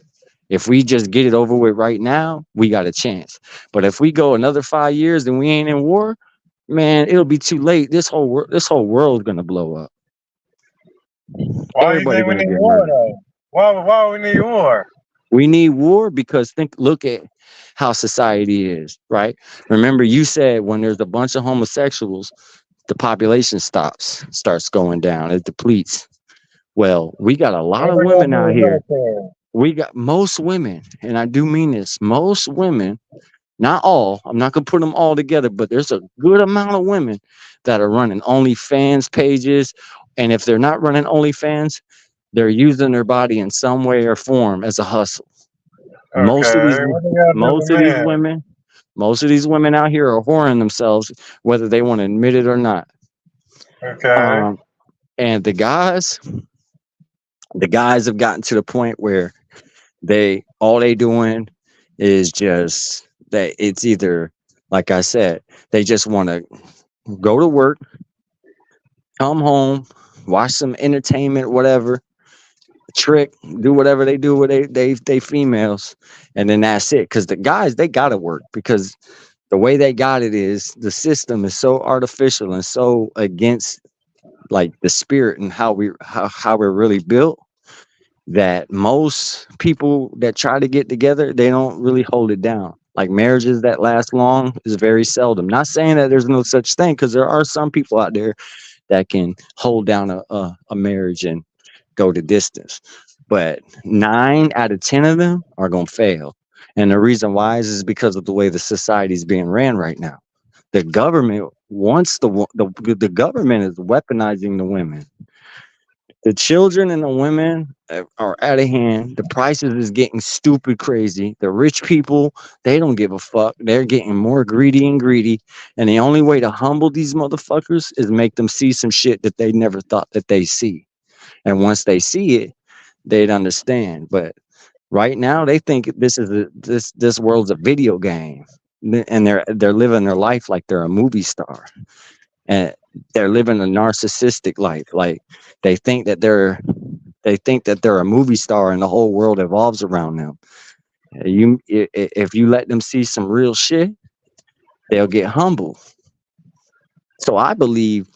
If we just get it over with right now, we got a chance. But if we go another 5 years and we ain't in war, man, it'll be too late. This whole world's gonna blow up. Why do you Everybody think we gonna need get war murdered. though? Why we need war? We need war because look at how society is, right? Remember, you said when there's a bunch of homosexuals, the population starts going down. It depletes. Well, we got a lot What of they gonna women do out with here. military? We got most women, and I do mean this, most women, not all, I'm not gonna put them all together, but there's a good amount of women that are running OnlyFans pages. And if they're not running OnlyFans, they're using their body in some way or form as a hustle. Most of these Okay, what they gotta do most with of these men? women, most of these women out here are whoring themselves, whether they want to admit it or not. Okay. Um, and the guys have gotten to the point where they doing is just that it's either, like I said, they just want to go to work, come home, watch some entertainment, whatever, trick, do whatever they do with they females, and then that's it. Because the guys, they gotta work because the way they got it is the system is so artificial and so against like the spirit and how we're really built that most people that try to get together, they don't really hold it down. Like marriages that last long is very seldom. Not saying that there's no such thing, because there are some people out there that can hold down a marriage and go the distance. But 9 out of 10 of them are gonna fail. And the reason why is because of the way the society is being ran right now. The government wants the government is weaponizing the women. The children and the women are out of hand. The prices is getting stupid crazy. The rich people, they don't give a fuck. They're getting more greedy and greedy. And the only way to humble these motherfuckers is make them see some shit that they never thought that they see. And once they see it, they'd understand. But right now, they think this world's a video game, and they're living their life like they're a movie star, and they're living a narcissistic life. Like they think that they're a movie star, and the whole world evolves around them. If you let them see some real shit, they'll get humble. So I believe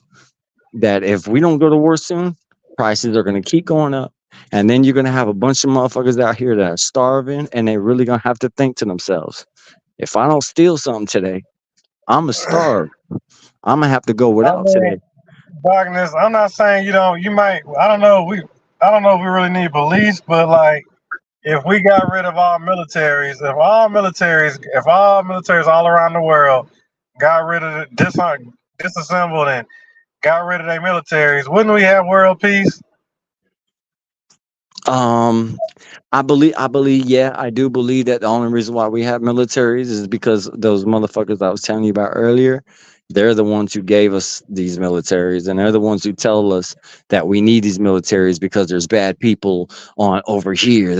that if we don't go to war soon, prices are going to keep going up. And then you're going to have a bunch of motherfuckers out here that are starving, and they're really going to have to think to themselves, if I don't steal something today, I'm going to starve. I'm going to have to go I without mean, today. darkness. I'm not saying you don't. You might. I don't know. I don't know if we really need police, but like, if we got rid of all militaries, if all militaries all around the world got rid of disassembled and got rid of their militaries, wouldn't we have world peace? Um, I believe, yeah, I do believe that the only reason why we have militaries is because those motherfuckers I was telling you about earlier, they're the ones who gave us these militaries, and they're the ones who tell us that we need these militaries because there's bad people on over here.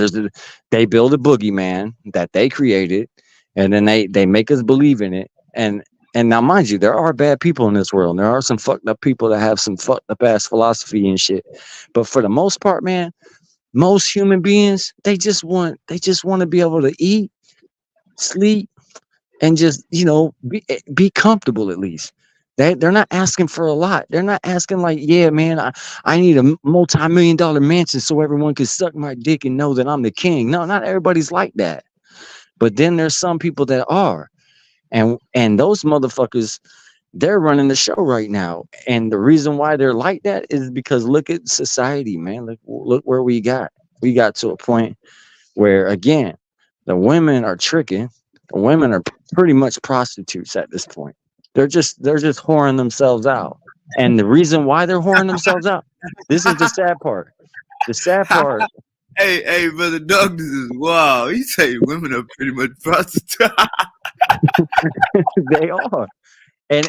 They build a boogeyman that they created, and then they make us believe in it. And now, mind you, there are bad people in this world. And there are some fucked up people that have some fucked up ass philosophy and shit. But for the most part, man, most human beings, they just want to be able to eat, sleep, and just be comfortable at least. They're not asking for a lot. They're not asking like, yeah, man, I need a multi-million-dollar mansion so everyone can suck my dick and know that I'm the king. No, not everybody's like that. But then there's some people that are. And those motherfuckers, they're running the show right now. And the reason why they're like that is because look at society, man. Look where we got. We got to a point where again, the women are tricking. The women are pretty much prostitutes at this point. They're just whoring themselves out. And the reason why they're whoring themselves out, this is the sad part. The sad part. Hey, brother Doug, this is wow. He say women are pretty much prostitutes. They are. And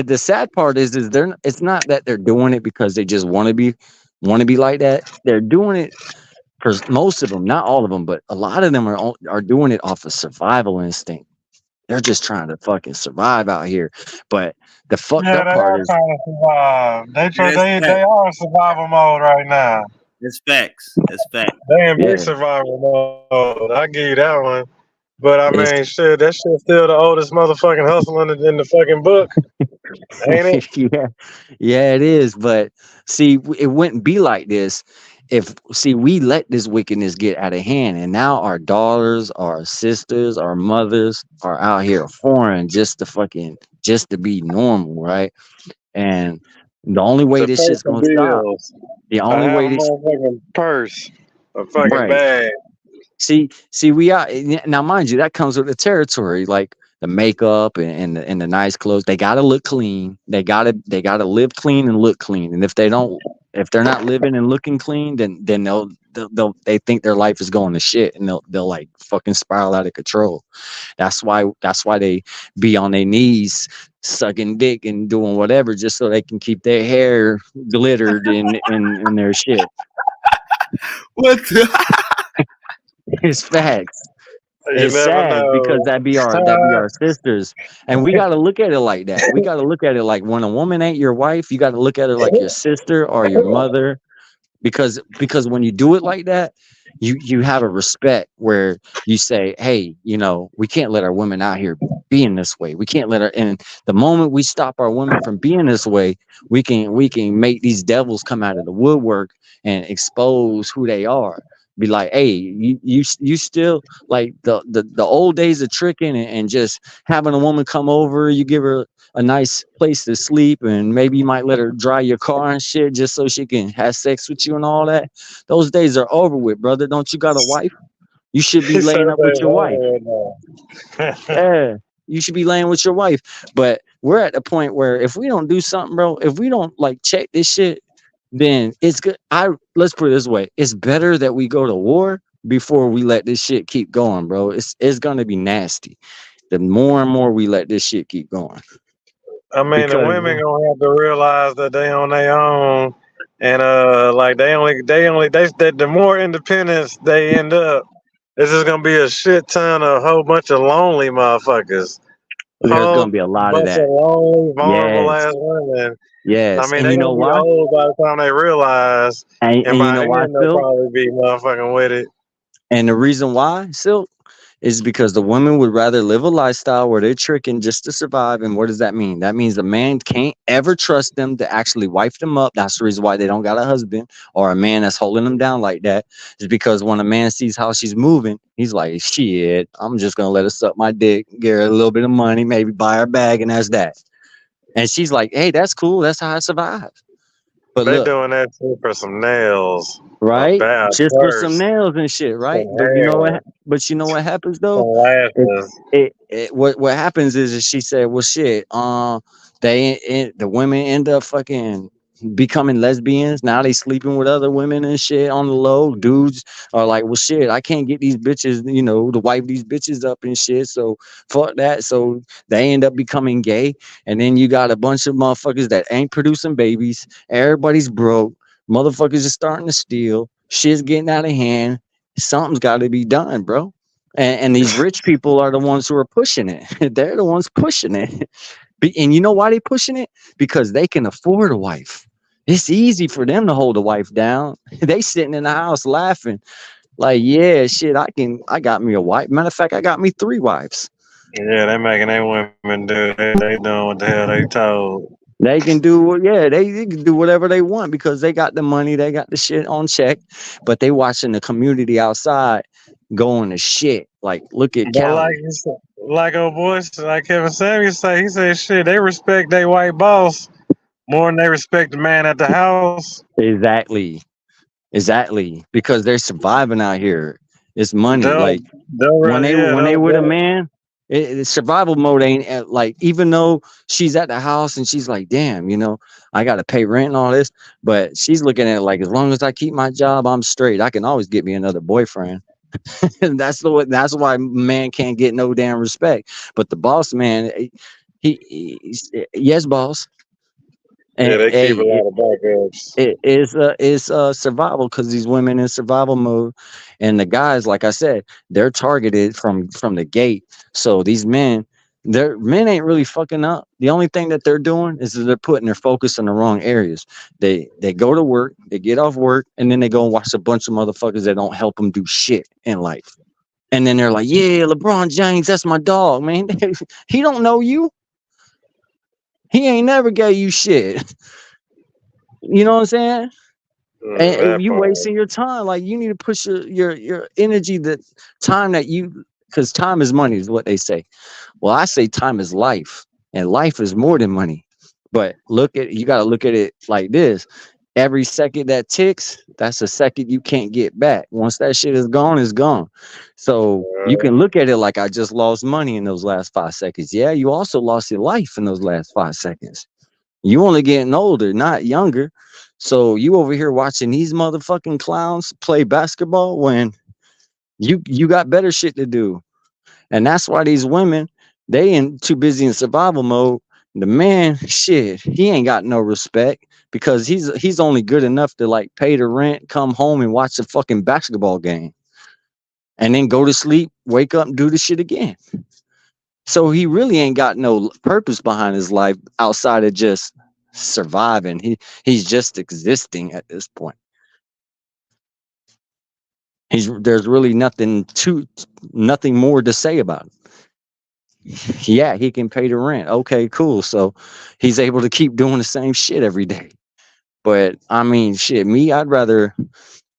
the sad part is it's not that they're doing it because they just want to be like that. They're doing it for most of them, not all of them, but a lot of them are doing it off of survival instinct. They're just trying to fucking survive out here. But the fucked Yeah, up they part are is trying to survive. That's They facts. are in survival mode right now. That's facts. That's facts. They in big yeah. survival mode. I give you that one. But I It's mean, shit, that shit's still the oldest motherfucking hustle in the fucking book, ain't it? yeah, yeah, it is. But see, it wouldn't be like this if we let this wickedness get out of hand, and now our daughters, our sisters, our mothers are out here whoring just to be normal, right? And the only way To this pay shit's some gonna stop, bills. the I only have way a this motherfucking purse, a fucking right. bag. See, we are now, mind you, that comes with the territory, like the makeup and the nice clothes. They gotta look clean. They gotta live clean and look clean. And if they're not living and looking clean, then they think their life is going to shit, and they'll like fucking spiral out of control. That's why they be on their knees sucking dick and doing whatever just so they can keep their hair glittered in their shit. What the? It's facts. You It's never sad because know. that be our sisters, and we got to look at it like that. We got to look at it like when a woman ain't your wife, you got to look at her like your sister or your mother, because when you do it like that, you have a respect where you say, hey, we can't let our women out here being this way. We can't let her. And the moment we stop our women from being this way, we can make these devils come out of the woodwork and expose who they are. Be like, hey, you still like the old days of tricking and just having a woman come over. You give her a nice place to sleep, and maybe you might let her dry your car and shit just so she can have sex with you and all that. Those days are over with, brother. Don't you got a wife? You should be He said laying up with that your wife. over now. Yeah, you should be laying with your wife. But we're at the point where if we don't do something, bro, if we don't like check this shit, then it's good. Let's put it this way: it's better that we go to war before we let this shit keep going, bro. It's gonna be nasty. The more and more we let this shit keep going, I mean, the because women gonna have to realize that they on their own, and like the more independence they end up, this is gonna be a shit ton of whole bunch of lonely motherfuckers, there's whole gonna be a lot of bunch of that. lonely, vulnerable Yes, ass women. I yes. mean, And they you know gonna be why? old by the time they realize, and And you by know why, then they'll Silk? probably be motherfucking with it. And the reason why, Silk, is because the women would rather live a lifestyle where they're tricking just to survive. And what does that mean? That means the man can't ever trust them to actually wife them up. That's the reason why they don't got a husband or a man that's holding them down like that. Is because when a man sees how she's moving, he's like, shit, I'm just gonna let her suck my dick, get her a little bit of money, maybe buy her a bag, and that's that. And she's like, hey, that's cool. That's how I survive. But They look, doing that shit for some nails, a right? bad Just for some purse, nails and shit, some right? But you know what? hair, But you know what happens though? some It, lashes. what happens is she said, well, shit. The women end up fucking becoming lesbians. Now they sleeping with other women and shit on the low. Dudes are like, well, shit, I can't get these bitches, to wipe these bitches up and shit. So fuck that. So they end up becoming gay, and then you got a bunch of motherfuckers that ain't producing babies. Everybody's broke. Motherfuckers are starting to steal. Shit's getting out of hand. Something's got to be done, bro. And these rich people are the ones who are pushing it. They're the ones pushing it. And you know why they pushing it? Because they can afford a wife. It's easy for them to hold a wife down. They sitting in the house laughing, like, yeah, shit, I got me a wife. Matter of fact, I got me 3 wives. Yeah, they making their women do. They doing what the hell they told. They can do, yeah, they can do whatever they want because they got the money, they got the shit on check, but they watching the community outside going to shit. Like, look at But like Cali. you said, like old boys, like Kevin Samuels say, he said, shit, they respect their white boss more than they respect the man at the house. Exactly, because they're surviving out here. It's money. They'll, Like they'll when rather, they yeah, when they with a man, Survival mode ain't like, even though she's at the house and she's like, damn, I got to pay rent and all this, but she's looking at it like, as long as I keep my job, I'm straight. I can always get me another boyfriend. And that's why man can't get no damn respect. But the boss man, yes, boss. Yeah, And they keep a hey, lot of backups. it's survival, because these women in survival mode, and the guys, like I said, they're targeted from the gate. So these men ain't really fucking up. The only thing that they're doing is that they're putting their focus in the wrong areas. They go to work, they get off work, and then they go and watch a bunch of motherfuckers that don't help them do shit in life. And then they're like, yeah, LeBron James, that's my dog, man. He don't know you. He ain't never gave you shit. You know what I'm saying? And That you part. wasting your time. Like, you need to push your energy, that time that you, because time is money is what they say. Well, I say time is life, and life is more than money. But you got to look at it like this: every second that ticks, that's a second you can't get back. Once that shit is gone, it's gone. So you can look at it like, I just lost money in those last 5 seconds. Yeah, you also lost your life in those last 5 seconds. You only getting older, not younger. So you over here watching these motherfucking clowns play basketball when you got better shit to do. And that's why these women, they ain't too busy in survival mode. The man, shit, he ain't got no respect, because he's only good enough to like pay the rent, come home and watch the fucking basketball game, and then go to sleep, wake up and do the shit again. So he really ain't got no purpose behind his life outside of just surviving. He's just existing at this point. There's really nothing more to say about it. Yeah, he can pay the rent. Okay, cool. So he's able to keep doing the same shit every day. But I mean, shit, me, I'd rather.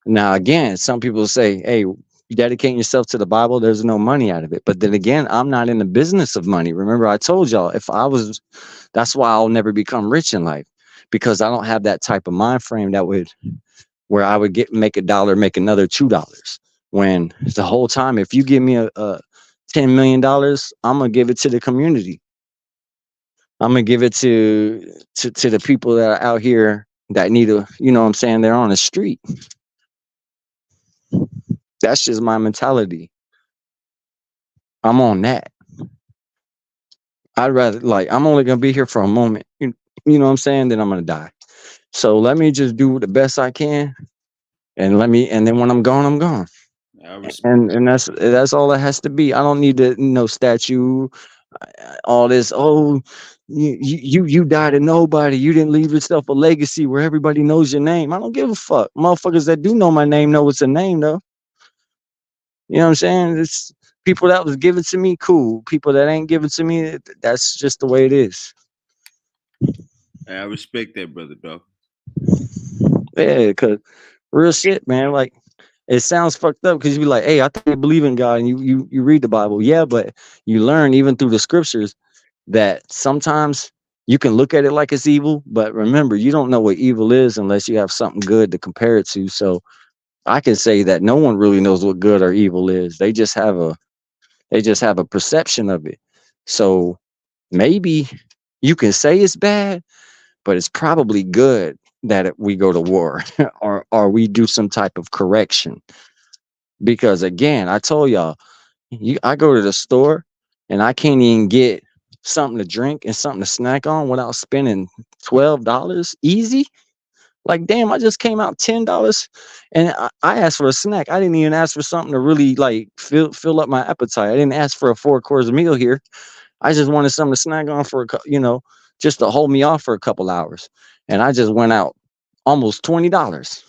Now, again, some people say, hey, dedicating yourself to the Bible, there's no money out of it. But then again, I'm not in the business of money. Remember, I told y'all, that's why I'll never become rich in life, because I don't have that type of mind frame where I would make $1, make another $2. When the whole time, if you give me a $10 million, I'm going to give it to the community. I'm going to give it to the people that are out here that need you know what I'm saying? They're on the street. That's just my mentality. I'm on that. I'd rather, like, I'm only gonna be here for a moment. You know what I'm saying? Then I'm gonna die. So let me just do the best I can, and then when I'm gone, I'm gone. I respect And that's all it has to be. I don't need no statue, all this. Oh, you died to nobody. You didn't leave yourself a legacy where everybody knows your name. I don't give a fuck. Motherfuckers that do know my name know it's a name though. You know what I'm saying? It's people that was given to me, cool. People that ain't given to me, that's just the way it is. I respect that, brother, dog. Yeah, cause real shit, man. Like, it sounds fucked up because you be like, hey, I think you believe in God, and you read the Bible. Yeah, but you learn even through the scriptures that sometimes you can look at it like it's evil, but remember, you don't know what evil is unless you have something good to compare it to. So I can say that no one really knows what good or evil is. They just have a perception of it. So maybe you can say it's bad, but it's probably good that we go to war or we do some type of correction. Because again, I told y'all, I go to the store and I can't even get something to drink and something to snack on without spending $12 easy. Like, damn, I just came out $10, and I asked for a snack. I didn't even ask for something to really like fill up my appetite. I didn't ask for a 4 course meal here. I just wanted something to snack on just to hold me off for a couple hours. And I just went out almost $20.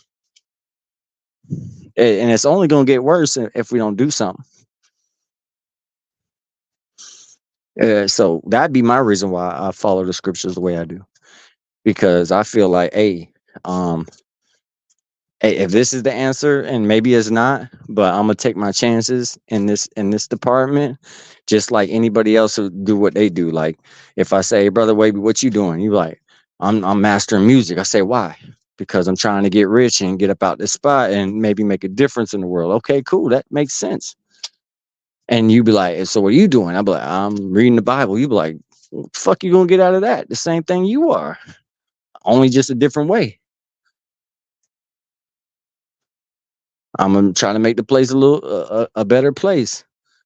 And it's only gonna get worse if we don't do something. So that'd be my reason why I follow the scriptures the way I do, because I feel like, um, hey, if this is the answer, and maybe it's not, but I'm gonna take my chances in this department, just like anybody else who do what they do. Like, if I say, hey, brother Waby, what you doing? You like, I'm mastering music. I say, why? Because I'm trying to get rich and get up out this spot and maybe make a difference in the world. Okay, cool. That makes sense. And you be like, so what are you doing? I'll be like, I'm reading the Bible. You be like, what the fuck you gonna get out of that? The same thing you are, only just a different way. I'm gonna try to make the place a little a better place.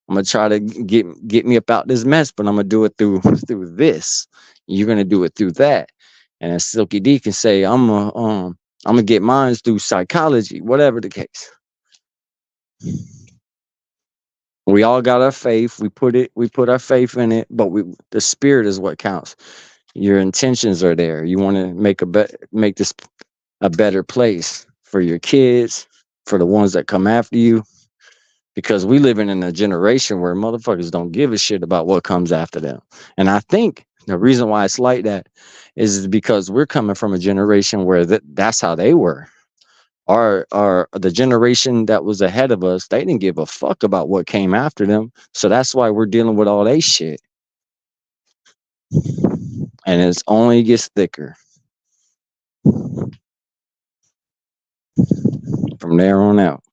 I'm gonna try to get me up out this mess, but I'm gonna do it through this. You're gonna do it through that. And as Silky D can say, I'm gonna get mine through psychology, whatever the case. We all got our faith. We put our faith in it, but the spirit is what counts. Your intentions are there. You want to make this a better place for your kids, for the ones that come after you, because we living in a generation where motherfuckers don't give a shit about what comes after them. And I think the reason why it's like that is because we're coming from a generation where that's how they were. Our the generation that was ahead of us, they didn't give a fuck about what came after them. So that's why we're dealing with all they shit. And it's only gets thicker from there on out.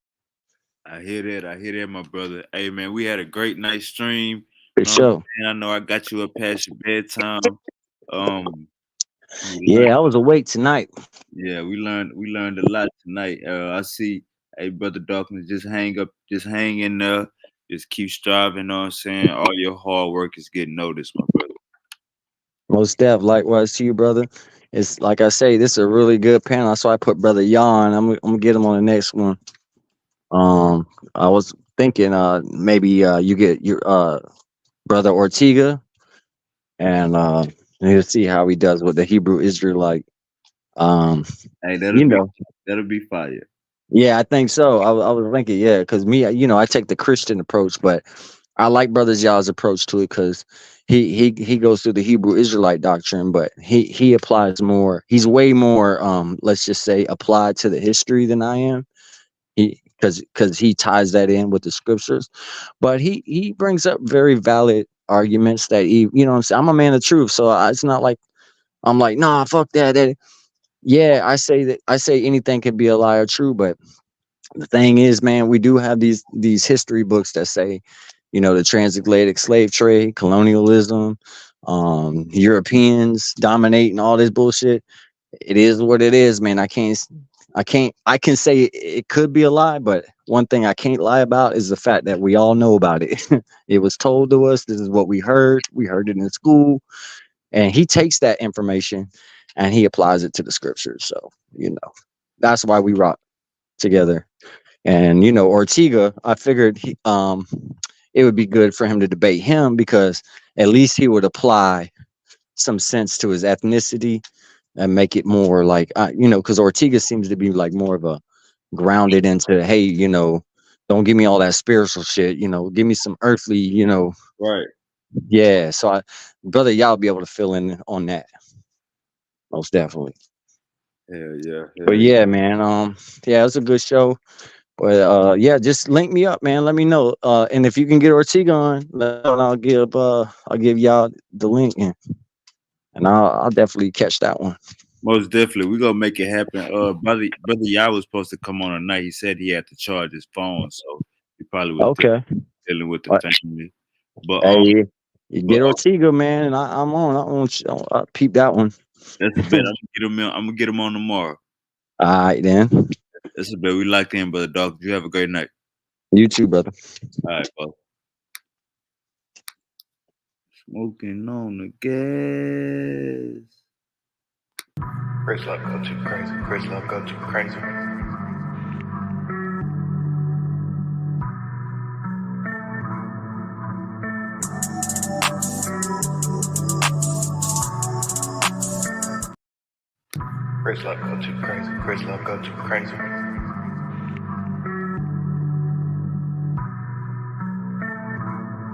I hear that, my brother. Hey, man, we had a great night stream. For sure. I know I got you up past your bedtime. Yeah, I was awake tonight. Yeah, we learned a lot tonight. I see, hey, brother Dawkins, just hang in there, just keep striving. Know what I'm saying? All your hard work is getting noticed, my brother. Most def, likewise to you, brother. It's like I say, this is a really good panel. That's why I put Brother Yon. I'm gonna get him on the next one. I was thinking maybe you get your brother Ortega, and you'll see how he does with the Hebrew Israelite. Hey, that'll be fire. Yeah, I think so. I was thinking, yeah, because me, I take the Christian approach, but I like Brother Yah's approach to it because he goes through the Hebrew Israelite doctrine, but he applies more. He's way more, let's just say, applied to the history than I am. Because he ties that in with the scriptures, but he brings up very valid arguments that what I'm saying. I'm a man of truth, so it's not like I'm like, nah, fuck that. Yeah, I say anything can be a lie or true, but the thing is, man, we do have these history books that say, the transatlantic slave trade, colonialism, Europeans dominating all this bullshit. It is what it is, man. I can say it could be a lie, but one thing I can't lie about is the fact that we all know about it. It was told to us. This is what we heard. We heard it in school, and he takes that information and he applies it to the scriptures. So, that's why we rock together. And, Ortega, I figured it would be good for him to debate him because at least he would apply some sense to his ethnicity and make it more like, because Ortega seems to be like more of a grounded into, hey, don't give me all that spiritual shit, give me some earthly, Right. Yeah. So brother, y'all be able to fill in on that. Most definitely. Hell yeah. But yeah, man. Yeah, it was a good show. But yeah, just link me up, man. Let me know. And if you can get Ortega on, I'll give y'all the link and I'll definitely catch that one. Most definitely, we're gonna make it happen. Brother Yah was supposed to come on tonight. He said he had to charge his phone, so he probably was dealing with the family. But hey, you get Ortega, man, and I'm on. I'll peep that one. That's a bet. I'm gonna get him on tomorrow. All right, then. That's a bet. We locked in, brother Doc. You have a great night. You too, brother. All right, bro. Smoking on the gas. Chris Love go too crazy. Chris Love go too crazy. Chris Love go too crazy. Chris Love go too crazy.